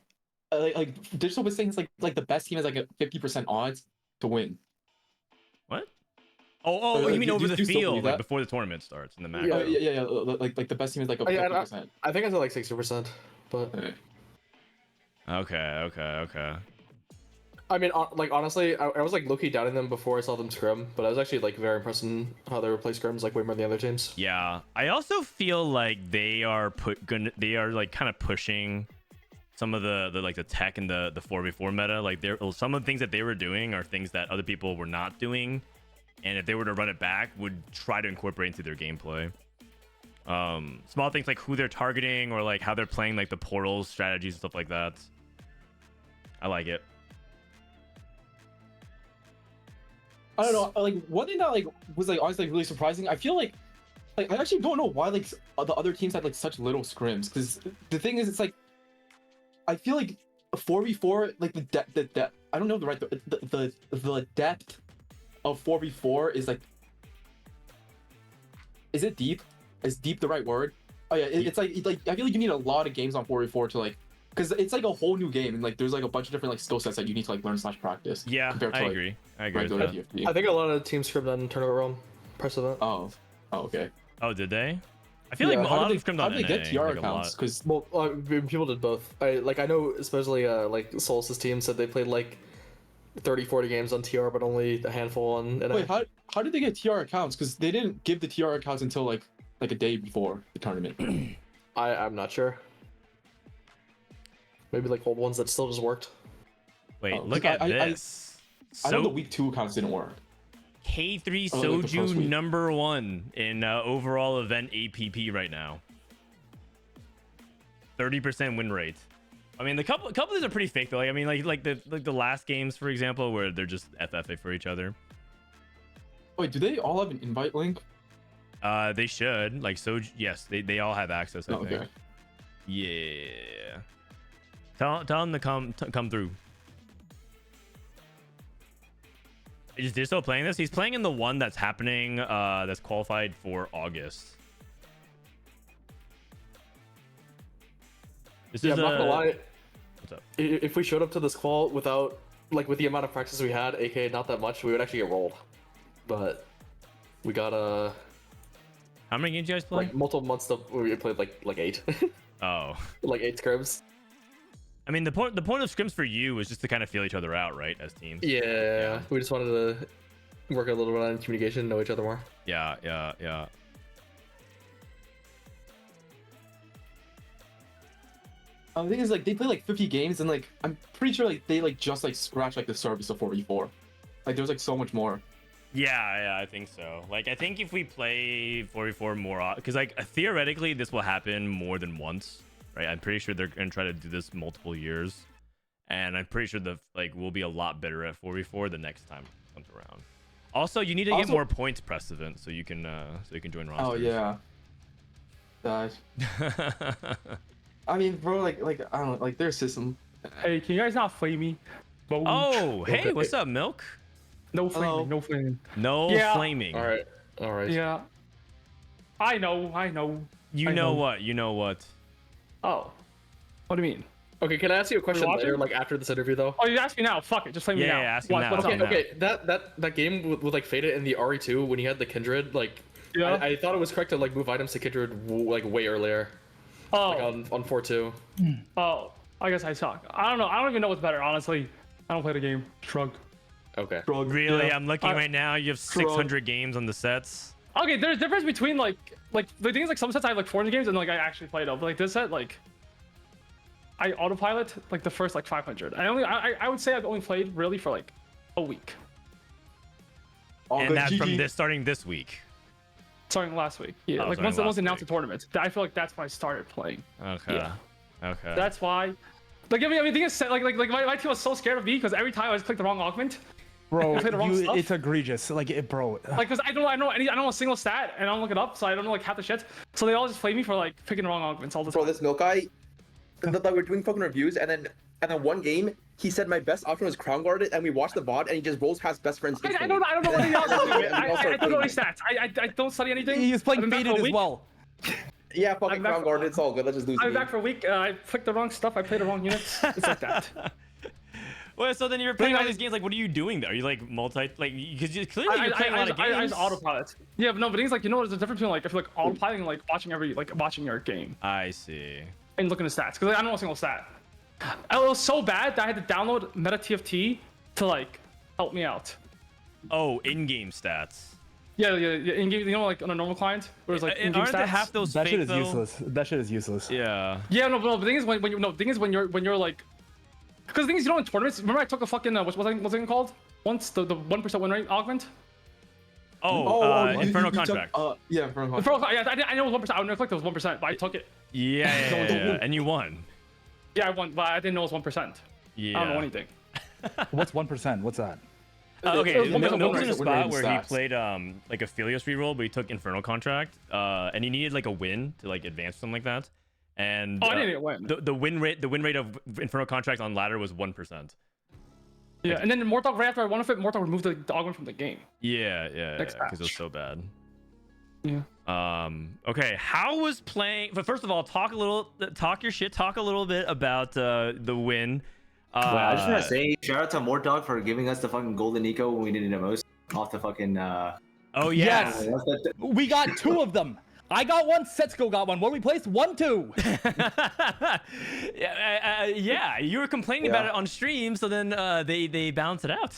Dishsoap was saying it's like the best team has like a 50% odds to win. What? Oh, Or, you mean do- over do the you still field, believe like that? before the tournament starts in the match? Yeah. Like the best team is like a 50%. I think it's at like 60%, but Okay. I mean, like honestly, I was like low-key doubting them before I saw them scrim, but I was actually like very impressed in how they were playing scrims, like way more than the other teams. Yeah, I also feel like they are like kind of pushing some of the like the tech and the 4v4 meta. Like some of the things that they were doing are things that other people were not doing, and if they were to run it back, would try to incorporate into their gameplay. Small things like who they're targeting or like how they're playing like the portals strategies and stuff like that. I like it. I don't know. Like one thing that like was like honestly like, really surprising. I feel like I actually don't know why like the other teams had like such little scrims. Because the thing is, it's like I feel like 4v4 like the depth. I don't know the depth of 4v4 is like. Is it deep? Is deep the right word? Oh yeah, it's like I feel like you need a lot of games on 4v4 to like. Because it's like a whole new game, and like there's like a bunch of different like skill sets that you need to like learn / practice. Yeah, compared to, I like, agree with that. regular TFT. I think a lot of teams scrimed on tournament realm. Prestivent. Oh, okay. Oh, did they? I feel Yeah, like a how lot did of them scrimmed how on did they get NA, TR like, a accounts? lot. Because Well, people did both. I know, especially like Souless' team said they played like 30-40 games on TR, but only a handful on NA. wait, how did they get TR accounts? Because they didn't give the TR accounts until like a day before the tournament. I'm not sure. Maybe like old ones that still just worked. Wait, Oh, look 'cause at I this. I know the week 2 accounts didn't work. K3Soju Oh, like the first week. #1 in overall event APP right now. 30% win rate. I mean, the couple of these are pretty fake though. Like, I mean, like the last games, for example, where they're just FFA for each other. Wait, do they all have an invite link? They should. Like, Soju, yes, they all have access. I Oh, think. okay. Yeah. Tell them to come through. Is Dishsoap playing this? He's playing in the one that's happening. That's qualified for August. This Yeah, is I'm not gonna lie. What's up? If we showed up to this qual without, like, with the amount of practice we had, aka not that much, we would actually get rolled. But we got How many games you guys play? like multiple months of we played like 8, Oh. like 8 scrims. I mean, the point of scrims for you was just to kind of feel each other out, right, as teams. Yeah, we just wanted to work a little bit on communication, know each other more. Yeah. The thing is, like, they play like 50 games, and like I'm pretty sure like they like just like scratch like the surface of 4v4. Like there's like so much more. Yeah, I think so. Like, I think if we play 4v4 more, because like theoretically this will happen more than once, right? I'm pretty sure they're gonna try to do this multiple years, and I'm pretty sure we'll be a lot better at 4v4 the next time it comes around. Also, you need to get more points, Prestivent, so you can join rosters. Oh yeah. That. I mean, bro, like I don't know, like their system. Hey, can you guys not flame me? Boom. Oh, hey, what's up, Milk? No flaming, Hello. no flaming. No Yeah. flaming. All right. Yeah. I know. You know what? Oh. What do you mean? Okay, can I ask you a question watching? later, like after this interview though? Oh, you ask me now. Fuck it. Just flame me Yeah, now. yeah, ask him What- now. What's Okay, up? Okay, that game with like Faded in the RE2 when you had the Kindred, like Yeah. I thought it was correct to like move items to Kindred like way earlier, like Oh. on 4-2. Oh. I guess I suck. I don't know. I don't even know what's better, honestly. I don't play the game. Shrug. Okay. Really? Yeah. I'm looking right now. You have 600 games on the sets. Okay, there's a difference between like the thing is like some sets I have like 400 games and like I actually played them. But like this set, like I autopilot like the first like 500. I would say I've only played really for like a week. And that's from starting this week. Starting last week. Yeah, Oh, like starting once last they announced the week. tournament. I feel like that's when I started playing. Okay. Yeah. Okay. That's why. Like I mean, the thing is, like my team was so scared of me because every time I just clicked the wrong augment. Bro, I played the wrong stuff. it's egregious. bro. Like, cause I don't know a single stat, and I don't look it up, so I don't know like half the shit. So they all just flame me for like picking the wrong augments all the time. Bro, this milk guy, that we're doing fucking reviews, and then and then one game he said my best option was crown guarded, and we watched the VOD, and he just rolls past best friends. I don't know what he else is doing. I don't know any stats. I don't study anything. He was playing faded as well. Yeah, fucking crown guarded. It's all good. Let's just lose. I'm back for a week. I picked the wrong stuff. I played the wrong units. It's like that. Well, so then you're playing all these games. Like, what are you doing there? Are you like because you clearly you're playing a lot of games. I just autopilot. Yeah, but no, but things like there's a difference between like if you're like autopiloting and like watching your game. I see. And looking at stats because I don't know a single stat. It was so bad that I had to download Meta TFT to like help me out. Oh, in-game stats. Yeah, in-game, like on a normal client, where it's like in-game aren't stats. half those That fake, shit is though? useless. That shit is useless. Yeah. Yeah, no, the thing is when you're like, because the thing is in tournaments. Remember I took a fucking what's it called? Once the 1% win rate augment. Infernal Contract. Yeah, Infernal Contract. Yeah, I know it was 1%. I would never like it was 1%, but I took it. Yeah, and you won. Yeah, I won, but I didn't know it was 1%. Yeah. I don't know anything. What's 1%? What's that? Okay, Milk was in a Win rate spot where he stats. played like a Philios reroll, but he took Infernal Contract, and he needed like a win to like advance something like that. And I didn't win. The win rate of Infernal Contract on ladder was 1%. Yeah, and then Mortal right after I won with it, Mortal removed the augment from the game. Yeah, Next because it was match. so bad. Yeah. Okay, how was playing? But first of all, talk your shit. Talk a little bit about the win. Well, I just want to say shout out to Mortdog for giving us the fucking golden eco when we needed it most. Off the fucking. Oh Yes. We got 2 of them. I got one. Setsuko got one. What we placed? 1-2. Yeah, you were complaining about it on stream, so then they balance it out.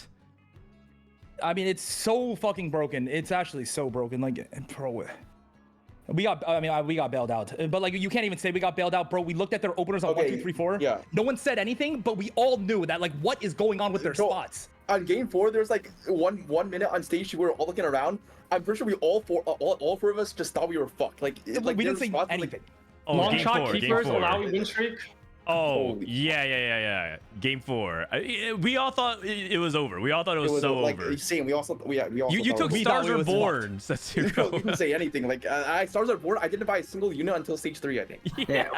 I mean, it's so fucking broken. It's actually so broken. Like, bro, we got bailed out. But like, you can't even say we got bailed out, bro. We looked at their openers on 1, 2, 3, 4. Yeah. No one said anything, but we all knew that like what is going on with their spots. On game 4, there's like one minute on stage 2. We were all looking around. I'm pretty sure we all four of us just thought we were fucked. Like we their didn't say spots, anything. Oh, Long game shot 4, keepers game 4. allow win streak. Oh, Holy yeah. Game 4. We all thought it was over. We all thought it was so like, over. Same. We also You took we Stars thought it Are was Born, we Setsuko. didn't say anything. Like Stars Are Born. I didn't buy a single unit until stage 3, I think. Yeah.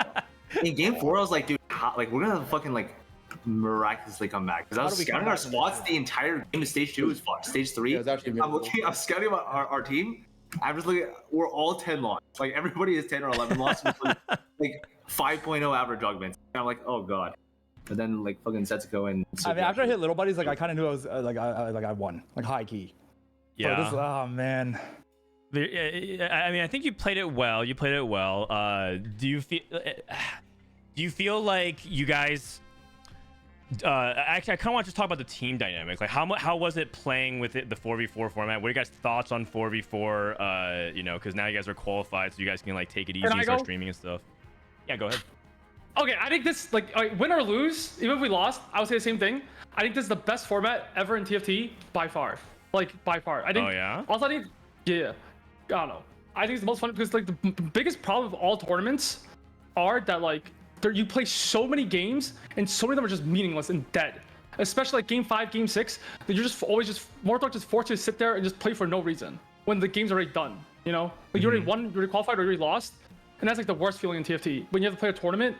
In game 4, I was like, dude, like we're gonna fucking like miraculously come back because I was scouting our spots the entire game. Stage 2 was fucked. Stage 3, Yeah, it was actually beautiful. I'm scouting our team. I'm just looking. We're all 10 lost. Like everybody is 10 or 11 lost. With, like 5.0 average augments. And I'm like, oh god. But then like fucking Setsuko and. I mean, after I hit little buddies, like I kind of knew I was I won, like high key. Yeah. But this, oh man. I mean, I think you played it well. Do you feel like you guys? Actually, I kind of want to just talk about the team dynamic. Like, how was it playing with the 4v4 format? What are you guys' thoughts on 4v4? Because now you guys are qualified, so you guys can like take it easy and start streaming and stuff. Yeah, go ahead. Okay, I think this like win or lose, even if we lost, I would say the same thing. I think this is the best format ever in TFT by far. Like by far. I think. Oh yeah. Also, I think I don't know. I think it's the most fun because like the biggest problem of all tournaments are that like you play so many games and so many of them are just meaningless and dead. Especially like game 5, game 6, that you're just always Mortal just forced you to sit there and just play for no reason when the game's already done. You know, like you already won, you already qualified, or you already lost, and that's like the worst feeling in TFT when you have to play a tournament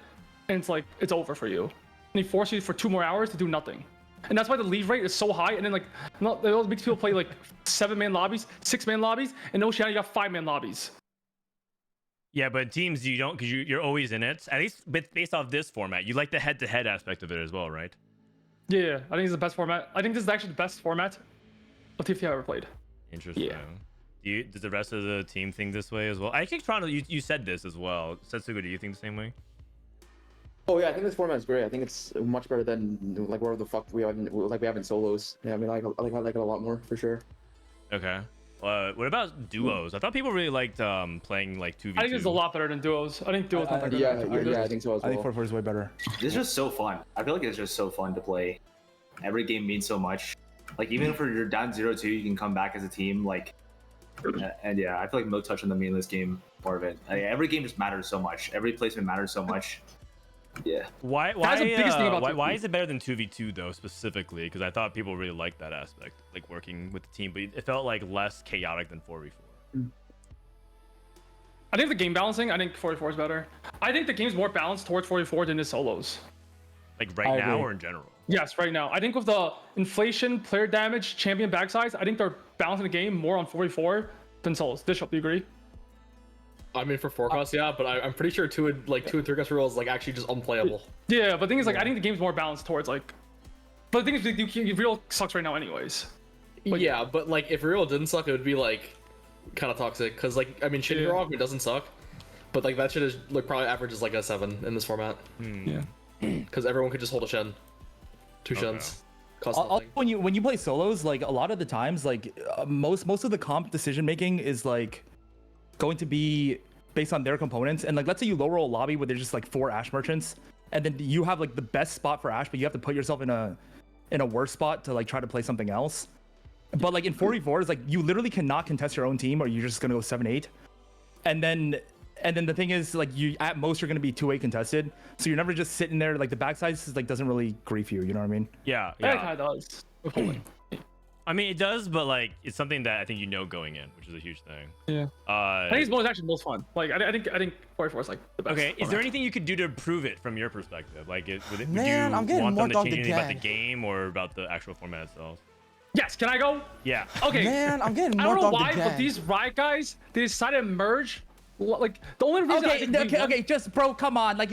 and it's like it's over for you, and he forces you for 2 more hours to do nothing. And that's why the leave rate is so high. And then like, it makes people play like 7-man lobbies, 6-man lobbies, and Oceania you got 5-man lobbies. Yeah, but teams you don't because you're always in it. At least based off this format, you like the head-to-head aspect of it as well, right? Yeah, I think it's the best format. I think this is actually the best format of TFT I've ever played. Interesting. Yeah. Does the rest of the team think this way as well? I think Toronto, you said this as well. Setsuko, do you think the same way? Oh yeah, I think this format is great. I think it's much better than like whatever the fuck we have in solos. Yeah, I mean I like it a lot more for sure. Okay. What about duos? I thought people really liked playing like 2v2. I think it's a lot better than duos. I think duos not that good. Yeah, I think so as well. I think 4v4 is way better. It's just so fun. I feel like it's just so fun to play. Every game means so much. Like even if you're down 0-2, you can come back as a team. Like, and yeah, I feel like Mo touched on the meaningless game part of it. Like, every game just matters so much. Every placement matters so much. Yeah. Why is it better than 2v2 though specifically? Because I thought people really liked that aspect, like working with the team, but it felt like less chaotic than 4v4. I think the game balancing, I think 4v4 is better. I think the game's more balanced towards 4v4 than the solos. Like I right now agree. or in general? Yes, right now. I think with the inflation, player damage, champion bag size, I think they're balancing the game more on 44 than Souless. Dishsoap, do you agree? I mean, for forecast, yeah, but I'm pretty sure 2 and 3 cast reroll is like actually just unplayable. Yeah, but the thing is, like, I think the game's more balanced towards like. But the thing is, reroll sucks right now, anyways. But yeah, but like if reroll didn't suck, it would be like kind of toxic. Cause like I mean, shitty rock it doesn't suck, but like that shit is like probably averages like a 7 in this format. Yeah. Because everyone could just hold a Shen, 2 Shens. Cost Also, nothing. when you play solos, like a lot of the times, like most of the comp decision making is like going to be based on their components. And like let's say you low roll a lobby where there's just like 4 Ashe merchants, and then you have like the best spot for Ashe, but you have to put yourself in a worse spot to like try to play something else. But like in 4v4s, like you literally cannot contest your own team, or you're just gonna go 7-8. And then the thing is, like, you at most you're gonna be 2-8 contested, so you're never just sitting there. Like the backside is, like doesn't really grief you. You know what I mean? Yeah, Yeah, it yeah. kind of does. I mean, it does, but like it's something that I think you know going in, which is a huge thing. Yeah. I think it's actually most fun. Like I think 44 is like the best. Okay, is there format. anything you could do to improve it from your perspective? Like, would Man, you I'm getting want them to more change dogged anything about the again. game or about the actual format itself? Yes, can I go? Yeah. Okay. Man, I'm getting I more don't know dogged why, but again. these Riot guys, they decided to merge. Like the only reason I think Okay, just bro, come on, like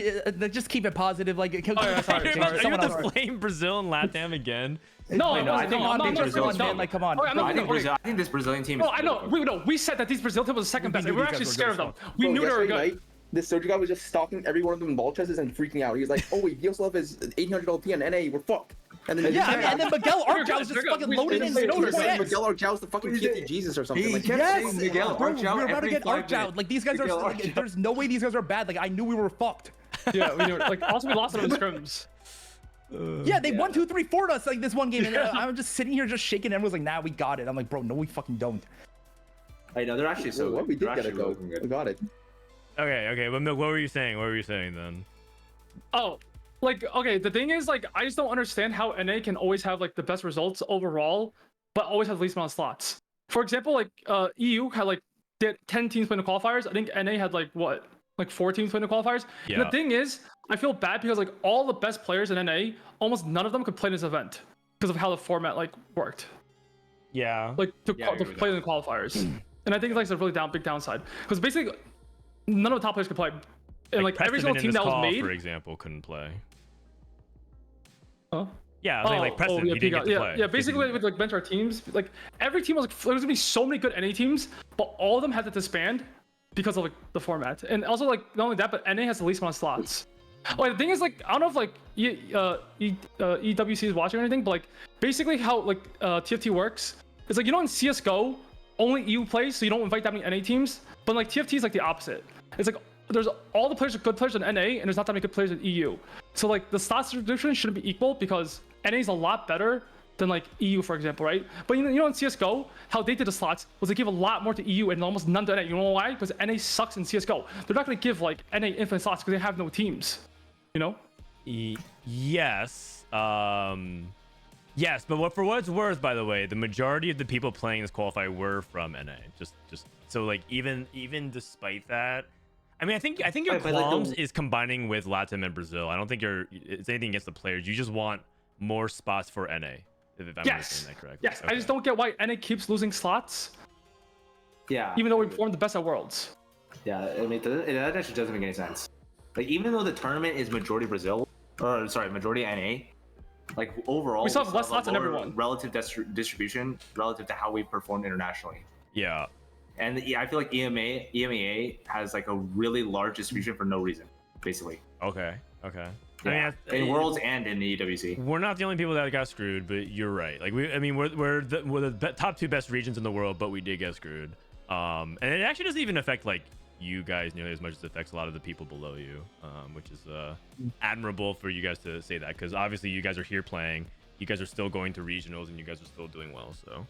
just keep it positive. Like, sorry. Are you about someone to else. flame Brazil and LATAM again? No, Wait, no, I think- I'm I not think Brazil- Brazil, man, like, come on. Okay, I'm No, not- I think okay. I think this Brazilian team is. No, I know. We said that these Brazil team was the second best. knew We were these actually guys were scared of good them. as We Bro, knew they were yesterday good. night, this Soju guy was just stalking every one of them in ball chesses and freaking out. He's like, "Oh wait, Dishsoap is 800 LP on NA. We're fucked." And then Yeah, and then Miguel Arcel was just fucking loaded in. Miguel 2.x. Arcau's the fucking TFT Jesus or something. He Like, kept Yes, saying Miguel bro, Arcel we're about to every get 5 Arcel. minutes. Like these guys are. Miguel Like, Arcel. there's no way these guys are bad. Like I knew we were fucked. Yeah, we knew. Like also we lost them in scrims. Yeah, they 1, 2, 3, 4'd us like this one game, and I'm just sitting here just shaking. Everyone's like, "Nah, we got it." I'm like, "Bro, no, we fucking don't." I know they're actually so. what we they're did get it actually though. looking good. We got it. Okay, but Milk, what were you saying? What were you saying then? Oh, like okay. The thing is, like, I just don't understand how NA can always have like the best results overall, but always have the least amount of slots. For example, like EU had like they had 10 teams playing the qualifiers. I think NA had like what, like 4 teams playing the qualifiers. And Yeah. the thing is, I feel bad because like all the best players in NA, almost none of them could play in this event because of how the format like worked. Yeah. Like to Yeah, I agree to with play in the qualifiers. And I think it's like a really big downside because basically none of the top players could play. And like every Prestivent single in team this that was call, made. for example, couldn't play. Huh? Yeah, I was saying like Preston, he didn't get to play. Yeah, basically with like benchmark teams, like every team was like there's gonna be so many good NA teams, but all of them had to disband because of like the format. And also like not only that, but NA has the least amount of slots. Oh, the thing is like I don't know if like EWC is watching or anything, but like basically how like TFT works is like in CS:GO only EU plays, so you don't invite that many NA teams. But like TFT is like the opposite. It's like there's all the players are good players in NA, and there's not that many good players in EU. So like the slots distribution shouldn't be equal because NA is a lot better than like EU, for example, right? But you know in CS:GO, how they did the slots was they give a lot more to EU and almost none to NA. You know why? Because NA sucks in CS:GO. They're not gonna give like NA infinite slots because they have no teams. You know? Yes. Yes, but for what it's worth, by the way, the majority of the people playing this qualifier were from NA. Just so like even despite that, I mean, I think your Right, but, like, qualms is combining with LATAM and Brazil. I don't think it's anything against the players. You just want more spots for NA. If I'm Yes. understanding that correct. Yes. I just don't get why NA keeps losing slots, Yeah. even though we perform the best at Worlds. Yeah, I mean that actually doesn't make any sense. Like even though the tournament is majority Brazil, or sorry, majority NA, like overall We still have less a slots than lower everyone. relative distribution relative to how we performed internationally. Yeah. And I feel like EMEA has like a really large distribution for no reason, basically. Okay. Yeah. I mean, In Worlds and in the EWC. we're not the only people that got screwed, but you're right. Like we're the top 2 best regions in the world, but we did get screwed. And it actually doesn't even affect like you guys nearly as much as it affects a lot of the people below you, which is admirable for you guys to say that, because obviously you guys are here playing, you guys are still going to regionals, and you guys are still doing well. So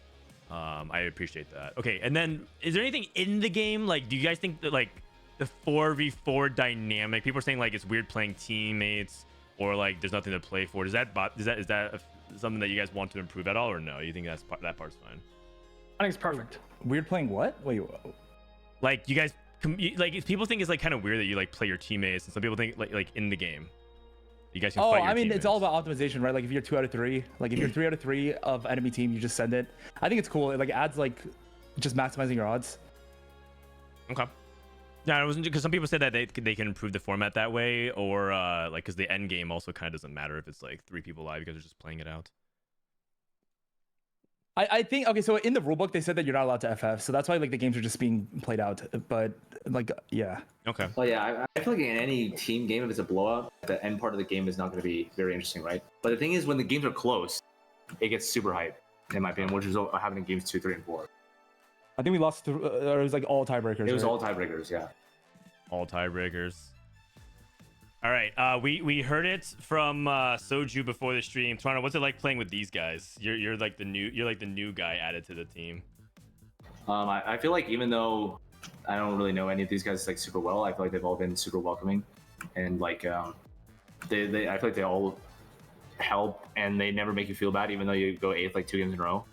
I appreciate that. Okay, and then is there anything in the game, like do you guys think that like the 4v4 dynamic, people are saying like it's weird playing teammates or like there's nothing to play for, is that something that you guys want to improve at all, or no, you think that part's fine? I think it's perfect. Weird playing what? Wait. Like you guys like people think it's like kind of weird that you like play your teammates, and some people think like in the game. You guys can Oh, fight your I mean, it's all teammates. about optimization, right? Like if you're 2 out of 3, like if you're 3 out of 3 of enemy team, you just send it. I think it's cool. It like adds like just maximizing your odds. Okay. Yeah, it wasn't because some people said that they can improve the format that way, or like because the end game also kind of doesn't matter if it's like 3 people live because they're just playing it out. I think okay, so in the rulebook they said that you're not allowed to FF, so that's why like the games are just being played out. But like yeah. Okay. Well, yeah, I feel like in any team game, if it's a blowout, the end part of the game is not going to be very interesting, right? But the thing is, when the games are close, it gets super hype, in my opinion, which is what happened in games 2, 3, and 4. I think we lost or it was like all tiebreakers. It was right? all tiebreakers, yeah. All tiebreakers. All right, we heard it from Soju before the stream. Toronto, what's it like playing with these guys? You're like the new guy added to the team. I feel like even though I don't really know any of these guys like super well, I feel like they've all been super welcoming, and like I feel like they all help and they never make you feel bad, even though you go 8th like 2 games in a row.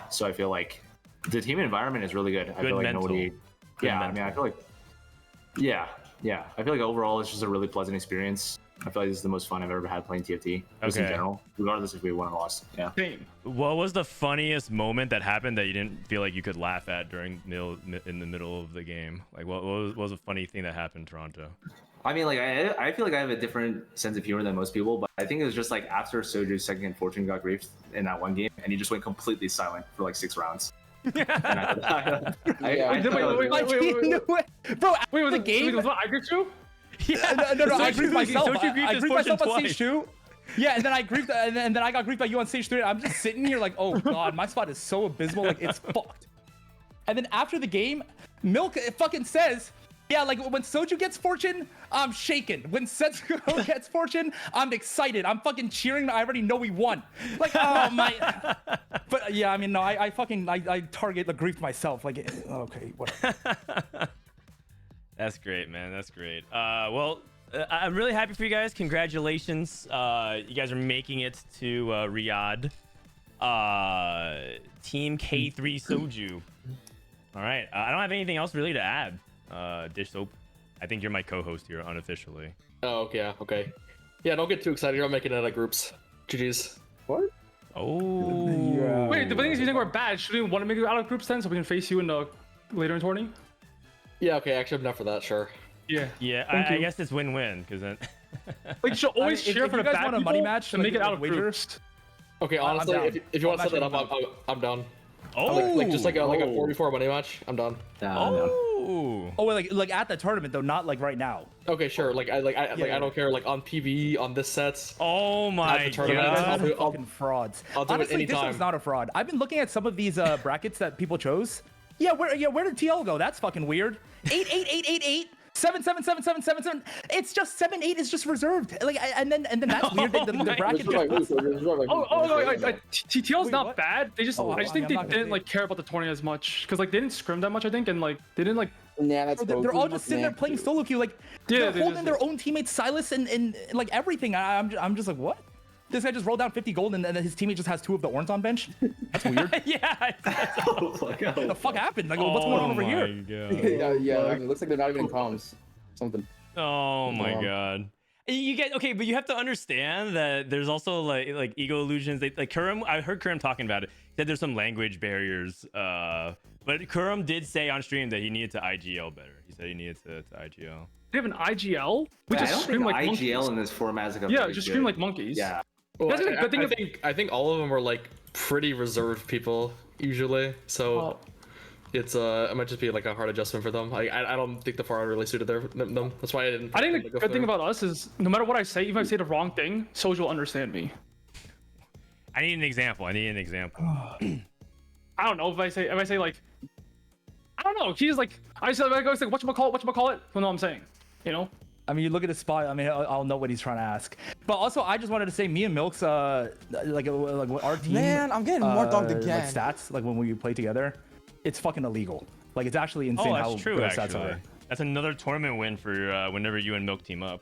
So I feel like the team environment is really good. I feel like mental. nobody. Good Yeah, mental. I mean, I feel like. Yeah. I feel like overall it's just a really pleasant experience. I feel like this is the most fun I've ever had playing TFT, just in Okay. general, regardless if we won or lost. Yeah. Same. What was the funniest moment that happened that you didn't feel like you could laugh at during in the middle of the game? Like what was a funny thing that happened, Toronto? I mean, like I feel like I have a different sense of humor than most people, but I think it was just like after Soju's second Fortune got griefed in that one game, and he just went completely silent for like 6 rounds. Wait, Bro, was the it game. was what I did too? Yeah, no, I griefed myself. Soju griefed I his griefed myself fortune on stage 2. Yeah, and then I griefed, and then I got griefed by you on stage 3. I'm just sitting here like, oh god, my spot is so abysmal, like it's fucked. And then after the game, Milk fucking says, yeah, like when Soju gets fortune, I'm shaking. When Setsuko gets fortune, I'm excited. I'm fucking cheering. I already know we won. Like, oh my. But yeah, I mean, no, I target the griefed myself. Like, okay, whatever. That's great, man. That's great. Well, I'm really happy for you guys. Congratulations. You guys are making it to Riyadh. Team K3Soju. All right. I don't have anything else really to add. Dishsoap, I think you're my co-host here unofficially. Oh, yeah, okay. Yeah, don't get too excited. You're making it out of groups. GG's. What? Oh. Yeah. Wait, the thing is, you think we're bad? Should we want to make it out of groups then, so we can face you in the later in tourney? Yeah, okay. Actually, I'm not for that. Sure. Yeah. Yeah, Thank I you. guess it's win-win because then. Like, you should always if cheer you for the guys bad want a people money match, to like, make it out like of wagers? groups. Okay, I'm honestly, down. if you want to I'm set that up, actually I'm down. Oh. Like just like a 44 money match. I'm done. Oh. Oh, wait, like at the tournament though, not like right now. Okay, sure. Like I don't care. Like on PvE on this sets. Oh my At the tournament, You guys god. are fucking frauds. I'll do it Honestly, this anytime. one's not a fraud. I've been looking at some of these brackets that people chose. Yeah, where did TL go? That's fucking weird. 8. 7, 7, 7, 7, 7, 7. It's just 7, 8 is just reserved. Like, and then that's weird. The bracket. TTL's not what? bad. They just, Oh, I just I'm think they not gonna didn't say like care about the tourney as much, because like they didn't scrim that much, I think, and like they didn't like. Nah, that's They're all just sitting there playing solo queue, like they're they holding just- their own teammates Silas and like everything. I'm just like, what? This guy just rolled down 50 gold and then his teammate just has 2 of the Orns on bench. That's weird. Yeah. What the fuck happened? Like, what's going on over here? Yeah, it looks like they're not even in comms. Something. Oh my god. You get okay, but you have to understand that there's also like ego illusions. Like Kurum, I heard Kurum talking about it. He said there's some language barriers. But Kurum did say on stream that he needed to IGL better. He said he needed to IGL. They have an IGL. We I just don't scream think like IGL monkeys. in this format is like Yeah, very just good. scream like monkeys. Yeah. Well, That's the good thing I think all of them are like pretty reserved people usually. So it's it might just be like a hard adjustment for them. Like I don't think the far really suited them. That's why I didn't. I think the good thing about us is no matter what I say, even if I say the wrong thing, Soju will understand me. I need an example. I don't know if I say like, I don't know. He's like, I say like whatchamacallit. Well, no, I'm saying, you know. I mean, you look at his spot. I mean, I'll know what he's trying to ask. But also, I just wanted to say, me and Milk's like our team. Man, I'm getting more dogged again. Like stats, like when we play together, it's fucking illegal. Like it's actually insane how true, good our stats actually. are. That's another tournament win for whenever you and Milk team up.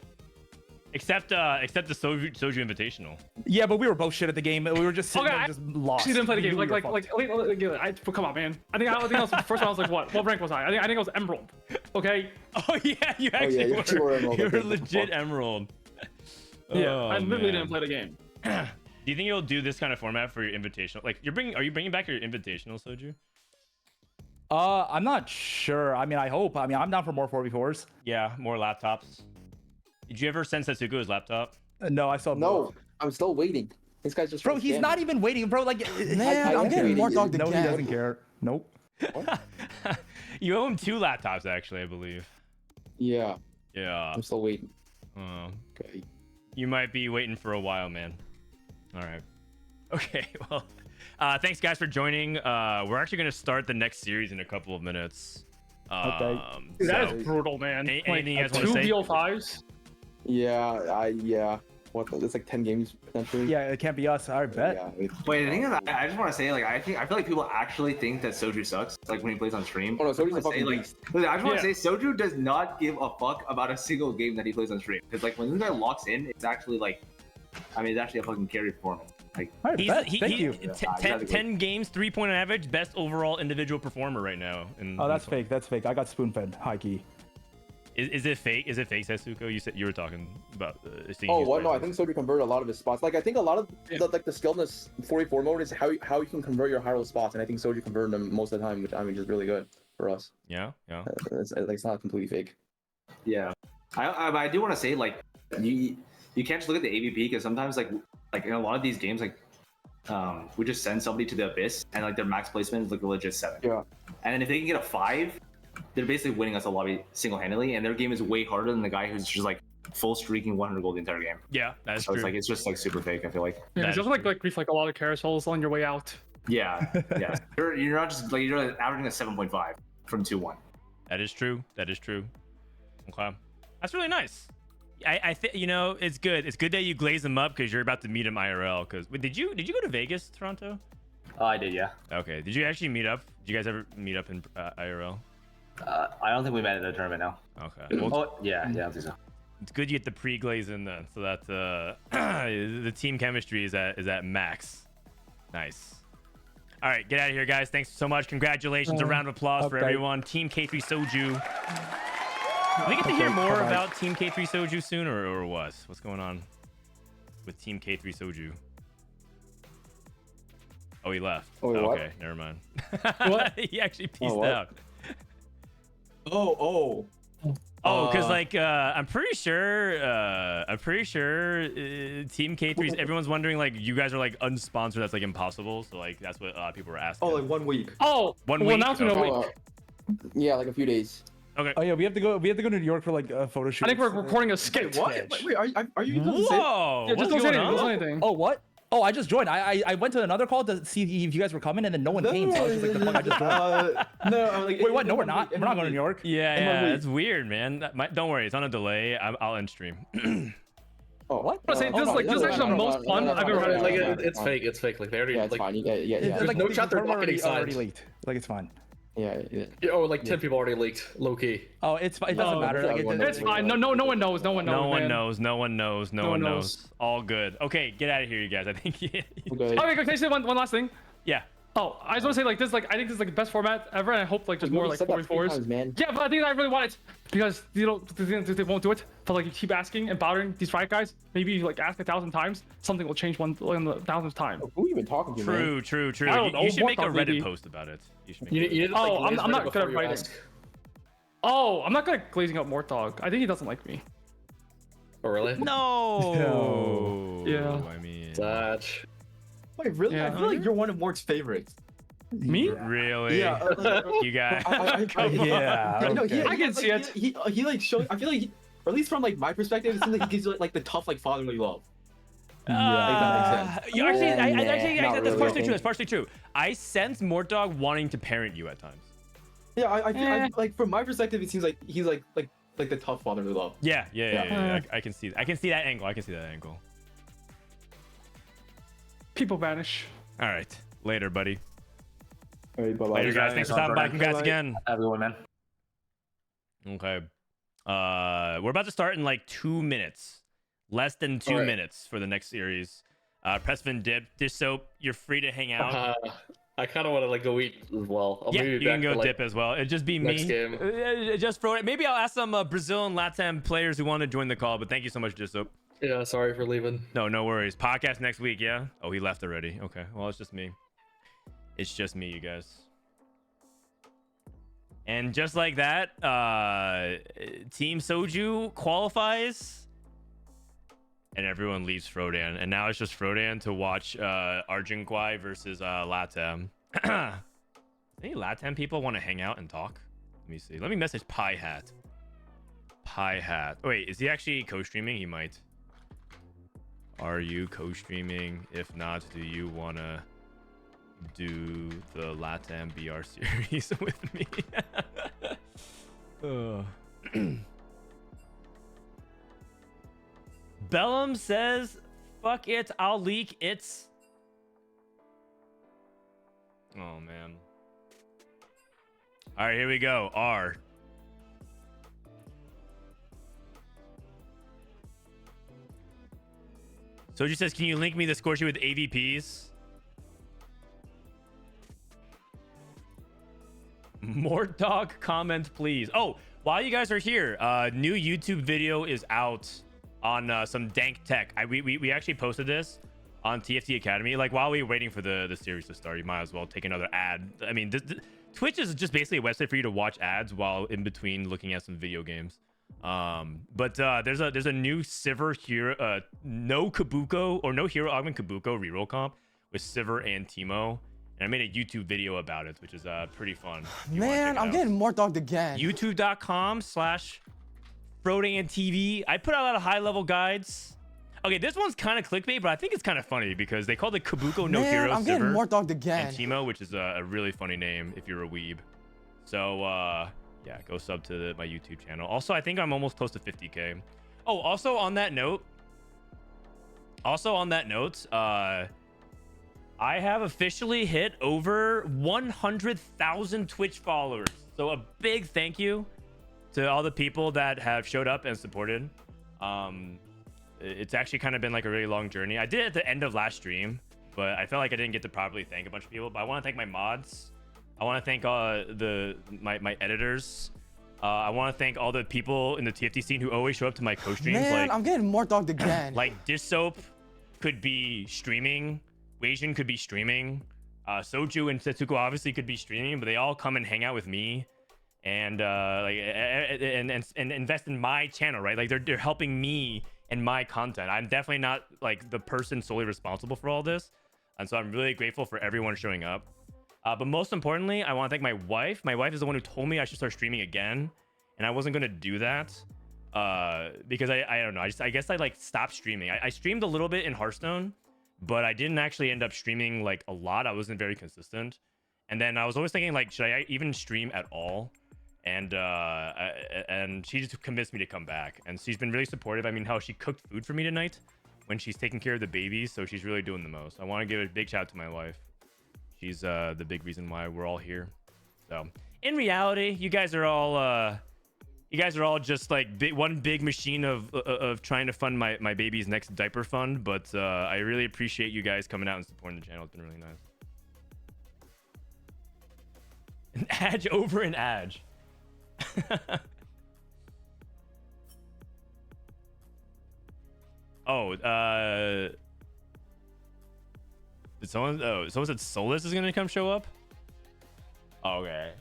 Except the Soju Invitational. Yeah, but we were both shit at the game. We were just sitting there, just lost. She didn't play the We game. knew Like, we were fucked. come on, man. I think I was first one. I was like, what rank was I? I think I was Emerald. Okay. Oh yeah, you actually you actually were Emerald, You I were think. legit Emerald. Yeah, Oh, I literally man. didn't play the game. Do you think you'll do this kind of format for your invitational? Like, are you bringing back your invitational, Soju? I'm not sure. I mean, I hope. I mean, I'm down for more 4v4s. Yeah, more laptops. Did you ever send Setsuko his laptop? No, I still have No, both. I'm still waiting. This guy's just. Bro, trying to he's scam not me. even waiting, bro. Like, Man, I'm getting more dog no, he again. doesn't care. Nope. You owe him 2 laptops, actually, I believe. Yeah, Yeah. I'm still waiting. Oh, Okay. you might be waiting for a while, man. All right. Okay. Well, thanks guys for joining. We're actually gonna start the next series in a couple of minutes. Okay. Dude, that so- is brutal, man. Anything you guys wanna two say? BO5s. Yeah. What? It's like 10 games potentially. Yeah, it can't be us. I bet. Yeah. Wait, the thing is, I just want to say, like, I feel like people actually think that Soju sucks, like when he plays on stream. Oh no, Soju's a I fucking say, like, beast. listen, I just want to Yeah. say, Soju does not give a fuck about a single game that he plays on stream. Because like when this guy locks in, it's actually like, I mean, it's actually a fucking carry performance. Like, I bet. Thank you. 10 games, 3-point average, best overall individual performer right now. Oh, that's fake. That's fake. I got spoon fed. High key. Is it fake? Is it fake, Setsuko? You said you were talking about seeing. Oh, these what? No, I players. think Soju converted a lot of his spots. Like I think a lot of the skill in this 44 mode is how you can convert your high roll spots, and I think Soju converted them most of the time, which I mean is really good for us. Yeah. It's not completely fake. yeah, I do want to say, like, you can't just look at the AVP because sometimes like in a lot of these games, like, we just send somebody to the abyss and like their max placement is like a legit 7. Yeah. And then if they can get a 5, they're basically winning us a lobby single-handedly, and their game is way harder than the guy who's just like full streaking 100 gold the entire game. Yeah, that's So true. it's like it's just like super fake. I feel like. Yeah, That it's is just like grief, like a lot of carousels on your way out. Yeah, yeah. You're not just like you're averaging a 7.5 from 2-1. That is true. That is true. Okay, that's really nice. I think it's good. It's good that you glaze them up because you're about to meet him IRL. Because did you go to Vegas, Toronto? Oh, I did, yeah. Okay. Did you actually meet up? Did you guys ever meet up in IRL? I don't think we met at the tournament now. Okay. Well, Oh, yeah, I think so. it's good you get the pre-glaze in then, so that the team chemistry is at max. Nice. All right, get out of here, guys. Thanks so much. Congratulations. A round of applause for okay. everyone. Team K3Soju. We get to hear more bye-bye. about Team K3Soju soon, or what? What's going on with Team K3Soju? Oh, he left. Oh, wait, what? Okay, never mind. What? He actually pieced what? out. Oh. Oh, because like I'm pretty sure Team K3's everyone's wondering like you guys are like unsponsored. That's like impossible. So like that's what people were asking. Oh, like 1 week. Oh, One well, week? now it's been a Okay. week. Yeah, like a few days. Okay. Oh yeah, we have to go to New York for like a photo shoot. I think we're recording a skit. Wait, are you doing this? Whoa! Yeah, just What's don't say going anything. Don't say on? anything. Oh what? Oh, I just joined. I went to another call to see if you guys were coming, and then no one came. So I was just like, the fuck, I just joined. No, like, Wait, what? No, we're not. We're not going to New York. Yeah, it's weird, man. Don't worry, it's on a delay. I'll end stream. Oh, What? I'm saying, this is like this is actually the most fun I've ever had. Like it's fake. It's fake. Like they already Yeah, it's like fine. Yeah. It's There's like, no the shot they're tournament not getting already signed. leaked. Like it's fine. Yeah. oh like 10 people already leaked low key. Oh, it's fine. It doesn't No, matter. Like, It's fine. No one knows. No one knows. No one man. knows. No one knows. No No one one knows. knows. All good. Okay, get out of here, you guys. I think. Okay. Okay, can I say one last thing? Yeah. Oh, I just want to say like this, like I think this is like the best format ever, and I hope like just You more already like said that 4v4s. 3 times, man. Yeah, but I think I really want it because they won't do it. But like you keep asking and bothering these Riot guys, maybe you like ask 1,000 times, something will change one in the 1,000th time. Who are you even talking to, man? True. I don't know, You should make a Warthog, Reddit maybe. post about it. You should make You a- need to, like, Oh, I'm glaze not Reddit good before at you writing. ask. Oh, I'm not good at glazing up Mortog. I think he doesn't like me. Oh really? No. Yeah. I mean. Satch. Wait, really? Yeah. I feel like you're one of Mort's favorites. Me? Really? Yeah. You guys. Yeah. No, okay. I can see it. He like shows. I feel like, or at least from like my perspective, it seems like he gives you like the tough like fatherly love. Yeah. You actually, Nah, actually, not that's really, partially I true. think. That's partially true. I sense Mortdog wanting to parent you at times. Yeah, I like from my perspective, it seems like he's like the tough fatherly love. Yeah. I can see. I can see that angle. People vanish. All right. Later, buddy. All right, bye-bye. Later, guys. Thanks for stopping by. Congrats again. Everyone, man. Okay. We're about to start in like 2 minutes. Less than 2 All right. minutes for the next series. Prestivent dip. Dishsoap, you're free to hang out. I kind of want to like go eat as well. I'll Yeah, maybe you back can go for, like, dip as well. It'd just be next me. game. Just throw it. Maybe I'll ask some Brazil and Latam players who want to join the call. But thank you so much, Dishsoap. Yeah, sorry for leaving. No worries. Podcast next week, yeah? Oh, he left already. Okay. Well, it's just me. It's just me, you guys. And just like that, Team Soju qualifies. And everyone leaves Frodan. And now it's just Frodan to watch Argenguay versus Latam. Any Latam people want to hang out and talk? Let me see. Let me message Pie Hat. Pie Hat. Oh, wait, is he actually co-streaming? He might. Are you co-streaming? If not, do you want to do the Latam BR series with me? Bellum says, fuck it, I'll leak it's... Oh, man. All right, here we go. R. Soju says, can you link me the score sheet with AVPs? More dog comment, please. Oh, while you guys are here, new YouTube video is out on some dank tech. We actually posted this on TFT Academy. Like, while we were waiting for the series to start, you might as well take another ad. I mean, Twitch is just basically a website for you to watch ads while in between looking at some video games. But there's a new Sivir hero, no Kabuko or no hero augment Kabuko reroll comp with Sivir and Teemo. And I made a YouTube video about it, which is pretty fun. Man, I'm getting more dogged again. YouTube.com/FrodanTV. I put out a lot of high-level guides. Okay, this one's kind of clickbait, but I think it's kind of funny because they call it Kabuko no hero I'm getting Sivir more dogged again. and Teemo, which is a really funny name if you're a weeb. So yeah, go sub to my YouTube channel. Also, I think I'm almost close to 50K. Oh, also on that note, I have officially hit over 100,000 Twitch followers. So a big thank you to all the people that have showed up and supported. It's actually kind of been like a really long journey. I did it at the end of last stream, but I felt like I didn't get to properly thank a bunch of people. But I want to thank my mods. I want to thank my editors. I want to thank all the people in the TFT scene who always show up to my co-streams. Man, like, I'm getting more dogged again. Like Dishsoap could be streaming. Wasian could be streaming. Soju and Setsuko obviously could be streaming, but they all come and hang out with me and and invest in my channel, right? Like they're helping me and my content. I'm definitely not like the person solely responsible for all this, and so I'm really grateful for everyone showing up. But most importantly, I want to thank my wife. My wife is the one who told me I should start streaming again, and I wasn't gonna do that because I don't know. I guess I like stopped streaming. I streamed a little bit in Hearthstone, but I didn't actually end up streaming like a lot. I wasn't very consistent. And then I was always thinking like, should I even stream at all? And she just convinced me to come back. And she's been really supportive. I mean, how she cooked food for me tonight when she's taking care of the babies. So she's really doing the most. I want to give a big shout out to my wife. She's the big reason why we're all here. So in reality, you guys are all just like one big machine of trying to fund my baby's next diaper fund. But I really appreciate you guys coming out and supporting the channel. It's been really nice. An Adge over an Adge. Oh, did someone? Oh, someone said Souless is gonna come show up. Okay.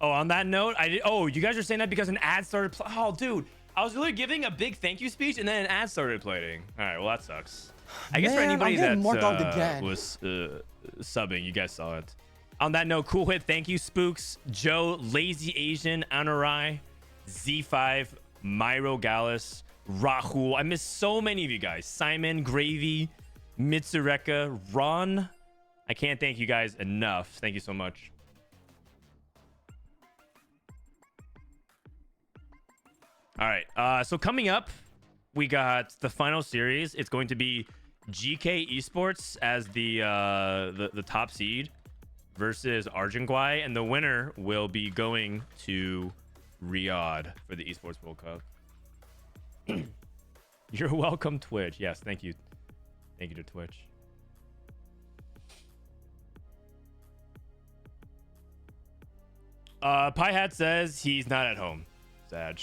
Oh, on that note, oh, you guys are saying that because an ad started. Oh, dude, I was really giving a big thank you speech and then an ad started playing. All right, well that sucks. I guess for anybody that was subbing, you guys saw it. On that note, cool hit. Thank you, Spooks, Joe, Lazy Asian, Anurai, Z5, Myro Gallus, Rahul. I missed so many of you guys. Simon, Gravy, Mitsureka, Ron. I can't thank you guys enough. Thank you so much. All right. So coming up, we got the final series. It's going to be Geekay Esports as the top seed versus Argenguay, and the winner will be going to Riyadh for the Esports World Cup. You're welcome, Twitch. Yes, thank you. Thank you to Twitch. Pie Hat says he's not at home. Sag.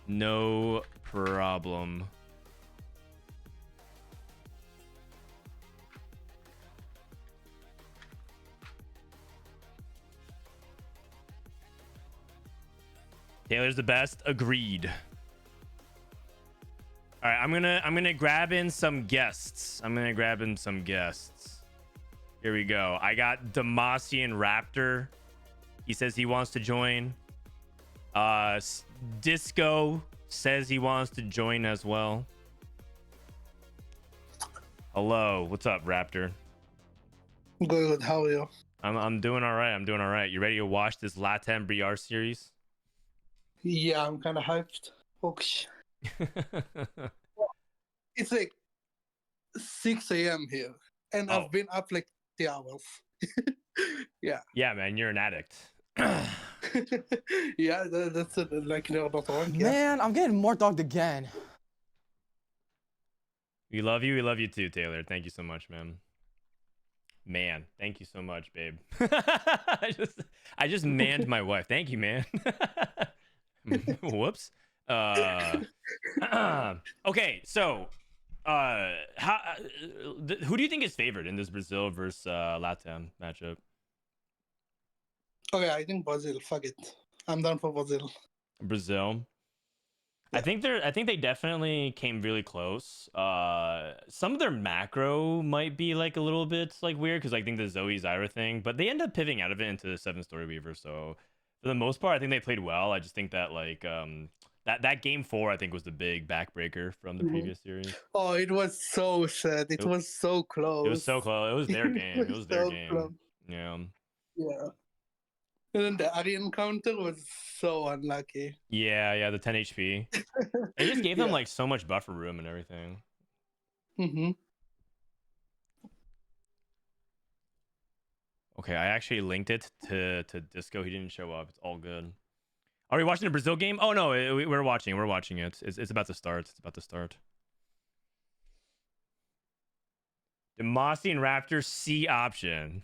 No problem. Taylor's the best. Agreed. All right, I'm gonna grab in some guests. Here we go. I got Demacian Raptor. He says he wants to join. Disco says he wants to join as well. Hello, what's up, Raptor? Good. How are you? I'm doing all right. You ready to watch this Latam BR series? Yeah, I'm kind of hyped. Okay. It's like 6 a.m. here, and I've been up like 3 hours. Yeah. Yeah, man, you're an addict. Yeah, that's it. Like, not wrong. Yeah. Man, I'm getting more dogged again. We love you. We love you too, Taylor. Thank you so much, man. Man, thank you so much, babe. I just manned my wife. Thank you, man. Whoops. Okay, so who do you think is favored in this Brazil versus Latam matchup? Okay, I think Brazil. Fuck it. I'm down for Brazil. Brazil. I think they definitely came really close. Some of their macro might be like a little bit like weird because I think the Zoe Zyra thing, but they end up pivoting out of it into the 7-story Weaver. So for the most part, I think they played well. I just think that like that game 4 I think was the big backbreaker from the previous series. Oh, it was so sad. It was so close. It was so close. It was their game. It was their so game. close. Yeah. Yeah. And then the Aryan counter was so unlucky. Yeah, the 10 HP. They just gave them like so much buffer room and everything. Mm-hmm. Okay, I actually linked it to Disco. He didn't show up. It's all good. Are we watching the Brazil game? Oh no, we're watching. We're watching it. It's about to start. It's about to start. Demacian Raptor C option.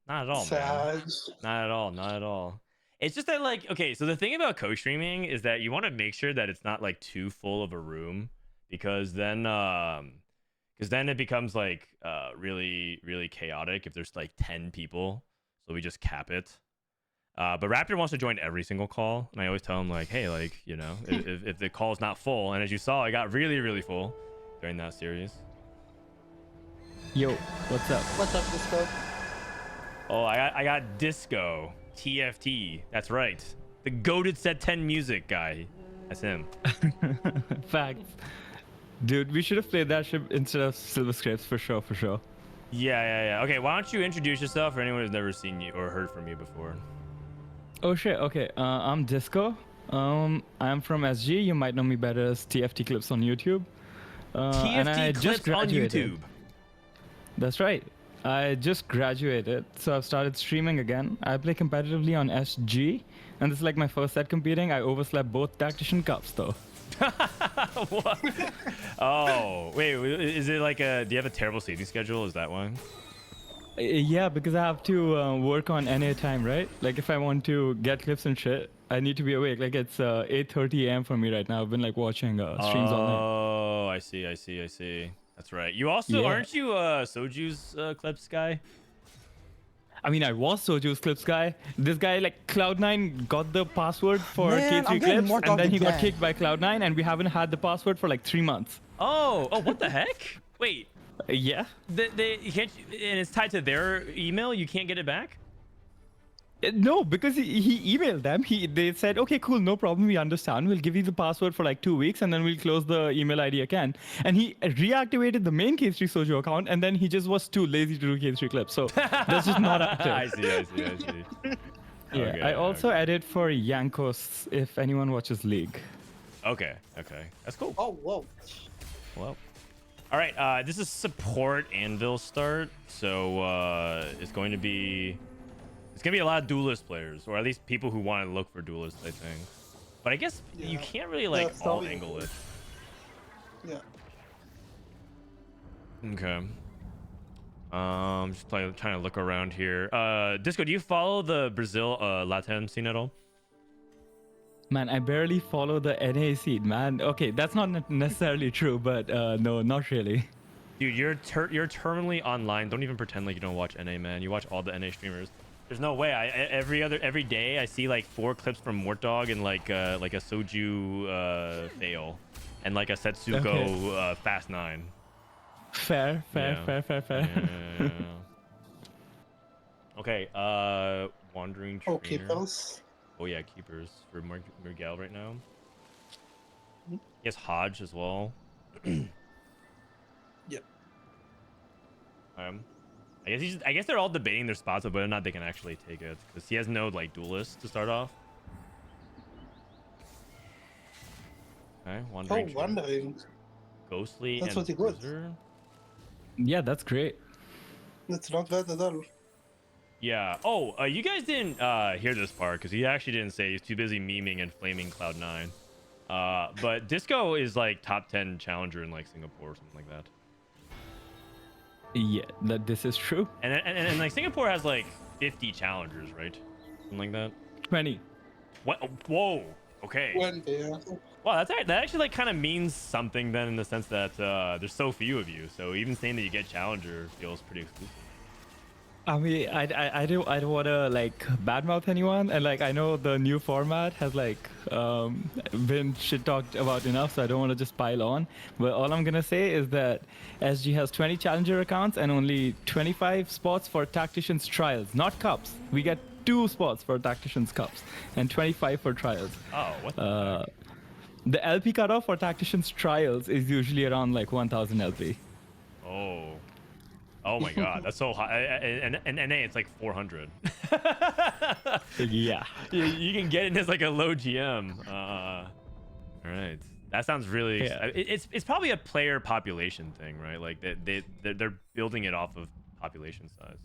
Not at all, man. Not at all. Not at all. It's just that like, okay, so the thing about co-streaming is that you want to make sure that it's not like too full of a room because then it becomes like really, really chaotic if there's like 10 people. So we just cap it. But Raptor wants to join every single call, and I always tell him like, hey, like, you know, if the call is not full, and as you saw, I got really, really full during that series. Yo, what's up? What's up, Disco? Oh, I got Disco TFT. That's right, the goated set 10 music guy. That's him. Facts, dude. We should have played that ship instead of Silver Scripts for sure, for sure. Yeah. Okay, why don't you introduce yourself for anyone who's never seen you or heard from you before? Oh shit. Okay. I'm Disco. I'm from SG. You might know me better as TFT Clips on YouTube. And I TFT just Clips on graduated. YouTube. That's right. I just graduated, so I've started streaming again. I play competitively on SG, and this is like my first set competing. I overslept both Tactician Cups though. What? Oh, wait, is it like do you have a terrible sleeping schedule? Is that one? Yeah, because I have to work on NA time, right? Like if I want to get clips and shit, I need to be awake. Like it's 8:30 a.m. for me right now. I've been like watching streams all night. Oh, I see. That's right. You also aren't you Soju's clips guy? I mean, I was Soju's clips guy. This guy, like Cloud9, got the password for Man, K3 I'm getting clips, more and then he got again. kicked by Cloud9, and we haven't had the password for like 3 months. Oh, what the heck? Wait, Yeah. you can't, and it's tied to their email. You can't get it back. No, because he emailed them. They said, okay, cool, no problem, we understand. We'll give you the password for like 2 weeks, and then we'll close the email ID again. And he reactivated the main K3Soju account, and then he just was too lazy to do K3 clips. So that's just not active. I see. Yeah, Okay, I also edit for Yankos if anyone watches League. Okay, that's cool. Oh, whoa. Well, all right. This is support Anvil start, so it's going to be a lot of duelist players, or at least people who want to look for duelists, I think. But I guess you can't really like all angle it. Yeah. Okay. Just trying to look around here. Disco, do you follow the Brazil Latin scene at all? Man, I barely follow the NA scene, man. Okay, that's not necessarily true, but no, not really. Dude, you're terminally online. Don't even pretend like you don't watch NA, man. You watch all the NA streamers. There's no way. Every day I see like 4 clips from Mortdog and like a Soju fail, and like a Setsuko Fast 9. Fair. Yeah. Okay. Wandering trainer. Oh, keepers. Oh yeah, keepers for Miguel right now. He has Hodge as well. Yep. I guess they're all debating their spots of whether or not they can actually take it, because he has no like duelist to start off. Okay, wandering. Oh, wandering. Ghostly That's and what he got. Bruiser. Yeah, that's great. That's not bad at all. Yeah. Oh, you guys didn't hear this part because he actually didn't say. He's too busy memeing and flaming Cloud9. But Disco is like top 10 challenger in like Singapore or something like that. Yeah, this is true. And like Singapore has like 50 challengers, right? Something like that. 20. What? Whoa. Okay. 20, yeah. Wow, that actually like kind of means something then, in the sense that there's so few of you. So even saying that you get challenger feels pretty exclusive. I mean, I don't want to like badmouth anyone, and like I know the new format has like been shit talked about enough, so I don't want to just pile on. But all I'm gonna say is that SG has 20 challenger accounts and only 25 spots for tacticians trials, not cups. We get 2 spots for tacticians cups and 25 for trials. Oh, what the heck? The LP cutoff for tacticians trials is usually around like 1,000 LP. Oh my god, that's so high. And NA, it's like 400. Yeah. You can get it as like a low GM. All right. That sounds really... Yeah. It's probably a player population thing, right? Like they're building it off of population size.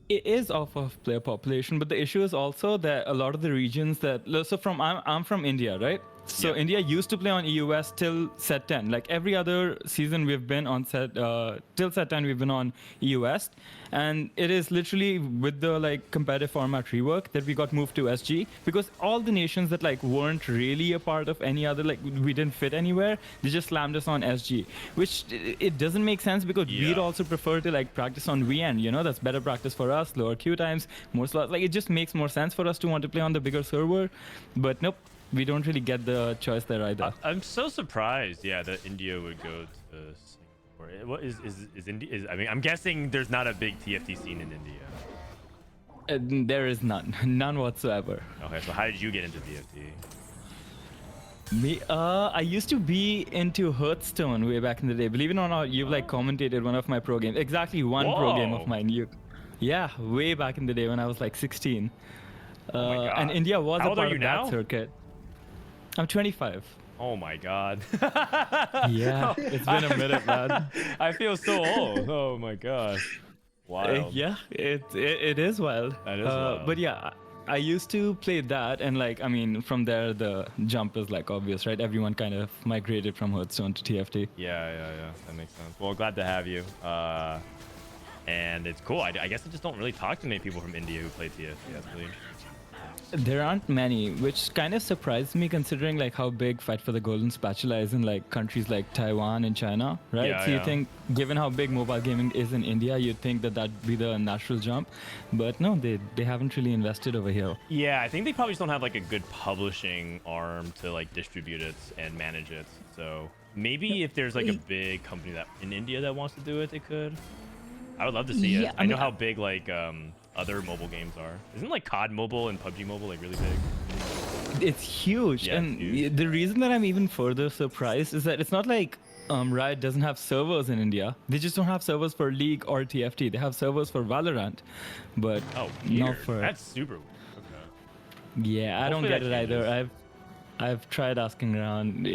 It is off of player population, but the issue is also that a lot of the regions that... So I'm from India, right? So Yeah. India used to play on EUS till set 10. Like every other season we've been on till set 10 we've been on EUS, and it is literally with the like competitive format rework that we got moved to SG, because all the nations that like weren't really a part of any other, like we didn't fit anywhere, they just slammed us on SG, which it doesn't make sense, because we'd also prefer to like practice on VN, you know, that's better practice for us, lower queue times, more slots. Like it just makes more sense for us to want to play on the bigger server, but nope. We don't really get the choice there either. I'm so surprised, that India would go to Singapore. What is India? I mean, I'm guessing there's not a big TFT scene in India. There is none whatsoever. Okay, so how did you get into TFT? Me, I used to be into Hearthstone way back in the day. Believe it or not, you've like commentated one of my pro games. Exactly one pro game of mine. Yeah, way back in the day when I was like 16. Oh my God. And India was How a old are part you of now? that circuit. I'm 25. Oh my God. Yeah, it's been a minute, man. I feel so old. Oh my God. Wild. Yeah, it is wild. That is wild. But yeah, I used to play that, and like, I mean, from there the jump is like obvious, right? Everyone kind of migrated from Hearthstone to TFT. Yeah. That makes sense. Well, glad to have you. And it's cool. I guess I just don't really talk to many people from India who play TFT. That's really interesting. There aren't many, which kind of surprised me considering like how big Fight for the Golden Spatula is in like countries like Taiwan and China, right? Yeah, so you think, given how big mobile gaming is in India, you'd think that that'd be the natural jump, but no, they haven't really invested over here. Yeah, I think they probably just don't have like a good publishing arm to like distribute it and manage it. So maybe if there's like a big company that in India that wants to do it, they could. I would love to see it. I know how big like other mobile games are. Isn't like COD Mobile and PUBG Mobile like really big? It's huge, Yeah, and it's huge. the reason that I'm even further surprised is that it's not like Riot doesn't have servers in India. They just don't have servers for League or TFT. They have servers for Valorant, but not for. That's super weird. Okay. Yeah, I don't Hopefully get that it either. I've tried asking around.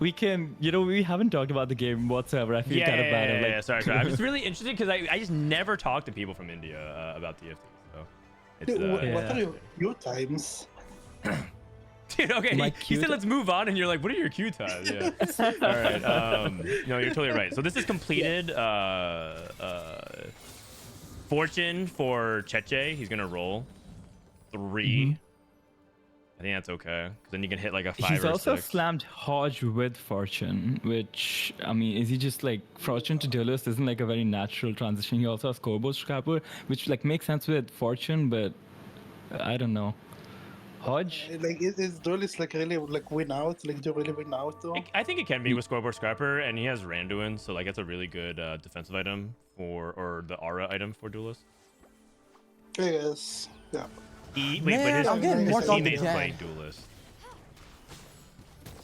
We haven't talked about the game whatsoever. I feel kind of bad. I'm like, Sorry. I'm just really interested because I just never talk to people from India about TFT. So it's, What are your times? Dude, okay. My He Q said let's move on, and you're like, what are your Q ties? Yeah. All right. No, you're totally right. So this is completed. Fortune for Cheche. He's gonna roll 3. I think that's okay, because then you can hit like a 5 He's or also 6. slammed Hodge with Fortune, which, I mean, is he just like Fortune to Duelist isn't like a very natural transition. He also has Scoreboard Scrapper, which like makes sense with Fortune, but I don't know. Hodge? Like, is Duelist like really like win out? Like, do you really win out though? I think it can be with Scoreboard Scrapper, and he has Randuin, so like that's a really good defensive item or the aura item for Duelist. Yes. Yeah. Wait, Man, but I'm getting his more talk teammates again. playing Duelist.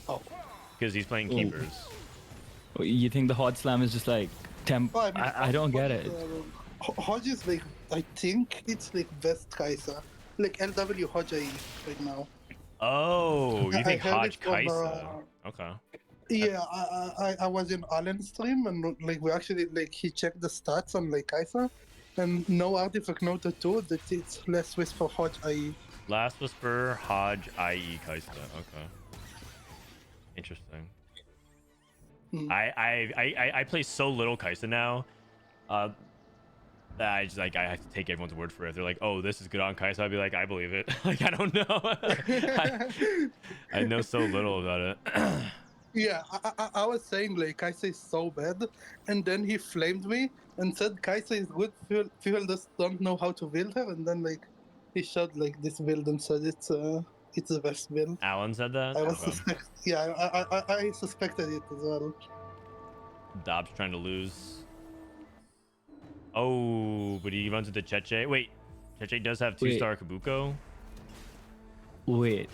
Oh. Because he's playing Ooh. Keepers. You think the Hodge Slam is just like temp? Well, mean, I don't get it. Hodge is like, I think it's like best Kai'Sa. Like LW Hodge right now. Oh, you I think heard Hodge it from, Kaisa? Okay. Yeah, I was in Alan's stream and like we actually like he checked the stats on like Kai'Sa, and no artifact noted too that it's less risk for Hodge IE. Last Whisper, Hodge, IE, Kaisa. Okay. Interesting. I play so little Kaisa now. That I just like I have to take everyone's word for it. They're like, "Oh, this is good on Kaisa." I'd be like, "I believe it." Like I don't know. I know so little about it. Yeah, I was saying like Kaisa is so bad, and then he flamed me and said Kaisa is good. People just don't know how to build her, and then like he showed like this build and said it's the best build. Alan said that. I was I suspected it as well. Dobbs trying to lose. Oh, but he runs into Cheche. Wait, Cheche does have 2-star Kabuko. Wait.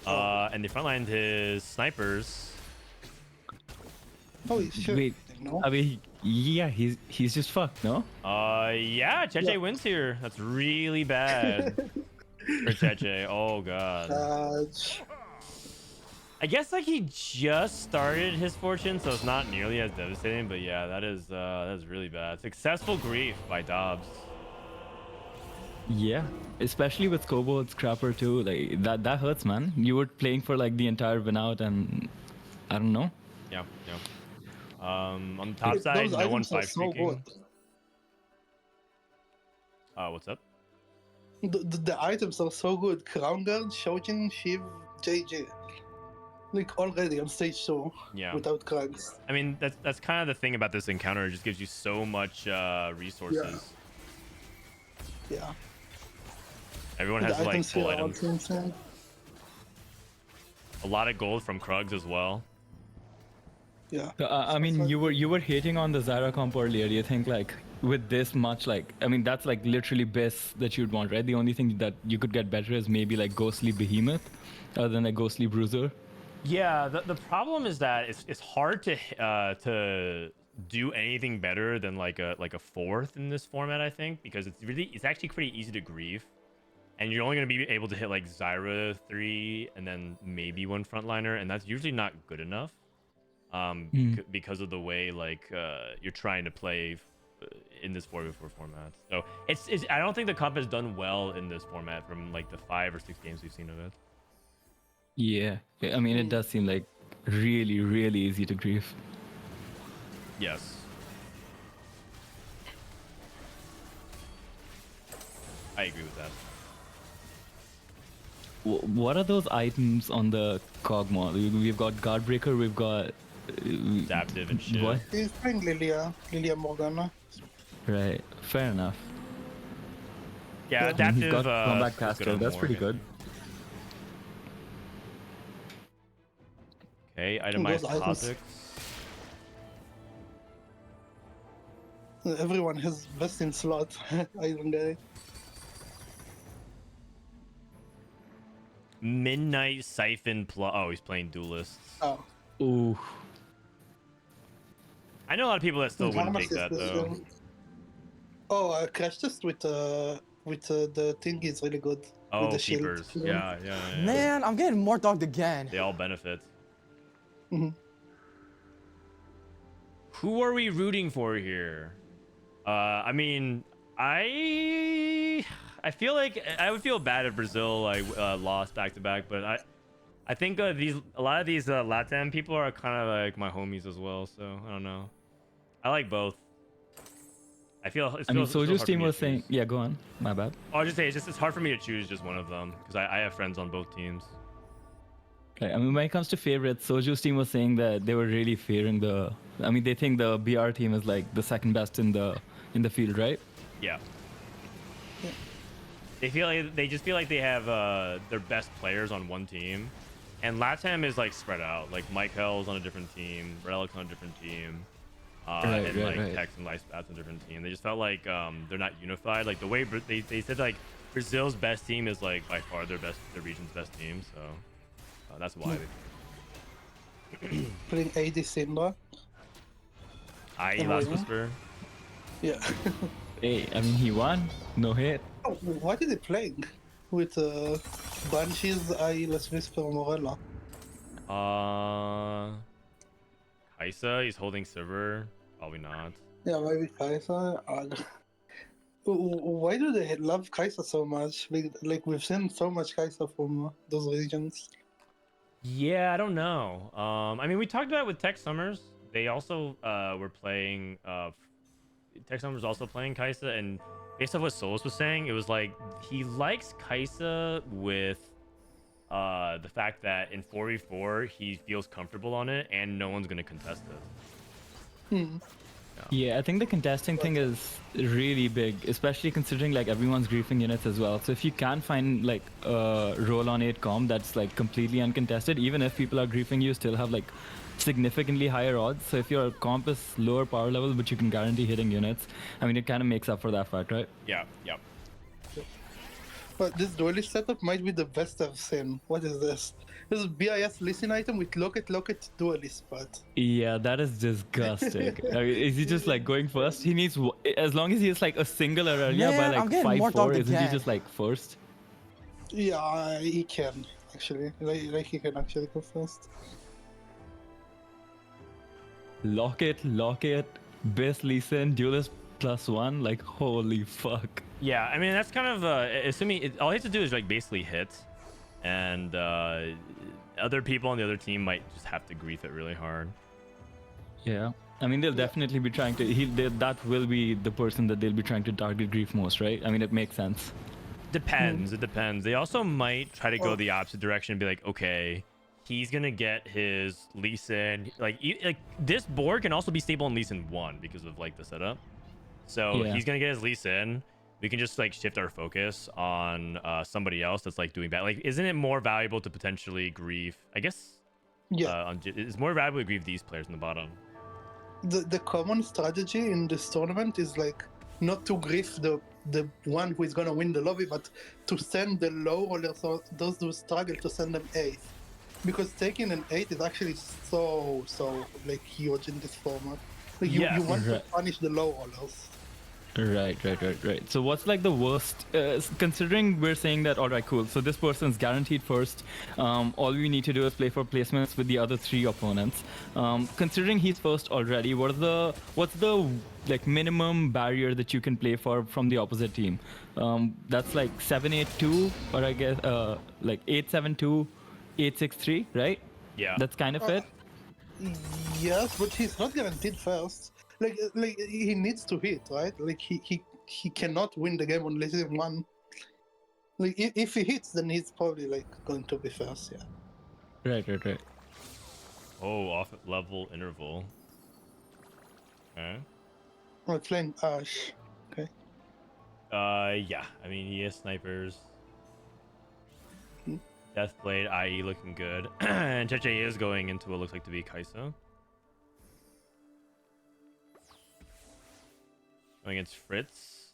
And they frontlined his snipers. Oh, shit. Wait, I mean, yeah, he's just fucked, no? Yeah, Cheche wins here. That's really bad for Cheche. Oh god. I guess like he just started his fortune, so it's not nearly as devastating. But yeah, that is really bad. Successful grief by Dobbs. Yeah, especially with Scoreboard Scrapper too. Like that hurts, man. You were playing for like the entire win out, and I don't know. Yeah. On the top side, no one 5 streaking. What's up? The items are so good. Crown Guard, Shojin, Shiv, JJ. Like already on stage 2 without crags. I mean, that's kind of the thing about this encounter. It just gives you so much resources. Yeah. Everyone The has like items full here are items. also insane. A lot of gold from Krugs as well. Yeah. I mean, you were hating on the Zyra comp earlier. Do you think like with this much, like, I mean, that's like literally best that you'd want, right? The only thing that you could get better is maybe like Ghostly Behemoth, other than a Ghostly Bruiser. Yeah, the problem is that it's hard to do anything better than like a 4th in this format, I think, because it's actually pretty easy to grief, and you're only gonna be able to hit like Zyra 3 and then maybe 1 frontliner, and that's usually not good enough. Because of the way like you're trying to play in this 4v4 format. So it's I don't think the comp has done well in this format from like the 5 or 6 games we've seen of it. Yeah, I mean, it does seem like really, really easy to grief. Yes. I agree with that. What are those items on the cog mod? We've got Guardbreaker, we've got Adaptive and shit. What? He's playing Lilia Morgana. Right, fair enough. Yeah, He's adaptive. got combat is good caster. on That's pretty Morgan. good. Okay, itemized Those items. Kha'Zix. Everyone has best in slot. I don't get it. Midnight Siphon plus. Oh, he's playing Duelists. Oh. Ooh. I know a lot of people that still wouldn't take that though. Oh, Crash Test with the thing is really good. With Oh, the shield. keepers. Yeah. Man, I'm getting more dogged again. They all benefit. Mhm. Who are we rooting for here? I mean, I I feel like I would feel bad if Brazil like lost back to back, but I think a lot of these Latam people are kind of like my homies as well. So I don't know. I like both. I mean, Soju's team was saying, yeah, go on. My bad. I'll just say it's hard for me to choose just one of them because I have friends on both teams. Okay, I mean, when it comes to favorites, Soju's team was saying that they were really fearing I mean, they think the BR team is like the second best in the field, right? Yeah. They just feel like they have their best players on one team, and Latam is like spread out. Like Mike Hell's on a different team, Relic's on a different team. Tex and Lifespat's on a different team. They just felt like they're not unified. Like the way they said like Brazil's best team is like by far their region's best team. So that's why. Playing AD Syndra. Last Whisper. Yeah. Hey, I mean he won. No hit. Oh, what is he playing? With Banshees, Last Whisper, Morella. Kaisa, he's holding server. Probably not. Yeah, maybe Kaisa. Why do they love Kaisa so much? Like we've seen so much Kaisa from those regions. Yeah, I don't know. I mean, we talked about it with Tech Summers. They also were playing. Tech Summers also playing Kaisa, and based off what Souless was saying, it was like he likes Kaisa with the fact that in 4v4 he feels comfortable on it, and no one's gonna contest it. Yeah, I think the contesting thing is really big, especially considering like everyone's griefing units as well. So if you can't find like a roll on 8 comp that's like completely uncontested, even if people are griefing, you still have like significantly higher odds. So if your comp is lower power level but you can guarantee hitting units, I mean it kind of makes up for that fact, right? Yeah, yep. But this duelist setup might be the best I've seen. What is this? This is BIS listen item with locket duelist but. Yeah, that is disgusting. I mean, is he just like going first? He needs, as long as he has like a single Aurelia by like 5-4, isn't he just like first? Yeah, he can actually. Like he can actually go first. Locket, best listen, duelist +1, like holy fuck. Yeah, I mean that's kind of assuming all he has to do is like basically hit, and other people on the other team might just have to grief it really hard. Yeah, I mean they'll definitely be trying to. That will be the person that they'll be trying to target grief most, right? I mean it makes sense. Depends. It depends. They also might try to go the opposite direction and be like, okay, he's gonna get his Lee Sin. Like this board can also be stable in Lee Sin 1 because of like the setup. So he's gonna get his Lee Sin. We can just like shift our focus on somebody else that's like doing bad. Like, isn't it more valuable to potentially grief? I guess. Yeah. It's more valuable to grieve these players in the bottom. The common strategy in this tournament is like not to grief the one who is gonna win the lobby, but to send the low rollers or those who struggle to send them 8th. Because taking an 8 is actually so like huge in this format. Like you want to punish the low rollers. Right. So what's like the worst, considering we're saying that, all right, cool, so this person's guaranteed first, all we need to do is play for placements with the other 3 opponents. Considering he's first already, what's the like minimum barrier that you can play for from the opposite team? That's like 7-8-2, or I guess like 8-7-2, 8-6-3, right? Yeah. That's kind of it? Yes, but he's not guaranteed first. Like he needs to hit, right? Like he cannot win the game unless he won. Like if he hits, then he's probably like going to be first, yeah. Right. Oh, off level interval. Okay. We're playing Ash. Okay. Yeah. I mean, he has snipers. Deathblade, IE looking good. And Cheche is going into what looks like to be Kaisa. Going against Fritz.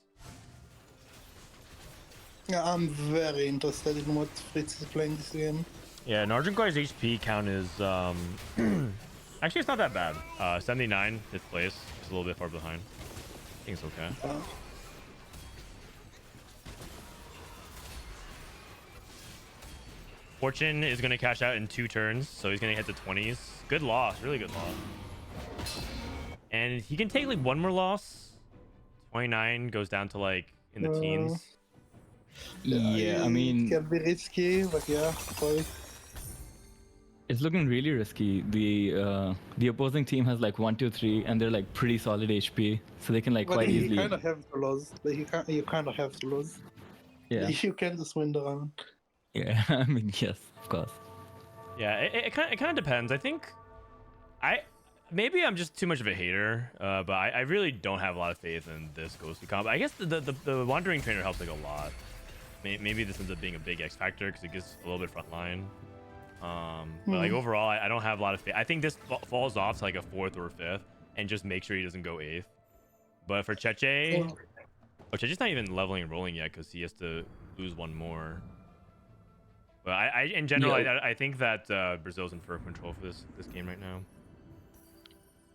Yeah, I'm very interested in what Fritz is playing this game. Yeah, and Argenguay's HP count is actually it's not that bad. 79, 5th place. Just a little bit far behind. I think it's okay. Fortune is going to cash out in 2 turns, so he's going to hit the 20s. Good loss, really good loss. And he can take like 1 more loss. 29 goes down to like in the teens. Yeah, I mean, it can be risky, but yeah, probably. it's looking really risky. The opposing team has like 1, 2, 3, and they're like pretty solid HP, so they can like But quite you easily. kind of have to lose. Like you kind of have to lose. Yeah. You can just win the round. Yeah, I mean, yes, of course. Yeah, it kind of depends. I think maybe I'm just too much of a hater, but I really don't have a lot of faith in this ghostly comp. I guess the wandering trainer helps like a lot. Maybe this ends up being a big X factor because it gets a little bit frontline. But like overall, I don't have a lot of faith. I think this falls off to like a 4th or 5th, and just make sure he doesn't go 8th. But for Cheche, Cheche's not even leveling and rolling yet because he has to lose 1 more. But in general, I think that Brazil's in firm control for this game right now.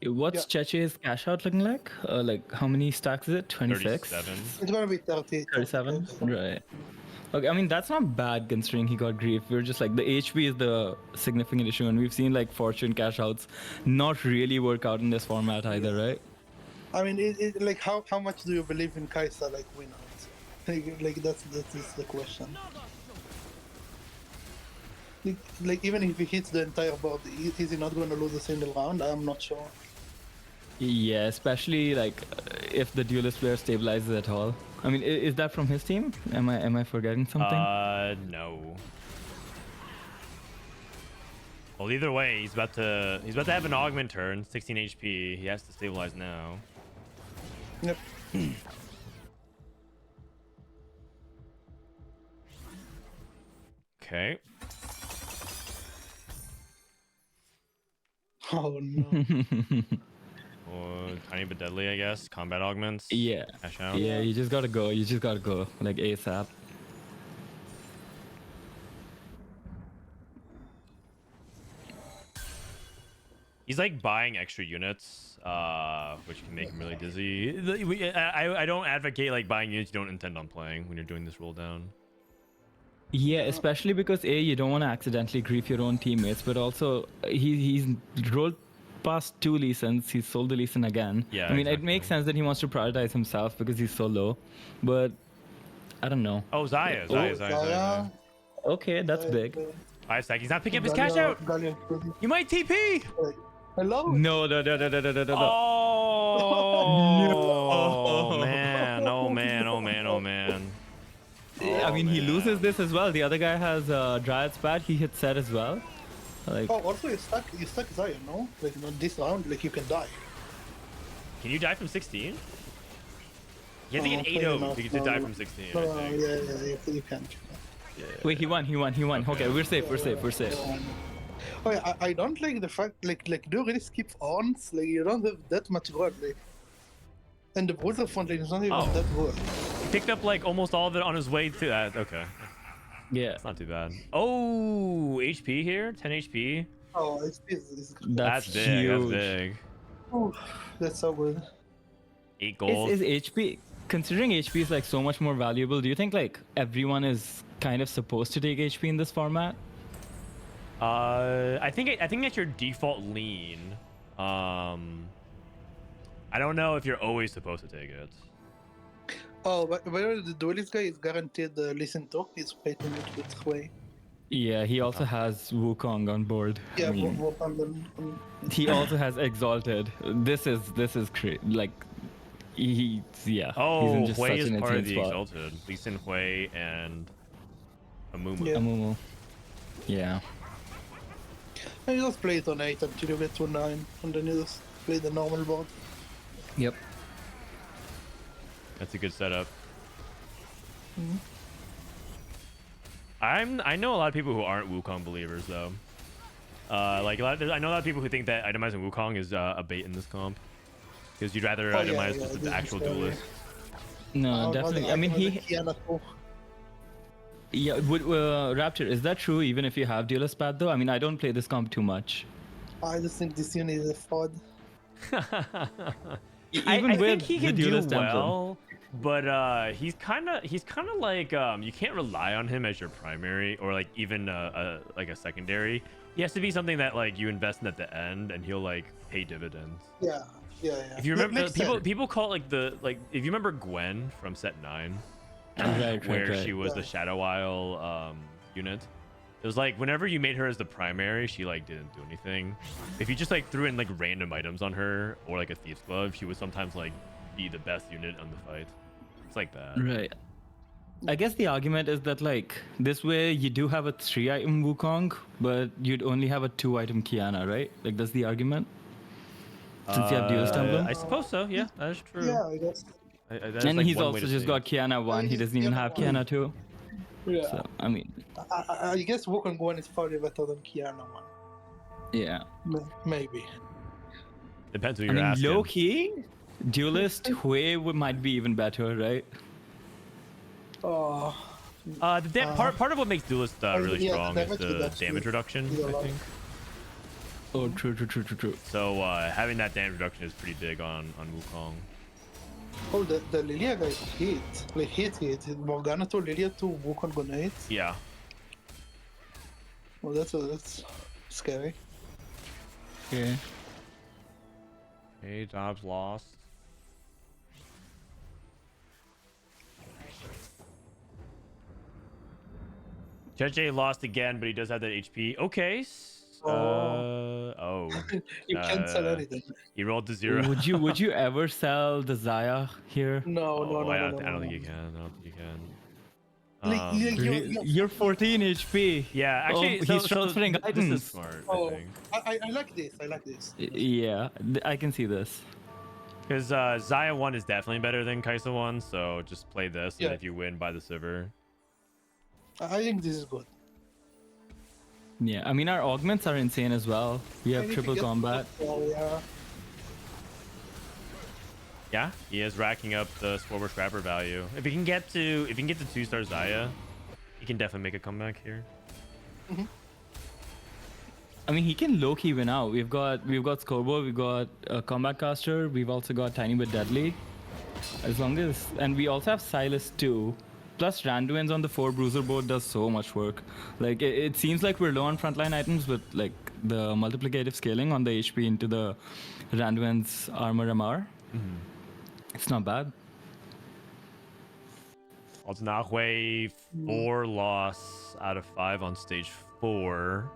What's Cheche's cash out looking like? Like how many stacks is it? 26? 37. It's gonna be 30. 37? Right. Okay, I mean, that's not bad considering he got grief. We're just like, the HP is the significant issue, and we've seen like Fortune cash outs not really work out in this format either, right? I mean, like how much do you believe in Kaisa like win out? Like that is the question. Like even if he hits the entire board, is he not going to lose a single round? I'm not sure. Yeah, especially like if the duelist player stabilizes at all. I mean, is that from his team? Am I forgetting something? No. Well, either way, he's about to have an augment turn, 16 HP. He has to stabilize now. Yep. Okay. Oh no. Oh, tiny but deadly, I guess. Combat augments. Yeah. Cash out. Yeah, you just gotta go. You just gotta go. Like ASAP. He's like buying extra units, which can make him really dizzy. I don't advocate like buying units you don't intend on playing when you're doing this roll down. Yeah, especially because you don't want to accidentally grief your own teammates, but also he's rolled past 2 Lee Sins. He's sold the Lee Sin again. Yeah, I mean, exactly. it makes sense that he wants to prioritize himself because he's so low, but I don't know. Oh, Zaya. Okay, that's big. 5 seconds. He's not picking up his cash out. You might TP. Hello. No. Oh man. Oh man. Oh man. Oh man. I mean, he loses this as well. The other guy has Dryad's Pad. He hits set as well. Like, Oh, also you stuck Zion, no? Like this round, like you can die. Can you die from 16? You have to get 8-0 to die from 16. I think. Yeah, you can. wait, he won. Okay, we're safe. Oh yeah, I don't like the fact like do you really skip ons? Like you don't have that much gold, like, and the bruiser font like is not even that good. He picked up like almost all of it on his way to that. Okay. Yeah. It's not too bad. Oh, HP here, 10 HP. Oh, it's That's big. huge. That's big. Oh, that's so good. 8 gold. Is HP, considering HP is like so much more valuable, do you think like everyone is kind of supposed to take HP in this format? I think that's your default lean. I don't know if you're always supposed to take it. Oh, but the duelist guy is guaranteed listen to. He's fighting it with Hui. Yeah, he also has Wukong on board. Yeah, I mean, he also has Exalted. This is like he's yeah. Oh, he's in just Hui such is an part of insane the spot. Exalted. Lee Sin, Hui, and Amumu. Yeah. Amumu. Yeah. And you just play it on 8 until you get to 9, and then you just play the normal board. Yep. That's a good setup. Mhm. I know a lot of people who aren't Wukong believers though. Like I know a lot of people who think that itemizing Wukong is a bait in this comp because you'd rather itemize just the actual duelist. No, definitely. I mean, yeah. Would Raptor, is that true? Even if you have duelist pad though, I mean, I don't play this comp too much. I just think this unit is a fraud. I think he can do duelist well, but he's kind of like you can't rely on him as your primary or like even like a secondary. He has to be something that like you invest in at the end and he'll like pay dividends. Yeah. If you remember, people call it like if you remember Gwen from set 9, where she was the Shadow Isle unit. It was like whenever you made her as the primary, she like didn't do anything. If you just like threw in like random items on her or like a Thief's Glove, she would sometimes like be the best unit on the fight. It's like that. Right. I guess the argument is that like this way you do have a 3-item Wukong, but you'd only have a 2-item Kiana, right? Like that's the argument. Since you have Duelist Emblem. I suppose so. Yeah, that is true. Yeah, I guess. And he's also just got Kiana 1. He doesn't even have Kiana 2. Yeah. So I mean. I guess Wukong 1 is probably better than Kiana 1. Yeah. Maybe. Depends who I you're mean, asking. low key, Duelist Hui might be even better, right? Oh. Part of what makes Duelist really yeah, strong is the damage reduction, Yeah, I think. Oh, true. So having that damage reduction is pretty big on Wukong. Oh, the Lilia guy hit. Like hit. Morgana to Lilia to Wukong grenade. Yeah. Well, that's scary. Okay. Hey, Dobbs lost. JJ lost again, but he does have that HP. Okay. You can't sell anything. He rolled to 0. Would you ever sell the Zaya here? No. I don't think you can. I don't think you can. You're 14 HP. Yeah, actually, he's transferring this items. is smart, I think. I like this. Yeah, I can see this. Because Zaya 1 is definitely better than Kaisa 1, so just play this, and if you win, buy the silver. I think this is good. Yeah, I mean our augments are insane as well. We have triple combat. Yeah, he is racking up the forward scrapper value. If he can get to 2-star Zaya, he can definitely make a comeback here. I mean, he can low-key win out. We've got Scorbo, we've got Combat Caster, we've also got Tiny but Deadly. And we also have Silas too. Plus Randuin's on the 4 bruiser board does so much work. Like it seems like we're low on frontline items, but like the multiplicative scaling on the HP into the Randuin's armor MR, it's not bad. Argenguay 4 loss out of 5 on stage 4.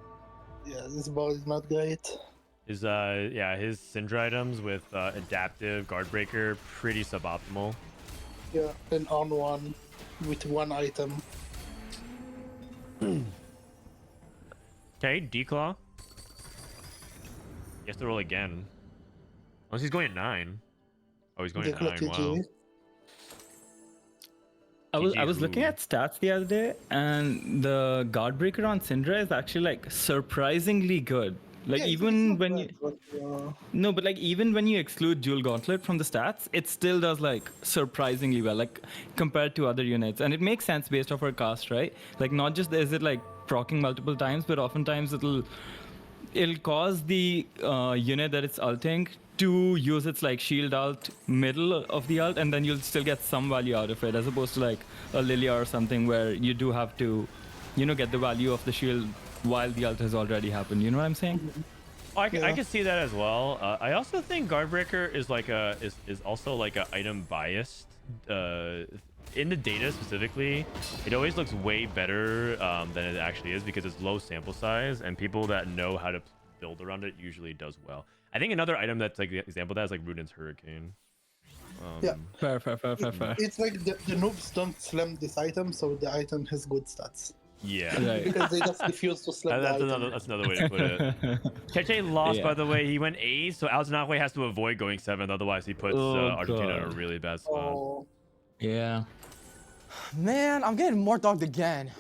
Yeah, this ball is not great. His his Syndra items with adaptive guard breaker pretty suboptimal. Yeah, and on one with 1 item. Okay, D-Claw. He has to roll again. Unless he's going at 9. Oh, he's going at 9. Wow. I was looking at stats the other day, and the guard breaker on Syndra is actually like surprisingly good. Like even when even when you exclude Dual Gauntlet from the stats, it still does like surprisingly well, like compared to other units. And it makes sense based off our cast, right? Like not just is it like proccing multiple times, but oftentimes it'll cause the unit that it's ulting to use its like shield ult middle of the ult, and then you'll still get some value out of it, as opposed to like a Lilia or something where you do have to, get the value of the shield while the ult has already happened. You know what I'm saying? I can see that as well. I also think Guardbreaker is like is also like a item biased. In the data specifically, it always looks way better than it actually is because it's low sample size, and people that know how to build around it usually does well. I think another item that's like the example of that is like Ruden's Hurricane. Yeah. Fair. It's like the noobs don't slam this item, so the item has good stats. Yeah. Right. Because they just refuse to slam the item. That's another way to put it. Cheche lost, by the way. He went 8th, so Argenguay has to avoid going 7th. Otherwise, he puts Argentina in a really bad spot. Oh. Yeah. Man, I'm getting more dogged again.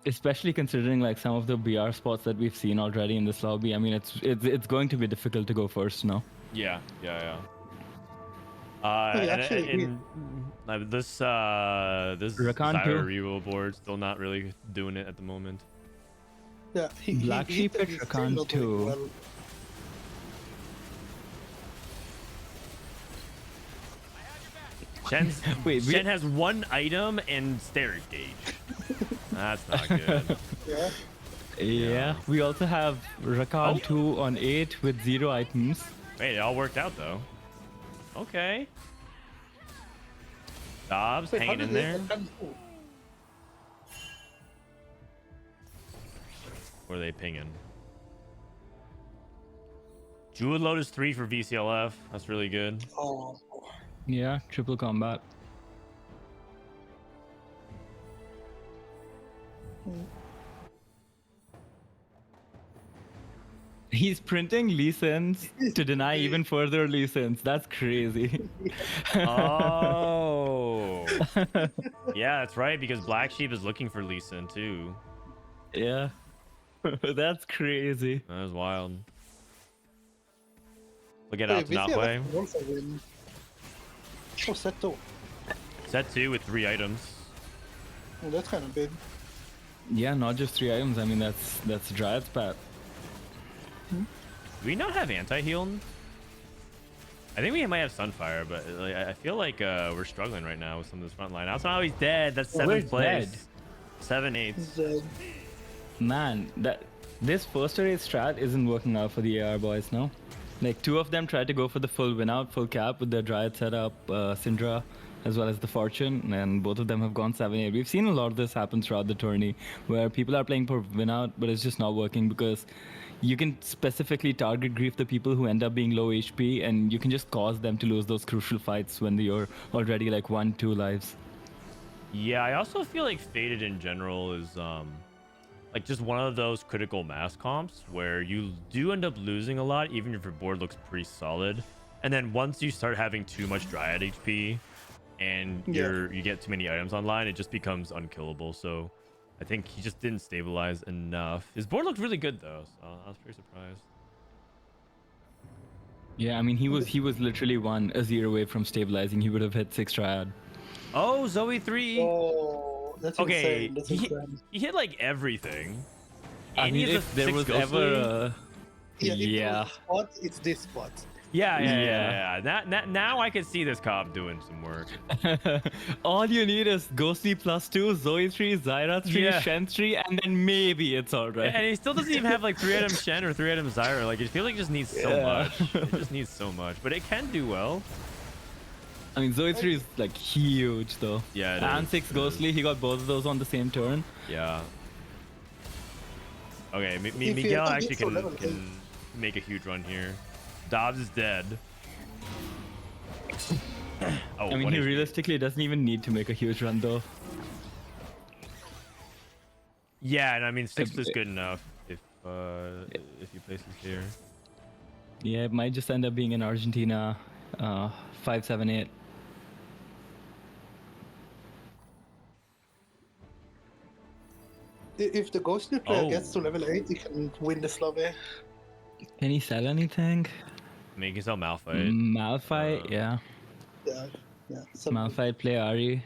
Especially considering like some of the BR spots that we've seen already in this lobby. I mean, it's going to be difficult to go first now. Yeah. This Zyra reroll board still not really doing it at the moment. Yeah, Black Sheep at Rakan too. Well. Shen has 1 item and Stare Gauge. That's not good. Yeah. We also have Rakan 2 on 8 with 0 items. Wait, it all worked out though. Okay. Dobbs Wait, how hanging did in they there. attend to? Where are they pinging? Jewel load is 3 for VCLF. That's really good. Oh. Yeah, triple combat. He's printing license to deny even further license. That's crazy. Oh. Yeah, that's right, because Black Sheep is looking for Lee Sin too. Yeah. That's crazy. That was wild. Look at Wait, out to not play. VCLF also win. Oh, set 2. Set 2 with 3 items. Oh, that's kind of big. Yeah, not just 3 items. I mean, that's Dryad's pat. Do we not have anti-heal? I think we might have Sunfire, but like, I feel like we're struggling right now with some of this front line. That's not how he's dead. That's 7th place. Dead. 7/8. Man, this first array strat isn't working out for the AR boys now. Like 2 of them tried to go for the full win out, full cap with their Dryad setup, Syndra, as well as the Fortune, and both of them have gone 7-8. We've seen a lot of this happen throughout the tourney, where people are playing for win out, but it's just not working because you can specifically target grief the people who end up being low HP, and you can just cause them to lose those crucial fights when you're already like 1-2 lives. Yeah, I also feel like Faded in general is like just one of those critical mass comps where you do end up losing a lot, even if your board looks pretty solid. And then once you start having too much Dryad HP and you get too many items online, it just becomes unkillable. So I think he just didn't stabilize enough. His board looked really good though, so I was pretty surprised. Yeah, I mean he was literally 1-0 away from stabilizing. He would have hit 6 Dryad. Oh, Zoe 3. Oh, that's okay, insane. That's he insane. hit like everything. I And mean, he has a if there 6 was Ghostly. ever Yeah, if there was a spot, it's this spot. Yeah. Now I can see this cop doing some work. All you need is Ghostly +2, Zoe 3, Zyra 3, Yeah. Shen 3, and then maybe it's alright. And he still doesn't even have like 3 item Shen or 3 item Zyra. Like, I feel like it just needs so Yeah. much. It just needs so much. But it can do well. I mean, Zoe 3 is like huge though. Yeah, it And is. 6 Ghostly, he got both of those on the same turn. Yeah. Okay, If Miguel you actually get to level can make a huge run here. Dobbs is dead. Oh, I mean, he realistically doesn't even need to make a huge run though. Yeah, and I mean 6 is good enough if he places here. Yeah, it might just end up being in Argentina 5-7-8. If the Ghostly player gets to level 8, he can win the Slave. Can he sell anything? Make yourself Malphite. Malphite, yeah. Yeah. Malphite play Ari.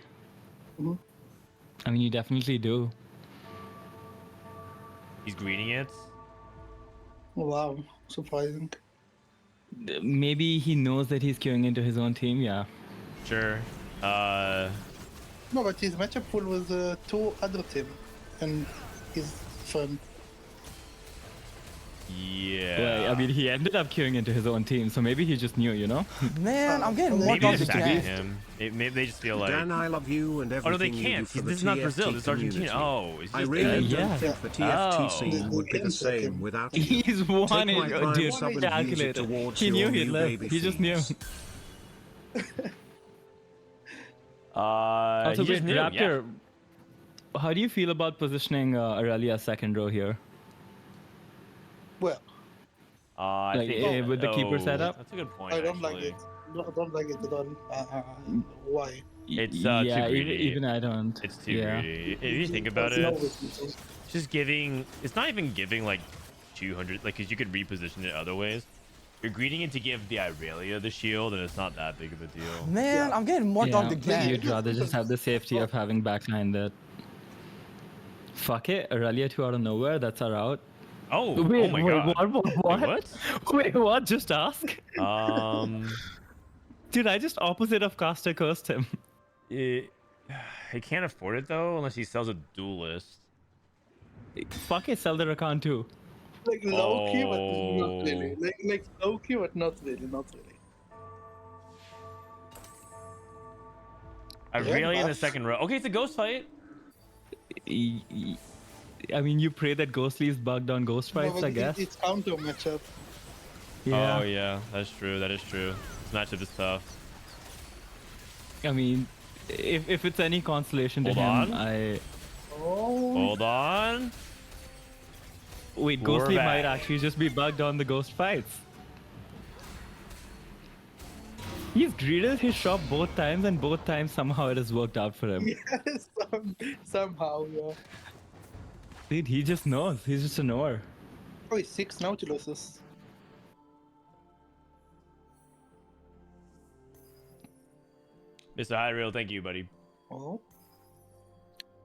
Mhm. I mean, you definitely do. He's greeting it. Wow, surprising. Maybe he knows that he's queuing into his own team, yeah. Sure. No, but his matchup pool was 2 other team, and his friend. Yeah. Well, I mean, he ended up queuing into his own team, so maybe he just knew, you know? Man, I'm getting more Maybe they're dogs just again. sacking him. Maybe they just feel like. Dan, I love you and Oh no, they everything you do can't. for the This is not TFT Brazil. This is Argentina. community. Oh, it's I just really yeah. don't think the TFT Oh. scene would be the same without you. He's Take won my it, prime dude. sub and use it Calculated. towards He knew your he'd new live. baby He just knew. feeds. Also, he just with knew, Raptor, how do you feel about positioning Aurelia second row here? Well, I Like, think with the keeper setup? That's a good point. I don't like actually. it. No, I don't like it at all. Why? It's yeah, too greedy. even I don't. It's too yeah. greedy. If you think about There's it, no reason. it's just giving. It's not even giving like 200. Like, because you could reposition it other ways. You're greeting it to give the Irelia the shield, and it's not that big of a deal. Man, I'm getting more dogged again. You'd rather just have the safety of having backline that. Fuck it, Aurelia 2 out of nowhere. That's our out. Oh, Wait, oh my god. What? Wait, what? Just ask. Dude, I just opposite of Costa cursed him. He can't afford it though, unless he sells a duelist. Fuck it, sell the Rakan too. Like low key, but Oh. not really. Like low key, but not really. Not really. Really in the second row. Okay, it's a ghost fight. I mean, you pray that Ghostly is bugged on ghost fights, I guess. It's counter matchup. Yeah. Oh yeah, that's true. That is true. This matchup is tough. I mean, if it's any consolation to Hold him, on. Oh. Hold on. Wait, We're Ghostly back. might actually just be bugged on the ghost fights. He's greeted his shop both times, and both times somehow it has worked out for him. Yes, somehow, yeah. Dude, he just knows. He's just a knower. Oh, it's 6 Nautiluses. Mr. High Real, thank you, buddy. Oh.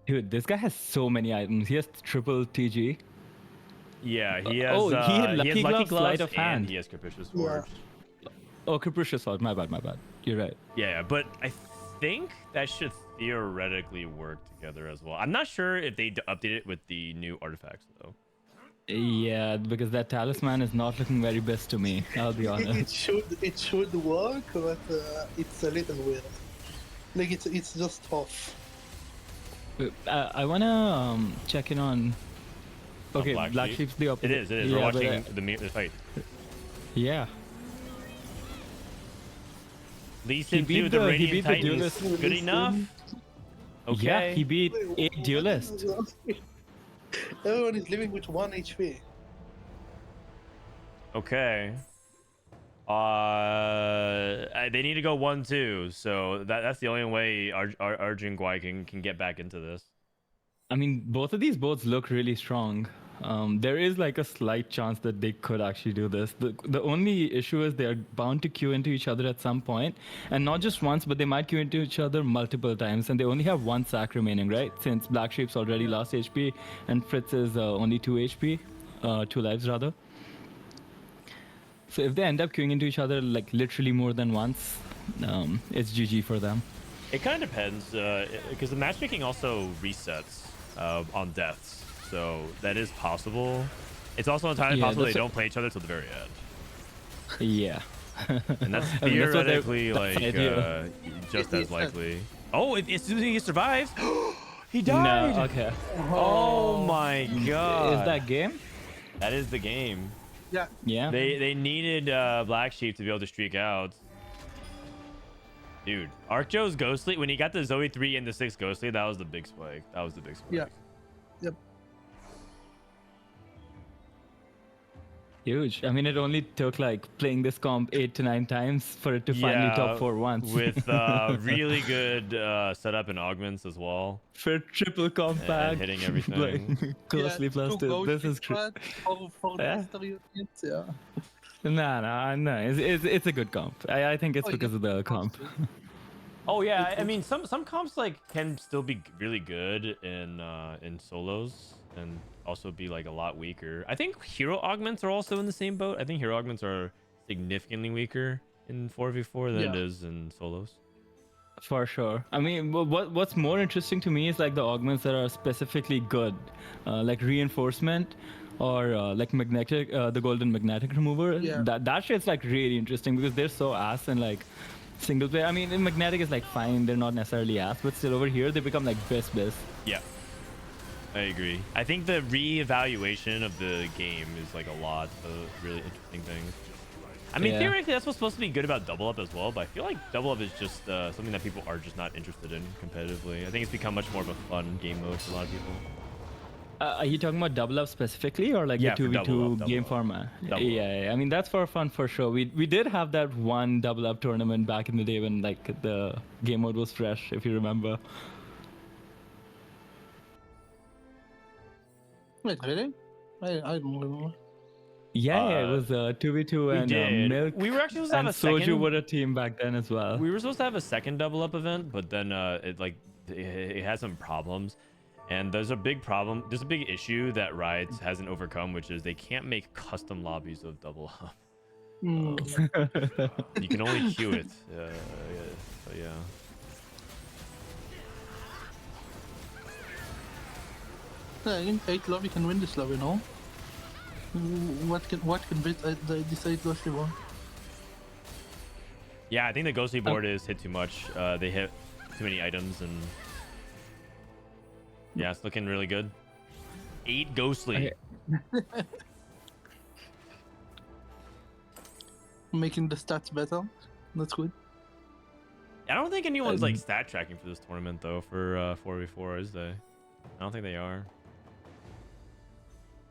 Dude, this guy has so many items. He has triple TG. Yeah, he has. Oh, he had he Lucky has Gloves, Sleight of and Hand. he has Capricious Forge. Oh, Capricious Sword. My bad, my bad. You're right. Yeah, but I think that should theoretically work together as well. I'm not sure if they update it with the new artifacts though. Yeah, because that talisman is not looking very best to me. I'll be honest. It should work, but it's a little weird. Like it's just tough. I wanna check in on. Okay, Black Sheep? Sheep's the opposite. It is. It is. Yeah, We're but, watching the fight. Yeah. Lee He Sin beat 2 with the the- he Radiant beat the Titans. duelist. Good enough? Okay. Yeah, he beat 8 duelists. Everyone is living with 1 HP. Okay. They need to go 1-2, so that's the only way Argenguay can get back into this. I mean, both of these boats look really strong. There is like a slight chance that they could actually do this. The only issue is they're bound to queue into each other at some point, and not just once, but they might queue into each other multiple times, and they only have 1 sack remaining, right? Since Black Sheep's already lost HP, and Fritz is only 2 HP, 2 lives rather. So if they end up queuing into each other like literally more than once, it's GG for them. It kind of depends, because the matchmaking also resets on deaths. So that is possible. It's also entirely possible they don't play each other till the very end. Yeah. And that's I mean, that's what they're- theoretically that's the idea. just as likely. Oh, as soon as he survives, he died. No, okay. Oh my god. Is that game? That is the game. Yeah. Yeah. They needed Black Sheep to be able to streak out. Dude, Arcjo's Ghostly, when he got the Zoe 3 and the 6 Ghostly, that was the big spike. That was the big spike. Yeah. Yep. Huge. I mean, it only took like playing this comp 8 to 9 times for it to finally top 4 once. With really good setup and augments as well. For triple comp And back. hitting everything. Like, closely plus 2. This is true. For Yeah. master units, yeah. No. It's a good comp. I think it's because of the comp. Oh yeah, I mean some comps like can still be really good in solos and also be like a lot weaker. I think hero augments are also in the same boat. I think hero augments are significantly weaker in 4v4 than it is in solos. For sure. I mean, what's more interesting to me is like the augments that are specifically good, like reinforcement or like magnetic, the golden magnetic remover. Yeah. That shit's like really interesting because they're so ass and like single player. I mean, in magnetic is like fine, they're not necessarily ass, but still over here they become like best. Yeah, I agree. I think the re-evaluation of the game is like a lot of really interesting things. I mean, theoretically, that's what's supposed to be good about Double Up as well, but I feel like Double Up is just something that people are just not interested in competitively. I think it's become much more of a fun game mode for a lot of people. Are you talking about Double Up specifically or like Yeah, the for 2v2 Double Up. game format? Double Up. Yeah, I mean, that's for fun for sure. We did have that one Double Up tournament back in the day when like the game mode was fresh, if you remember. Wait, really? I don't remember. Yeah, it was 2v2 and did. Milk. We were actually supposed to have and a Soju second- were a team back then as well. We were supposed to have a second Double Up event, but then it had some problems. And there's a big problem. There's a big issue that Riot hasn't overcome, which is they can't make custom lobbies of Double Up. You can only queue it. Yeah. Yeah, in 8 lobby can win this lobby, no? What can beat this 8 lobby one? Yeah, I think the Ghostly board is hit too much. They hit too many items, and yeah, it's looking really good. 8 ghostly. Making the stats better. That's good. I don't think anyone's like stat tracking for this tournament though for 4v4, is they? I don't think they are.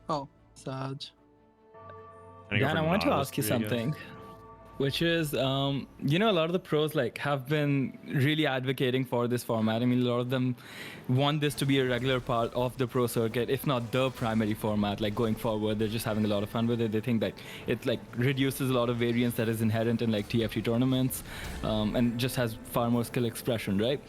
Oh, sad. Dan, I want to ask you something, which is, you know, a lot of the pros like have been really advocating for this format. I mean, a lot of them want this to be a regular part of the pro circuit, if not the primary format. Like going forward, they're just having a lot of fun with it. They think that it like reduces a lot of variance that is inherent in like TFT tournaments, and just has far more skill expression, right?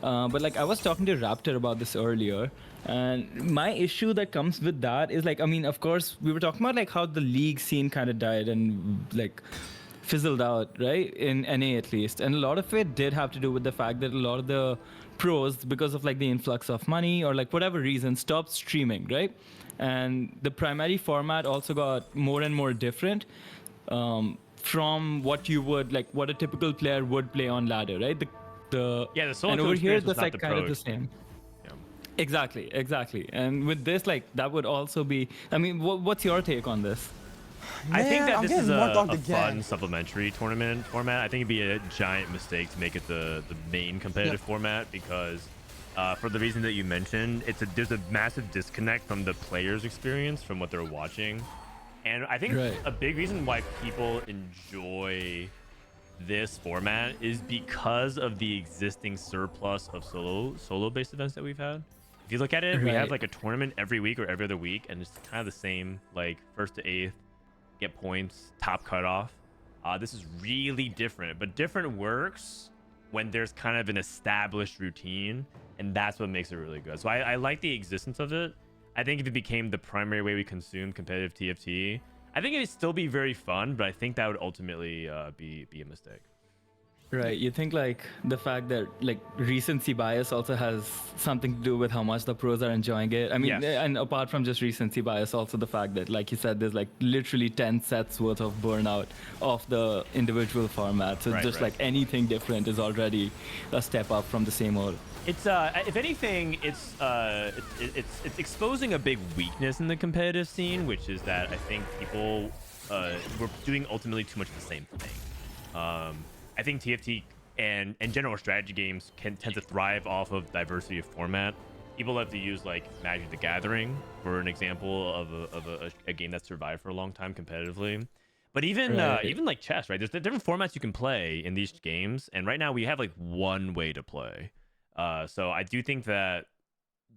But like I was talking to Raptor about this earlier, and my issue that comes with that is like, I mean, of course, we were talking about like how the league scene kind of died and like fizzled out, right? In NA at least. And a lot of it did have to do with the fact that a lot of the pros, because of like the influx of money or like whatever reason, stopped streaming, right? And the primary format also got more and more different from what you would like, what a typical player would play on ladder, right? The solo and over here experience was that's not like the kind of pro the same. Exactly. And with this, like that would also be, I mean, what's your take on this? I think that this is a fun supplementary tournament format. I think it'd be a giant mistake to make it the main competitive format because for the reason that you mentioned, there's a massive disconnect from the player's experience from what they're watching. And I think a big reason why people enjoy this format is because of the existing surplus of solo-based events that we've had. If you look at it, we have like a tournament every week or every other week, and it's kind of the same, like 1st to 8th, get points, top cutoff. This is really different, but different works when there's kind of an established routine, and that's what makes it really good. So I like the existence of it. I think if it became the primary way we consume competitive TFT, I think it'd still be very fun, but I think that would ultimately be a mistake. Right. You think like the fact that like recency bias also has something to do with how much the pros are enjoying it. I mean, and apart from just recency bias, also the fact that, like you said, there's like literally 10 sets worth of burnout of the individual formats. So just like anything different is already a step up from the same old. It's if anything, it's exposing a big weakness in the competitive scene, which is that I think people were doing ultimately too much of the same thing. I think TFT and general strategy games tend to thrive off of diversity of format. People have to use like Magic the Gathering for an example of a game that survived for a long time competitively. But even even like chess, right? There's different formats you can play in these games, and right now we have like one way to play. So I do think that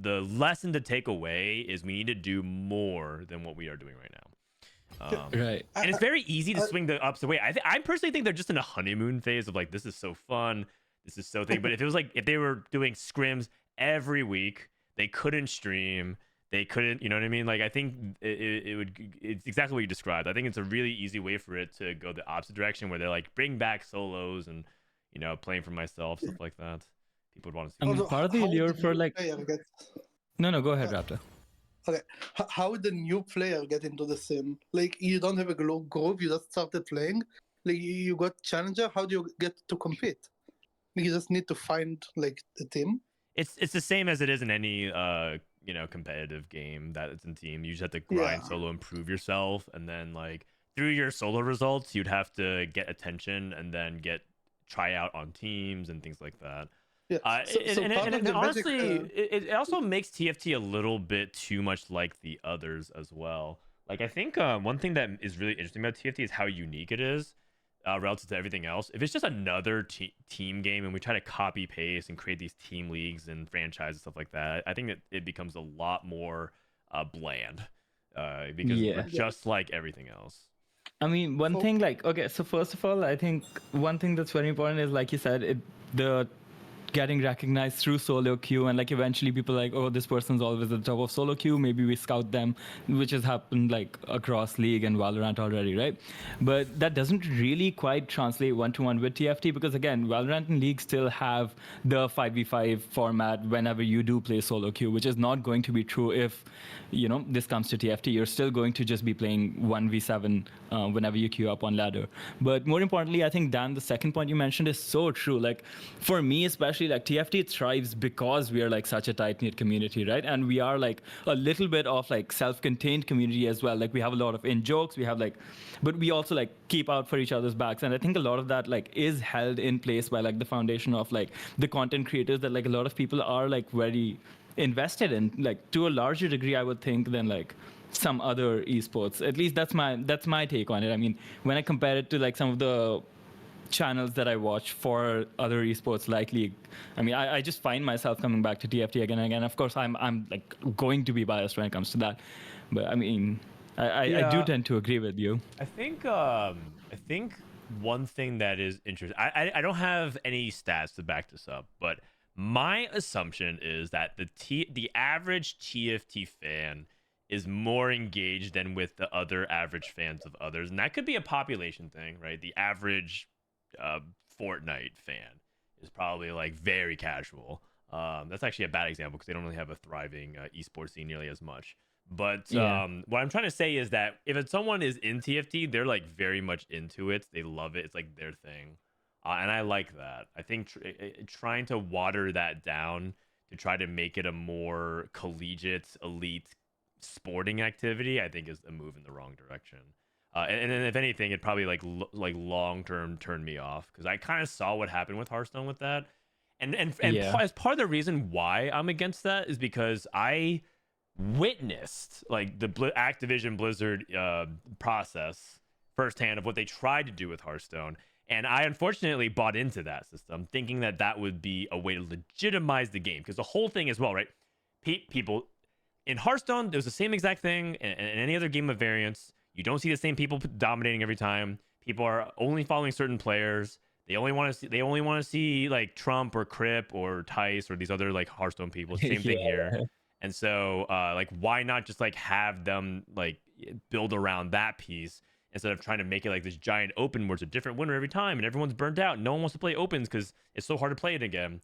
the lesson to take away is we need to do more than what we are doing right now. And it's very easy to swing the opposite way. I personally think they're just in a honeymoon phase of like, this is so fun, this is so thing. But if it was like, if they were doing scrims every week, they couldn't stream, they couldn't, you know what I mean? Like, I think it's exactly what you described. I think it's a really easy way for it to go the opposite direction where they're like, bring back solos and, you know, playing for myself, stuff like that. People would want to see. I mean, part of the allure for like. No, go ahead, Raptor. Okay, how would the new player get into the sim? Like, you don't have a group, you just started playing. Like, you got challenger. How do you get to compete? You just need to find like the team. It's the same as it is in any you know, competitive game that it's in team. You just have to grind solo, improve yourself, and then like through your solo results, you'd have to get attention and then try out on teams and things like that. Yeah. And honestly, it also makes TFT a little bit too much like the others as well. Like, I think one thing that is really interesting about TFT is how unique it is relative to everything else. If it's just another team game and we try to copy paste and create these team leagues and franchises, stuff like that, I think that it becomes a lot more bland because we're just like everything else. I mean, one thing like, okay, so first of all, I think one thing that's very important is, like you said, the getting recognized through solo queue, and like eventually people are like, oh, this person's always at the top of solo queue, maybe we scout them, which has happened like across League and Valorant already, right? But that doesn't really quite translate one-to-one with TFT, because again, Valorant and League still have the 5v5 format whenever you do play solo queue, which is not going to be true if, you know, this comes to TFT. You're still going to just be playing 1v7 whenever you queue up on ladder. But more importantly, I think, Dan, the second point you mentioned is so true. Like, for me especially, actually like TFT thrives because we are like such a tight-knit community, right? And we are like a little bit of like self-contained community as well. Like we have a lot of in-jokes, we have like, but we also like keep out for each other's backs. And I think a lot of that like is held in place by like the foundation of like the content creators that like a lot of people are like very invested in, like to a larger degree, I would think, than like some other esports. At least that's my take on it. I mean, when I compare it to like some of the channels that I watch for other esports like League, I mean, I just find myself coming back to TFT again and again. Of course, I'm like going to be biased when it comes to that, but I mean, I do tend to agree with you. I think one thing that is interesting. I don't have any stats to back this up, but my assumption is that the average TFT fan is more engaged than with the other average fans of others, and that could be a population thing, right? The average Fortnite fan is probably like very casual. That's actually a bad example because they don't really have a thriving esports scene nearly as much. But what I'm trying to say is that if someone is in TFT, they're like very much into it. They love it. It's like their thing. And I like that. I think trying to water that down to try to make it a more collegiate, elite sporting activity, I think is a move in the wrong direction. And then if anything, it probably like long term turned me off because I kind of saw what happened with Hearthstone with that. And as part of the reason why I'm against that is because I witnessed like the Activision Blizzard process firsthand of what they tried to do with Hearthstone. And I unfortunately bought into that system, thinking that that would be a way to legitimize the game. Because the whole thing as well, right? People in Hearthstone, there's the same exact thing in any other game of variance. You don't see the same people dominating every time. People are only following certain players. They only want to see like Trump or Crip or Tice or these other like Hearthstone people. Same thing here. And so like why not just like have them like build around that piece instead of trying to make it like this giant open where it's a different winner every time and everyone's burnt out. No one wants to play opens because it's so hard to play it again.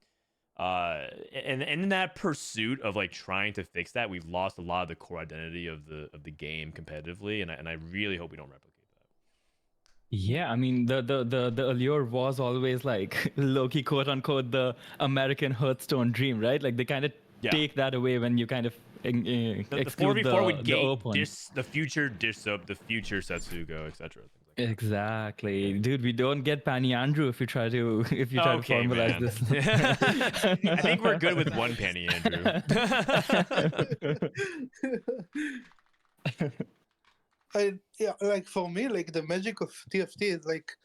And in that pursuit of like trying to fix that, we've lost a lot of the core identity of the game competitively, and I really hope we don't replicate that. Yeah, I mean the allure was always like low-key quote unquote the American Hearthstone dream, right? Like they kind of take that away when you kind of exclude the 4v4 would the gate open. the future Dishsoap, the future Setsugo, etc. Exactly, dude. We don't get Panny Andrew if you try to formalize man. this. I think we're good with one Panny Andrew. Like for me, like the magic of TFT is like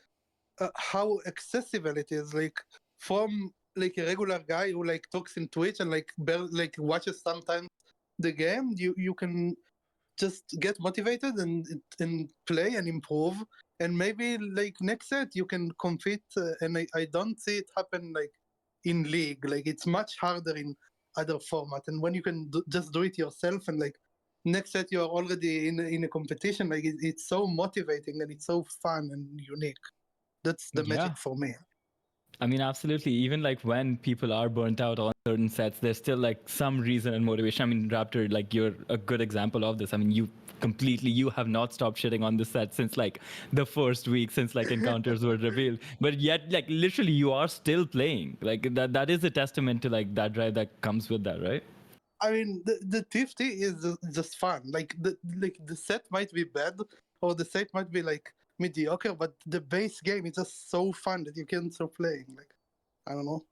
how accessible it is. Like from like a regular guy who like talks in Twitch and like watches sometimes the game, you can just get motivated and play and improve, and maybe like next set you can compete. And I don't see it happen like in League. Like it's much harder in other format, and when you can just do it yourself and like next set you are already in a competition, like it's so motivating and it's so fun and unique. That's the magic for me. I mean, absolutely. Even like when people are burnt out on certain sets, there's still like some reason and motivation. I mean, Raptor, like you're a good example of this. I mean, you have not stopped shitting on this set since like the first week, since like encounters were revealed. But yet, like literally, you are still playing. Like that is a testament to like that drive that comes with that, right? I mean, the TFT is just fun. Like the set might be bad or the set might be like mediocre, but the base game is just so fun that you can't stop playing. Like, I don't know.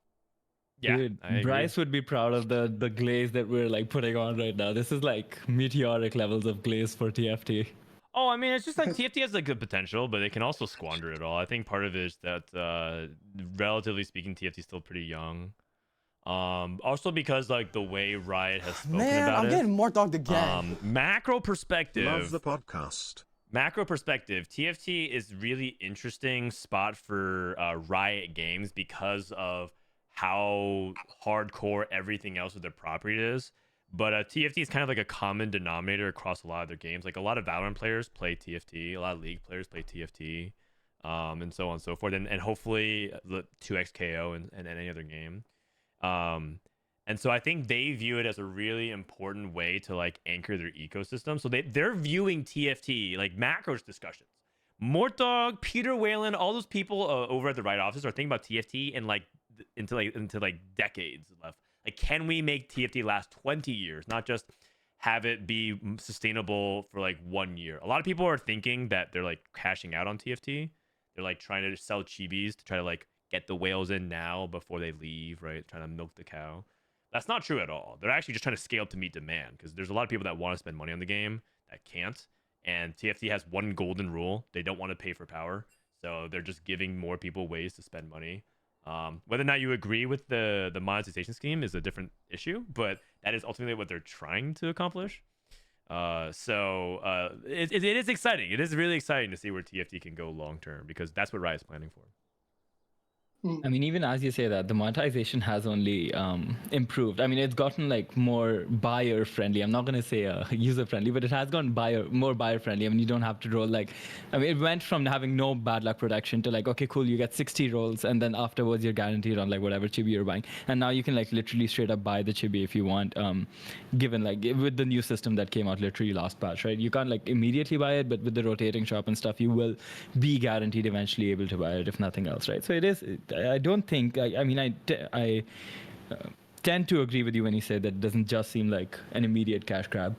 Yeah, dude, Bryce would be proud of the glaze that we're like putting on right now. This is like meteoric levels of glaze for TFT. Oh, I mean, it's just like TFT has like good potential, but they can also squander it all. I think part of it is that, relatively speaking, TFT is still pretty young. Also because like the way Riot has spoken about I'm it. getting more dogged again. Macro perspective. Love the podcast. Macro perspective, TFT is really interesting spot for Riot Games because of how hardcore everything else with their property is. But TFT is kind of like a common denominator across a lot of their games. Like a lot of Valorant players play TFT, a lot of League players play TFT, and so on and so forth. And hopefully the 2xKO and any other game. And so I think they view it as a really important way to like anchor their ecosystem. So they're viewing TFT like macros discussions. Mortdog, Peter Whalen, all those people over at the Riot office are thinking about TFT and like into decades left. Like, can we make TFT last 20 years, not just have it be sustainable for like 1 year? A lot of people are thinking that they're like cashing out on TFT. They're like trying to sell chibis to try to like get the whales in now before they leave, right? Trying to milk the cow. That's not true at all. They're actually just trying to scale up to meet demand, because there's a lot of people that want to spend money on the game that can't. And TFT has one golden rule: they don't want to pay for power. So they're just giving more people ways to spend money. Whether or not you agree with the monetization scheme is a different issue, but that is ultimately what they're trying to accomplish. It is exciting. It is really exciting to see where TFT can go long term, because that's what Riot's planning for. I mean, even as you say that, the monetization has only improved. I mean, it's gotten like more buyer friendly. I'm not going to say user friendly, but it has gotten more buyer friendly. I mean, you don't have to roll like, I mean, it went from having no bad luck protection to like, okay, cool, you get 60 rolls, and then afterwards you're guaranteed on like whatever chibi you're buying. And now you can like literally straight up buy the chibi if you want, given like with the new system that came out literally last patch, right? You can't like immediately buy it, but with the rotating shop and stuff, you will be guaranteed eventually able to buy it, if nothing else, right? So it is. I don't think. I tend to agree with you when you say that it doesn't just seem like an immediate cash grab.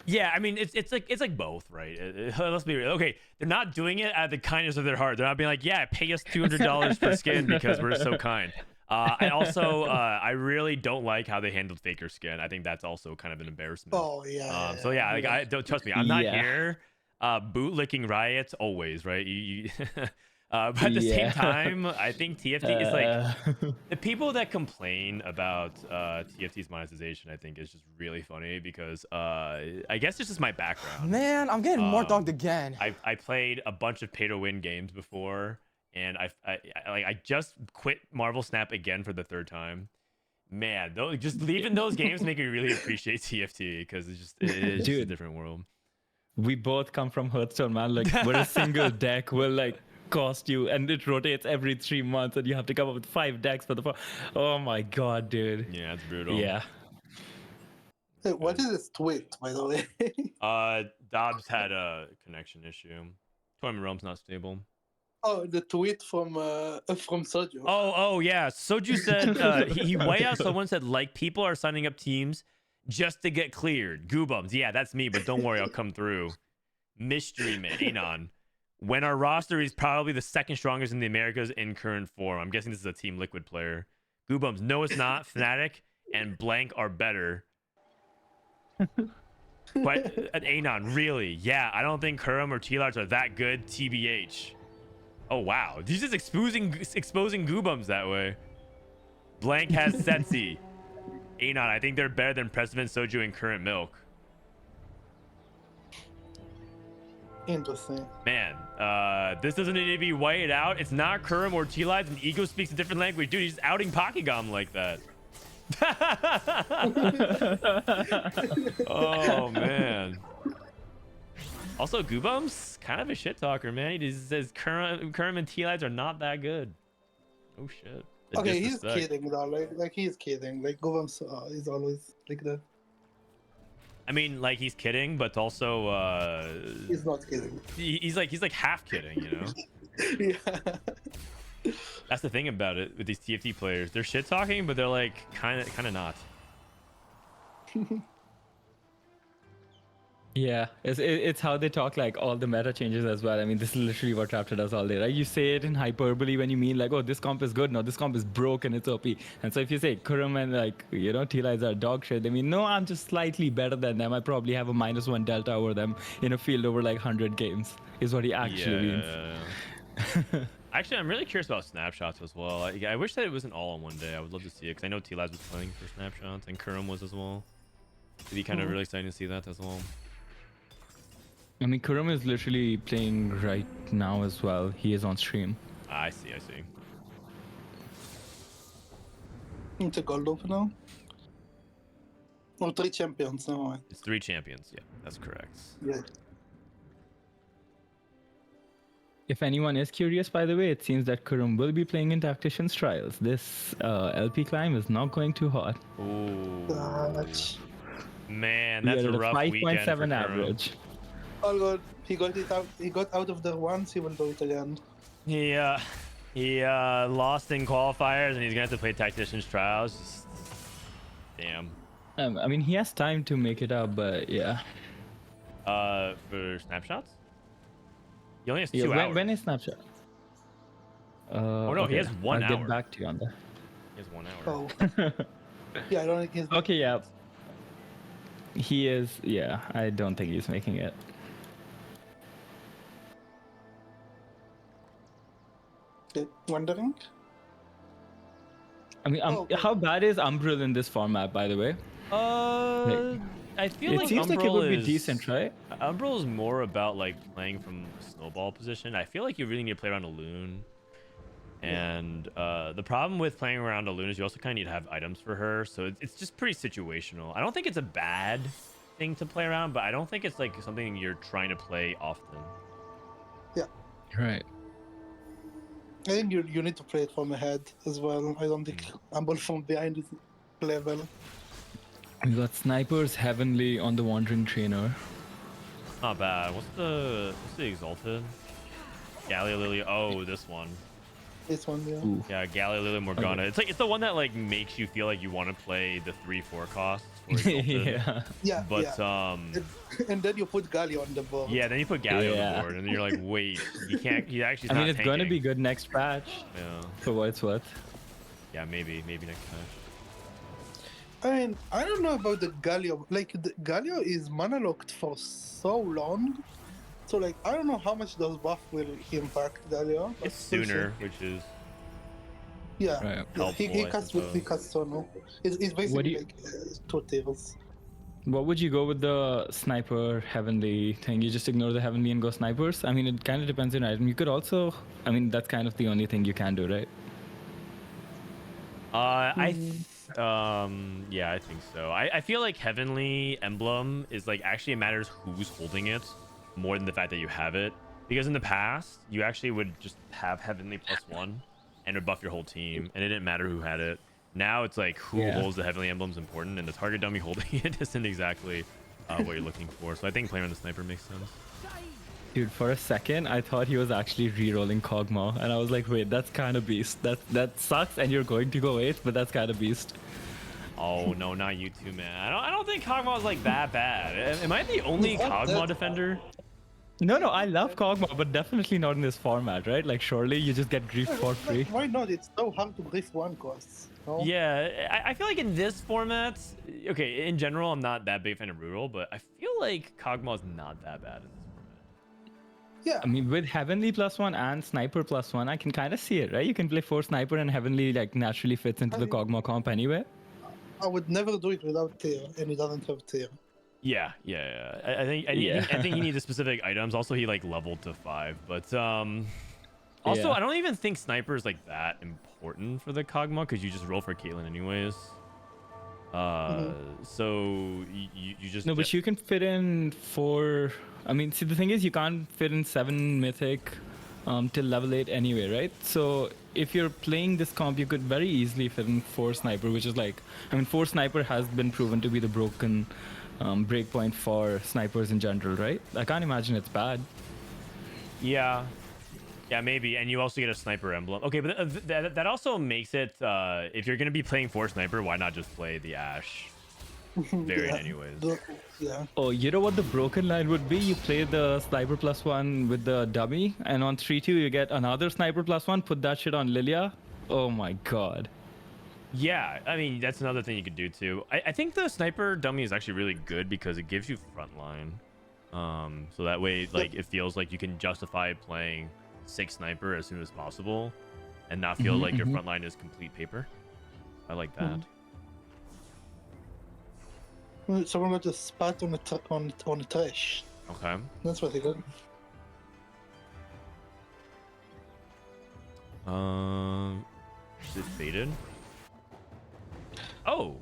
Yeah, I mean, it's like both, right? Let's be real. Okay, they're not doing it out of the kindness of their heart. They're not being like, yeah, pay us $200 per skin because we're so kind. And also, I really don't like how they handled Faker skin. I think that's also kind of an embarrassment. Oh yeah. So yeah, like I don't trust me. I'm not here bootlicking Riots always, right? But at the same time, I think TFT is like the people that complain about TFT's monetization. I think is just really funny because I guess it's just my background. Man, I'm getting more dogged again. I played a bunch of pay to win games before, and I just quit Marvel Snap again for the third time. Man, just leaving those games make me really appreciate TFT, because it's just just a different world. We both come from Hearthstone, man. Like, where a single deck will like cost you, and it rotates every 3 months, and you have to come up with 5 decks for the. Oh my god, dude. Yeah, it's brutal. Yeah. Hey, what is this tweet, by the way? Dobbs had a connection issue. Tournament Realm's not stable. Oh, the tweet from Soju. Oh yeah. Soju said he way out. Someone said like people are signing up teams just to get cleared. Goobums. Yeah, that's me, but don't worry, I'll come through. Mystery Man, Anon. When our roster is probably the second strongest in the Americas in current form. I'm guessing this is a Team Liquid player. Goobums. No, it's not. Fnatic and Blank are better. But Anon, really? Yeah, I don't think Kurum or T-Lards are that good. TBH. Oh wow, he's just exposing Goobums that way. Blank has Setsi. Anon, I think they're better than Prestivent, Soju, and Current Milk. Interesting. Man, this doesn't need to be whited out. It's not Kurum or T-Lides, and Ego speaks a different language. Dude, he's just outing Pokegom like that. Oh man. Also, Goobums, kind of a shit talker, man. He just says Kurum and T-Lides are not that good. Oh shit. Okay, he's kidding though. Like he's kidding. Like Goobums is always like that. I mean, like he's kidding, but also he's not kidding. He's like half kidding, you know. Yeah. That's the thing about it with these TFT players. They're shit talking, but they're like kind of not. Yeah, it's how they talk, like all the meta changes as well. I mean, this is literally what Raptor does all day, right? You say it in hyperbole when you mean like, oh, this comp is good. No, this comp is broken. It's OP. And so if you say Kurum and like, you know, T-Lides are dog shit, they mean, no, I'm just slightly better than them. I probably have a -1 delta over them in a field over like 100 games is what he actually means. Actually, I'm really curious about snapshots as well. I wish that it wasn't all on one day. I would love to see it, because I know T-Lides was playing for snapshots and Kurum was as well. It'd be kind of really exciting to see that as well. I mean, Kurum is literally playing right now as well. He is on stream. I see. It's a gold open now. Or 3 champions now. It's 3 champions. Yeah, that's correct. Yeah. If anyone is curious, by the way, it seems that Kurum will be playing in Tactician's Trials. This LP climb is not going too hot. Ooh. Man, that's a rough weekend for 5.7 average. Oh god, he got it out. He got out of there once. He will do it again. Yeah. He lost in qualifiers, and he's gonna have to play Tactician's Trials. Just... Damn. I mean, he has time to make it up, but yeah. For snapshots? He only has Yeah, 2 hours. when is snapshot? Oh no, he has 1 I'll hour. get back to you on that. He has 1 hour. Oh. Yeah, I don't think he's. Okay, yeah. He is. Yeah, I don't think he's making it. Wondering? I mean, how bad is Umbral in this format, by the way? I feel it like seems Umbral like it would be is decent, right? Umbral is more about like playing from snowball position. I feel like you really need to play around a loon. And the problem with playing around a loon is you also kind of need to have items for her. So it's just pretty situational. I don't think it's a bad thing to play around, but I don't think it's like something you're trying to play often. Yeah. Right. I think you need to play it from ahead as well. I don't think Humble from behind is level. We got Snipers Heavenly on the Wandering Trainer. Not bad. What's the Exalted? Gallia Lily. Oh, this one. This one, yeah. Ooh. Yeah, Gallia Lily Morgana. Okay. It's the one that like makes you feel like you want to play the 3/4 costs. For Exalted. Yeah. Yeah. But and then you put Gali on the board. yeah, then you put Gallia on the board, and then you're like, wait, you can't. He actually. I mean, it's gonna be good next patch. Yeah. For what it's worth. Yeah, maybe next patch. I mean, I don't know about the Galio. Like, the Galio is mana locked for so long. So, like, I don't know how much those buff will impact Galio. It's sooner, which is yeah. Right. Yeah, helpful, he I casts suppose. Sono. It's basically you- like 2 tiers. What would you go with the Sniper Heavenly thing? You just ignore the Heavenly and go Snipers? I mean, it kind of depends on item. You could also... I mean, that's kind of the only thing you can do, right? Yeah, I think so. I feel like Heavenly Emblem is like actually it matters who's holding it more than the fact that you have it. Because in the past, you actually would just have Heavenly +1 and it would buff your whole team, and it didn't matter who had it. Now it's like who holds the Heavenly Emblem is important, and the target dummy holding it isn't exactly what you're looking for. So I think playing on the Sniper makes sense. Dude, for a second, I thought he was actually re-rolling Kog'Maw, and I was like, wait, that's kind of beast. That sucks, and you're going to go 8th, but that's kind of beast. Oh no, not you two, man. I don't think Kog'Maw is like that bad. Am I the only Kog'Maw defender? No, I love Kog'Maw, but definitely not in this format, right? Like, surely you just get grief for free. Why not? It's so hard to brief 1 costs. No? Yeah, I feel like in this format, okay, in general, I'm not that big fan of Reroll, but I feel like Kog'Maw is not that bad in this format. Yeah. I mean, with Heavenly +1 and Sniper +1, I can kind of see it, right? You can play 4 Sniper and Heavenly, like, naturally fits into the Kog'Maw comp anyway. I would never do it without tier, and he doesn't have tier. Yeah. I think he needs the specific items. Also, he like leveled to 5, but also I don't even think Sniper is like that important for the Kog'Maw because you just roll for Caitlyn anyways. So you just No, but you can fit in 4. I mean, see, the thing is, you can't fit in 7 Mythic till level 8 anyway, right? So if you're playing this comp, you could very easily fit in 4 Sniper, which is like, I mean, 4 Sniper has been proven to be the broken breakpoint for snipers in general, right? I can't imagine it's bad. Yeah, maybe. And you also get a Sniper emblem. Okay, but that also makes it, if you're going to be playing 4 Sniper, why not just play the Ashe variant anyways? Yeah. Oh, you know what the broken line would be? You play the Sniper +1 with the dummy, and on 3-2 you get another Sniper +1, put that shit on Lilia. Oh my god. Yeah, I mean, that's another thing you could do too. I think the Sniper dummy is actually really good because it gives you frontline. So that way, like, it feels like you can justify playing 6 Sniper as soon as possible and not feel like your frontline is complete paper. I like that. Someone got a spot on the trash. Okay. That's what he got. Is it faded? Oh.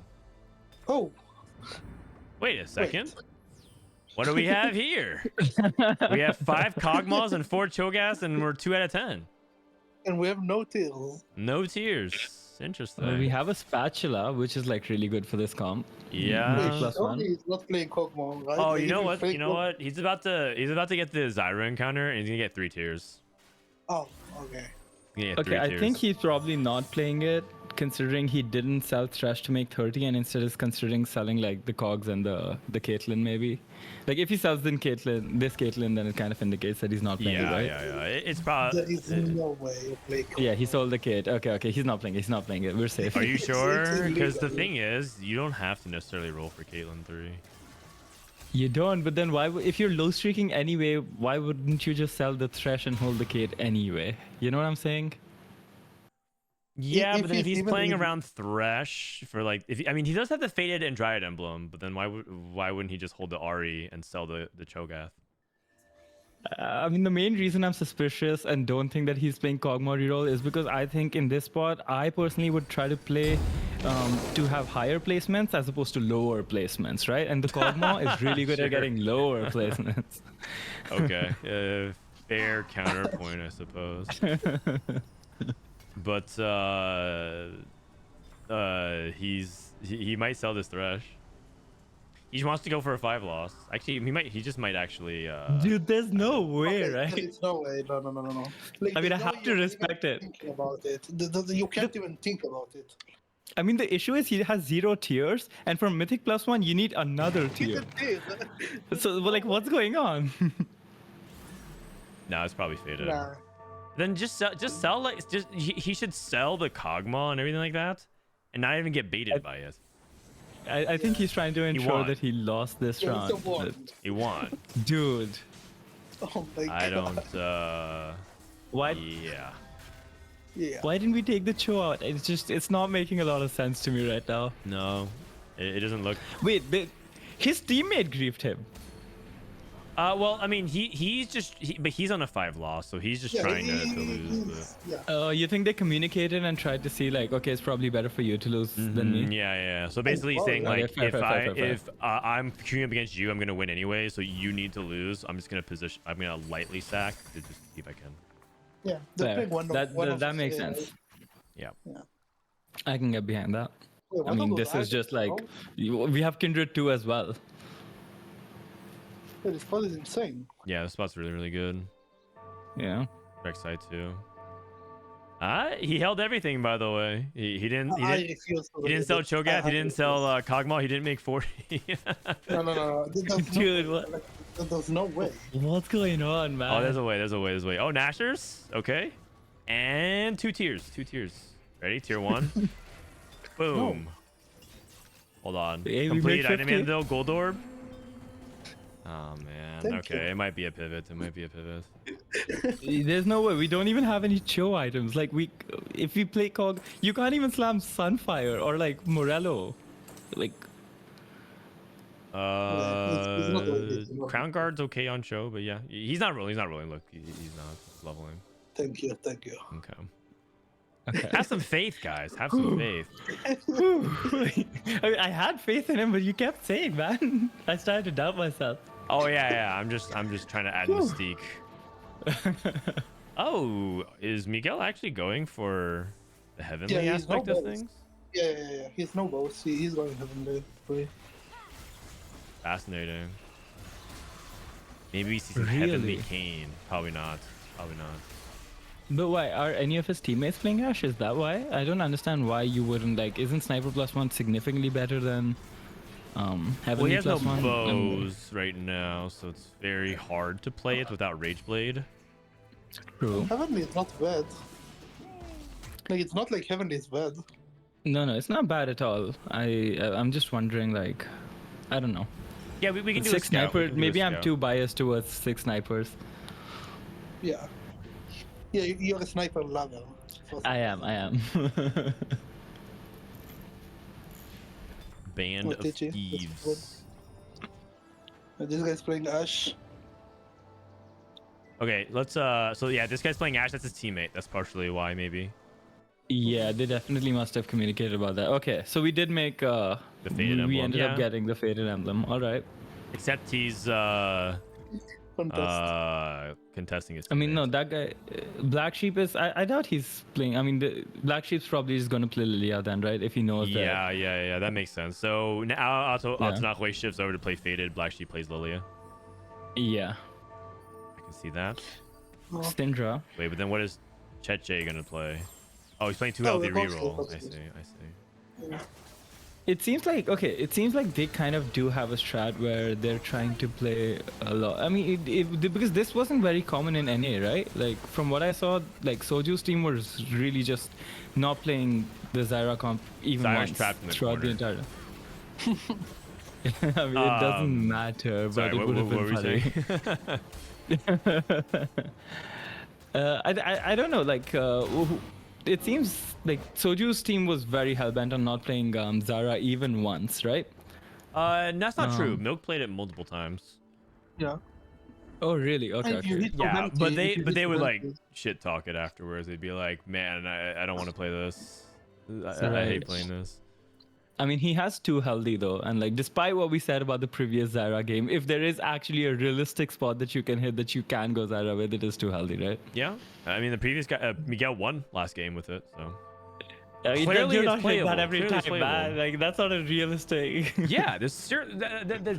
Wait a second. What do we have here? We have 5 Kog'Maws and 4 Cho'Gaths, and we're 2 out of 10. And we have no tears. No tears. Interesting. We have a Spatula, which is like really good for this comp. Yeah. He's not playing Kog'Maw, right? Oh, Like, you know he what? fake You know what? He's about to get the Zyra encounter, and he's gonna get 3 tiers. Oh, okay. Yeah. Okay, 3 I tiers. think he's probably not playing it, considering he didn't sell Thresh to make 30, and instead is considering selling like the Cogs and the Caitlyn maybe. Like if he sells this Caitlyn, then it kind of indicates that he's not playing it, right? Yeah. It's probably. There is no way you play. Yeah, he sold the Kate. Okay, he's not playing it. He's not playing it. We're safe. Are you It's sure? Because the illegal. thing is, you don't have to necessarily roll for Caitlyn 3. You don't, but then why? If you're low streaking anyway, why wouldn't you just sell the Thresh and hold the Kate anyway? You know what I'm saying? Yeah, If but then if he's even playing if- around Thresh for like, I mean, he does have the Faded and Dryad emblem, but then why wouldn't he just hold the Ari and sell the Cho'Gath? I mean, the main reason I'm suspicious and don't think that he's playing Kog'Maw reroll is because I think in this spot, I personally would try to play to have higher placements as opposed to lower placements, right? And the Kog'Maw is really good at getting lower placements. Okay, fair counterpoint, I suppose. But he might sell this Thresh. He just wants to go for a 5 loss. Actually, he just might actually. Dude, there's no way, Okay, right? There's no way. No. Like, I mean, I there's no have way to you're respect even it. thinking about it. You can't even think about it. I mean, the issue is he has 0 tiers, and for Mythic +1, you need another tier. So, well, like, what's going on? No, it's probably Faded. Nah. Then just sell like he should sell the Kog'Maw and everything like that, and not even get baited by it. I think he's trying to ensure won. that he lost this Yeah, round. it's a won. He won. Dude. Oh my god. I don't. Why? Yeah. Yeah. Why didn't we take the Cho out? It's not making a lot of sense to me right now. No, it doesn't look. Wait, but his teammate griefed him. Well, I mean, but he's on a 5 loss, so he's just trying to lose. You think they communicated and tried to see like, okay, it's probably better for you to lose than me? Yeah. So basically, he's saying Okay, like, fair. if I'm queuing up against you, I'm gonna win anyway. So you need to lose. I'm just gonna position. I'm gonna lightly sack to just see if I can. Yeah, they're Fair. playing That makes sense. Yeah. I can get behind that. Wait, I what mean, are this those is just like items, we have Kindred 2 as well. bro? This spot is insane. Yeah, this spot's really good. Yeah. Backside too. He held everything, by the way. He didn't sell Cho'Gath. He didn't sell Kog'Maw. He didn't make 40. No. Dude, what? There's no way. What's going on, man? Oh, there's a way. Oh, Nashers. Okay. And 2 tiers. Ready? Tier 1. Boom. Hold on. Hey, we Complete made item 50. Anvil, Gold Orb. Oh, man. Thank Okay, you. it might be a pivot. There's no way. We don't even have any Cho items. Like if we play Cog, you can't even slam Sunfire or like Morello. Like it's not like this. Crown Guard's okay on show, but yeah, he's not rolling. Look, he's not leveling. Thank you. Okay. Have some faith, guys. Have some faith. I mean, I had faith in him, but you kept saying, man. I started to doubt myself. Oh yeah. I'm just trying to add mystique. Oh, is Miguel actually going for the heavenly Yeah, he's aspect no of both. things? Yeah. He's no boss. He's going heavenly. Fascinating. Maybe we see some Really? heavenly Kane. Probably not. But why? Are any of his teammates playing Ash? Is that why? I don't understand why you wouldn't like. Isn't Sniper +1 significantly better than Heavenly Well, he has no +1? bows right now, so it's very hard to play it without Rage Blade. True. Heavenly is not bad. Like it's not like Heavenly is bad. No, it's not bad at all. I'm just wondering, like, I don't know. Yeah, we can do 6 a scout. We sniper. can do a Maybe I'm scout. too biased towards 6 snipers. Yeah. Yeah, you're a sniper lover. I am. Band What of did you? Thieves. This guy's playing Ash. Okay, let's so yeah, this guy's playing Ash. That's his teammate. That's partially why, maybe. Yeah, they definitely must have communicated about that. Okay, so we did make The Faded we Emblem, ended yeah. up getting the Faded Emblem. All right. Except he's contesting his. I mean, no, that guy, Black Sheep is. I doubt he's playing. I mean, the Black Sheep's probably just going to play Lilia then, right? If he knows that. Yeah, that makes sense. So now Altanakwe shifts over to play Faded. Black Sheep plays Lilia. Yeah. I can see that. Stindra. Wait, but then what is Cheche gonna play? Oh, he's playing 2 Oh, healthy of course, reroll. of course. I see. It seems like it seems like they kind of do have a strat where they're trying to play a lot. I mean, because this wasn't very common in NA, right? Like from what I saw, like Soju's team was really just not playing the Zyra comp even Zyra's once trapped in the throughout the corner. entire. I mean, it doesn't matter, Sorry, but it would have been what were you funny. I don't know, like it seems like Soju's team was very hellbent on not playing Zara even once, right? That's not true. Milk played it multiple times. Yeah. Oh really? Okay. And you Okay. hit Yeah, penalty, but if you they hit would like penalty. shit talk it afterwards. They'd be like, "Man, I don't want to play this. I Right. hate playing this." I mean, he has 2 healthy though, and like despite what we said about the previous Zyra game, if there is actually a realistic spot that you can hit that you can go Zyra with, it is 2 healthy, right? Yeah, I mean the previous guy, Miguel won last game with it, so. Clearly you're it's not hitting playable. that every Clearly it's time, playable. man. Like that's not a realistic. Yeah, there's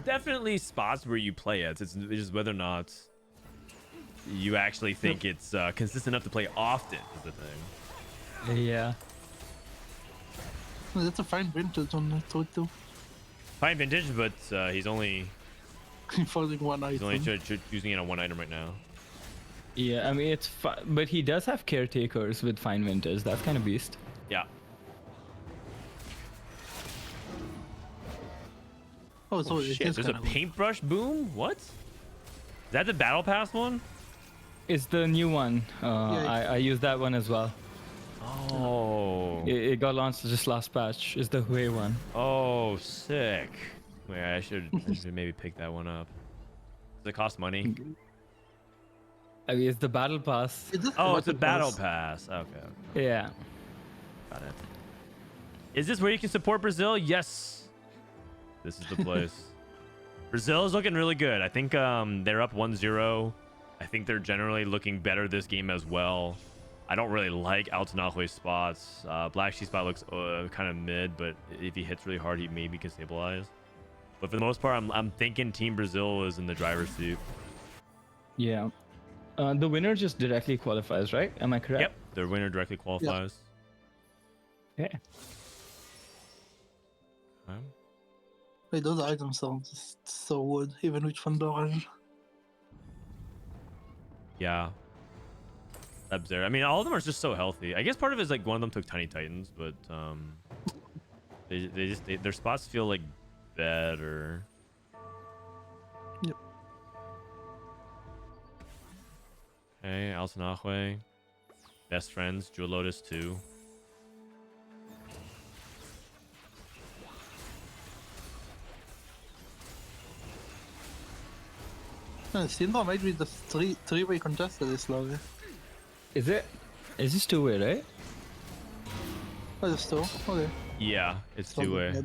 definitely spots where you play it. It's just whether or not you actually think it's consistent enough to play often is the thing. Yeah. Oh, that's a fine vintage on that too. Fine vintage, but he's only Falling one he's item. only using it on 1 item right now. Yeah, I mean it's but he does have caretakers with fine vintage. That's kind of beast. Yeah. Oh, so it Shit, is there's a kind of paintbrush boom? What? Is that the battle pass one? It's the new one. Yeah. I used that one as well. Oh. It got launched just last patch. It's the Hui one. Oh, sick. Wait, I should maybe pick that one up. Does it cost money? I mean, it's the battle pass. Oh, it's a battle pass. Okay. Yeah. Got it. Is this where you can support Brazil? Yes. This is the place. Brazil is looking really good. I think they're up 1-0. I think they're generally looking better this game as well. I don't really like Altanahue's spots. Black Sheep spot looks kind of mid, but if he hits really hard, he maybe can stabilize. But for the most part, I'm thinking Team Brazil is in the driver's seat. Yeah. The winner just directly qualifies, right? Am I correct? Yep. The winner directly qualifies. Yeah. Wait, those items sound just so good, even with Fandora. Yeah. There. I mean, all of them are just so healthy. I guess part of it is like one of them took Tiny Titans, but their spots feel like better. Yep. Okay, Altanahue. Best friends, Jewel Lotus 2. Syndra might be the three-way contested this long. Is it? Is this 2-way, right? Oh, it's two. Okay. Yeah, it's 2-way.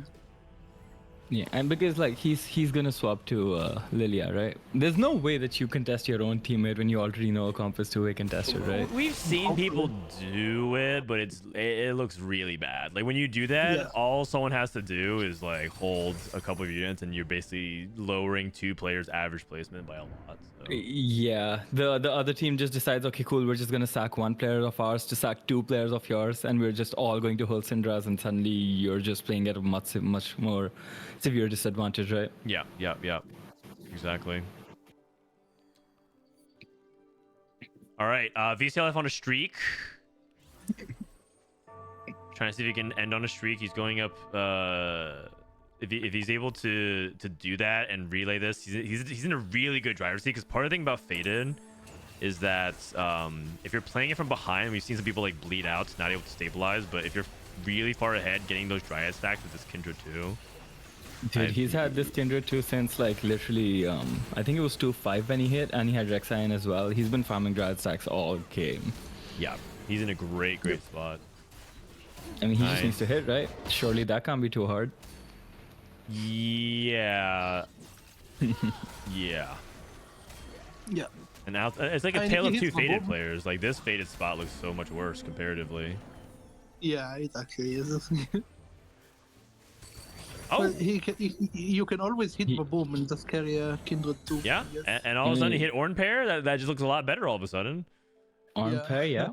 Yeah, and because like he's gonna swap to Lilia, right? There's no way that you contest your own teammate when you already know a comp is 2-way contested, right? We've seen people do it, but it looks really bad. Like when you do that, all someone has to do is like hold a couple of units, and you're basically lowering 2 players' average placement by a lot. So. Yeah, the other team just decides, okay, cool, we're just gonna sack 1 player of ours to sack 2 players of yours, and we're just all going to hold Syndras, and suddenly you're just playing at a much more severe disadvantage, right? Yeah. Exactly. All right, VCLF on a streak. Trying to see if he can end on a streak. He's going up. If he's able to do that and relay this, he's in a really good driver's seat. Because part of the thing about Faded is that if you're playing it from behind, we've seen some people like bleed out, not able to stabilize. But if you're really far ahead, getting those Dryad stacks with this Kindred too. Dude, he's had this Kindred 2 since like literally, I think it was 2-5 when he hit, and he had Rek'Sai as well. He's been farming Dryad stacks all game. Yeah, he's in a great spot. I mean, he just needs to hit, right? Surely that can't be too hard. Yeah. Yeah. And it's like a And tale he of 2 hits the Faded ball. players. Like this Faded spot looks so much worse comparatively. Yeah, it actually is. Oh. But you can always hit the boom and just carry a Kindred 2. Yeah, and all of a sudden he hit Orn Pair. That just looks a lot better all of a sudden. On pair, yeah.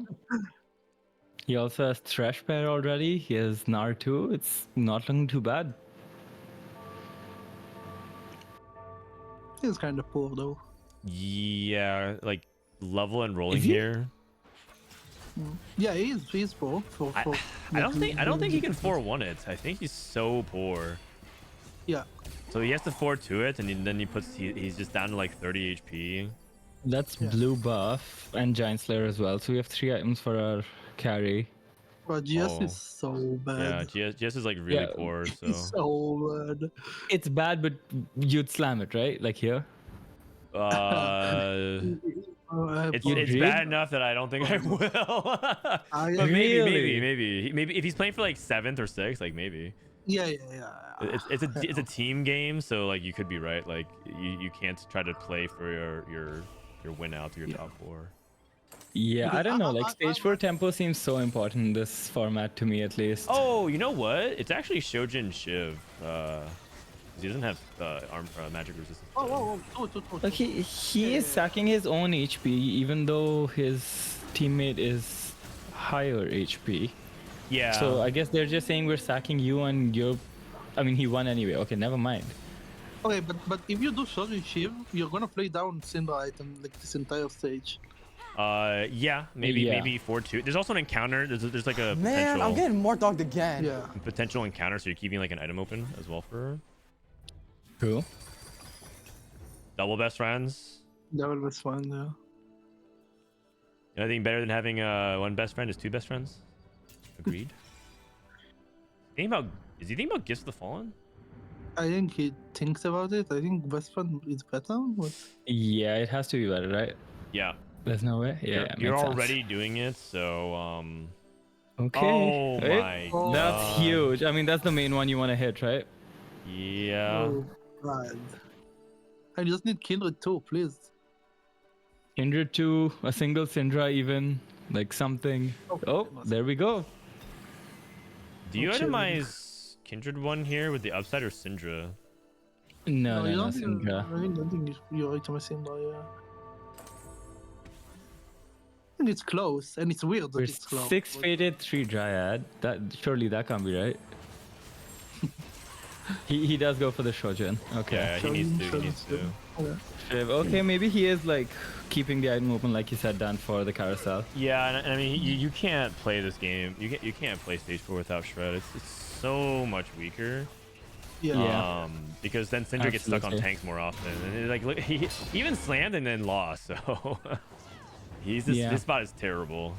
He also has Thresh pair already. He has Gnar too. It's not looking too bad. He's kind of poor though. Yeah, like level and rolling Is he? here. Yeah, he's poor. I don't think he can 4-1 it. I think he's so poor. Yeah. So he has to 4-2 it, and then he's just down to like 30 HP. That's blue buff and Giant Slayer as well. So we have 3 items for our carry. But GS is so bad. Yeah, GS is like really poor. So It's so bad. It's bad, but you'd slam it, right? Like here. It's bad enough that I don't think I will. But maybe if he's playing for like 7th or 6th, like maybe. Yeah. It's a team game, so like you could be right. Like you can't try to play for your win out to your top 4. Yeah, I don't know. Like stage 4 tempo seems so important in this format to me, at least. Oh, you know what? It's actually Shojin Shiv. He doesn't have magic resistance. Oh. Like he is sacking his own HP, even though his teammate is higher HP. Yeah. So I guess they're just saying we're sacking you and you're. I mean, he won anyway. Okay, never mind. Okay, but if you do Shojin Shiv, you're gonna play down Syndra item like this entire stage. Yeah, maybe 4-2. There's also an encounter. There's like a Man, potential, I'm getting more dogged again. Yeah. potential encounter, so you're keeping like an item open as well for her. Cool. Double best friends. That was fun, yeah. Anything better than having one best friend is 2 best friends? Agreed. Is he thinking about Gifts of the Fallen? I think he thinks about it. I think best friend is better. Yeah, it has to be better, right? Yeah. There's no way. Yeah, You're makes sense. already doing it, so Okay. Oh Right? my god. That's huge. I mean, that's the main one you want to hit, right? Yeah. Oh, God. I just need Kindred too, please. Kindred 2, a single Syndra even, like something. Oh, there we go. Do you itemize Kindred 1 here with the upside or Syndra? No, you don't Syndra. I don't think you're itemizing Syndra, yeah. I think it's close, and it's weird that We're it's close. 6 Fated, 3 Dryad. Surely that can't be right. He does go for the Shojin. Okay. Yeah, he needs to. Okay, maybe he is like keeping the item open, like you said, Dan, for the carousel. Yeah, and I mean, you can't play this game. You can't play stage 4 without Shred. It's so much weaker. Yeah. Because then Syndra gets stuck on Absolutely. tanks more often, and like look, he even slammed and then lost. So his spot is terrible.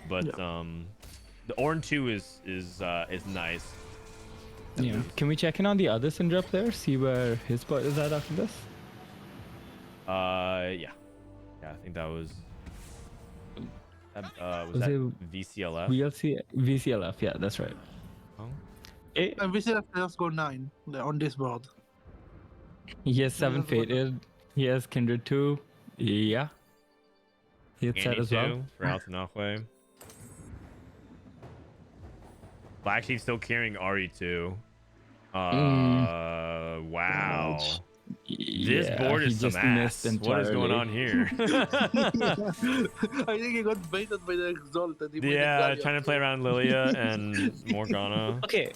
But the Ornn 2 is nice. Yeah. Can we check in on the other Syndra player? See where his spot is at after this? Yeah, I think that was. Was that it VCLF? VCLF, yeah, that's right. Oh. And we still have players go 9 on this board. He has 7 Fated. He has Kindred 2. Yeah. He had set Andy as well. 2 for Altanahwe. Black Sheep still carrying RE2. Wow. This board is some ass. What is going on here? I think he got baited by the Exalt. And he Yeah, trying to play around Lilia and Morgana. Okay.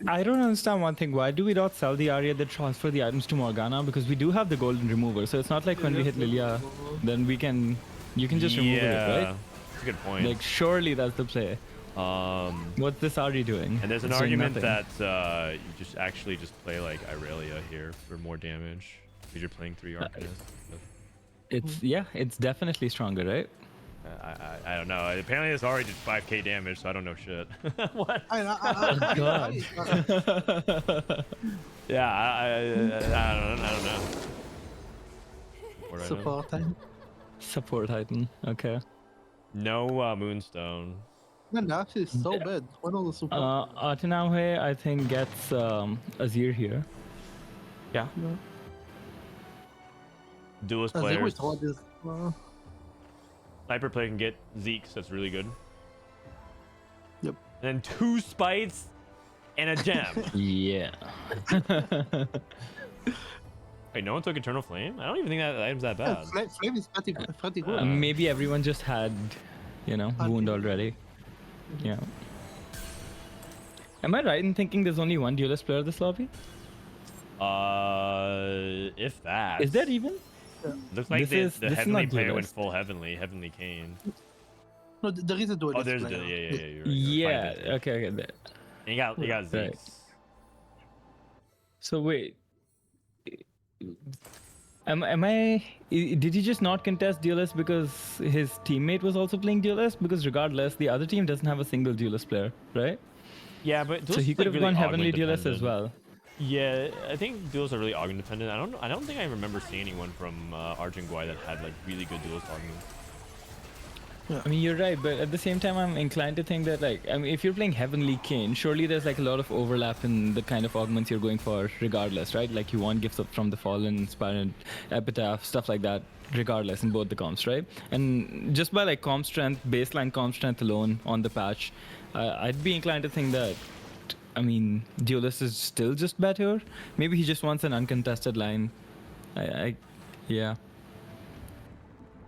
I don't understand one thing. Why do we not sell the Arya that transfer the items to Morgana? Because we do have the golden remover. So it's not like when we hit Lilia, then you can just remove it, right? That's a good point. Like, surely that's the play. What's this Ari doing? And there's an It's doing argument nothing. that you just play like Irelia here for more damage because you're playing 3 Arcanists. It's definitely stronger, right? I don't know. Apparently this already did 5k damage, so I don't know shit. What? God. Yeah, I don't know. Support Titan. Support Titan. Okay. No Moonstone. Man, that actually is so bad. One of the support. Artenauhe, I think, gets Azir here. Yeah. Duelist Azir players. with all this. Sniper player can get Zeke, so that's really good. Yep. And then 2 spites and a gem. Yeah. Wait, no one took Eternal Flame? I don't even think that item's that Yeah, bad. Flame is pretty good. Maybe everyone just had, wound already. Yeah. Am I right in thinking there's only one duelist player this lobby? If that. Is there even? Looks like This the is Heavenly not player went duelist. full Heavenly Kane. No, there is a duelist. Oh, there's a player. yeah, you're right. Yeah. Okay. And you got Zeus. Right. So wait. Am I? Did he just not contest duelist because his teammate was also playing duelist? Because regardless, the other team doesn't have a single duelist player, right? Yeah, but So he could have really gone heavenly augment duelist as dependent. well. Yeah, I think duels are really augment dependent. I don't think I remember seeing anyone from Argenguay that had like really good duelist augments. I mean, you're right, but at the same time, I'm inclined to think that, like, I mean, if you're playing Heavenly Kane, surely there's like a lot of overlap in the kind of augments you're going for, regardless, right? Like, you want gifts from the Fallen, Inspired, Epitaph, stuff like that, regardless in both the comps, right? And just by like comp strength, baseline comp strength alone on the patch, I'd be inclined to think that, I mean, Duelist is still just better. Maybe he just wants an uncontested line. Yeah.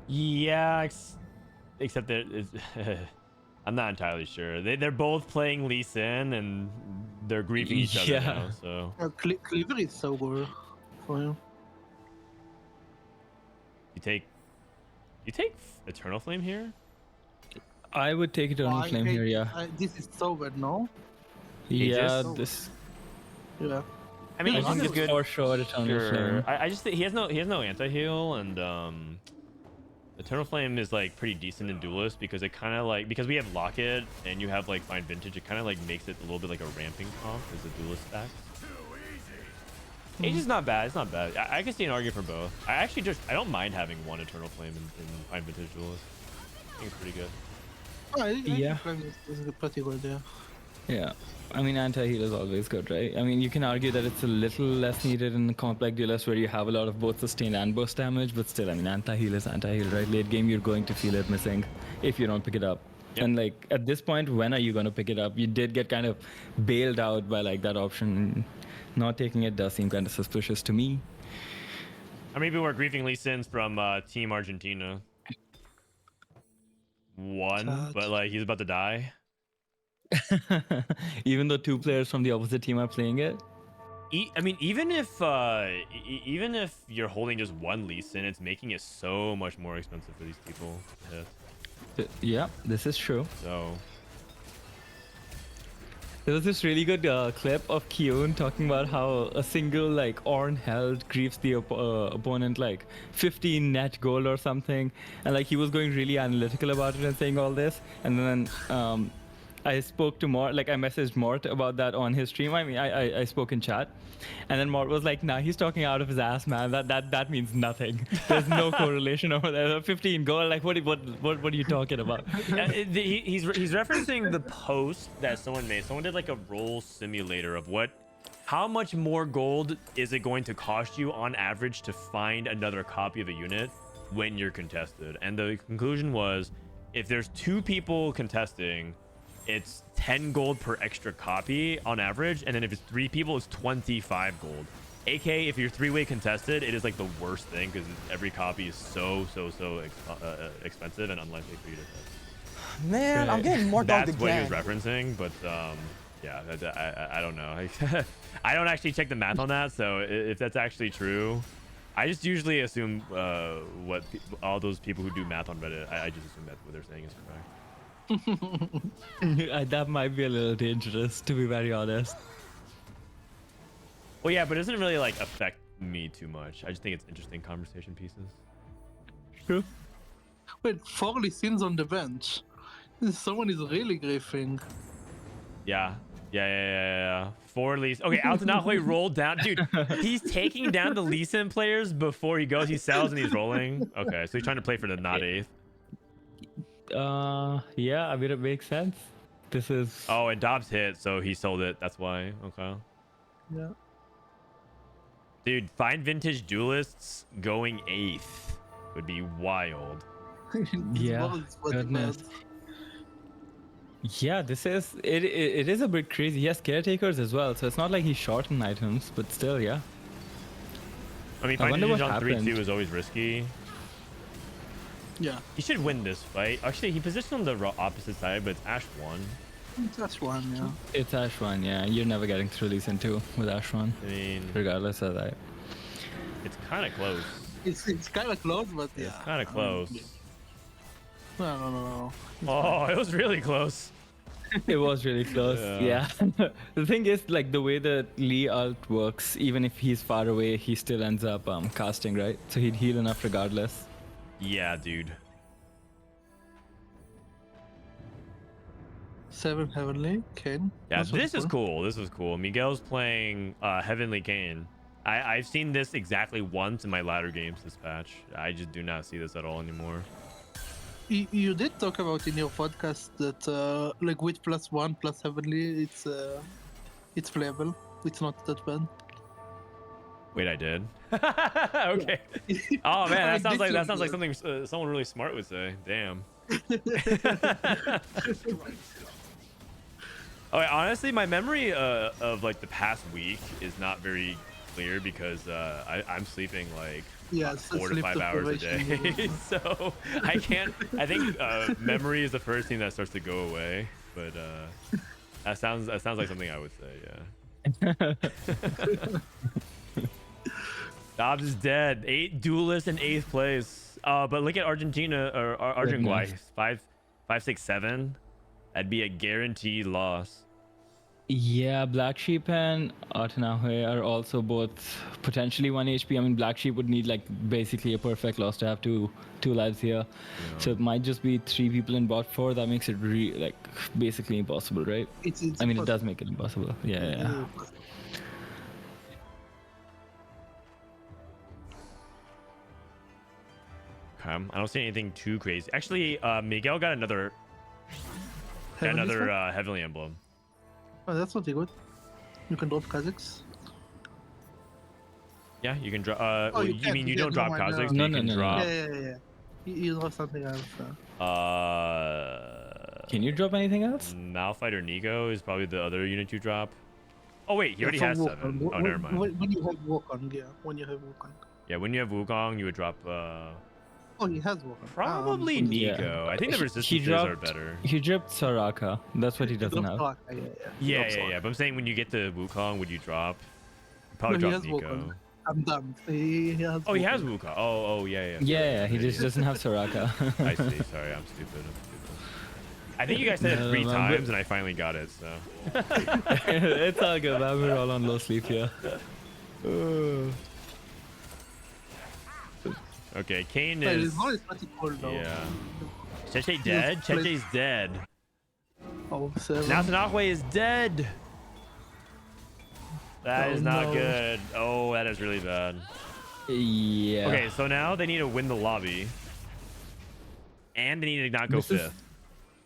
Yeah, except that I'm not entirely sure. They're both playing Lee Sin and they're griefing each other now. So Cleaver is so good for you. you take Eternal Flame here. I would take Eternal Flame here, yeah. This is so bad, no? Yeah, Aegis? this. Yeah. I mean, I think it's good for sure Eternal Sure. Flame. I just think he has no anti-heal, and Eternal Flame is like pretty decent in Duelist because it kind of like, because we have Locket and you have like Fine Vintage, it kind of like makes it a little bit like a ramping comp as a Duelist stack. Age is not bad. It's not bad. I can see an argument for both. I don't mind having one Eternal Flame in Fine Vintage Duelist. I think it's pretty good. Yeah. This is pretty good, yeah. Yeah, I mean, anti-heal is always good, right? I mean, you can argue that it's a little less needed in the comp like Duelist where you have a lot of both sustain and burst damage, but still, I mean, anti-heal is anti-heal, right? Late game, you're going to feel it missing if you don't pick it up. Yep. And like, at this point, when are you going to pick it up? You did get kind of bailed out by like that option. Not taking it does seem kind of suspicious to me. How many people are griefing Lee Sins from Team Argentina? One, but like, he's about to die. Even though two players from the opposite team are playing it. I mean, even if you're holding just one Lee Sin, it's making it so much more expensive for these people to hit. Yeah, this is true. So there was this really good clip of Kiyoon talking about how a single like Ornn held griefs the opponent like 15 net gold or something, and like he was going really analytical about it and saying all this, and then I spoke to Mort, like I messaged Mort about that on his stream. I mean, I spoke in chat, and then Mort was like, "Nah, he's talking out of his ass, man. That means nothing. There's no correlation over there. 15 gold. Like, what are you talking about?" He's referencing the post that someone made. Someone did like a roll simulator of how much more gold is it going to cost you on average to find another copy of a unit when you're contested, and the conclusion was, if there's two people contesting, it's 10 gold per extra copy on average, and then if it's 3 people, it's 25 gold. AK, if you're 3-way contested, it is like the worst thing because every copy is so expensive and unlikely for you to hit. Man, I'm getting more dogged That's what he was again. referencing, but yeah, I don't know. I don't actually check the math on that, so if that's actually true, I just usually assume what all those people who do math on Reddit, I just assume that what they're saying is correct. That might be a little dangerous, to be very honest. Well, yeah, but it doesn't really like affect me too much. I just think it's interesting conversation pieces. True. Wait, 4 Lee Sins on the bench. Someone is really griefing. Yeah. 4 Lee. Okay, Altanahoy rolled down. Dude, he's taking down the Lee Sin players before he goes. He sells and he's rolling. Okay, so he's trying to play for the not 8th. Yeah, I mean, it makes sense. This is... Oh, and Dobbs hit, so he sold it. That's why. Okay. Yeah. Dude, Fine Vintage Duelists going 8th would be wild. Yeah, goodness. Yeah, this is... It is a bit crazy. He has caretakers as well, so it's not like he's short on items, but still, yeah. I mean, I fighting wonder what on 3-2 happened. is always risky. Yeah. He should win this fight. Actually, he positioned on the opposite side, but it's Ash 1. That's one, yeah. It's Ash 1, yeah. You're never getting through Lee Sin 2 with Ash 1. I mean, regardless of that. it's kind of close. It's kind of close, but yeah. It's kind of close. No. Oh, it was really close. It was really close. Yeah. The thing is, like, the way that Lee ult works, even if he's far away, he still ends up casting, right? So he'd heal enough regardless. Yeah, dude. 7 Heavenly, Kane. Yeah, this is cool. This is cool. Miguel's playing Heavenly Kane. I've seen this exactly once in my latter games this patch. I just do not see this at all anymore. You did talk about in your podcast that like with +1 plus Heavenly, it's playable. It's not that bad. Wait, I did. Okay. Oh man, that sounds like something someone really smart would say. Damn. Okay, honestly, my memory of like the past week is not very clear because I'm sleeping like 4 to 5 hours a day. So I can't. I think memory is the first thing that starts to go away. But that sounds like something I would say. Yeah. Dobbs is dead. 8 duelists in 8th place. But look at Argentina or Argenguay. 5-6-7. That'd be a guaranteed loss. Yeah, Black Sheep and Argenguay are also both potentially 1 HP. I mean, Black Sheep would need like basically a perfect loss to have two lives here. Yeah. So it might just be 3 people in bot 4. That makes it like basically impossible, right? It's I mean, it does make it impossible. Yeah. Okay, I don't see anything too crazy. Actually, Miguel got another Heavenly Emblem. Oh, that's not good. You can drop Kazakhs. Yeah, you can drop. you mean you don't drop Kazakhs? No, you can drop. Yeah. You drop something else. Can you drop anything else? Malphite Nico is probably the other unit you drop. Oh wait, he already has 7. Oh, never mind. When you have Wukong, yeah. When you have Wukong. Yeah, when you have Wukong, you would drop. Oh, he has Wukong. Probably Nico. I think the resistances are better. He dropped Soraka. That's what he doesn't have. Yeah. But I'm saying when you get to Wukong, would you drop? Probably drop Nico. Wukong. I'm done. He has he has Wukong. Oh, yeah. Yeah, he just doesn't have Soraka. I see. Sorry, I'm stupid. I think you guys said it 3 times, and I finally got it. So it's all good, man. We're all on low sleep here. Okay, Kane is. Yeah. Cheche dead? Cheche's dead. Oh, 7. Nasanahwe is dead. That is not good. Oh, that is really bad. Yeah. Okay, so now they need to win the lobby. And they need to not go 5th.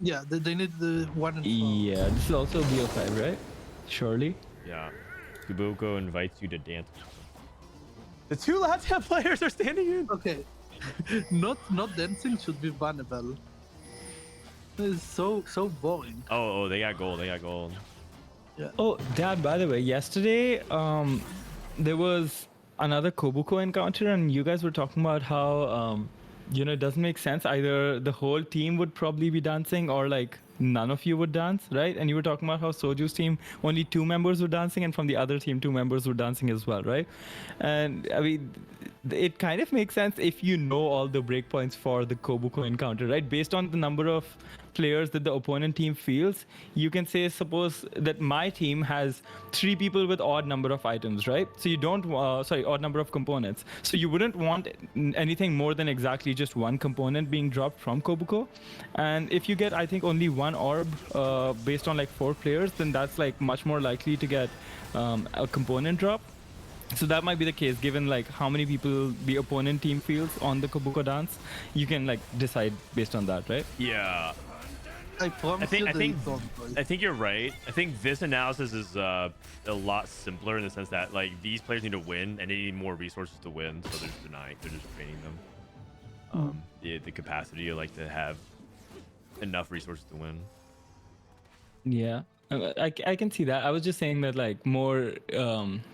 Yeah, they need the 1 and 4. Yeah, this is also BO5, right? Surely. Yeah. Kubuko invites you to dance. The 2 laptop players are standing in. Okay. not dancing should be bannable. This is so boring. Oh, they got gold. Yeah. Oh, Dad, by the way, yesterday there was another Kobuko encounter, and you guys were talking about how it doesn't make sense. Either the whole team would probably be dancing, or like none of you would dance, right? And you were talking about how Soju's team, only 2 members were dancing, and from the other team, 2 members were dancing as well, right? And I mean, it kind of makes sense if you know all the breakpoints for the Kobuko encounter, right? Based on the number of players that the opponent team fields, you can say, suppose that my team has 3 people with odd number of items, right? So you don't, odd number of components. So you wouldn't want anything more than exactly just 1 component being dropped from Kobuko. And if you get, I think, only 1 orb based on like 4 players, then that's like much more likely to get a component drop. So that might be the case, given like how many people the opponent team feels on the Kobuko dance. You can like decide based on that, right? Yeah. I think you're right. I think this analysis is a lot simpler in the sense that like these players need to win and they need more resources to win, so they're just training them. The capacity to have enough resources to win. Yeah, I can see that. I was just saying that like more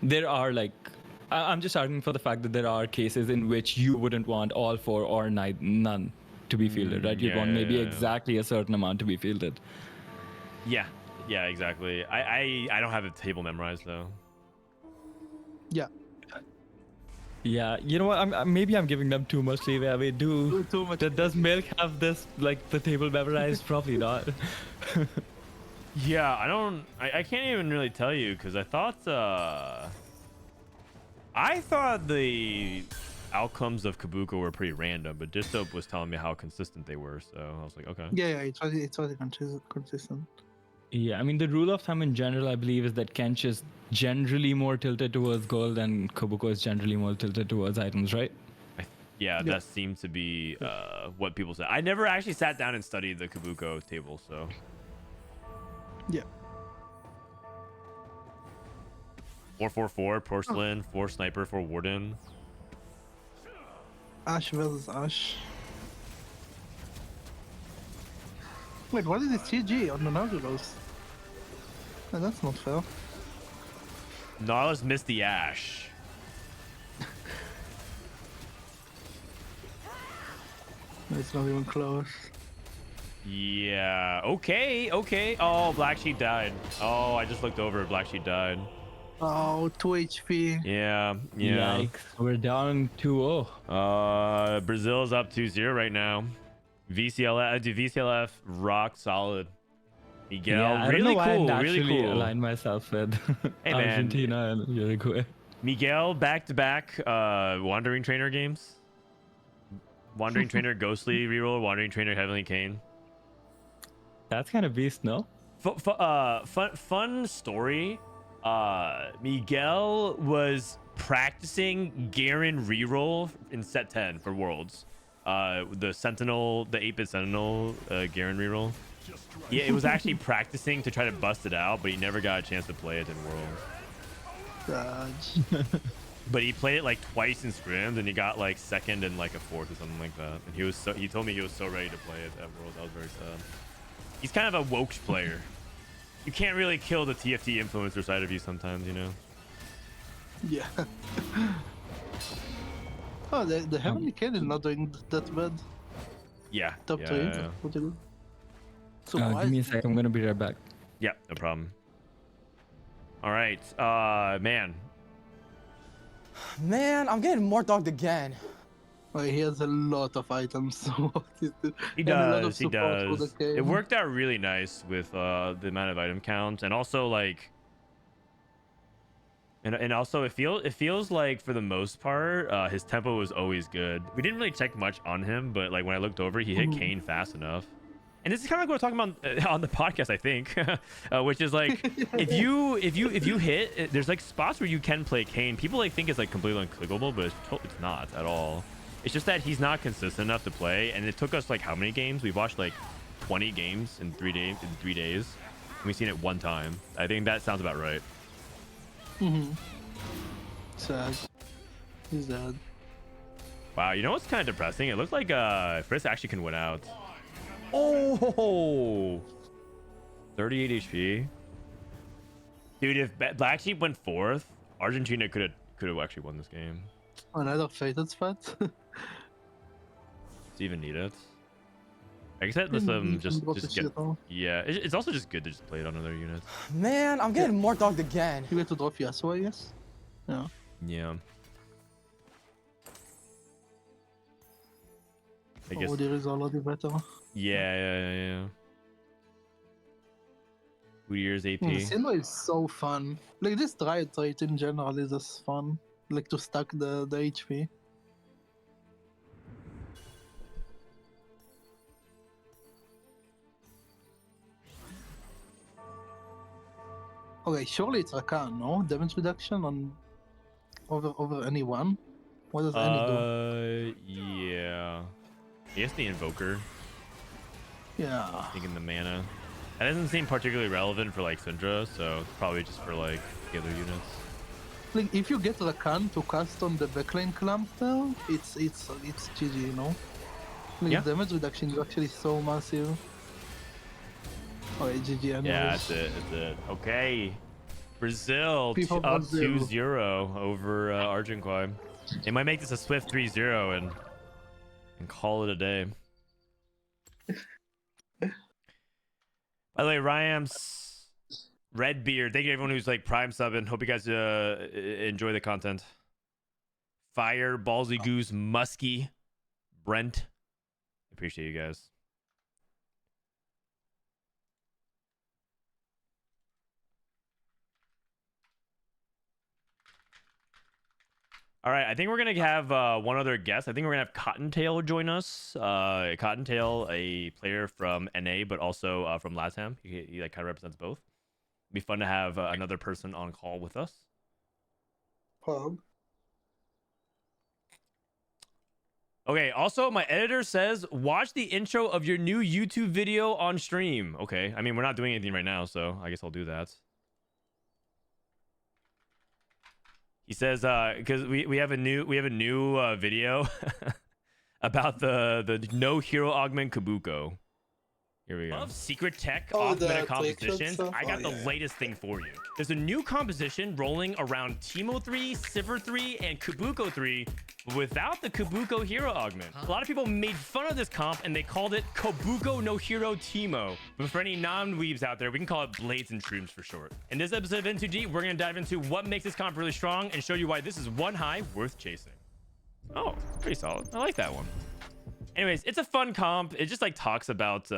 there are like I'm just arguing for the fact that there are cases in which you wouldn't want all 4 or none to be fielded, right? You'd want maybe exactly a certain amount to be fielded. Yeah, exactly. I don't have a table memorized though. Yeah. Yeah, you know what? Maybe I'm giving them too much leeway. I mean, too much. Does Milk have this like the table memorized? Probably not. Yeah, I can't even really tell you because I thought the outcomes of Kabuko were pretty random, but Dishsoap was telling me how consistent they were, so I was like, okay. Yeah, it's very consistent. Yeah, I mean, the rule of thumb in general, I believe, is that Kench is generally more tilted towards gold and Kabuko is generally more tilted towards items, right? Yeah, that seems to be what people say. I never actually sat down and studied the Kabuko table, so. Yeah. 4-4-4, Porcelain, 4 Sniper, 4 Warden. Ash versus Ash. Wait, what is the CG on the Nautilus? No, that's not fair. Nautilus missed the Ash. It's not even close. Yeah, okay. Oh, Black Sheep died. Oh, I just looked over. Black Sheep died. Oh, 2 HP. Yeah. Yikes. We're down 2-0. Brazil's up 2-0 right now. VCLF rock solid. Miguel, Yeah, I really don't know why cool, I really naturally cool. aligned myself with Hey, man. Argentina and Uruguay. Miguel, back-to-back Wandering Trainer games. Wandering Trainer Ghostly reroll, Wandering Trainer Heavenly Kane. That's kind of beast, no? Fun story. Miguel was practicing Garen reroll in set 10 for Worlds. The Sentinel, the 8-bit Sentinel Garen reroll. Yeah, it was actually practicing to try to bust it out, but he never got a chance to play it in Worlds. But he played it like twice in scrims, and he got like second and like a fourth or something like that. And he told me he was so ready to play it at Worlds. I was very sad. He's kind of a woke player. You can't really kill the TFT influencer side of you sometimes, you know? Yeah. Oh, the Heavenly Kane is not doing that bad. Yeah. Top 3. Yeah. What do you do? So Give me a sec. I'm gonna be right back. Yeah, no problem. All right, man. Man, I'm getting more dogged again. Oh, he has a lot of items. He does. It worked out really nice with the amount of item counts, and also like, and also it feels like for the most part, his tempo was always good. We didn't really check much on him, but like when I looked over, he hit Kane fast enough. And this is kind of like what we're talking about on the podcast, I think, which is like if you hit, there's like spots where you can play Kane. People like think it's like completely unclickable, but it's not at all. It's just that he's not consistent enough to play, and it took us like how many games? We've watched like 20 games in 3 days. And we've seen it one time. I think that sounds about right. Sad. He's dead. Wow, you know what's kind of depressing? It looks like Frisk actually can win out. Oh, 38 HP. Dude, if Black Sheep went 4th, Argentina could have actually won this game. Another fated spot. Do you even need it? I guess let them just get. Yeah, it's also just good to just play it on other units. Man, I'm getting more dogged again. You get to drop Yasuo, I guess. Yeah. Yeah. I guess. Oh, there is already better. Yeah. Year's AP. Sinnoh is so fun. Like this Dryad trait in general is just fun. Like to stack the HP. Okay, surely it's Rakan, no? Damage reduction on over any one? What does any do? Yeah. I guess the Invoker. Yeah. Thinking the mana. That doesn't seem particularly relevant for like Syndra, so it's probably just for like the other units. Like if you get Rakan to cast on the backline clamp there, it's GG, you know? Like Yeah. damage reduction is actually so massive. Okay, GG anyways. Yeah, that's it. Okay. Brazil FIFA up Brazil. 2-0 over Argenguay. They might make this a swift 3-0 and call it a day. By the way, Ryams, Redbeard, thank you everyone who's like prime subbing. Hope you guys enjoy the content. Fire, Ballsy Goose, Musky, Brent. Appreciate you guys. All right, I think we're gonna have one other guest. I think we're gonna have Cottontail join us. Cottontail, a player from NA, but also from LATAM. He like kind of represents both. It'd be fun to have another person on call with us. Okay. Also, my editor says watch the intro of your new YouTube video on stream. Okay. I mean, we're not doing anything right now, so I guess I'll do that. He says, because we have a new video about the no hero augment Kabuko. Here we go. Love secret tech augmented compositions. I got the latest thing for you. There's a new composition rolling around Teemo 3, Sivir 3, and Kabuko 3 without the Kabuko hero augment. A lot of people made fun of this comp and they called it Kabuko no hero Teemo. But for any non-weebs out there, we can call it Blades and Shrooms for short. In this episode of N2G, we're going to dive into what makes this comp really strong and show you why this is one high worth chasing. Oh, pretty solid. I like that one. Anyways, it's a fun comp. It just like talks about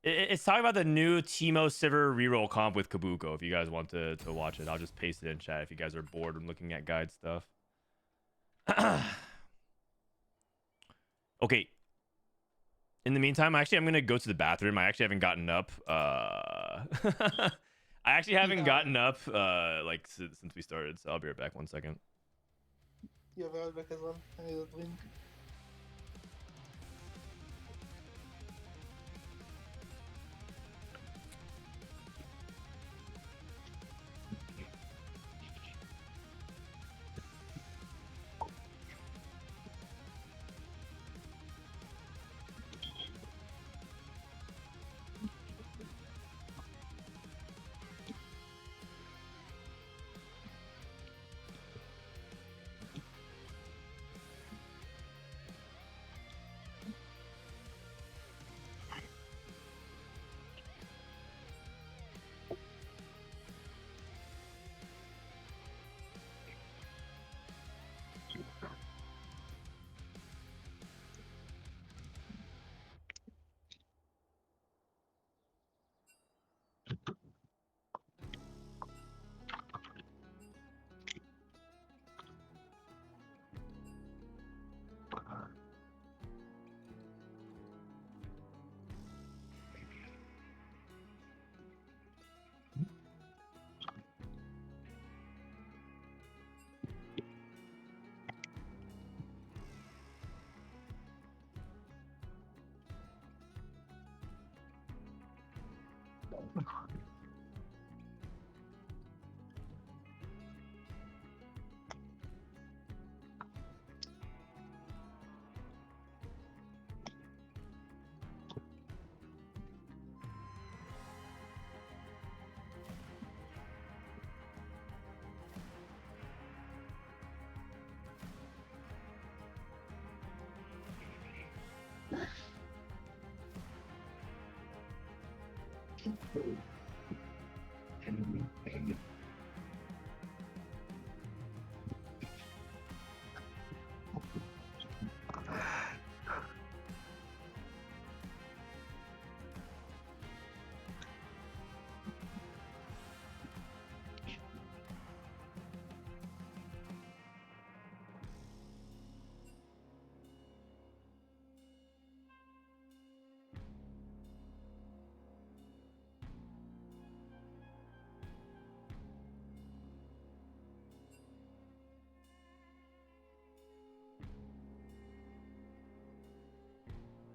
it's talking about the new Teemo Sivir reroll comp with Kabuko. If you guys want to watch it, I'll just paste it in chat if you guys are bored and looking at guide stuff. Okay. In the meantime, I'm gonna go to the bathroom. I actually haven't gotten up. Like since we started. So I'll be right back. 1 second. Yeah, I'll be right back as well. I need a drink.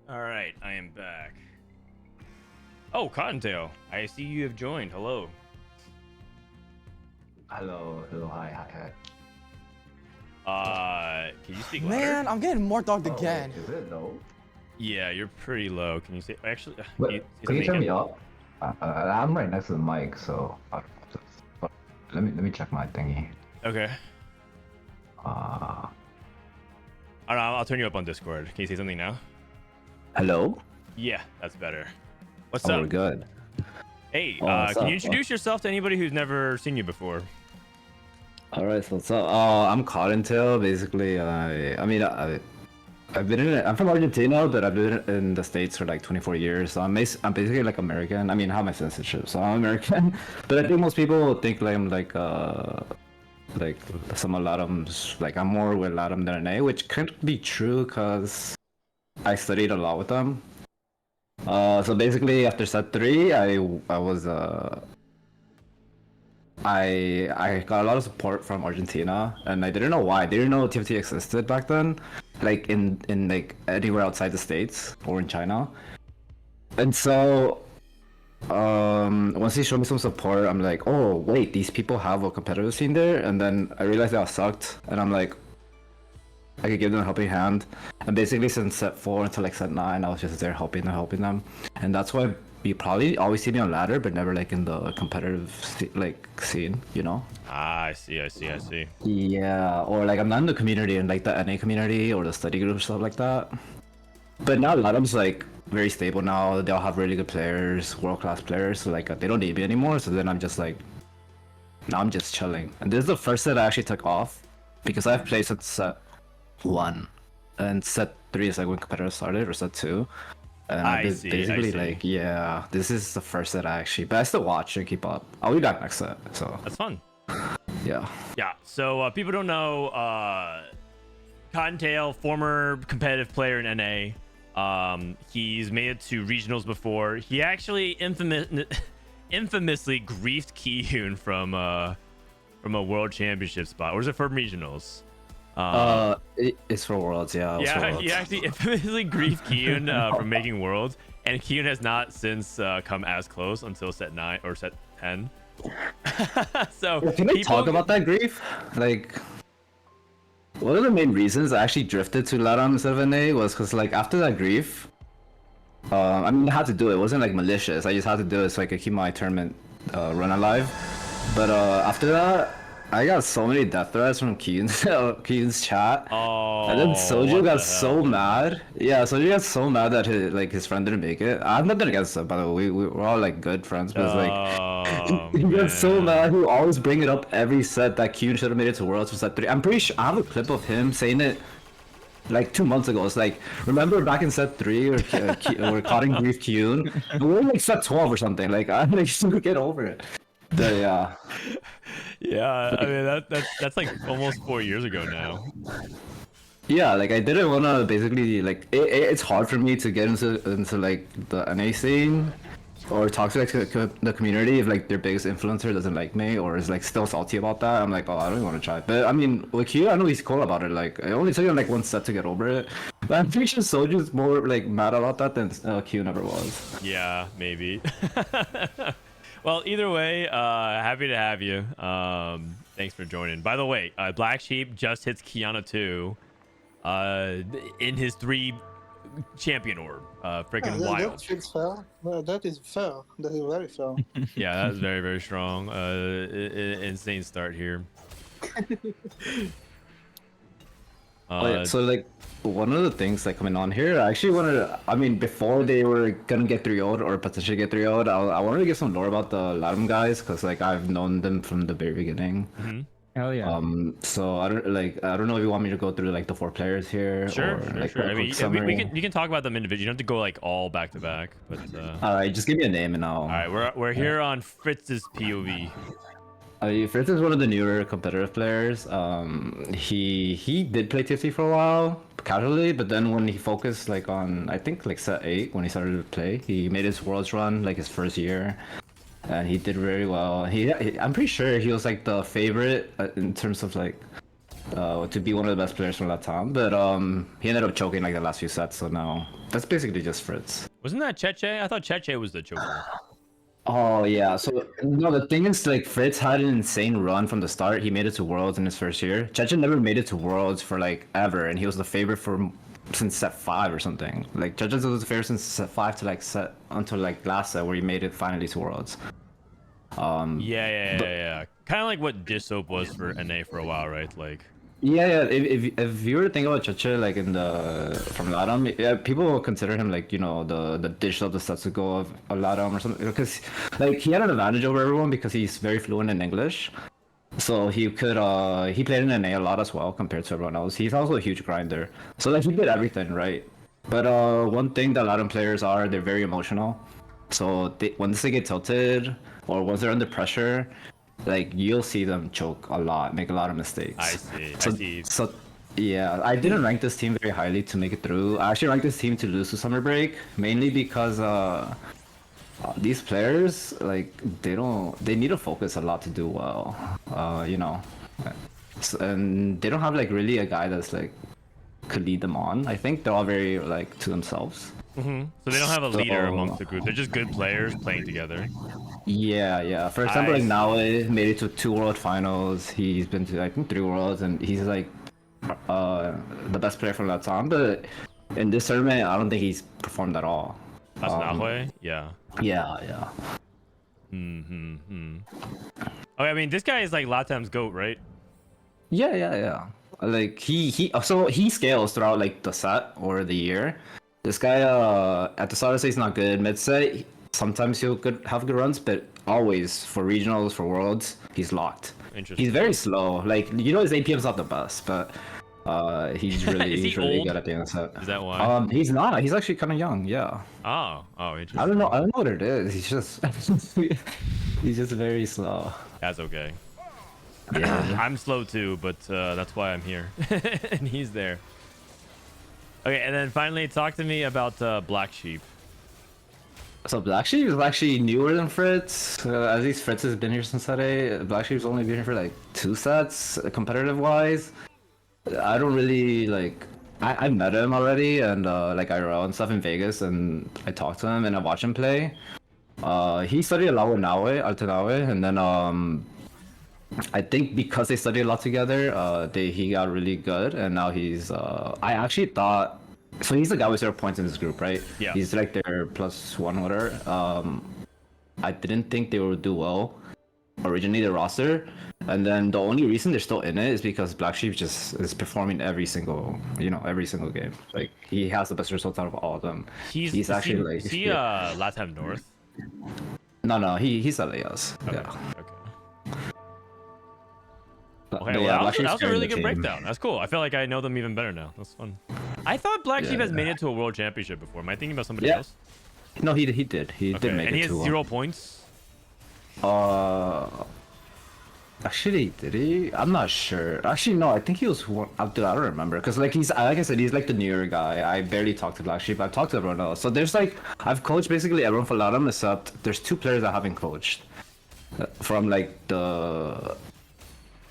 All right, I am back. Oh, Cottontail, I see you have joined. Hello. Hello, hi. Can you speak louder? Man, I'm getting more dogged again. Is it low? Yeah, you're pretty low. Can you say actually? Can you turn me up? I'm right next to the mic, so. Let me check my thingy. Okay. Uh, I don't know, I'll turn you up on Discord. Can you say something now? hello. Yeah, that's better. What's Oh, up? we're good. Hey, Oh, what's can you up? introduce yourself to anybody who's never seen you before? All right, so what's up? I'm Cottontail. Basically, I've been I'm from Argentina, but I've been in the States for like 24 years. So I'm basically like American. I mean, I have my citizenship, so I'm American. But I think most people think like I'm like some LATAMs. Like I'm more with LATAM than NA, which could be true because I studied a lot with them. So basically, after set 3, I was I got a lot of support from Argentina, and I didn't know why. I didn't know TFT existed back then, like in like anywhere outside the States or in China. And so, once he showed me some support, I'm like, oh wait, these people have a competitive scene there. And then I realized that I sucked, and I'm like, I could give them a helping hand. And basically, since set 4 until like set 9, I was just there helping them, and that's why you probably always see me on ladder, but never like in the competitive scene, you know? Ah, I see. Yeah, or like I'm not in the community, in like the NA community or the study group, stuff like that. But now LATAM's like very stable now. They all have really good players, world-class players, so like they don't need me anymore. So then I'm just like, now I'm just chilling. And this is the first set I actually took off, because I've played since set 1, and set 3 is like when competitive started, or set 2. And I see. basically like, yeah, this is the first set I actually, but I still watch and keep up. I'll be back next set, so That's fun. yeah. Yeah, so people don't know, Cottontail, former competitive player in NA. He's made it to regionals before. He actually infamously griefed Kiyoon from a world championship spot. Or is it from regionals? It's for Worlds, yeah. Yeah, for Worlds. he actually infamously griefed Kiyoon from making Worlds, and Kiyoon has not since come as close until set 9 or set 10. So can we talk about that grief? Like, one of the main reasons I actually drifted to LATAM instead of NA was because like after that grief, I mean, I had to do it. It wasn't like malicious. I just had to do it so I could keep my tournament run alive. But after that, I got so many death threats from Kiyoon's chat. Oh, and then Soju what got the so hell? mad. Yeah, Soju got so mad that his friend didn't make it. I have nothing against him, by the way. We're all like good friends, but it's like he got so mad. He would always bring it up every set that Kiyoon should have made it to Worlds for set 3. I'm pretty sure I have a clip of him saying it like 2 months ago. It's like, remember back in set 3 or we're caught in grief Kiyoon? We were in like set 12 or something. Like I'm like, still get over it. But, yeah. Yeah, I mean that's like almost 4 years ago now. Yeah, like I didn't wanna basically like it's hard for me to get into like the NA scene or talk to like the community if like their biggest influencer doesn't like me or is like still salty about that. I'm like, oh, I don't even want to try. But I mean, with Q, I know he's cool about it. Like it only took him like 1 set to get over it. But I'm pretty sure Soju's more like mad about that than Q never was. Yeah, maybe. Well, either way, happy to have you. Thanks for joining. By the way, Black Sheep just hits Kiana 2 in his 3 champion orb. Freaking Yeah, wild. that feels fair. No, that is fair. That is very fair. Yeah, that was very, very strong. Insane start here. Oh, yeah. So like one of the things like coming on here, I actually wanted to, I mean, before they were gonna get 3-0'd or potentially get 3-0'd, I wanted to give some lore about the LATAM guys because like I've known them from the very beginning. Mm-hmm. Hell yeah. So I don't know if you want me to go through like the 4 players here. Sure, or, sure, like, sure. a I mean, quick summary. you can talk about them individually. You don't have to go like all back to back. But all right, just give me a name and I'll. All right, we're here on Fritz's POV. Fritz is one of the newer competitive players. He did play TFT for a while casually, but then when he focused like on I think like set 8 when he started to play, he made his Worlds run like his first year, and he did very well. I'm pretty sure he was like the favorite in terms of like to be one of the best players from LATAM, but he ended up choking like the last few sets. So now that's basically just Fritz. Wasn't that Cheche? I thought Cheche was the choker. Oh yeah, so no, the thing is like Fritz had an insane run from the start. He made it to Worlds in his first year. Chechen never made it to Worlds for like ever, and he was the favorite for since set 5 or something. Like Chechen was the favorite since set 5 to like set until like last set where he made it finally to Worlds. Yeah. Kind of like what Dishsoap was for NA for a while, right? Like. Yeah. If you were to think about Chacha like in the from LATAM, yeah, people will consider him like the Dishsoap, the Setsuko of LATAM or something, because like he had an advantage over everyone because he's very fluent in English. So he could he played in NA a lot as well compared to everyone else. He's also a huge grinder. So like he did everything right. But one thing that LATAM players are, they're very emotional. So once they get tilted or once they're under pressure, like you'll see them choke a lot, make a lot of mistakes. I see. So yeah, I didn't rank this team very highly to make it through. I actually ranked this team to lose to summer break, mainly because these players, like they need to focus a lot to do well, and they don't have like really a guy that's like could lead them on. I think they're all very like to themselves. So they don't have a leader amongst the group. They're just good players playing together. Yeah. For example, like Naue made it to 2 World Finals. He's been to I think 3 Worlds, and he's like the best player from that time. But in this tournament, I don't think he's performed at all. That's Naue? Yeah. Yeah. Okay, I mean, this guy is like Latam's GOAT, right? Yeah. Like he scales throughout like the set or the year. This guy at the start of the set he's not good. Mid set sometimes he'll have good runs, but always for regionals, for worlds, he's locked. Interesting. He's very slow. Like his APM's not the best, but he's really he really old? good at the end of the set. Is that why? He's not. He's actually kind of young. Yeah. Oh, interesting. I don't know what it is. He's just he's just very slow. That's okay. Yeah. I'm slow too, but that's why I'm here. And he's there. Okay, and then finally talk to me about Black Sheep. So Black Sheep is actually newer than Fritz. At least Fritz has been here since that day. Black Sheep's only been here for like 2 sets, competitive wise. I don't really like. I met him already, and like IRL and stuff in Vegas, and I talked to him and I watched him play. He studied a lot with Naue, and then I think because they studied a lot together, he got really good, and now he's. I actually thought. So he's the guy with 0 points in this group, right? Yeah. He's like their +1 whatever. I didn't think they would do well originally, the roster, and then the only reason they're still in it is because Black Sheep just is performing every single game. Like he has the best results out of all of them. He's actually like. Is he Latam North? No, he's LAS. Okay. Yeah. Okay, But well, yeah, that Black was Sheep's a really carrying the good team. breakdown. That's cool. I feel like I know them even better now. That's fun. I thought Black Sheep has made it to a world championship before. Am I thinking about somebody else? No, he did. He did make and it he has to 0 points. Actually, did he? I'm not sure. Actually, no. I think he was one. I don't remember. Cause like like I said, he's like the newer guy. I barely talked to Black Sheep. I've talked to everyone else. So there's like I've coached basically everyone for LATAM except there's 2 players I haven't coached. From like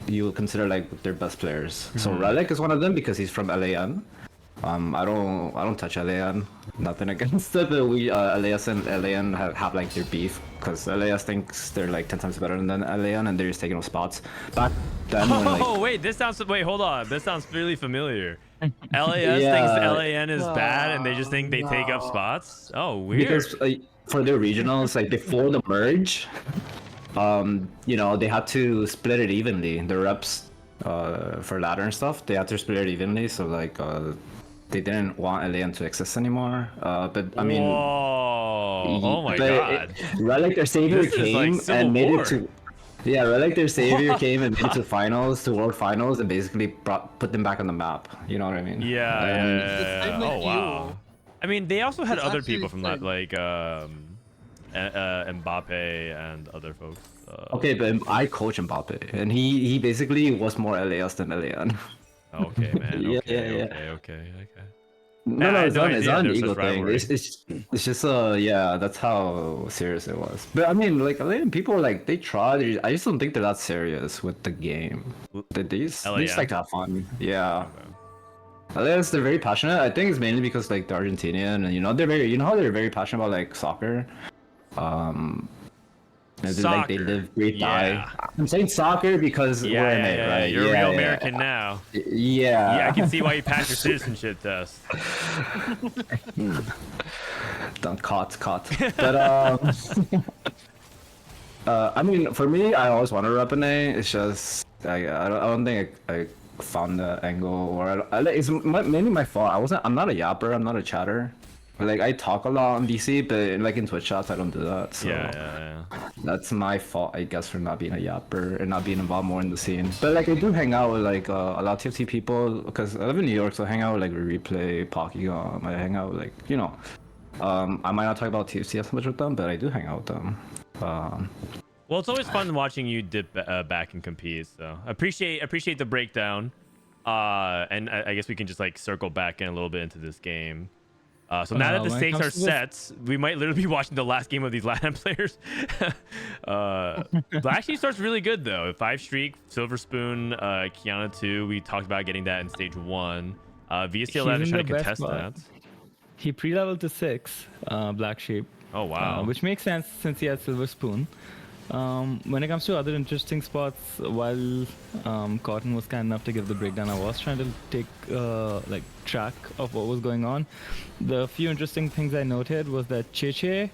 you would consider like their best players. So Relic is one of them because he's from LAN. I don't touch LAN. Nothing against it, but we LAS and LAN have like their beef because LAS thinks they're like 10 times better than LAN and they're just taking up spots. Back then, when, like, wait, hold on. This sounds really familiar. LAS thinks LAN is bad and they just think they take up spots. Oh, weird. Because for their regionals, like before the merge, they had to split it evenly. The reps for ladder and stuff, they had to split it evenly. So like they didn't want LAN to exist anymore. But I mean, oh my god! Relic their savior came like and made War. it to. Yeah, Relic their savior came and made it to finals, to world finals, and basically put them back on the map. You know what I mean? Yeah. Oh wow. I mean, they also had It's other actually people from that, fun. like Mbappe and other folks. Okay, but I coach Mbappe, and he basically was more LAS than LAN. Okay, man. Yeah, Okay. No, I had it's not idea an there's ego such thing. rivalry. It's just that's how serious it was. But I mean, like people are like they try. I just don't think they're that serious with the game. They just like to have fun. Yeah. LAS, they're very passionate. I think it's mainly because like the Argentinian and they're how they're very passionate about like soccer. And then, like they live, breathe, die. I'm saying soccer because we're in it, right? You're a real American now. Yeah. I can see why you passed your citizenship test. Done caught. But I mean, for me, I always wanted to rep an A. It's just I don't think I found the angle, or it's mainly my fault. I'm not a yapper. I'm not a chatter. Like I talk a lot on DC, but like in Twitch shots, I don't do that. So Yeah. that's my fault, I guess, for not being a yapper and not being involved more in the scene. But like I do hang out with like a lot of TFT people because I live in New York, so I hang out with like Replay, Polygon. I hang out with like I might not talk about TFT as much with them, but I do hang out with them. Well, it's always fun watching you dip back and compete. So appreciate the breakdown. And I guess we can just like circle back in a little bit into this game. So now that the stakes are set, we might literally be watching the last game of these LATAM players. Black Sheep starts really good though. 5 streak, Silver Spoon, Kiana 2. We talked about getting that in stage 1. VSTLF is trying to contest that. He pre-leveled to 6, Black Sheep. Oh wow. Which makes sense since he had Silver Spoon. When it comes to other interesting spots, while Cotton was kind enough to give the breakdown, I was trying to take like track of what was going on. The few interesting things I noted was that Cheche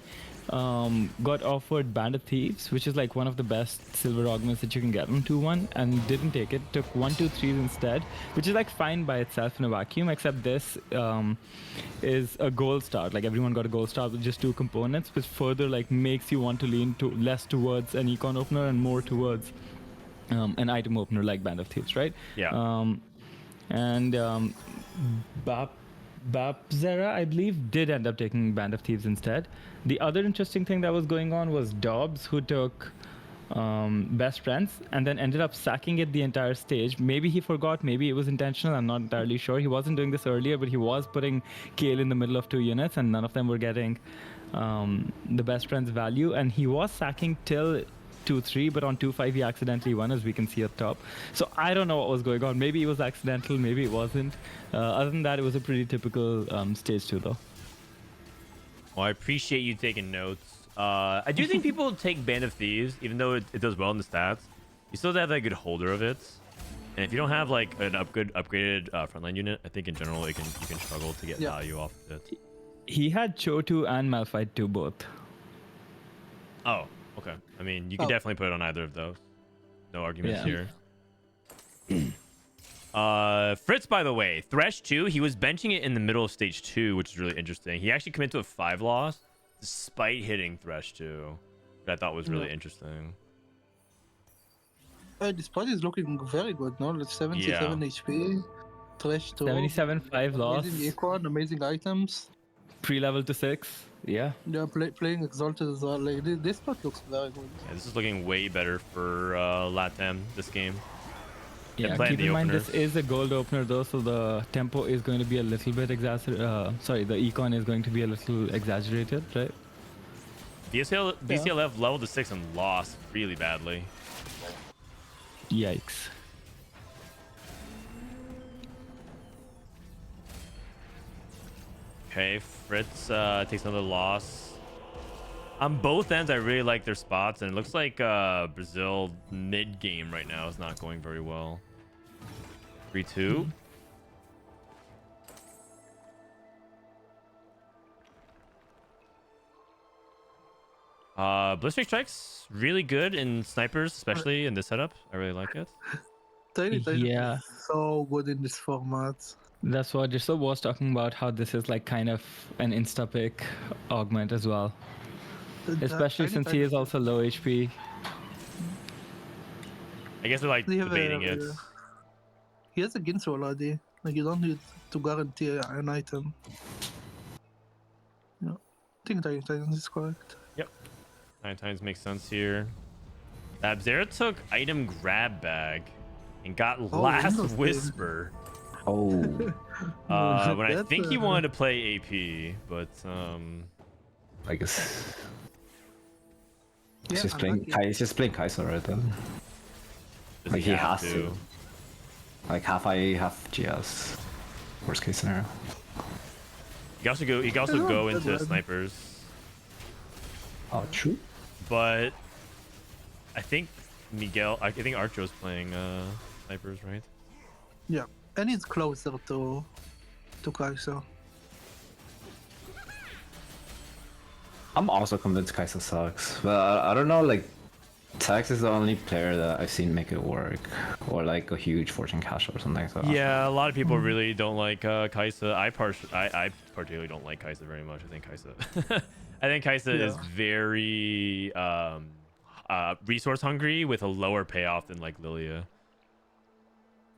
got offered Band of Thieves, which is like one of the best silver augments that you can get on 2-1, and didn't take it. Took 1-2-3s instead, which is like fine by itself in a vacuum, except this is a gold start. Like everyone got a gold start with just 2 components, which further like makes you want to lean less towards an econ opener and more towards an item opener like Band of Thieves, right? Yeah. Bapzera, I believe, did end up taking Band of Thieves instead. The other interesting thing that was going on was Dobbs, who took Best Friends and then ended up sacking it the entire stage. Maybe he forgot, maybe it was intentional, I'm not entirely sure. He wasn't doing this earlier, but he was putting Kale in the middle of 2 units, and none of them were getting the Best Friends value, and he was sacking till 2-3, but on 2-5 he accidentally won, as we can see up top. So I don't know what was going on. Maybe it was accidental, maybe it wasn't. Other than that, it was a pretty typical stage 2 though. Well, I appreciate you taking notes. I do think people take Band of Thieves, even though it does well in the stats. You still have that good holder of it, and if you don't have like an upgraded frontline unit, I think in general you can struggle to get value off of it. He had Chotu and Malphite 2 both. Oh, okay. I mean, you can definitely put it on either of those. No arguments here. Fritz, by the way, Thresh 2, he was benching it in the middle of stage 2, which is really interesting. He actually committed to a 5 loss despite hitting Thresh 2, which I thought was really interesting. This party is looking very good, no? Like 77 HP, Thresh 2. 77 5 loss. Amazing econ, amazing items. Pre-level to 6. Yeah. Yeah, playing Exalted as well. Like this part looks very good. Yeah, this is looking way better for LATAM this game. Yeah, keep in mind this is a gold opener though, so the tempo is going to be a little bit sorry, the econ is going to be a little exaggerated, right? VCLF leveled to 6 and lost really badly. Yikes. Okay, Fritz takes another loss. On both ends, I really like their spots, and it looks like Brazil mid-game right now is not going very well. 3-2. Blistering Strike's really good in snipers, especially in this setup. I really like it. Tiny is so good in this format. That's what Dishsoap was talking about, how this is like kind of an insta-pick augment as well. Especially since he is also low HP. I guess they're like debating it. He has a Ginsu already. Like you don't need to guarantee an item. Yeah, I think Titan is correct. Yep. 9 times makes sense here. Abzera took item grab bag and got last whisper. Oh. When I think he wanted to play AP, but I guess. Yeah, he's just playing Kai'Sa right then. Like he has to. Like half IA, half GS. Worst case scenario. You can also go into snipers. Oh, true. But I think Archo's playing snipers, right? Yeah, and he's closer to Kai'Sa. I'm also convinced Kai'Sa sucks, but I don't know. Like Tex is the only player that I've seen make it work, or like a huge fortune cash or something like that. Yeah, a lot of people really don't like Kaisa. I particularly don't like Kaisa very much. I think Kaisa is very resource hungry with a lower payoff than like Lilia.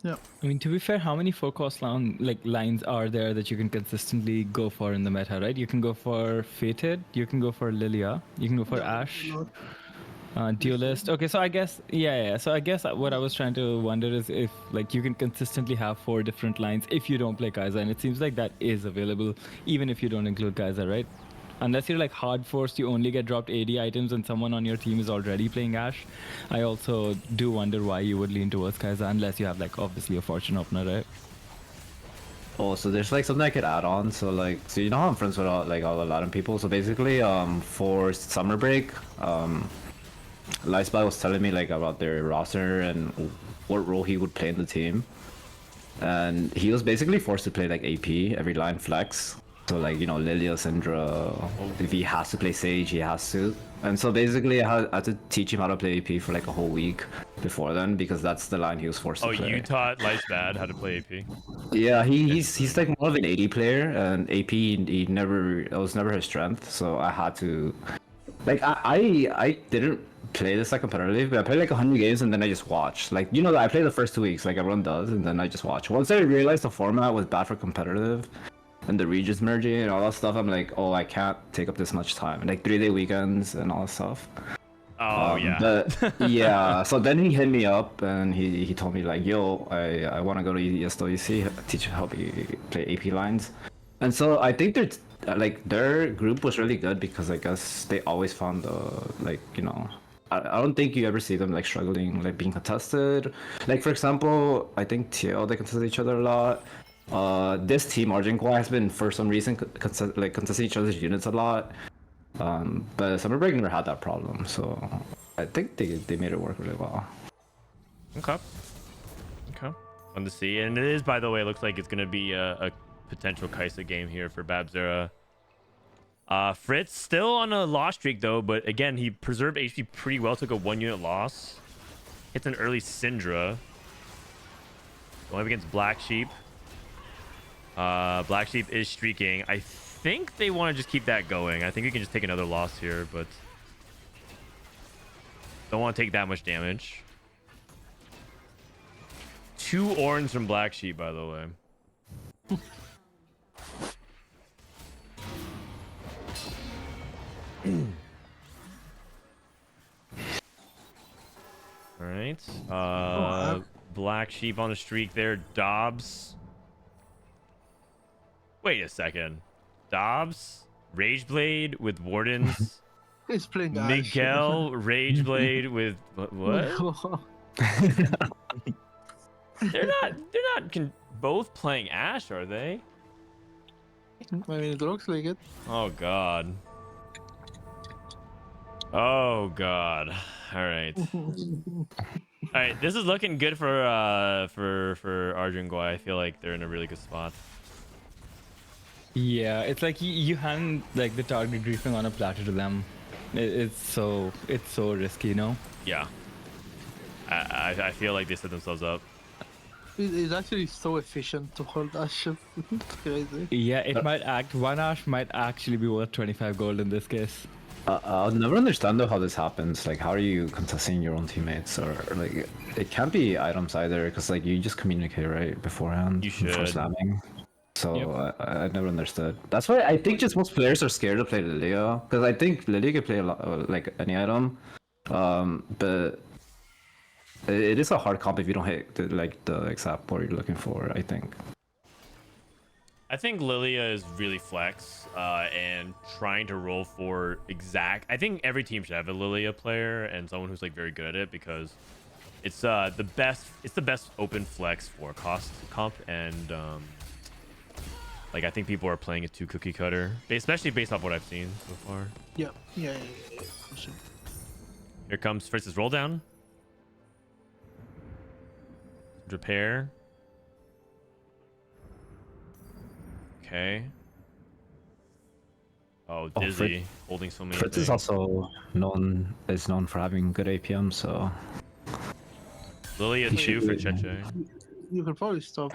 Yeah. I mean, to be fair, how many 4-cost lines are there that you can consistently go for in the meta, right? You can go for Fated, you can go for Lilia, you can go for Ashe, Duelist. Okay, so I guess, yeah. So I guess what I was trying to wonder is if like you can consistently have 4 different lines if you don't play Kai'Sa, and it seems like that is available even if you don't include Kai'Sa, right? Unless you're like hard forced, you only get dropped AD items and someone on your team is already playing Ashe. I also do wonder why you would lean towards Kai'Sa unless you have like obviously a fortune opener, right? Oh, so there's like something I could add on. So you know how I'm friends with all the Latin people. So basically, for summer break, Lightspy was telling me like about their roster and what role he would play in the team, and he was basically forced to play like AP every line flex. So like, you know, Lilia, Syndra, if he has to play Sage, he has to. And so basically I had to teach him how to play AP for like a whole week before then, because that's the line he was forced to play. Oh, you taught Lightsbad how to play AP? Yeah, he's like more of an AD player, and AP it was never his strength, so I had to like I didn't play this like competitively, but I played like 100 games and then I just watched. Like, you know, I played the first 2 weeks like everyone does, and then I just watched. Once I realized the format was bad for competitive and the regions merging and all that stuff, I'm like, oh, I can't take up this much time. And like 3-day weekends and all that stuff. Oh, yeah. But yeah, so then he hit me up and he told me like, yo, I want to go to EWC, teach you how to play AP lines. And so I think their group was really good, because I guess they always found like, you know, I don't think you ever see them like struggling, like being contested. Like, for example, I think TL, they contested each other a lot. This team, Argenguay, has been for some reason contesting each other's units a lot. But Summer Break never had that problem, so I think they made it work really well. Okay. Fun to see. And it is, by the way, looks like it's gonna be a potential Kai'Sa game here for Babzera. Fritz still on a loss streak though, but again, he preserved HP pretty well, took a 1-unit loss. Hits an early Syndra. Going up against Black Sheep. Black Sheep is streaking. I think they want to just keep that going. I think we can just take another loss here, but don't want to take that much damage. 2 orange from Black Sheep, by the way. All right. Black Sheep on a streak there. Dobbs. Wait a second. Dobbs, Rageblade with Wardens. He's playing Ashe. Miguel, Rageblade with what? They're not both playing Ashe, are they? I mean, it looks like it. Oh god. Oh god. All right. All right. This is looking good for Argenguay. I feel like they're in a really good spot. Yeah, it's like you hand like the target briefing on a platter to them. It's so risky, you know. Yeah. I feel like they set themselves up. It's actually so efficient to hold Ashe. It's crazy. Yeah, it might act. One Ashe might actually be worth 25 gold in this case. I'll never understand though how this happens. Like, how are you contesting your own teammates? Or like, it can't be items either, because like you just communicate right beforehand. You should. Before slamming. So I never understood. That's why I think just most players are scared to play Lilia, because I think Lilia can play a lot, like any item, but it is a hard comp if you don't hit the exact board you're looking for, I think. I think Lilia is really flex and trying to roll for exact. I think every team should have a Lilia player and someone who's like very good at it, because it's the best. It's the best open flex for cost comp, and like I think people are playing it too cookie cutter, especially based off what I've seen so far. Yeah. Sure. Here comes Fritz's roll down. Repair. Okay. Oh, Oh, Dizzy holding so many Fritz things. is also known for having good APM, so Lily is he should 2 for be- Cheche. You could probably stop.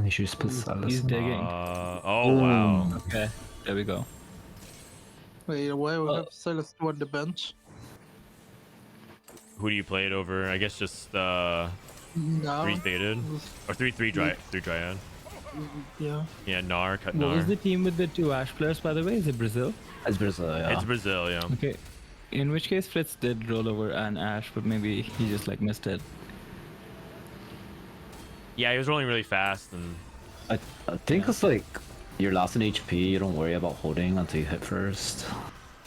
he should just put Souless He's in. digging. Oh wow. Okay, there we go. Wait, why we have Silas on the bench? Who do you play it over? I guess just No. 3 faded or 3 Dryad. Yeah. Yeah, Nar, cut What Nar. was the team with the 2 Ash players, by the way? Is it Brazil? It's Brazil, yeah. It's Brazil, yeah. Okay. In which case, Fritz did roll over an Ash, but maybe he just like missed it. Yeah, he was rolling really fast, and I think it's like you're last in HP. You don't worry about holding until you hit first.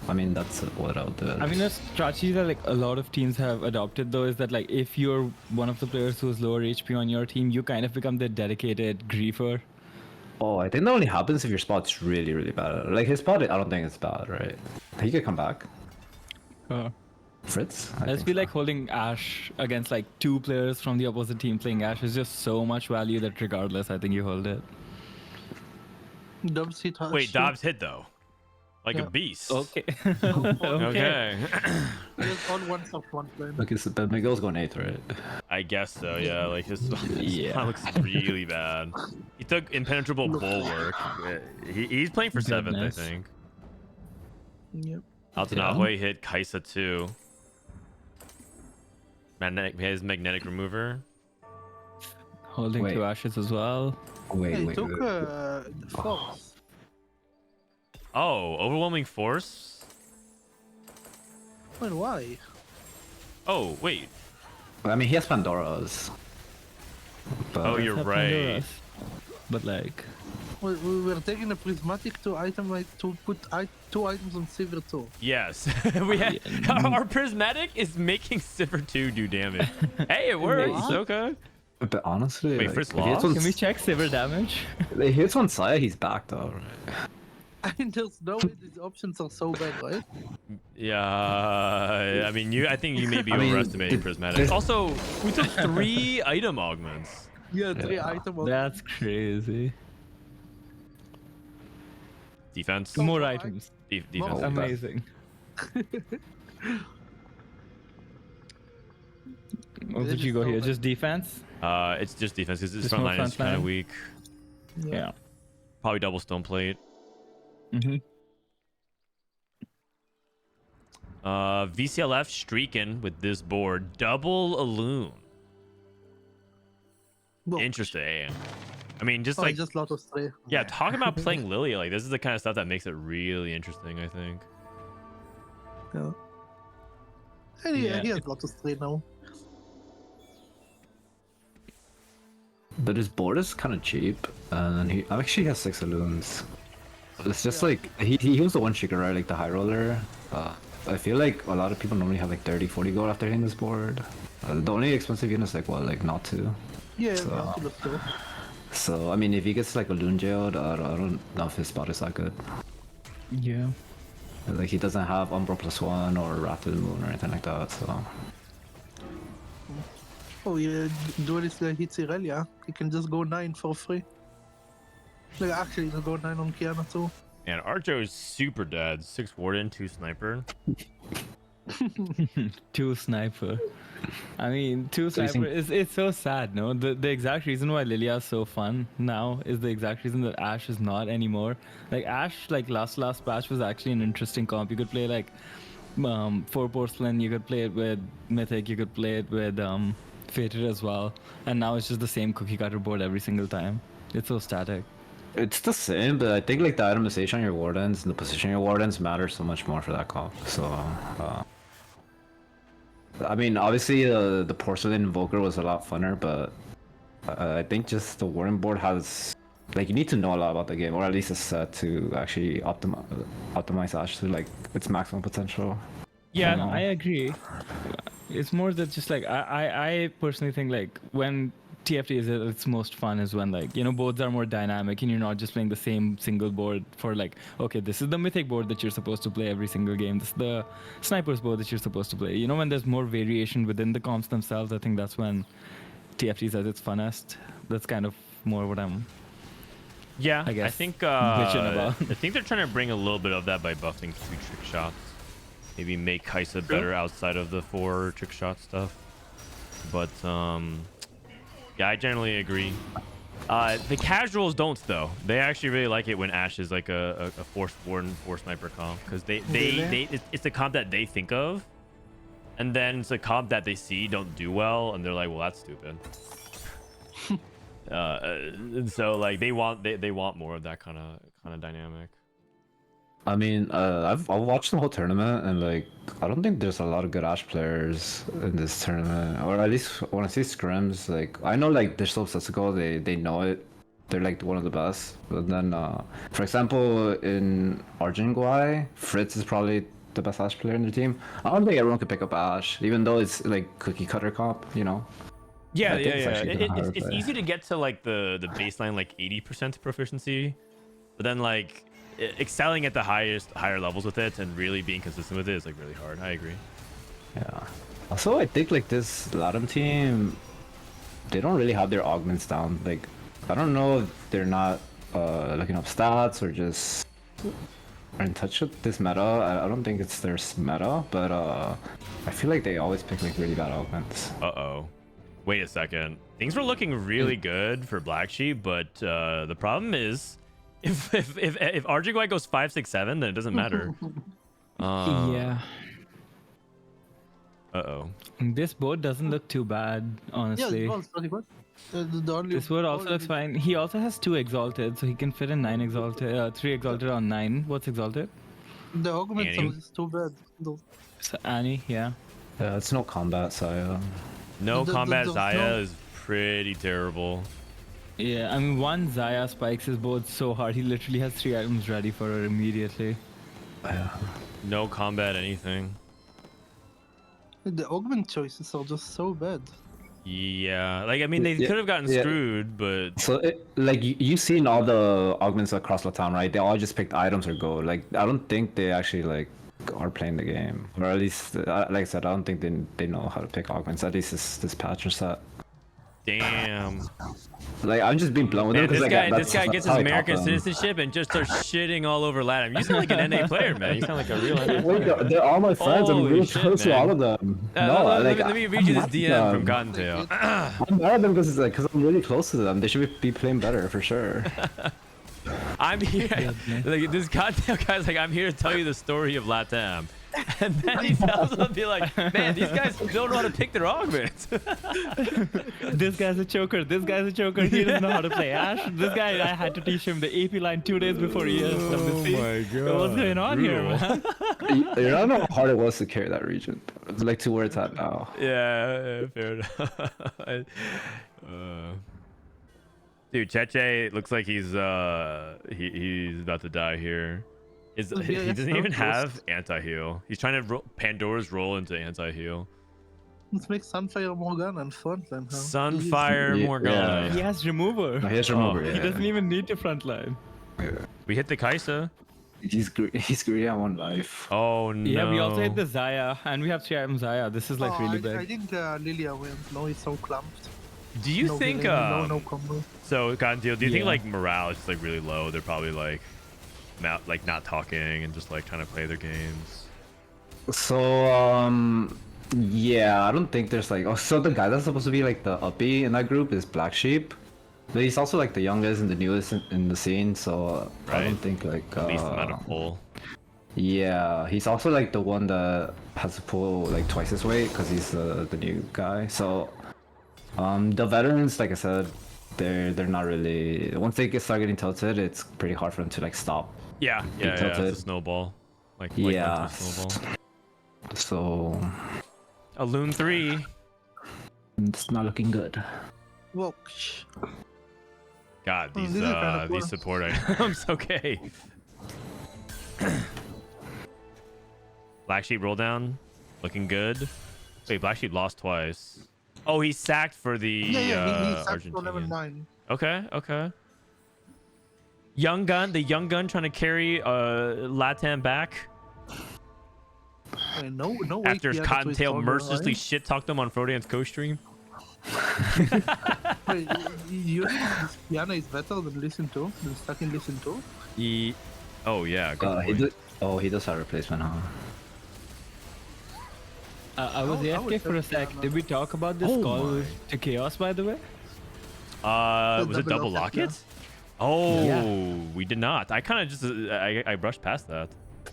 I mean, that's what I'll do. I mean, a strategy that like a lot of teams have adopted though is that like if you're one of the players who's lower HP on your team, you kind of become the dedicated griefer. Oh, I think that only happens if your spot's really, really bad. Like his spot, I don't think it's bad, right? He could come back. Fritz? I just feel like holding Ash against like 2 players from the opposite team playing Ash is just so much value that regardless, I think you hold it. Dobbs hit Ash. wait, Dobbs hit though, like Yeah. a beast. Okay. Okay. There's on one soft one plane. Look, but Miguel's going 8th, right? I guess so. Yeah, like his Yeah. spot looks really bad. He took impenetrable bulwark. He's playing for 7th, I Goodness. think. Yep. Altanahue hit Kaisa too. His magnetic remover. Holding Wait. 2 Ashes as well. Wait, Hey, wait, took wait. the force. Oh, overwhelming force. Wait, why? Oh wait. I mean, he has Pandora's. But Oh, you're right. Pandora's. But like, We were taking a prismatic to item like to put 2 items on Silver 2. Yes, we have our prismatic is making Sivir 2 do damage. Hey, it works. What? Okay. But honestly, Wait, like, first if he hits loss? on- can we check Sivir damage? if he hits on Saya, he's back though, right? I mean, there's no way these options are so bad, right? Yeah, I mean, I think you may be I mean, overestimating prismatic. Also, we took 3 item augments. Yeah, 3 item. That's crazy. Defense. More items. Defense. Amazing. What did you go here? Just defense? It's just defense because his Just front more line is front kind of line? weak. Yeah. Probably double stone plate. Mm-hmm. VCLF streaking with this board. Double Alloon. Interesting. I mean, just Oh, like, just Lotus 3. yeah, talk about playing Lily. Like, this is the kind of stuff that makes it really interesting, I think. Yeah. And he Yeah. has Lotus 3 now. But his board is kind of cheap, and he actually has 6 Alloons. It's just like he was the one shaker, right? Like the high roller. I feel like a lot of people normally have like 30-40 gold after hitting this board. The only expensive unit is like what, like not to. Yeah, So- Nautilus too. So I mean, if he gets like a Loon jailed, I don't know if his spot is that good. Yeah. Like he doesn't have Umbra +1 or Wrath of the Moon or anything like that. So Oh, yeah, Duelist hits Irelia. He can just go 9 for free. Like, actually, he can go 9 on Kiana too. And Arjo is super dead. 6 Warden, 2 Sniper. 2 sniper. I mean, 2 So you sniper think- it's so sad, no? The exact reason why Lilia is so fun now is the exact reason that Ash is not anymore. Like Ash, like last patch was actually an interesting comp. You could play like 4 Porcelain, you could play it with Mythic, you could play it with Fated as well. And now it's just the same cookie cutter board every single time. It's so static. it's the same, but I think like the itemization on your wardens and the position of your wardens matters so much more for that comp. So I mean, obviously the Porcelain Invoker was a lot funner, but I think just the warden board has, like, you need to know a lot about the game, or at least a set to actually optimize Ash to like its maximum potential. Yeah, don't know. I agree. It's more that just like I personally think like when TFT is at its most fun is when like, you know, boards are more dynamic and you're not just playing the same single board for like, okay, this is the mythic board that you're supposed to play every single game. This is the snipers board that you're supposed to play. You know, when there's more variation within the comps themselves, I think that's when TFT is at its funnest. That's kind of more what I'm Yeah, I I guess, think bitching about. I think they're trying to bring a little bit of that by buffing 2 trick shots. Maybe make Kaisa better outside of the 4 trick shot stuff. But yeah, I generally agree. The casuals don't though. They actually really like it when Ashe is like a force warden, force sniper comp, because it's a comp that they think of, and then it's a comp that they see don't do well, and they're like, well, that's stupid. And so like they want more of that kind of dynamic. I mean, I've watched the whole tournament, and like, I don't think there's a lot of good Ashe players in this tournament, or at least when I see scrims, like, I know like Dishsoap, Setsuko, they know it. They're like one of the best. But then, for example, in Argenguay, Fritz is probably the best Ashe player in the team. I don't think everyone could pick up Ashe, even though it's like cookie cutter comp, you know. Yeah, I think it's easy to get to like the baseline like 80% proficiency, but then like excelling at the higher levels with it and really being consistent with it is like really hard. I agree. Yeah. Also, I think like this Latam team, they don't really have their augments down. Like, I don't know if they're not looking up stats or just are in touch with this meta. I don't think it's their meta, but I feel like they always pick like really bad augments. Uh-oh. Wait a second. Things were looking really good for Black Sheep, but the problem is if Argenguay goes 5, 6, 7, then it doesn't matter. Yeah. Uh-oh. This board doesn't look too bad, honestly. Yeah, it was pretty good. This board also looks fine. He also has 2 exalted, so he can fit in 9 exalted, 3 exalted on 9. What's exalted? The augment is too bad. So Annie, yeah. Yeah, it's no combat, so no combat Zaya is pretty terrible. Yeah, I mean, one Zaya spikes his board so hard, he literally has 3 items ready for her immediately. No combat anything. The augment choices are just so bad. Yeah, like I mean, they could have gotten screwed, but so like you've seen all the augments across Latam, right? They all just picked items or gold. Like, I don't think they actually like are playing the game, or at least like I said, I don't think they know how to pick augments. At least this patch or set. Damn. Like, I'm just being blunt with Man, him. this guy gets his American citizenship and just starts shitting all over Latam. You sound like an NA player, man. You sound like a real NA player. They're all my friends. I'm really shit, close to man. all of them. Let me read you this DM from Cottontail. I'm mad at them because I'm really close to them. They should be playing better for sure. I'm here. Like, this Cottontail guy's like, I'm here to tell you the story of Latam. And then he tells them, be like, man, these guys don't know how to pick their augments. This guy's a choker. This guy's a choker. He doesn't know how to play Ashe. This guy, I had to teach him the AP line 2 days before ESWC. Oh my god. What's going on here, man? You don't know how hard it was to carry that region. It's like to where it's at now. Yeah, fair enough. Dude, Cheche looks like he's about to die here. He doesn't even have anti-heal. He's trying to Pandora's roll into anti-heal. Let's make Sunfire Morgana and frontline. Sunfire Morgana. Yeah. He has remover. He has remover. He doesn't even need to frontline. Yeah. We hit the Kaisa. He's greedy on 1 life. Oh no. Yeah, we also hit the Zaya, and we have 3 items Zaya. This is like really big. I think Lilia wins. No, he's so clumped. Do you think no combo. So Cottontail, do you think like morale is just like really low? They're probably like not talking and just like trying to play their games. So yeah, I don't think there's like so the guy that's supposed to be like the uppy in that group is Black Sheep, but he's also like the youngest and the newest in the scene, so I don't think like at least amount of pull. Yeah, he's also like the one that has to pull like twice his weight because he's the new guy. So the veterans, like I said, they're not really, once they start getting tilted, it's pretty hard for them to like stop. Yeah, it's a snowball. Like yeah. Snowball. So a Loon 3. It's not looking good. Well, God, these support items. Okay. Black Sheep roll down, looking good. Wait, Black Sheep lost twice. Oh, he sacked for the he sacked Argentinian. for level 9. Okay. Young gun, the young gun trying to carry Latam back. No After Cottontail mercilessly shit talked them on Frodan's Costream. Wait, you think Yana is better than Listen to? Than stuck in Listen to? Oh yeah. Good he does have replacement, huh? I was AFK for a sec. Did we talk about this call to Chaos, by the way? Was it double lockets? Oh, Yeah. we did not. I kind of just I brushed past that.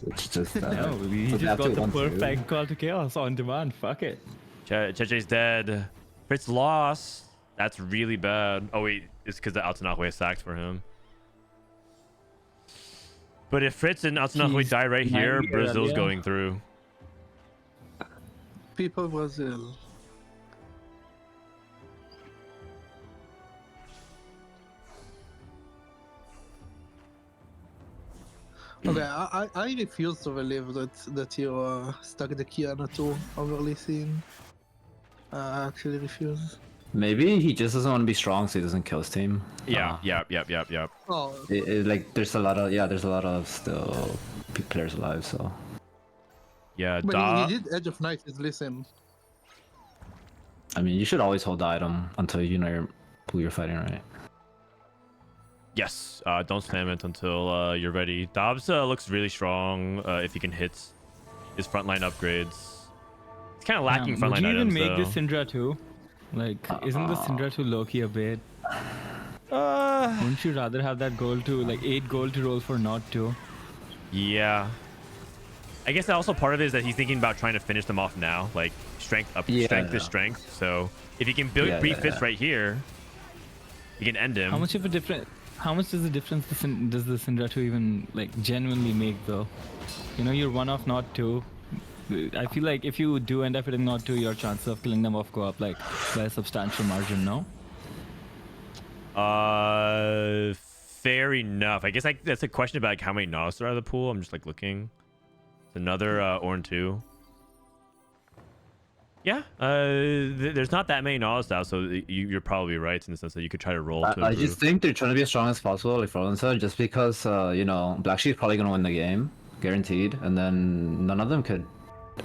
It's just No, we just got the perfect call to Chaos on demand. Fuck it. Cheche's dead. Fritz lost. That's really bad. Oh wait, it's because the Altanahwe sacked for him. But if Fritz and Altanahwe die right here, Brazil's going through. People Brazil. Okay, I refuse to believe that you stuck the Kiana too overly seen. I actually refuse. Maybe he just doesn't want to be strong, so he doesn't kill his team. Yeah, yep. Oh. Like there's a lot of still players alive, so. Yeah, but he did Edge of Night. Listen. I mean, you should always hold the item until you know who you're fighting, right? Yes, don't spam it until you're ready. Dobbs looks really strong if he can hit his frontline upgrades. It's kind of lacking frontline items. Would you even make though. this Syndra too? Like, isn't the Syndra too low-key a bit? Wouldn't you rather have that goal to, like, 8 gold to roll for not 2? Yeah. I guess also part of it is that he's thinking about trying to finish them off now. Like, strength up, strength to strength. So, if he can build pre-fits right here, he can end him. How much of a difference... How much does the difference does the Syndra 2 even, like, genuinely make, though? You know, you're 1 off not 2. I feel like if you do end up hitting not 2, your chances of killing them off go up, like, by a substantial margin, no? Fair enough. I guess that's a question about like, how many Nautilus are out of the pool. I'm just like looking. It's another Ornn 2. Yeah, there's not that many Nautilus out, so you're probably right in the sense that you could try to roll to I just think they're trying to be as strong as possible, like Frodan said, just because, you know, Black Sheep's probably going to win the game, guaranteed, and then none of them could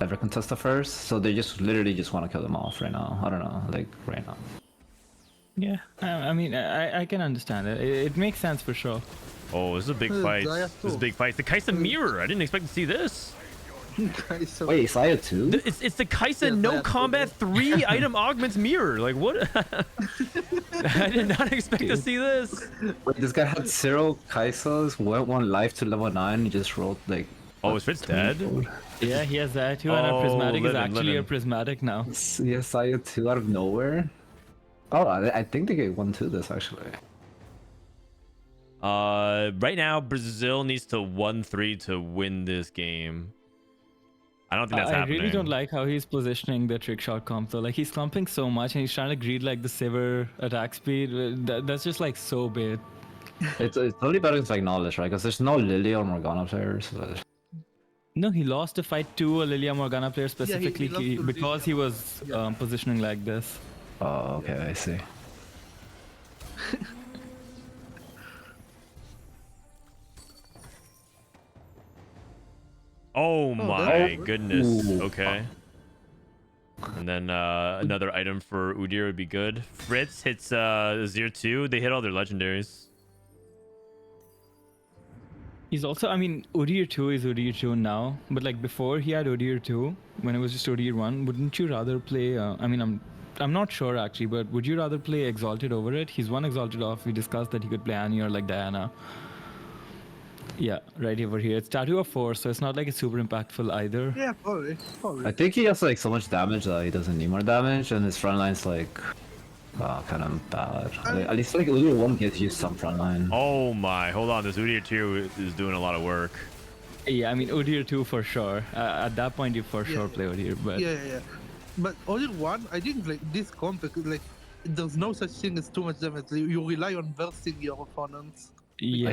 ever contest the first, so they just literally just want to kill them off right now. I don't know, like, right now. Yeah, I mean, I can understand it. It makes sense for sure. Oh, this is a big fight. This is a big fight. The Kaisa mirror. I didn't expect to see this. Wait, Saya 2? It's the Kaisa no combat 3 item augments mirror. Like what? I did not expect to see this. Wait, this guy had 0 Kaisas, went 1 life to level 9, and just rolled like. Oh, is Fritz dead? Yeah, he has that too, and a prismatic is actually a prismatic now. Yeah, Saya 2 out of nowhere. Oh, I think they get 1-2 this actually. Right now Brazil needs to 1-3 to win this game. I don't think that's happening. I really don't like how he's positioning the trick shot comp though. Like he's clumping so much and he's trying to greed like the Sivir attack speed. That's just like so bad. It's only better against like knowledge, right? Because there's no Lilia or Morgana players. So... No, he lost a fight to a Lilia Morgana player specifically because he was positioning like this. Oh, okay, I see. Oh my goodness. Okay. And then another item for Udyr would be good. Fritz hits 0-2. They hit all their legendaries. He's also, I mean, Udyr 2 is Udyr 2 now, but like before he had Udyr 2, when it was just Udyr 1, wouldn't you rather play, I mean, I'm not sure actually, but would you rather play Exalted over it? He's 1 Exalted off. We discussed that he could play Annie or like Diana. Yeah, right over here. It's Tattoo of Force, so it's not like it's super impactful either. Yeah, probably. I think he has like so much damage that he doesn't need more damage, and his frontline's like kind of bad. At least like Udyr 1 gives you some frontline. Oh my, hold on. This Udyr 2 is doing a lot of work. Yeah, I mean, Udyr 2 for sure. At that point, you for sure play Udyr, but... Yeah. But Udyr 1, I think like this comp, like, there's no such thing as too much damage. You rely on bursting your opponents. Yeah.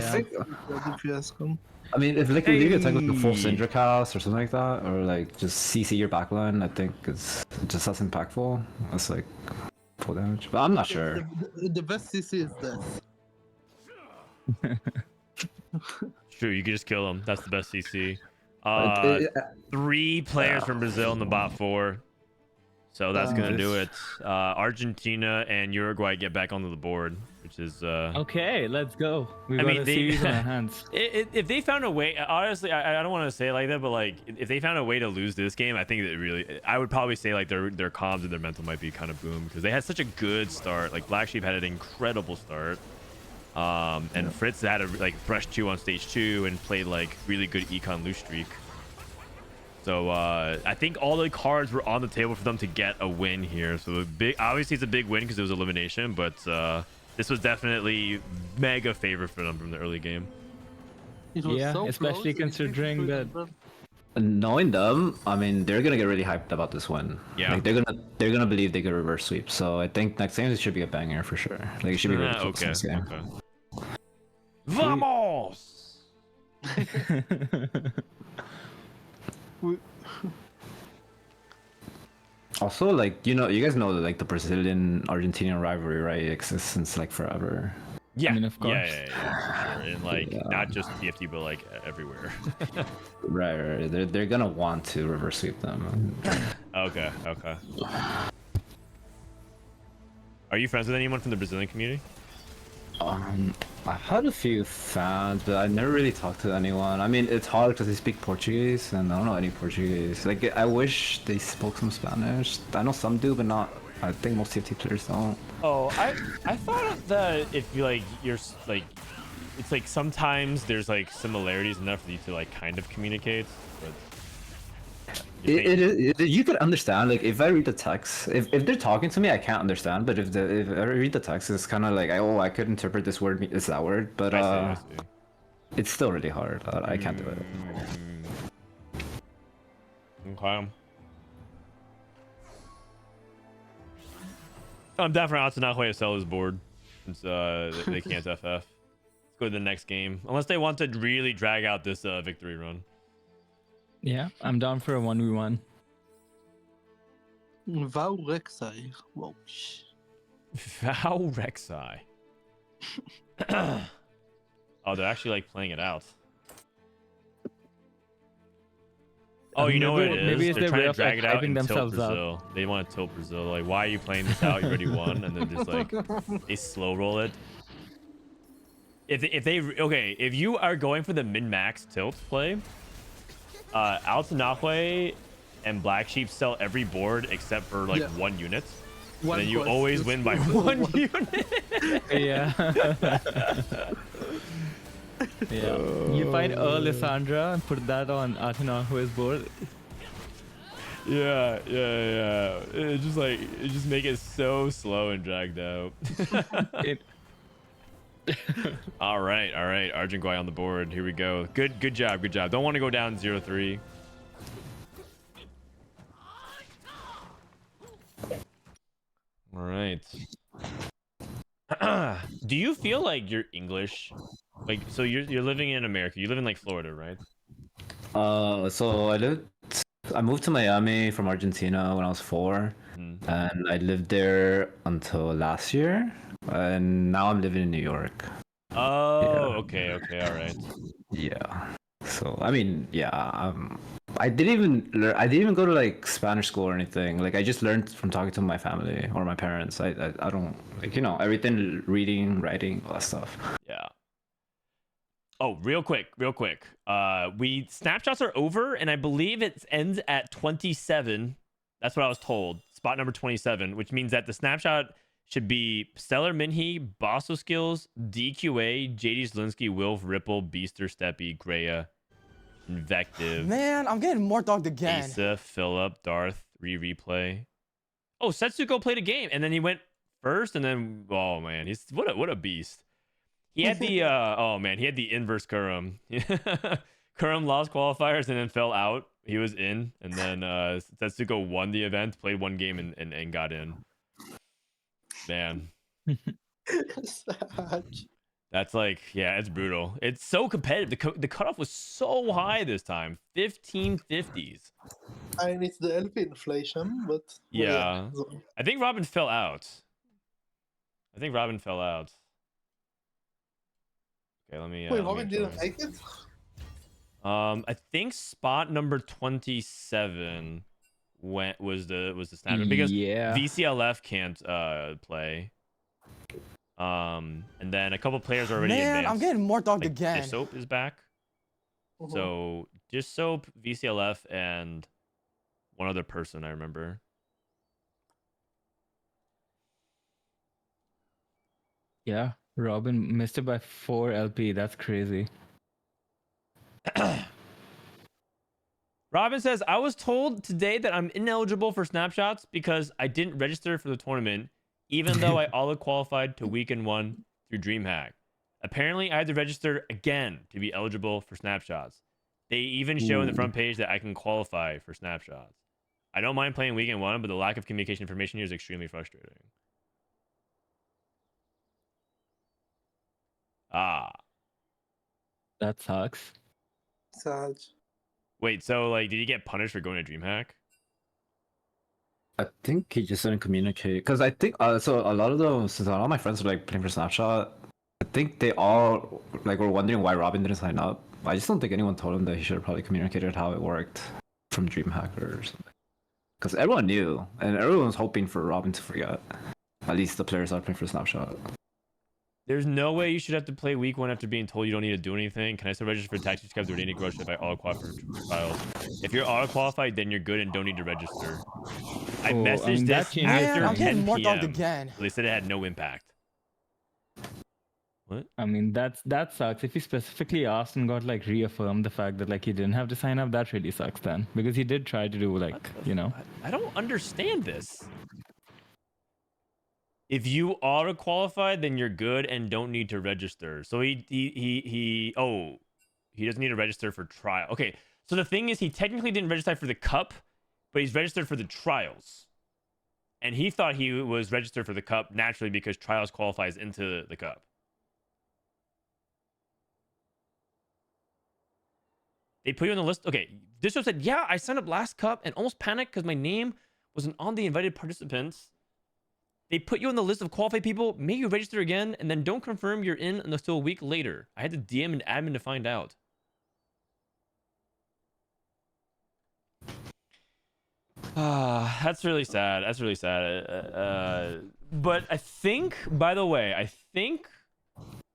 I mean, if like you leave attack with the full Syndra cast or something like that, or like just CC your backline, I think it's just as impactful. That's like full damage, but I'm not sure. The best CC is death. True, you can just kill him. That's the best CC. 3 players from Brazil in the bot 4. So that's gonna do it. Argentina and Uruguay get back onto the board, which is Okay, let's go. We've I got mean, a series on our hands. If they found a way, honestly, I don't want to say it like that, but like if they found a way to lose this game, I think that really, I would probably say like their comms and their mental might be kind of boom because they had such a good start. Like Black Sheep had an incredible start, and Fritz had a like fresh 2 on stage 2 and played like really good econ loose streak. So I think all the cards were on the table for them to get a win here. So obviously it's a big win because it was elimination, but this was definitely mega favor for them from the early game. Yeah, especially considering that. Knowing them, I mean, they're gonna get really hyped about this win. Yeah, like they're gonna believe they could reverse sweep. So I think next game it should be a banger for sure. Like it should be really close next game. Okay. Vamos! Also, like you guys know that like the Brazilian Argentinian rivalry, right? It exists since like forever. Yeah, I mean, of course. Yeah, for sure. And like not just TFT, but like everywhere. right. They're gonna want to reverse sweep them. Okay. Are you friends with anyone from the Brazilian community? I've had a few fans, but I never really talked to anyone. I mean, it's hard because they speak Portuguese, and I don't know any Portuguese. Like, I wish they spoke some Spanish. I know some do, but not. I think most TFT players don't. Oh, I thought that if you like, you're like, it's like sometimes there's like similarities enough for you to like kind of communicate, but. You could understand, like if I read the text, if they're talking to me, I can't understand. But if I read the text, it's kind of like, oh, I could interpret this word as that word, but I see. it's still really hard. I can't do it. Okay. I'm down for Atsunahoya to sell his board since they can't FF. Let's go to the next game, unless they want to really drag out this victory run. Yeah, I'm down for a 1v1. Val Rek'Sai. Whoa. Val Rek'Sai. Oh, they're actually like playing it out. Oh, you know what it is? Maybe it's They're their way trying to of drag it out and tilt themselves Brazil. They want to tilt Brazil. Like, why are you playing this out? You already won, and then just like they slow roll it. If you are going for the min-max tilt play, Altanahue and Black Sheep sell every board except for like 1 unit. And then you always win by 1 unit. Yeah. Yeah. You find Lissandra and put that on Atanahue's board. Yeah. It just make it so slow and dragged out. All right. Argenguay on the board. Here we go. Good job. Don't want to go down 0-3. All right. Do you feel like you're English? Like, so you're living in America. You live in like Florida, right? So I moved to Miami from Argentina when I was 4, and I lived there until last year, and now I'm living in New York. Oh, okay, all right. Yeah. So I mean, yeah. I didn't even go to like Spanish school or anything. Like I just learned from talking to my family or my parents. I don't like everything, reading, writing, all that stuff. Yeah. Oh, real quick. Snapshots are over, and I believe it ends at 27. That's what I was told. Spot number 27, which means that the snapshot should be Stellar Minhee, Bosso Skills, DQA, JD Zelinsky, Wilf, Ripple, Beaster, Steppy, Greya, Invective. Man, I'm getting more dogged again. Asa, Philip, Darth, replay. Oh, Setsuko played a game, and then he went first, and then man, he's what a beast. He had the he had the inverse Kurum. Kurum lost qualifiers and then fell out. He was in, and then Setsuko won the event, played 1 game, and got in. Man. That's like, yeah, it's brutal. It's so competitive. The cutoff was so high this time. 1550s. I mean, it's the LP inflation, but... Yeah. I think Robin fell out. Okay, let me... Wait, Robin didn't make it? I think spot number 27 was the snap because Yeah. VCLF can't play. And then a couple players already Man, advanced. I'm getting more dogged like, again. Dishsoap is back. Mhm. So Dishsoap, VCLF, and one other person I remember. Yeah, Robin missed it by 4 LP. That's crazy. Robin says, I was told today that I'm ineligible for snapshots because I didn't register for the tournament, even though I auto qualified to weekend 1 through DreamHack. Apparently, I had to register again to be eligible for snapshots. They even show in the front page that I can qualify for snapshots. I don't mind playing weekend 1, but the lack of communication information here is extremely frustrating. Ah. That sucks. Sad. Wait, so like, did he get punished for going to DreamHack? I think he just didn't communicate because I think so. A lot of them, since a lot of my friends were like playing for Snapshot, I think they all like were wondering why Robin didn't sign up. I just don't think anyone told him that he should have probably communicated how it worked from DreamHack or something. Because everyone knew, and everyone was hoping for Robin to forget. At least the players that are playing for Snapshot. There's no way you should have to play week 1 after being told you don't need to do anything. Can I still register for tactics cabs or dating rush if I auto qualify for trials? If you're auto qualified, then you're good and don't need to register. I messaged this after Man, I'm 10 getting more dogged p.m. again. They said it had no impact. What? I mean, that sucks. If he specifically asked and got like reaffirmed the fact that like he didn't have to sign up, that really sucks then. Because he did try to do like, you know. I don't understand this. If you auto qualified, then you're good and don't need to register. So he doesn't need to register for trial. Okay, so the thing is, he technically didn't register for the cup, but he's registered for the trials. And he thought he was registered for the cup naturally because trials qualifies into the cup. They put you on the list. Okay, Dishsoap said, yeah, I signed up last cup and almost panicked because my name wasn't on the invited participants. They put you on the list of qualified people, make you register again, and then don't confirm you're in until a week later. I had to DM an admin to find out. That's really sad. That's really sad. But I think, by the way, I think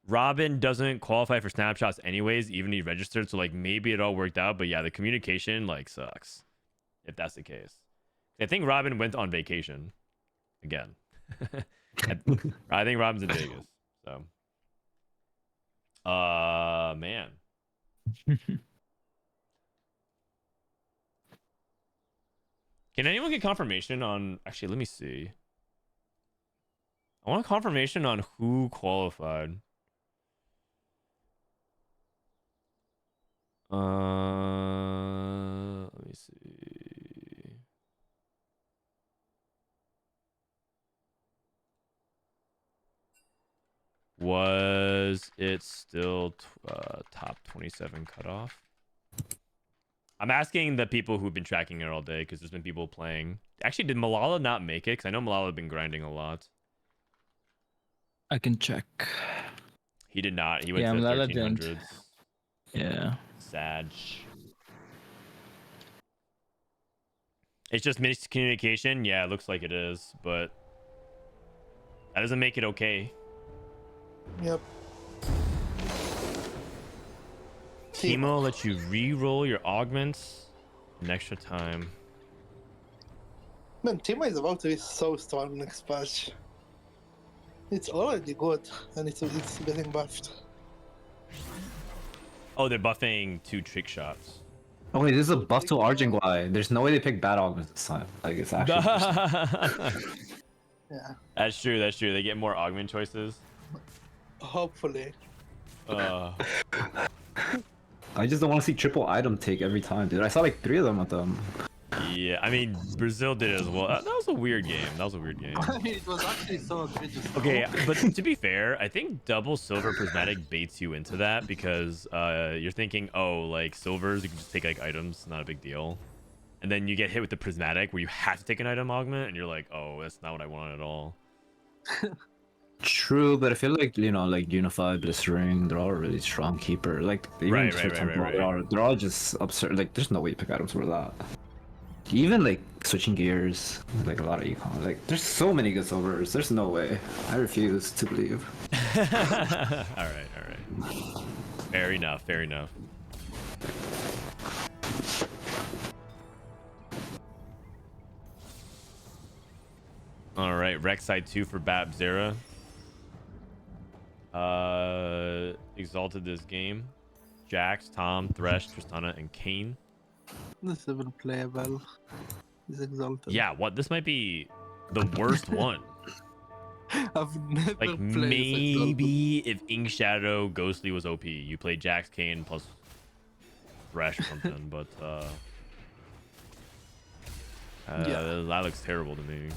Robin doesn't qualify for snapshots anyways, even if he registered. So like maybe it all worked out. But yeah, the communication like sucks if that's the case. I think Robin went on vacation again. I think Robin's in Vegas. So, man. Can anyone get confirmation on? Actually, let me see. I want confirmation on who qualified. Let me see. Was it still top 27 cutoff? I'm asking the people who've been tracking it all day because there's been people playing. Actually, did Malala not make it? Because I know Malala had been grinding a lot. I can check. He did not. He went to the 1300s. Yeah. Sad. It's just miscommunication. Yeah, it looks like it is, but that doesn't make it okay. Yep. Teemo lets you re-roll your augments in extra time. Man, Teemo is about to be so strong next patch. It's already good, and it's getting buffed. Oh, they're buffing 2 trick shots. Oh wait, this is a buff to Argenguay. There's no way they pick bad augments this time. Like it's actually. Yeah. That's true. That's true. They get more augment choices. Hopefully. I just don't want to see triple item take every time, dude. I saw like 3 of them with them. Yeah, I mean Brazil did as well. That was a weird game. That was a weird game. It was actually so good. Okay, but to be fair, I think double silver prismatic baits you into that because you're thinking, oh, like silvers, you can just take like items, not a big deal. And then you get hit with the prismatic where you have to take an item augment, and you're like, oh, that's not what I want at all. True, but I feel like, you know, like Unified, Blistering, they're all a really strong keeper. Like, even Right. They're all just absurd. Like, there's no way you pick items for that. Even, like, switching gears, like a lot of econ. Like, there's so many good silvers. There's no way. I refuse to believe. All right. Fair enough. All right, Rek'Sai 2 for Babzera. Exalted this game. Jax, Tom, Thresh, Tristana, and Kane. This is even playable. He's exalted. Yeah, what? This might be the worst one. I've never Like, played maybe if Ink Shadow Ghostly was OP, you play Jax, Kane, plus Thresh or something, but that looks terrible to me.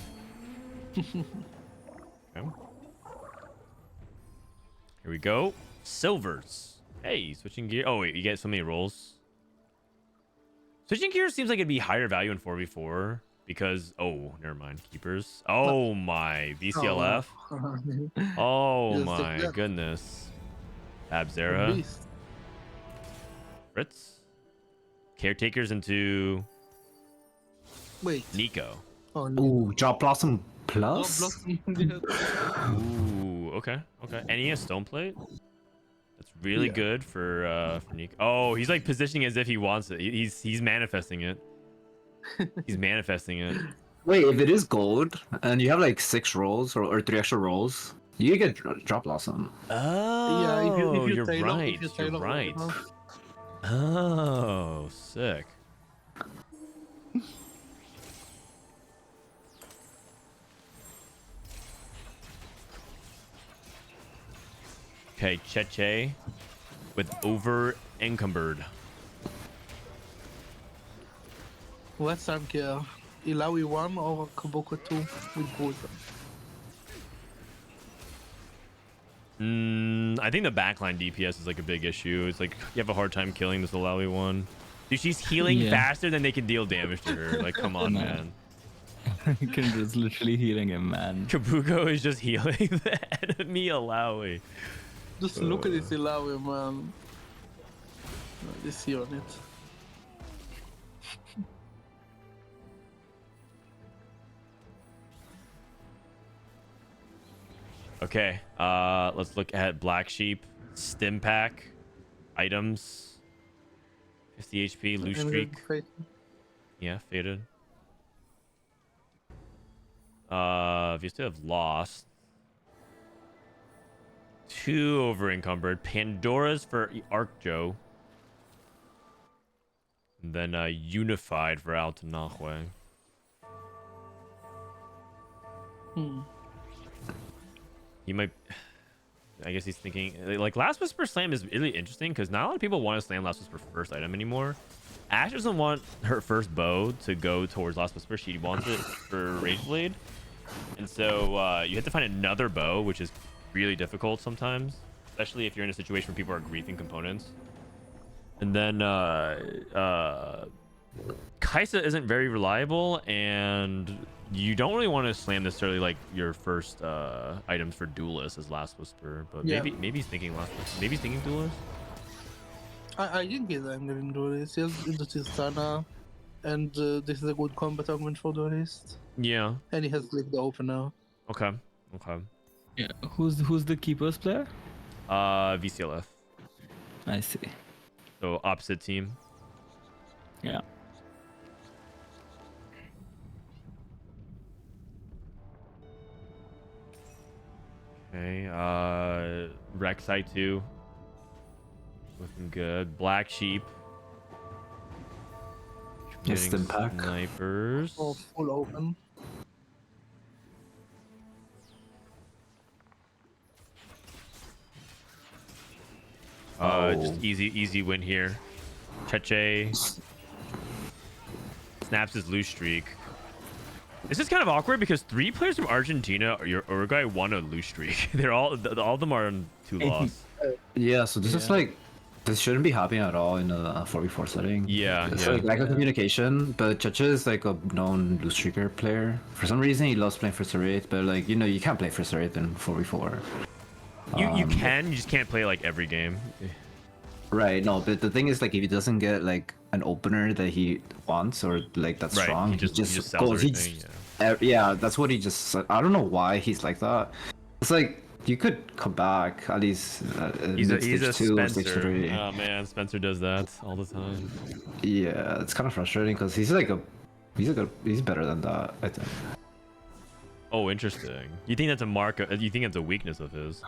Okay. Here we go. Silvers. Hey, switching gear. Oh, wait, you get so many rolls. Switching gears seems like it'd be higher value in 4v4 because... Oh, never mind. Keepers. Oh, my. VCLF. Oh, my goodness. Babzera. Fritz. Caretakers into... Wait. Nico. Oh, Ooh, Drop Blossom Plus? Ooh, okay. And he has Stoneplate. That's really good for Nico. Oh, he's like positioning as if he wants it. He's manifesting it. He's manifesting it. Wait, if it is gold and you have like 6 rolls or 3 extra rolls, you get Drop Blossom. Oh, if you you're tailor- right. if you You're tailor right. well. Oh, sick. Okay, Cheche with over encumbered. What's up here? Ilawi 1 or Kaboko 2 with gold? I think the backline DPS is like a big issue. It's like you have a hard time killing this Alawi one. Dude, she's healing faster than they can deal damage to her. Like, come on, man. Kindra's literally healing him, man. Kabuko is just healing the enemy Alawi. Just look at this Ilawi, man. This unit. Okay, let's look at Black Sheep, Stim Pack, items, 50 HP, loose streak. Yeah, faded. If you still have lost. 2 over encumbered. Pandora's for Arcjo. And then Unified for Altanahwe. He might... I guess he's thinking... Like, Last Whisper Slam is really interesting because not a lot of people want to slam Last Whisper first item anymore. Ash doesn't want her first bow to go towards Last Whisper. She wants it for Rage Blade. And so you have to find another bow, which is really difficult sometimes. Especially if you're in a situation where people are griefing components. And then Kaisa isn't very reliable, and you don't really want to slam necessarily like your first items for Duelist as Last Whisper, but maybe he's thinking Last Whisper. Maybe he's thinking Duelist. I think he's angry in Duelist. He has Tristana, and this is a good combat augment for Duelist. Yeah. And he has like the opener. Okay. Yeah. Who's the keepers player? VCLF. I see. So opposite team. Yeah. Okay, Rek'Sai 2. Looking good. Black Sheep. Yes, Stim Pack. Snipers. Oh, full open. Just easy win here. Cheche snaps his loose streak. This is kind of awkward because 3 players from Argentina or Uruguay won a loose streak. They're all of them are on 2 losses. Yeah, so this is like, this shouldn't be happening at all in a 4v4 setting. Yeah, It's like lack of communication, but Chacha is like a known loose streaker player. For some reason, he loves playing First Rate, but like, you know, you can't play First Rate in 4v4. You can, you just can't play like every game. Right. No, but the thing is, like, if he doesn't get like an opener that he wants or like that's Right, strong, he just sells goes. everything, Yeah, that's what he just. I don't know why he's like that. It's like you could come back at least. He's a stage 2 or stage Spencer. 3. Oh man, Spencer does that all the time. Yeah, it's kind of frustrating because he's better than that, I think. Oh, interesting. You think that's a mark? You think that's a weakness of his?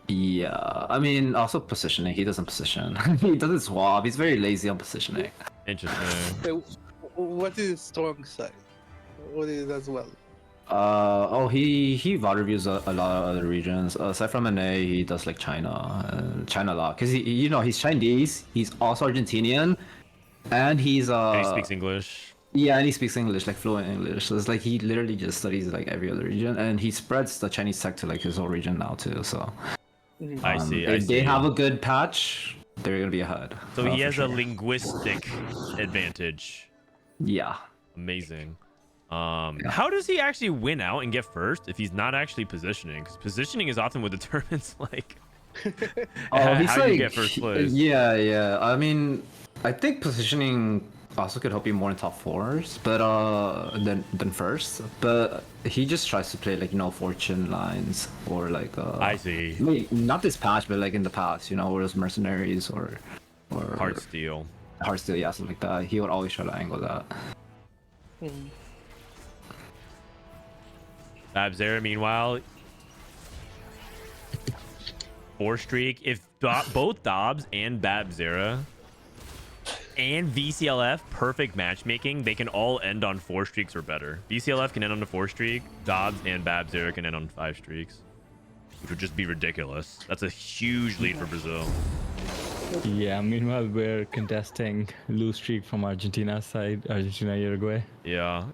Yeah, I mean, also positioning. He doesn't position. He doesn't swap. He's very lazy on positioning. Interesting. Okay, what is his strong side? What is as well? He VOD reviews a lot of other regions. Aside from NA, he does like China a lot. Cause he's Chinese. He's also Argentinian, and he's And he speaks English. Yeah, and he speaks English, like fluent English. So it's like he literally just studies like every other region, and he spreads the Chinese tech to like his whole region now too. So I see. If they have a good patch, they're gonna be ahead. So he has for a sure. linguistic advantage. Yeah. Amazing. How does he actually win out and get first if he's not actually positioning? Because positioning is often what determines like Oh, he's how like you get first place. Yeah. I mean, I think positioning also could help you more in top 4s, but than first. But he just tries to play like fortune lines or like I see. Not this patch, but like in the past, or those mercenaries or Heartsteel. Heartsteel, yeah, something like that. He would always try to angle that. Babzera, meanwhile, 4 streak. If both Dobbs and Babzera and VCLF, perfect matchmaking, they can all end on 4 streaks or better. VCLF can end on a 4 streak. Dobbs and Babzera can end on 5 streaks, which would just be ridiculous. That's a huge lead for Brazil. Yeah, meanwhile, we're contesting lose streak from Argentina's side, Argentina, Uruguay. Yeah.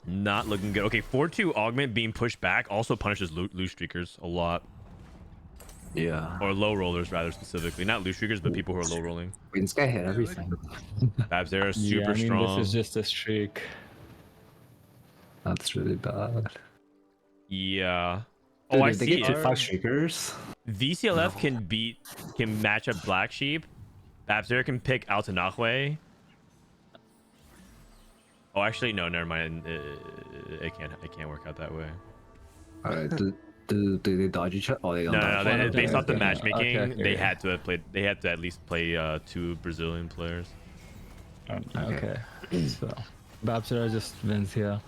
Not looking good. Okay, 4-2 augment being pushed back also punishes loose streakers a lot. Yeah. Or low rollers, rather specifically. Not loose streakers, but people who are low rolling. This guy hit everything. Babzera is super Yeah, I mean, strong. this is just a streak. That's really bad. Yeah. Dude, Oh, I if they see. get to 5 streakers. VCLF can match up Black Sheep. Babzera can pick Altanahwe. Oh, actually, no, never mind. It can't work out that way. Alright, do they dodge each other? Oh, they don't dodge. No. Based off the matchmaking, Okay, they yeah. had to have played. They had to at least play 2 Brazilian players. Okay. So, Babzera just wins here.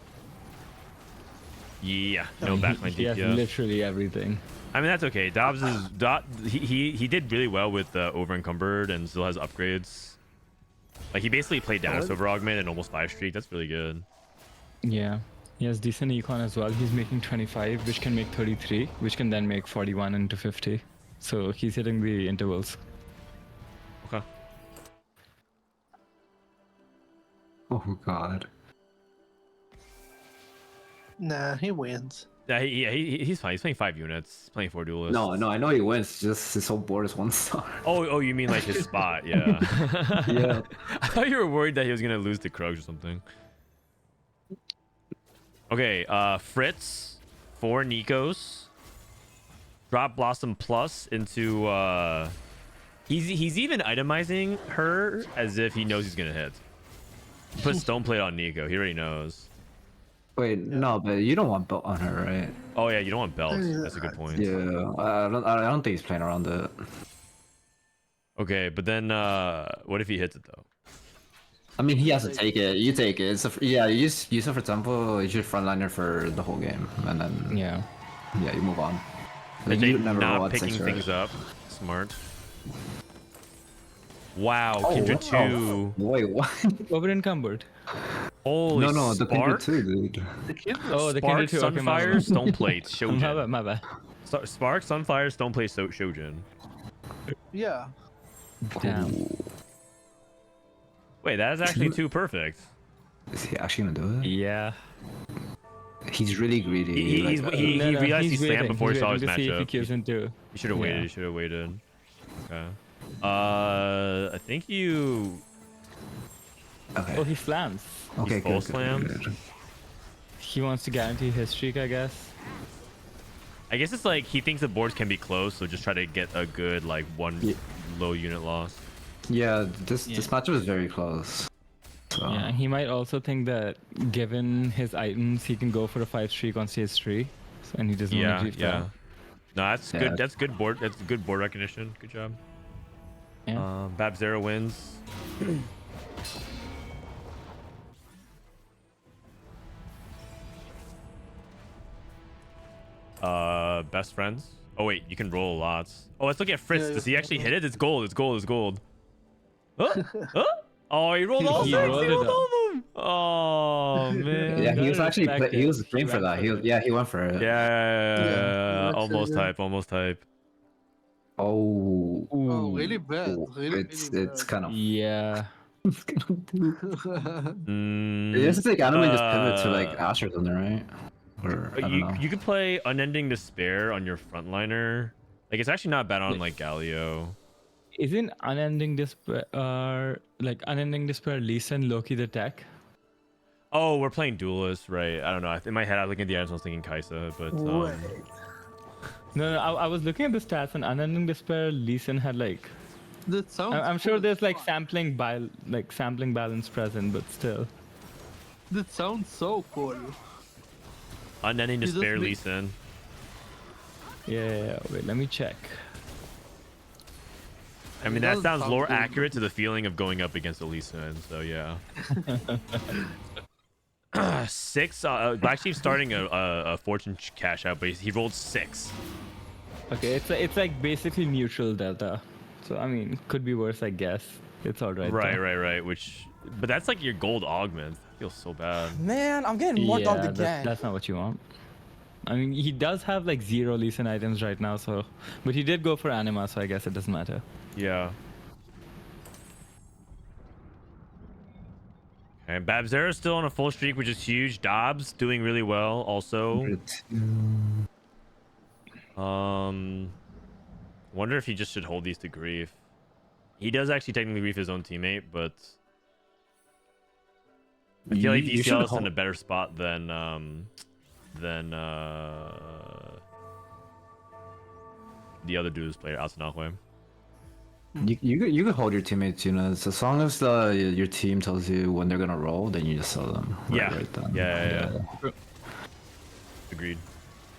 Yeah, no backline He has DPS. literally everything. I mean, that's okay. Dobbs is he did really well with over encumbered and still has upgrades. Like he basically played Dinosaur over augment and almost 5 streak. That's really good. Yeah. He has decent econ as well. He's making 25, which can make 33, which can then make 41 into 50. So he's hitting the intervals. Okay. Oh god. Nah, he wins. Yeah, he's fine. He's playing 5 units, playing 4 duelists. No, I know he wins. Just his whole board is 1 star. Oh, you mean like his spot? Yeah. Yeah. I thought you were worried that he was gonna lose to Krugs or something. Okay, Fritz, 4 Nikos. Drop Blossom Plus into he's even itemizing her as if he knows he's gonna hit. Put Stone Plate on Nico. He already knows. Wait, no, but you don't want belt on her, right? Oh yeah, you don't want belts. That's a good point. Yeah, I don't think he's playing around it. Okay, but then what if he hits it though? I mean, he has to take it. You take it. You use it for example. You should frontliner for the whole game, and then yeah, you move on. Like you they never not roll at picking 6, right? things up. Smart. Wow, Oh, Kindred wow. 2. Wait, what? Over encumbered. Holy No, the Kindred Spark? 2, dude. Oh, the Spark, Kindred 2. Okay, my Sunfire, bad. Stone Plate, Shojin. My bad. Spark, Sunfire, Stone Plate, Shojin. Yeah. Damn. Wait, that is actually 2 perfect. Is he actually gonna do it? Yeah. He's really greedy. He No, realized he he's slammed waiting. before he He's saw his waiting to see if he matchup. kills into. He should have waited. Yeah. He should have waited. Okay. I think you. Okay. Oh, he slams. Okay, He's full good, slams. good. he wants to guarantee his streak, I guess. I guess it's like he thinks the boards can be close, so just try to get a good like one low unit loss. Yeah, this matchup is very close. So. Yeah, he might also think that given his items, he can go for a 5 streak on stage 3, and he doesn't want to grief that. No, that's good. That's good board. That's good board recognition. Good job. Yeah. Bab0 wins. Best friends. Oh wait, you can roll lots. Oh, let's look at Fritz. Does he actually hit it? It's gold. It's gold. It's gold. Oh, he rolled all six. He rolled all of them. Oh man. Yeah, he was actually he was playing for that. He went for it. Yeah. Almost hype. Almost hype. Oh. Oh, really bad. Really, It's kind of. Yeah. This is like anime just pivot to like Ash or something, right? Or I don't know. You could play Unending Despair on your frontliner. Like it's actually not bad on like Galio. Isn't Unending Despair Lee Sin Loki the tech? Oh, we're playing Duelist, right? I don't know. In my head, I was looking at the items, I was thinking Kaisa, but No, I was looking at the stats, and Unending Despair Lee Sin had like. That sounds. I'm sure there's like sampling balance present, but still. That sounds so cool. Unending Despair Lee Sin. Yeah, wait, let me check. I mean, that sounds more accurate to the feeling of going up against Lee Sin, so yeah. 6. Black Sheep's starting a fortune cash out, but he rolled 6. Okay, it's like basically neutral delta. So I mean, could be worse, I guess. It's all right. Right. But that's like your gold augment. Feels so bad. Man, I'm getting more dogged again. That's not what you want. I mean, he does have like 0 Lee Sin items right now, so. But he did go for anima, so I guess it doesn't matter. Yeah. And Bab0 is still on a full streak, which is huge. Dobbs doing really well also. Wonder if he just should hold these to grief. He does actually technically grief his own teammate, but I feel like DCL is in a better spot than the other dude's player, Asanahwe. You could hold your teammates units as long as your team tells you when they're gonna roll, then you just sell them. Right then. Yeah. Agreed.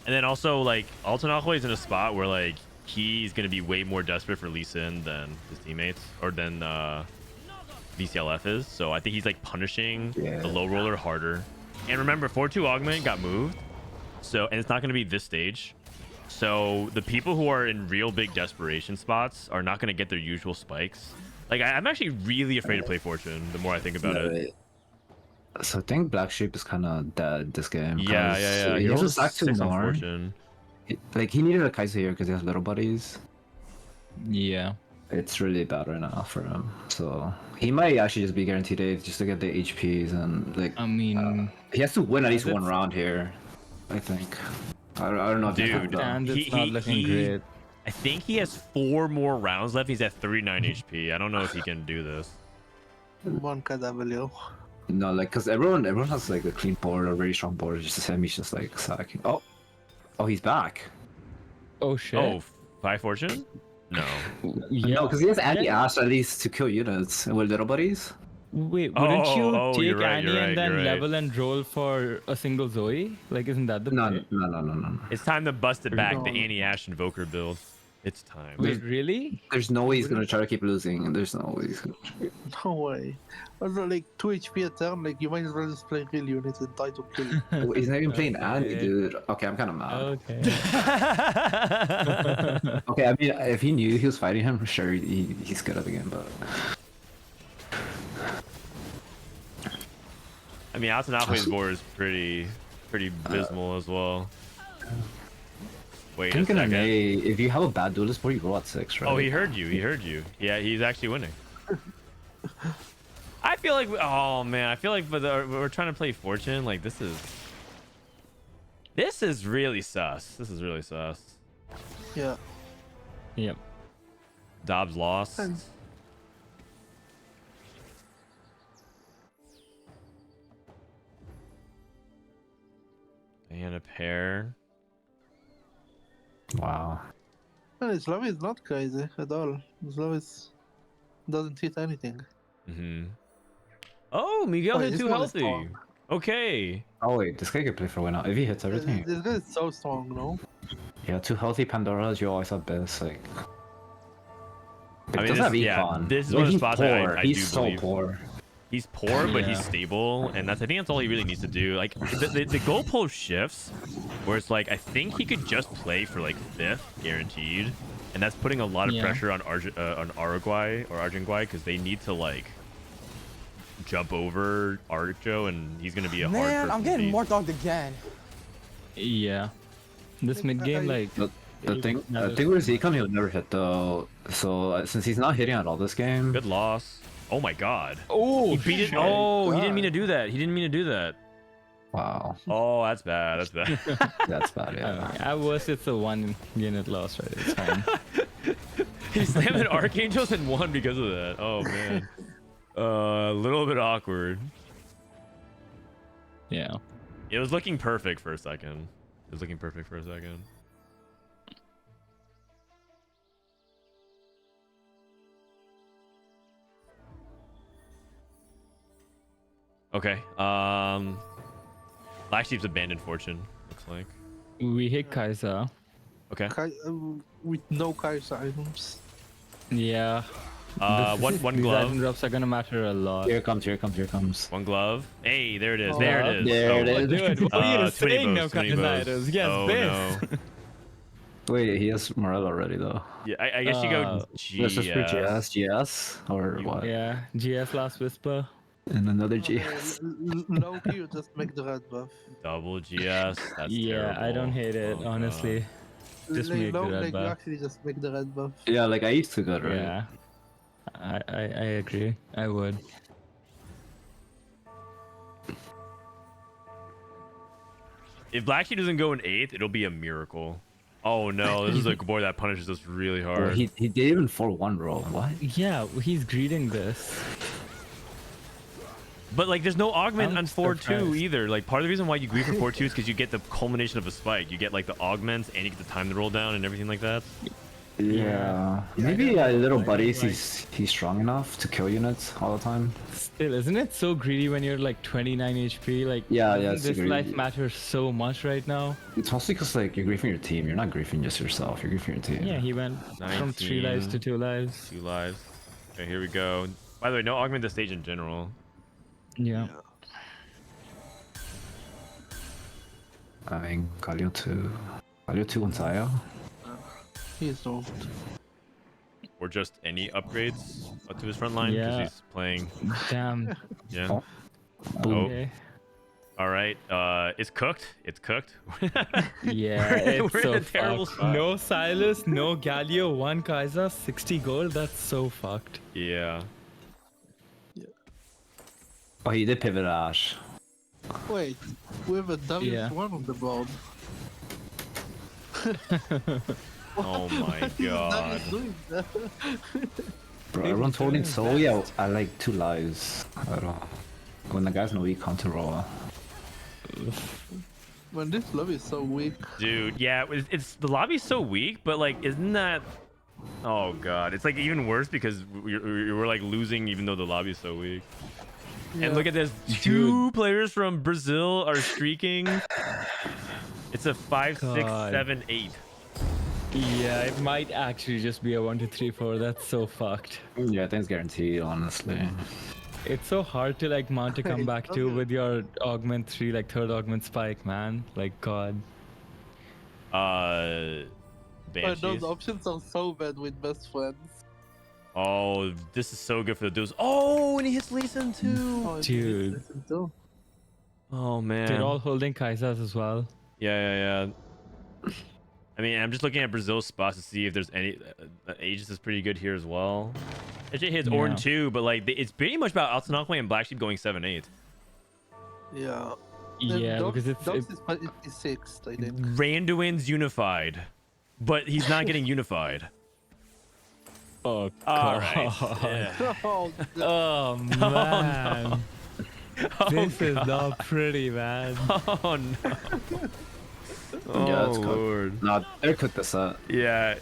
And then also like Altanahwe is in a spot where like he's gonna be way more desperate for Lee Sin than his teammates or than VCLF is. So I think he's like punishing the low roller harder. And remember, 4-2 Augment got moved, so and it's not gonna be this stage. So the people who are in real big desperation spots are not going to get their usual spikes. Like I'm actually really afraid to play Fortune the more I think about it. So I think Black Sheep is kind of dead this game. Yeah. He has a stack 2 more. Fortune. Like he needed a Kaisa here because he has little buddies. Yeah. It's really bad right now for him. So he might actually just be guaranteed 8 just to get the HPs and like. I mean, he has to win at least one round here, I think. I don't know, dude. It's not looking great. I think he has 4 more rounds left. He's at 39 HP. I don't know if he can do this. 1 KW. No, like, cause everyone has like a clean board, a really strong board. It's just him. He's just like sacking. Oh, he's back. Oh shit. Oh, 5 Fortune? No. No, cause he has anti-ash at least to kill units with little buddies. Wait, wouldn't you take you're right, Annie and then you're right. level and roll for a single Zoe? Like, isn't that the No. It's time to bust it back. The Annie-Ash Invoker build. It's time. Wait, really? There's no way he's gonna try to keep losing. There's no way he's gonna. No way. Also, like 2 HP a turn, like you might as well just play real units and try to kill it. Oh, he's not even playing Annie, dude. Okay, I'm kind of mad. Okay. Okay, I mean, if he knew he was fighting him, sure, he's good at the game, but. I mean, Atanahwe's board is pretty abysmal as well. Wait a second. If you have a bad duelist board, you roll at 6, right? Oh, he heard you. Yeah, he's actually winning. I feel like, oh man, we're trying to play Fortune. Like this is really sus. Yeah. Yep. Dobbs lost. gonna pair. Wow. No, Slav is not crazy at all. Slav doesn't hit anything. Mm-hmm. Oh, Miguel Oh, hit this too one is healthy. strong. Okay. Oh wait, this guy could play for winner if he hits everything. This guy is so strong, no? Yeah, two healthy Pandoras. You always have best. Like, I mean, doesn't have this, yeah, econ. this is Like, one of the he's spots poor. I He's do so believe. poor. He's poor, but he's Yeah. stable, and I think that's all he really needs to do. Like the goalpost shifts, where it's like I think he could just play for like 5th guaranteed, and that's putting a lot of Yeah. pressure on Argenguay because they need to like jump over Arjo, and he's gonna be a hard Man, person I'm to getting beat. more dogged again. Yeah. This mid game, like The thing with Econ, he'll never hit though. So since he's not hitting at all this game, Good loss. Oh my god. Oh, He beat it. shit. Oh, he didn't mean to do that. He didn't mean to do that. Wow. Oh, that's bad. That's bad. That's bad. Yeah. At worst, it's a 1 unit loss, right? It's fine. He slammed an Archangels and won because of that. Oh man. A little bit awkward. Yeah. It was looking perfect for a second. It was looking perfect for a second. Okay. Black Sheep's abandoned fortune. Looks like. We hit Kaiser. Okay. With no Kaiser items. Yeah. One These glove. item drops are gonna matter a lot. Here it comes. Here it comes. Here it comes. One glove. Hey, there it is. Oh, There it is. there it is. Dude, what are you 20 saying now, bows, 20 Cotton bows. items? Yes, Oh, this. no. Wait, he has Morel already though. Yeah, I guess you go This is for GS. GS or what? Yeah, GS Last Whisper. And another GS. Low key, you just make the red buff. Double GS. That's Yeah, I don't terrible. hate it, Oh, honestly. Just make the red you buff. actually just make the red buff. Yeah, like I used to good, right? Yeah. I agree. I would. If Black Sheep doesn't go in 8th, it'll be a miracle. Oh no, this is a boy that punishes us really Well, hard. he did even 4-1 roll. What? Yeah, he's greeting this. But like, there's no augment I'm on 4-2 surprised. either. Like, part of the reason why you grieve for 4-2 is because you get the culmination of a spike. You get like the augments, and you get the time to roll down and everything like that. Yeah. Maybe little buddies. He's strong enough to kill units all the time. Still, isn't it so greedy when you're like 29 HP? Like, Yeah, doesn't it's this greedy. life matters so much right now. It's mostly because like you're griefing your team. You're not griefing just yourself. You're griefing your team. Yeah, he went from 3 lives to 2 lives. 2 lives. Okay, here we go. By the way, no augment the stage in general. Yeah. I mean, Galio 2 on Saya. He's old. Or just any upgrades to his front line because Yeah. he's playing. Damn. Yeah. Oh. Oh. Okay. All right. It's cooked. It's cooked. Yeah, it's we're so in a terrible fucked. spot. No Silas, no Galio, 1 Kaiser, 60 gold. That's so fucked. Yeah. Oh, he did pivot Ash. Wait, we have a W1 Yeah. on the board. Oh my god. Who's doing that? Bro, everyone's holding so yeah. I like 2 lives. I don't know. When the guys know we come to roll. Man, this lobby is so weak. Dude, yeah, it's the lobby's so weak, but like, isn't that? Oh god, it's like even worse because we're like losing even though the lobby's so weak. And look at this, 2 players from Brazil are streaking. It's a 5, 6, God. 7, 8. Yeah, it might actually just be a 1, 2, 3, 4. That's so fucked. Yeah, I think it's guaranteed, honestly. It's so hard to like mount a comeback too with your augment 3, like 3rd augment spike, man. Like god. But Banshees. those options are so bad with best friends. Oh, this is so good for the dudes. Oh, and he hits Lee Sin too. Oh, Dude. listen too. Oh man. They're all holding Kaisers as well. Yeah. I mean, I'm just looking at Brazil's spots to see if there's any. Aegis is pretty good here as well. AJ hits Ornn too, but like it's pretty much about Altanakwe and Black Sheep going 7-8. Yeah. Yeah, because it's Dogs is 6th, I think. Randuin's unified, but he's not getting unified. Oh, all right. Oh, Oh man. Oh, This is God. not pretty, man. Oh no. Oh, Yeah, that's cooked. Lord. No, they're cooked this set. Yeah.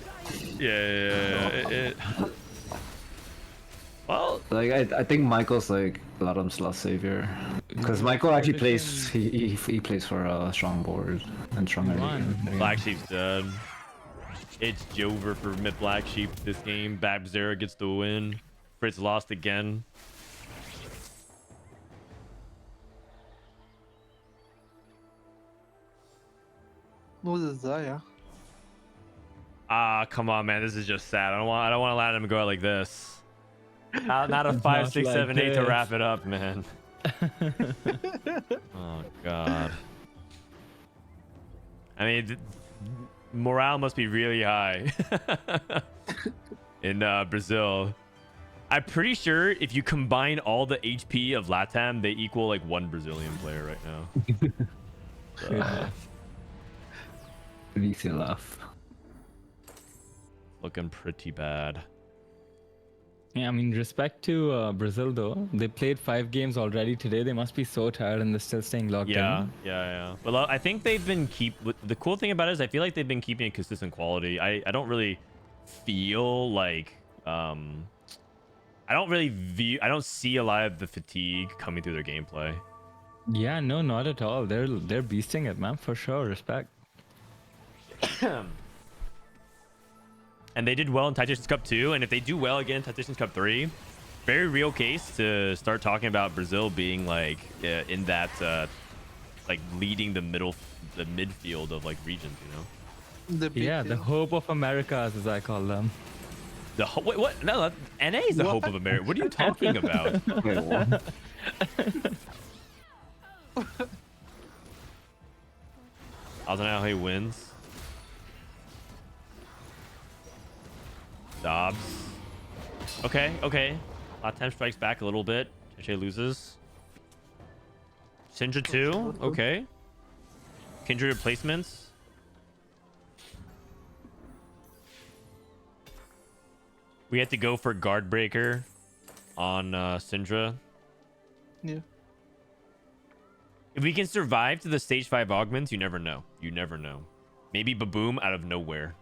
Well, like I think Michael's like Ladom's last savior, because Michael actually plays. He plays for a strong board and strong early. Black Sheep's dead. It's Jover for mid Black Sheep this game. Babzera gets the win. Fritz lost again. What is that, yeah? Ah, come on, man. This is just sad. I don't want to let him go out like this. Not a 5, 6, 7, 8 to wrap it up, man. Oh God. I mean, morale must be really high in Brazil. I'm pretty sure if you combine all the HP of Latam, they equal like one Brazilian player right now. VCLF. Looking pretty bad. Yeah, I mean, respect to Brazil though. They played 5 games already today. They must be so tired and they're still staying locked in. Yeah. But I think they've been the cool thing about it is I feel like they've been keeping a consistent quality. I don't really feel like I don't see a lot of the fatigue coming through their gameplay. Yeah, no, not at all. They're beasting it, man, for sure. Respect. And they did well in Titans Cup 2, and if they do well again in Titans Cup 3, very real case to start talking about Brazil being like in that like leading the midfield of like regions, you know. The hope of Americas, as I call them. Wait, what? No, NA is the hope of America. What are you talking about? Wait, what? I don't know how he wins. Dobbs. Okay. Latam strikes back a little bit. Cheche loses. Syndra 2. Okay. Kindred replacements. We had to go for guard breaker on Syndra. Yeah. If we can survive to the stage 5 augments, you never know. Maybe Baboom out of nowhere.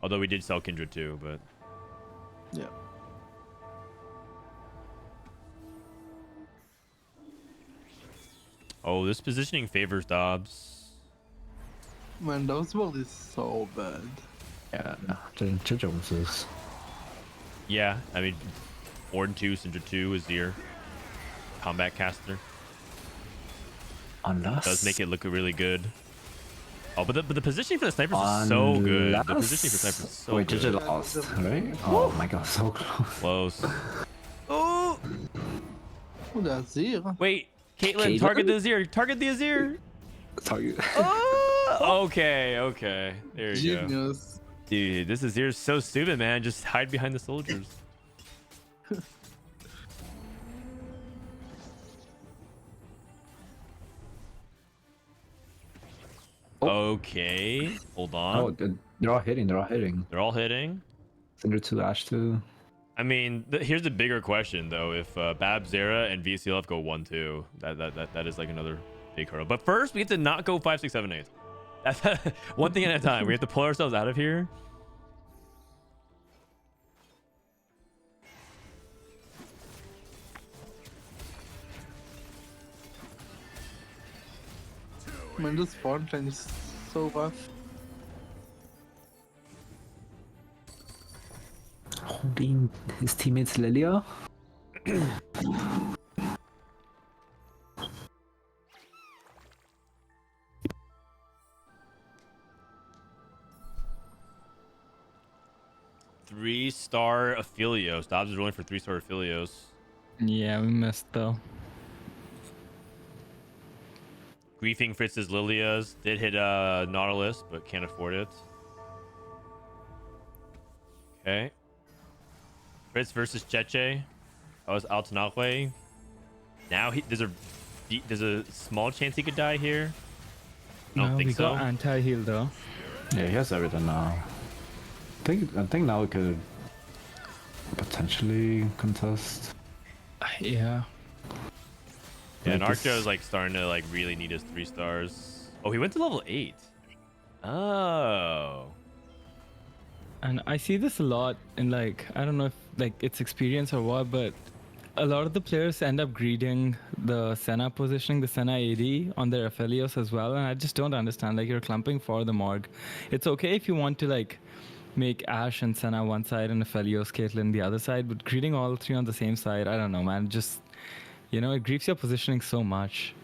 Although we did sell Kindred too, but yeah. Oh, this positioning favors Dobbs. Man, those ball is so bad. Yeah, Joneses. Yeah, I mean, Orden 2, Syndra 2 is your combat caster. Unless does make it look really good. Oh, but the positioning for the snipers is so good. The positioning for snipers is so Wait, good. Wait, JJ lost, right? Oh my god, so close. Close. Oh! Oh, that's Azir. Wait, Caitlyn, target the Azir. Target the Azir. Target. Oh! Okay. There you go. Genius. Dude, this Azir is so stupid, man. Just hide behind the soldiers. Okay, hold on. Oh, they're all hitting. They're all hitting. Syndra 2, Ash 2. I mean, here's the bigger question though. If Babzera and VCLF go 1-2, that is like another big hurdle. But first, we have to not go 5, 6, 7, 8. That's one thing at a time. We have to pull ourselves out of here. Man, this front line is so rough. Holding his teammates Lilia. Three-star Aphelios. Dobbs is rolling for 3-star Aphelios. Yeah, we missed though. Griefing Fritz's Lilias. Did hit Nautilus, but can't afford it. Okay. Fritz versus Cheche. That was Altanahwe. Now there's a small chance he could die here. I don't think we so. got anti-heal though. Yeah, he has everything now. I think now we could potentially contest. Yeah. Yeah, and Arcto is like starting to like really need his 3 stars. Oh, he went to level 8. Oh. And I see this a lot in like, I don't know if like it's experience or what, but a lot of the players end up greeting the Senna positioning, the Senna AD on their Aphelios as well. And I just don't understand, like you're clumping for the Morg. It's okay if you want to like make Ashe and Senna one side and Aphelios, Caitlyn the other side, but greeting all three on the same side, I don't know, man. Just, you know, it griefs your positioning so much.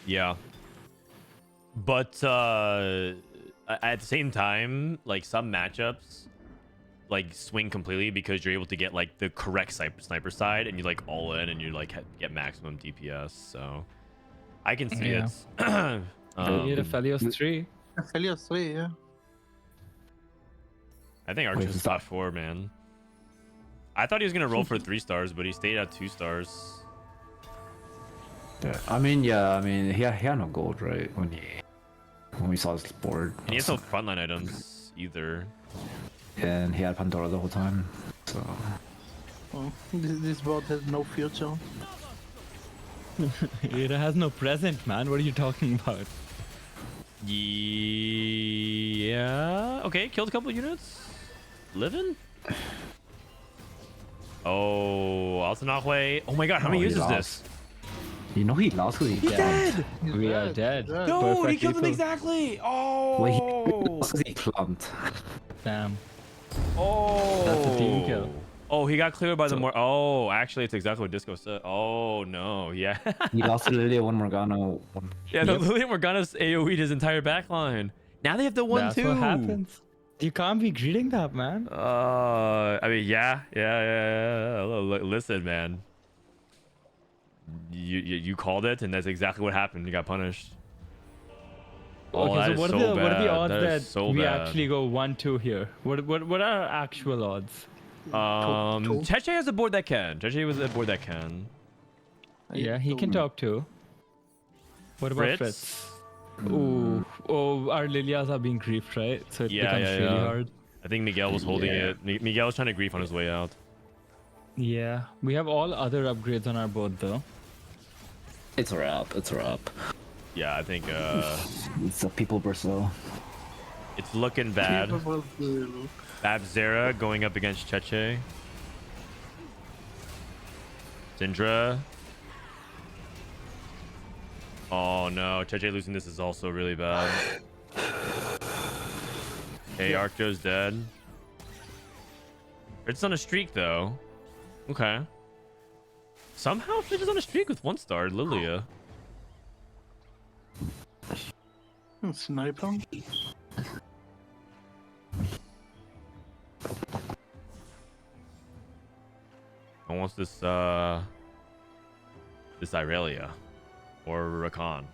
Yeah. But at the same time, like some matchups like swing completely because you're able to get like the correct sniper side and you like all in and you like get maximum DPS. So I can see it. Aphelios 3. Aphelios 3, yeah. I think Archer's is top 4, man. I thought he was gonna roll for 3 stars, but he stayed at 2 stars. Yeah, I mean, he had no gold, right? When we saw his board. And he has no frontline items either. And he had Pandora the whole time, so. Oh, this board has no future. It has no present, man. What are you talking about? Yeah. Okay, killed a couple units. Living? Oh, Altanahwe. Oh my god, how many uses this? You know he lost because He's dead! We are dead. Dude, he killed him exactly! Oh! Wait, he lost because he clumped. Damn. Oh! That's a team kill. Oh, he got cleared by the more. Oh, actually, it's exactly what Disco said. Oh, no. Yeah. He lost to Lilia, one Morgana. Yeah, no, Lilia Morgana's AoE'd his entire backline. Now they have the 1-2. That's what happens. You can't be greeting that, man. I mean, yeah. Listen, man. You called it, and that's exactly what happened. You got punished. Oh, Okay, so what are the odds that so we bad. actually go 1-2 here? What are actual odds? Cheche has a board that can. Cheche was a board that can. Yeah, he can top 2. What about Fritz? Ooh, our Lilias are being griefed, right? So it becomes really hard. I think Miguel was holding it. Miguel was trying to grief on his way out. Yeah, we have all other upgrades on our board though. It's a wrap. Yeah, I think it's a people Brazil. It's looking bad. Babzera going up against Cheche. Syndra. Oh no, Cheche losing this is also really bad. Hey, Arcto's dead. It's on a streak though. Okay. Somehow Fitch is on a streak with 1 star, Lilia. Sniper. I want this this Irelia or Rakan.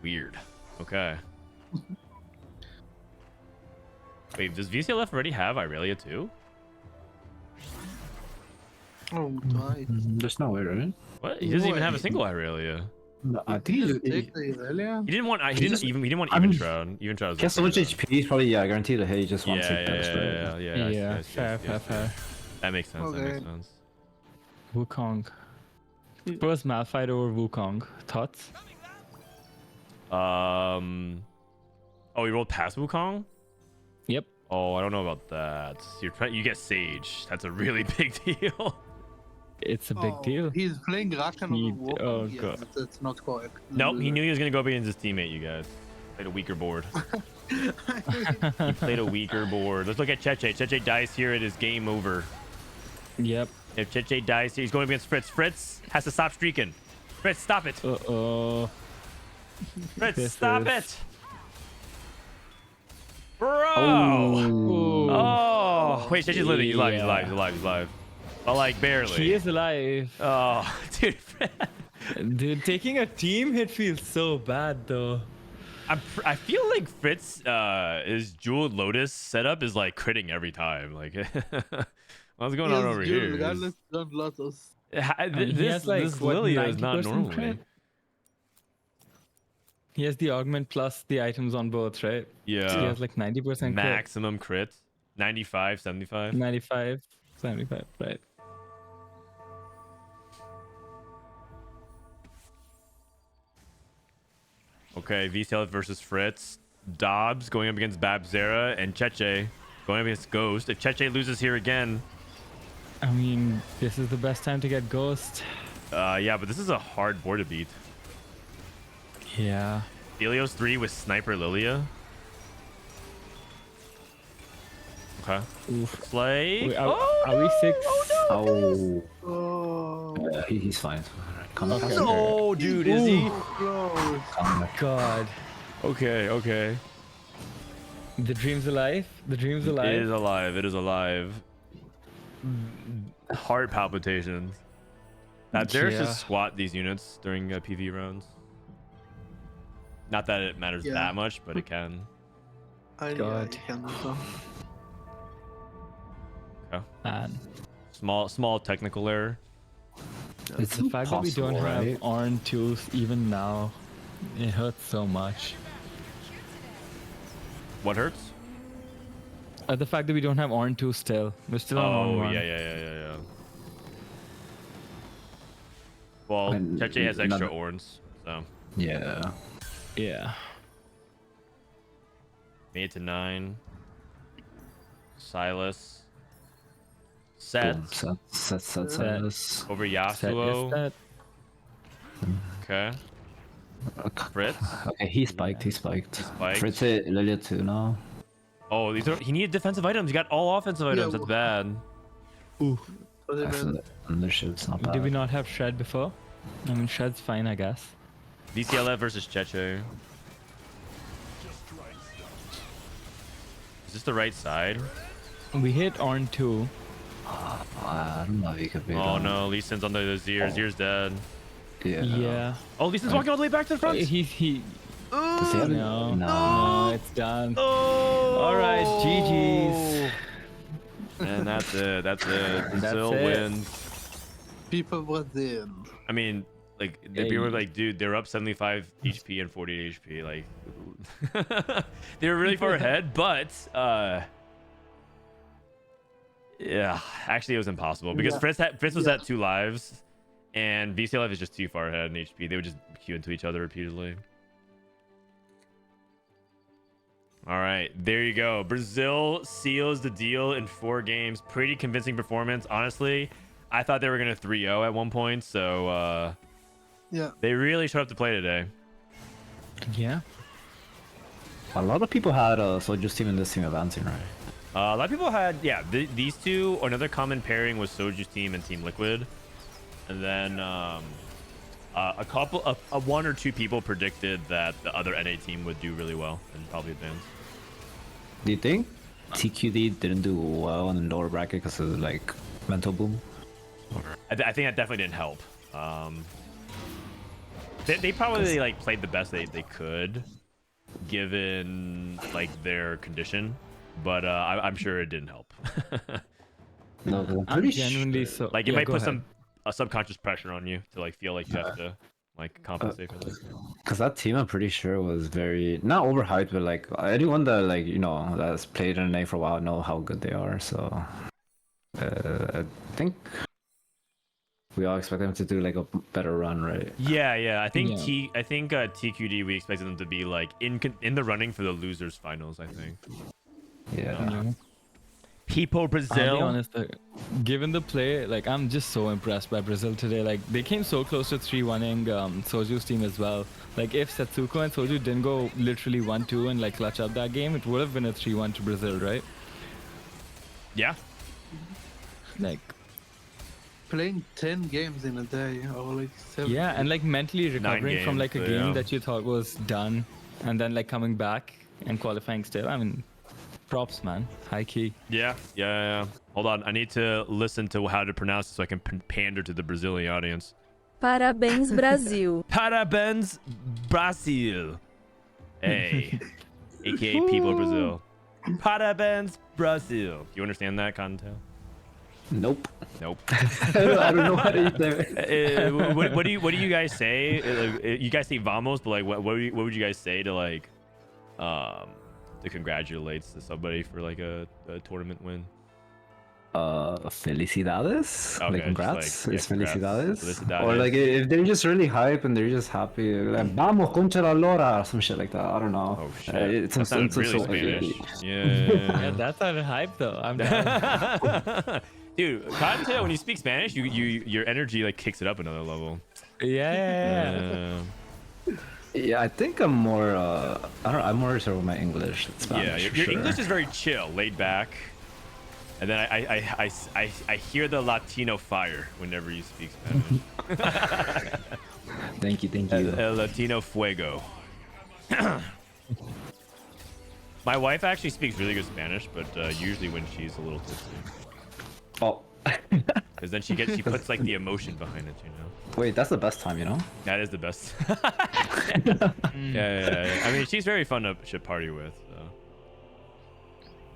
Weird. Okay. Wait, does VCLF already have Irelia too? Oh, nice. There's no way, right? What? He doesn't even have a single Irelia. No, I think he didn't want. He didn't want even Shroud. Even Shroud. He has so much HP. He's probably guaranteed a hit. He just wants to Yeah. Fair. That makes sense. That makes sense. Wukong. First Malphite over Wukong. Thoughts? Oh, he rolled past Wukong? Yep. Oh, I don't know about that. You get Sage. That's a really big deal. It's a big deal. He's playing Rakan over Oh Wukong. god. That's not correct. Nope, he knew he was gonna go up against his teammate. You guys played a weaker board. He played a weaker board. Let's look at Cheche. Cheche dies here. It is game over. Yep. If Cheche dies here, he's going against Fritz. Fritz has to stop streaking. Fritz, stop it. Uh-oh. Fritz, stop it. Bro! Oh! Wait, Cheche's living. He's alive. He's alive. But like barely. He is alive. Oh, dude. Dude, taking a team hit feels so bad though. I feel like Fritz, his Jeweled Lotus setup is like critting every time. Like, what's going on over here? Regardless, don't Lotus. This Lilia is not normally. Crit? He has the augment plus the items on both, right? Yeah. So he has like 90% maximum crit. 95, 75. 95, 75, right. Okay, VCL versus Fritz. Dobbs going up against Babzera, and Cheche going up against Ghost. If Cheche loses here again... I mean, this is the best time to get Ghost. Yeah, but this is a hard board to beat. Yeah. Helios 3 with Sniper Lilia. Okay. Oof. Slay. Wait, are we 6? Oh. Oh. Yeah, he's fine. Come Okay. No, dude, is he? God. Okay, okay. The dream's alive. The dream's alive. It is alive. It is alive. Heart palpitations. Now, Dare should squat these units during PV rounds. Not that it matters that much, but it can. God. Can also. Okay. Man. Small technical error. It's the fact that we don't have Orn 2s even now. It hurts so much. What hurts? The fact that we don't have Orn 2 still. We're still on Orn 1. Yeah. Well, Cheche has extra Orns, so. Yeah. Yeah. Made it to 9. Silas. Set. Silas. Over Yasuo. Set. Okay. Fritz. Okay, he spiked. Spiked. Fritz hit Lilia too now. Oh, he needed defensive items. He got all offensive items. That's bad. Ooh. Undership's not bad. Did we not have Shred before? I mean, Shred's fine, I guess. VCLF versus Cheche. Is this the right side? We hit Orn 2. I don't know if he could be. Oh no, Lee Sin's on the Zir. Zir's dead. Yeah. Oh, Lee Sin's walking all the way back to the front. No, it's done. Oh. All right, GG's. And that's it. Brazil wins. People were there. I mean, like the people were like, dude, they're up 75 HP and 48 HP. Like, they were really far ahead, but yeah, actually it was impossible because Fritz was at 2 lives, and VCLF is just too far ahead in HP. They would just queue into each other repeatedly. All right, there you go. Brazil seals the deal in 4 games. Pretty convincing performance, honestly. I thought they were gonna 3-0 at one point, so yeah, they really showed up to play today. Yeah. A lot of people had Soju's team and this team advancing, right? A lot of people had, these two. Another common pairing was Soju's team and Team Liquid, and then a couple of 1 or 2 people predicted that the other NA team would do really well and probably advance. Do you think TQD didn't do well in the lower bracket because of like mental boom? I think that definitely didn't help. They probably like played the best they could, given like their condition, but I'm sure it didn't help. No, I'm genuinely so. Like it might put some subconscious pressure on you to like feel like you have to like compensate for this. Because that team, I'm pretty sure, was very not overhyped, but like anyone that like that's played in NA for a while know how good they are. So I think we all expect them to do like a better run, right? Yeah. I think TQD, we expected them to be like in the running for the losers finals. I think. Yeah. People Brazil. I'll be honest, given the play, like I'm just so impressed by Brazil today. Like they came so close to 3-1ing Soju's team as well. Like if Setsuko and Soju didn't go literally 1-2 and like clutch up that game, it would have been a 3-1 to Brazil, right? Yeah. Like playing 10 games in a day or like 7. Yeah, and like mentally recovering from like a games, game that you thought was done, and then like coming back and qualifying still. I mean, props, man. High key. Yeah. Hold on, I need to listen to how to pronounce it so I can pander to the Brazilian audience. Parabéns, Brasil. Parabéns, Brasil. Hey, aka People Brazil. Parabéns, Brasil. Do you understand that, Cottontail? Nope. I don't know how to say what do you guys say? You guys say vamos, but like what would you guys say to like to congratulate somebody for like a tournament win? felicidades. Okay, Like just congrats. like, yeah, It's congrats. felicidades. Felicidades. Or like if they're just really hype and they're just happy, like vamos contra la lora, or some shit like that. I don't know. Oh shit. It's That sounded really so- Spanish. Yeah, Yeah. that sounded hype though. I'm down. Dude, Cottontail, when you speak Spanish, your energy like kicks it up another level. Yeah. Yeah, I think I'm more. I'm more reserved with my English. Than Spanish, Yeah, for your sure. English is very chill, laid back. And then I hear the Latino fire whenever you speak Spanish. Thank you. El Latino fuego. My wife actually speaks really good Spanish, but usually when she's a little tipsy. Oh. Because then she puts like the emotion behind it, you know. Wait, that's the best time, you know? That is the best. Yeah. I mean, she's very fun to ship party with. So.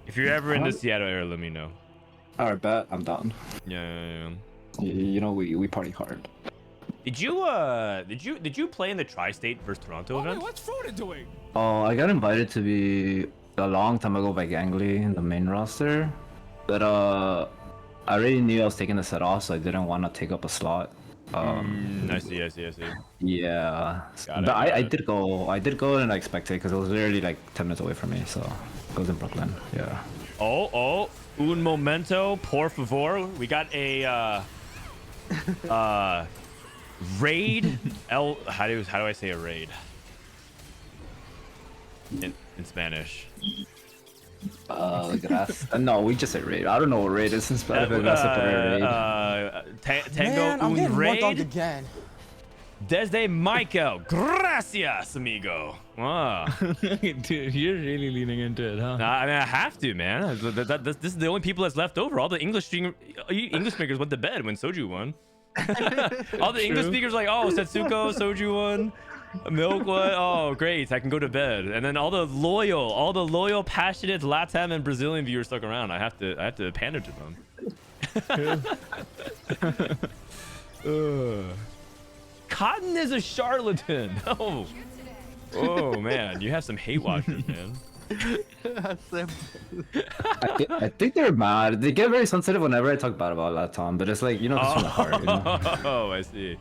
If you're ever in the Seattle area, let me know. Alright, bet. I'm down. Yeah. You know, we party hard. Did you play in the Tri-State versus Toronto event? What's Frodan doing? Oh, I got invited to be a long time ago by Gangly in the main roster, but I already knew I was taking the set off, so I didn't want to take up a slot. I see. Yeah, Got it, but I got it. did go. I did go and I expected because it was literally like 10 minutes away from me, so it was in Brooklyn. Yeah. Oh, un momento, por favor. We got a raid. How do I say a raid in Spanish? No, we just say raid. I don't know what raid is in Spanish. But that's a raid. Tango Man, I'm getting un more dog raid. again. Desde Michael. Gracias, amigo. Wow. Dude, you're really leaning into it, huh? I mean, I have to, man. This is the only people that's left over. All the English speakers went to bed when Soju won. All the English speakers like, oh, Setsuko, Soju won. Milk what? Oh, great! I can go to bed. And then all the loyal, passionate Latam and Brazilian viewers stuck around. I have to pander to them. Cotton is a charlatan. Oh man, you have some hate watchers, man. I think they're mad. They get very sensitive whenever I talk bad about Latam, but it's like, you know, just from the heart. You know? Oh, I see.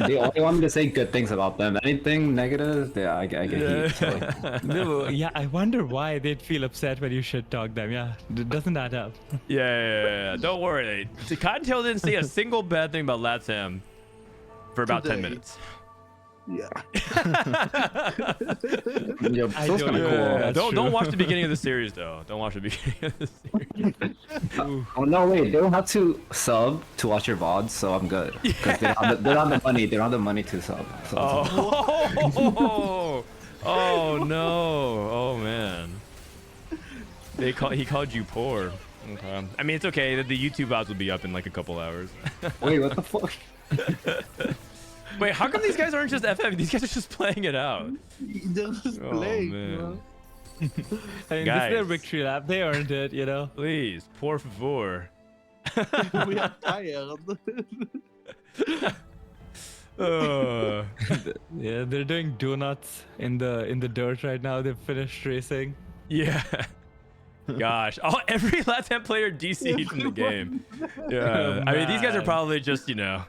They only want me to say good things about them. Anything negative, I get heat. So like, No, yeah, I wonder why they'd feel upset when you shit talk them. Yeah, doesn't add up. Yeah. Don't worry. Cottontail didn't say a single bad thing about Latam for about 10 minutes. Yeah. Yeah, so cool. Don't watch the beginning of the series though. Don't watch the beginning of the series. Oh no, wait! They don't have to sub to watch your VODs, so I'm good. Because they don't have the money. They don't have the money to sub. So Oh no! Oh man! He called you poor. Okay. I mean, it's okay. The YouTube VODs will be up in like a couple hours. Wait, what the fuck? Wait, how come these guys aren't just FF? These guys are just playing it out. They're just Oh playing, man. bro. I mean, this is Guys. their victory lap. They earned it, you know. Please, por favor. We are tired. Yeah, they're doing donuts in the dirt right now. They've finished racing. Yeah. Gosh. Oh, every Latam player DC'd from the game. Yeah. I mean, these guys are probably just, you know,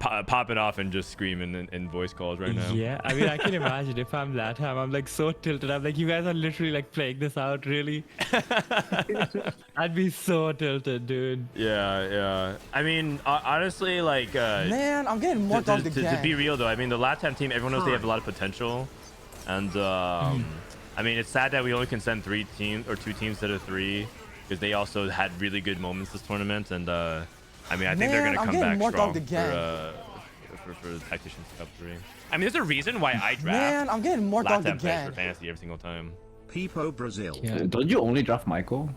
popping off and just screaming in voice calls right now. Yeah, I mean, I can imagine if I'm Latam, I'm like so tilted. I'm like, you guys are literally like playing this out, really? I'd be so tilted, dude. Yeah. I mean, honestly, like, Man, I'm getting more dog to again. be real though, I mean, the Latam team, everyone knows they have a lot of potential, and I mean, it's sad that we only can send 2 teams instead of 3, because they also had really good moments this tournament, and I mean, I think they're gonna come back strong for the Tacticians Cup 3. I mean, there's a reason why I draft Man, I'm getting more dog Latam players again. for fantasy every single time. Peepo Brazil. Yeah. Don't you only draft Michael?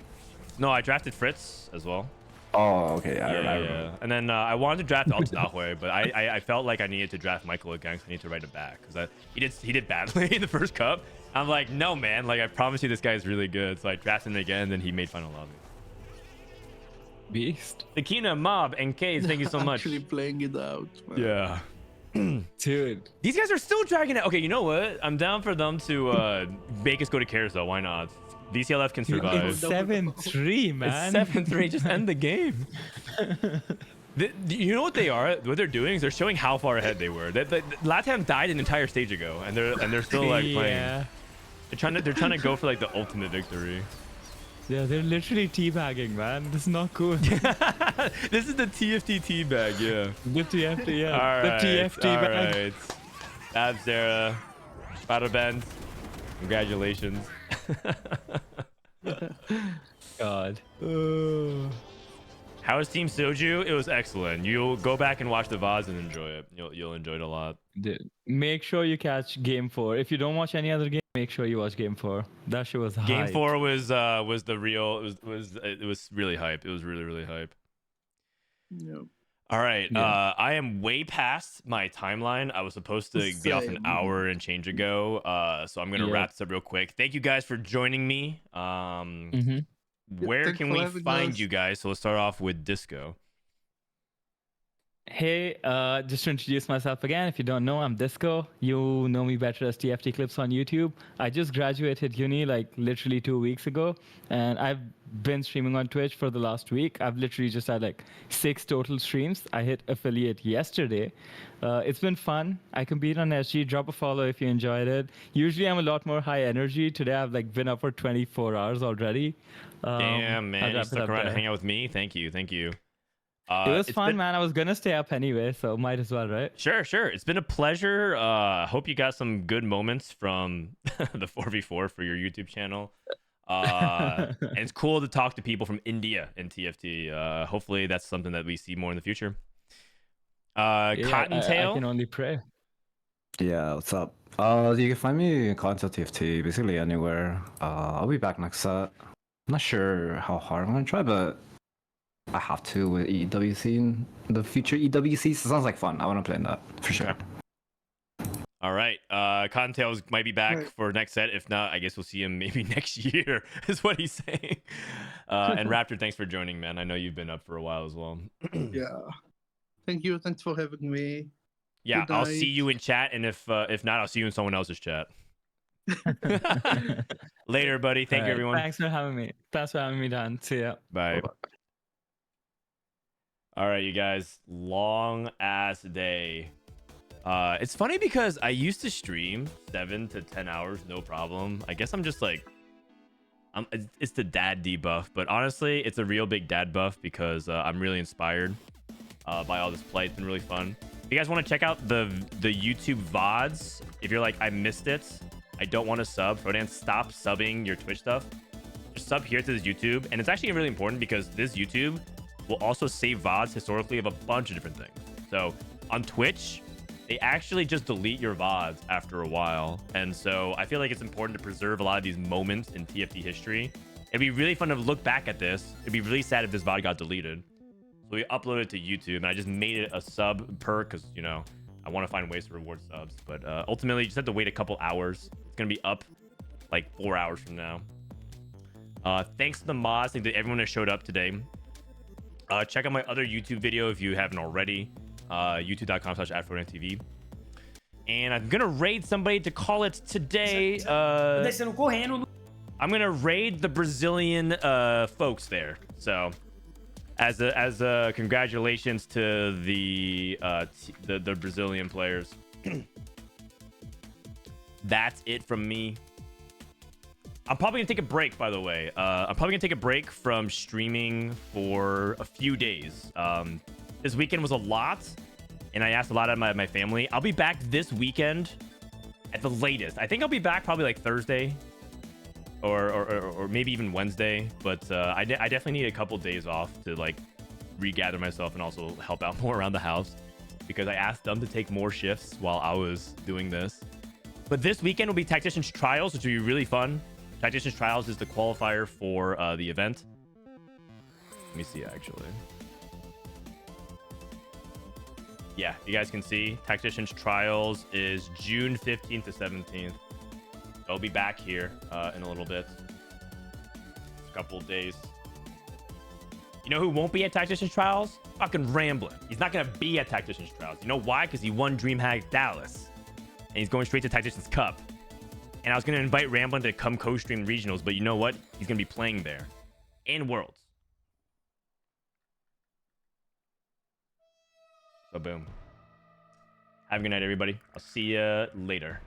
No, I drafted Fritz as well. Oh, okay. I remember. And then I wanted to draft Altanahue, but I felt like I needed to draft Michael again because I need to write it back because he did badly in the first cup. I'm like, no man, like I promise you this guy is really good. So I drafted him again, and then he made final lobby. Beast. Akina, Mob, and K's, thank you so much. Actually playing it out, man. Yeah. Dude. These guys are still dragging it. Okay, you know what? I'm down for them to make us go to carousel. Why not? VCLF can survive. It's 7-3, man. It's 7-3. Just end the game. You know what they are? What they're doing is they're showing how far ahead they were. Latam died an entire stage ago, and they're still like playing. Yeah. They're trying to go for like the ultimate victory. Yeah, they're literally teabagging, man. This is not cool. This is the TFT teabag, yeah. The TFT, yeah. All right, the TFT bag. All right. Abzera, Frodan, congratulations. God. How was Team Soju? It was excellent. You'll go back and watch the VODs and enjoy it. You'll enjoy it a lot. Dude, make sure you catch Game 4. If you don't watch any other game, make sure you watch Game 4. That shit was hype. Game 4 was the real. It was really hype. It was really hype. Yep. All right. Yeah. I am way past my timeline. I was supposed to be off an Same. hour and change ago. So I'm gonna Yeah. wrap this up real quick. Thank you guys for joining me. Where thanks can for we having find us. you guys? So let's start off with Disco. Hey, just to introduce myself again, if you don't know, I'm Disco. You know me better as TFT Clips on YouTube. I just graduated uni like literally 2 weeks ago, and I've been streaming on Twitch for the last week. I've literally just had like 6 total streams. I hit affiliate yesterday. It's been fun. I compete on SG. Drop a follow if you enjoyed it. Usually I'm a lot more high energy. Today I've like been up for 24 hours already. Damn, I'll man, you wrap it stuck up around to there. hang out with me. Thank you. It was It's fun, been- man. I was gonna stay up anyway, so might as well, right? Sure. It's been a pleasure. Hope you got some good moments from the 4v4 for your YouTube channel. And it's cool to talk to people from India in TFT. Hopefully that's something that we see more in the future. Cottontail. I can only pray. Yeah, what's up? You can find me in Cottontail TFT, basically anywhere. I'll be back next set. I'm not sure how hard I'm gonna try, but I have to with EWC in the future EWC. So it sounds like fun. I want to play in that for sure. All right. Cottontails might be back Right. for next set. If not, I guess we'll see him maybe next year, is what he's saying. And Raptor, thanks for joining, man. I know you've been up for a while as well. Yeah. Thank you. Thanks for having me. Yeah, Good I'll night. see you in chat, and if not, I'll see you in someone else's chat. Later, buddy. Thank you, Alright, everyone. Thanks for having me. Thanks for having me, Dan. See ya. Bye. All right, you guys. Long ass day. It's funny because I used to stream 7 to 10 hours, no problem. I guess I'm just like, it's the dad debuff, but honestly, it's a real big dad buff because I'm really inspired by all this play. It's been really fun. If you guys want to check out the YouTube VODs, if you're like, I missed it, I don't want to sub, Frodan, stop subbing your Twitch stuff. Just sub here to this YouTube, and it's actually really important because this YouTube will also save VODs historically of a bunch of different things. So on Twitch, they actually just delete your VODs after a while. And so I feel like it's important to preserve a lot of these moments in TFT history. It'd be really fun to look back at this. It'd be really sad if this VOD got deleted. So we uploaded it to YouTube, and I just made it a sub perk because, you know, I want to find ways to reward subs. But ultimately, you just have to wait a couple hours. It's going to be up like 4 hours from now. Thanks to the mods. Thanks to everyone that showed up today. Check out my other YouTube video if you haven't already. youtube.com/AfroDanTV. And I'm gonna raid somebody to call it today. I'm gonna raid the Brazilian folks there. So as a congratulations to the Brazilian players. That's it from me. I'm probably gonna take a break, by the way. I'm probably gonna take a break from streaming for a few days. This weekend was a lot, and I asked a lot of my family. I'll be back this weekend at the latest. I think I'll be back probably like Thursday or maybe even Wednesday. But I definitely need a couple days off to like regather myself and also help out more around the house because I asked them to take more shifts while I was doing this. But this weekend will be Tactician's Trials, which will be really fun. Tactician's Trials is the qualifier for the event. Let me see, actually. Yeah, you guys can see Tactician's Trials is June 15th to 17th. I'll be back here in a little bit. A couple of days. You know who won't be at Tactician's Trials? Fucking Ramblin'. He's not going to be at Tactician's Trials. You know why? Because he won DreamHack Dallas. And he's going straight to Tactician's Cup. And And I was gonna invite Ramblin to come co-stream regionals, but you know what? He's gonna be playing there. And Worlds. So boom. Have a good night, everybody. I'll see you later.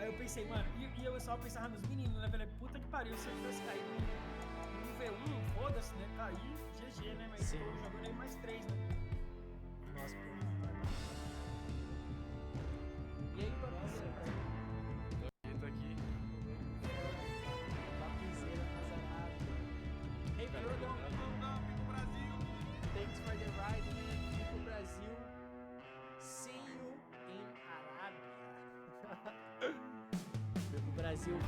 Aí eu pensei, mano, e eu só pensava nos meninos, né, velho? Puta que pariu, se eu tivesse caído no V1, foda-se, né? Caí, GG, né? Mas tô jogando aí mais 3, né? Nossa, pô. E aí, bagunceiro? Tô aqui. Bagunceiro, azarado. Hey, Frodan, vem pro Brasil. Thanks for the ride, né? Vem pro Brasil. See you in Arábia. Vem pro Brasil.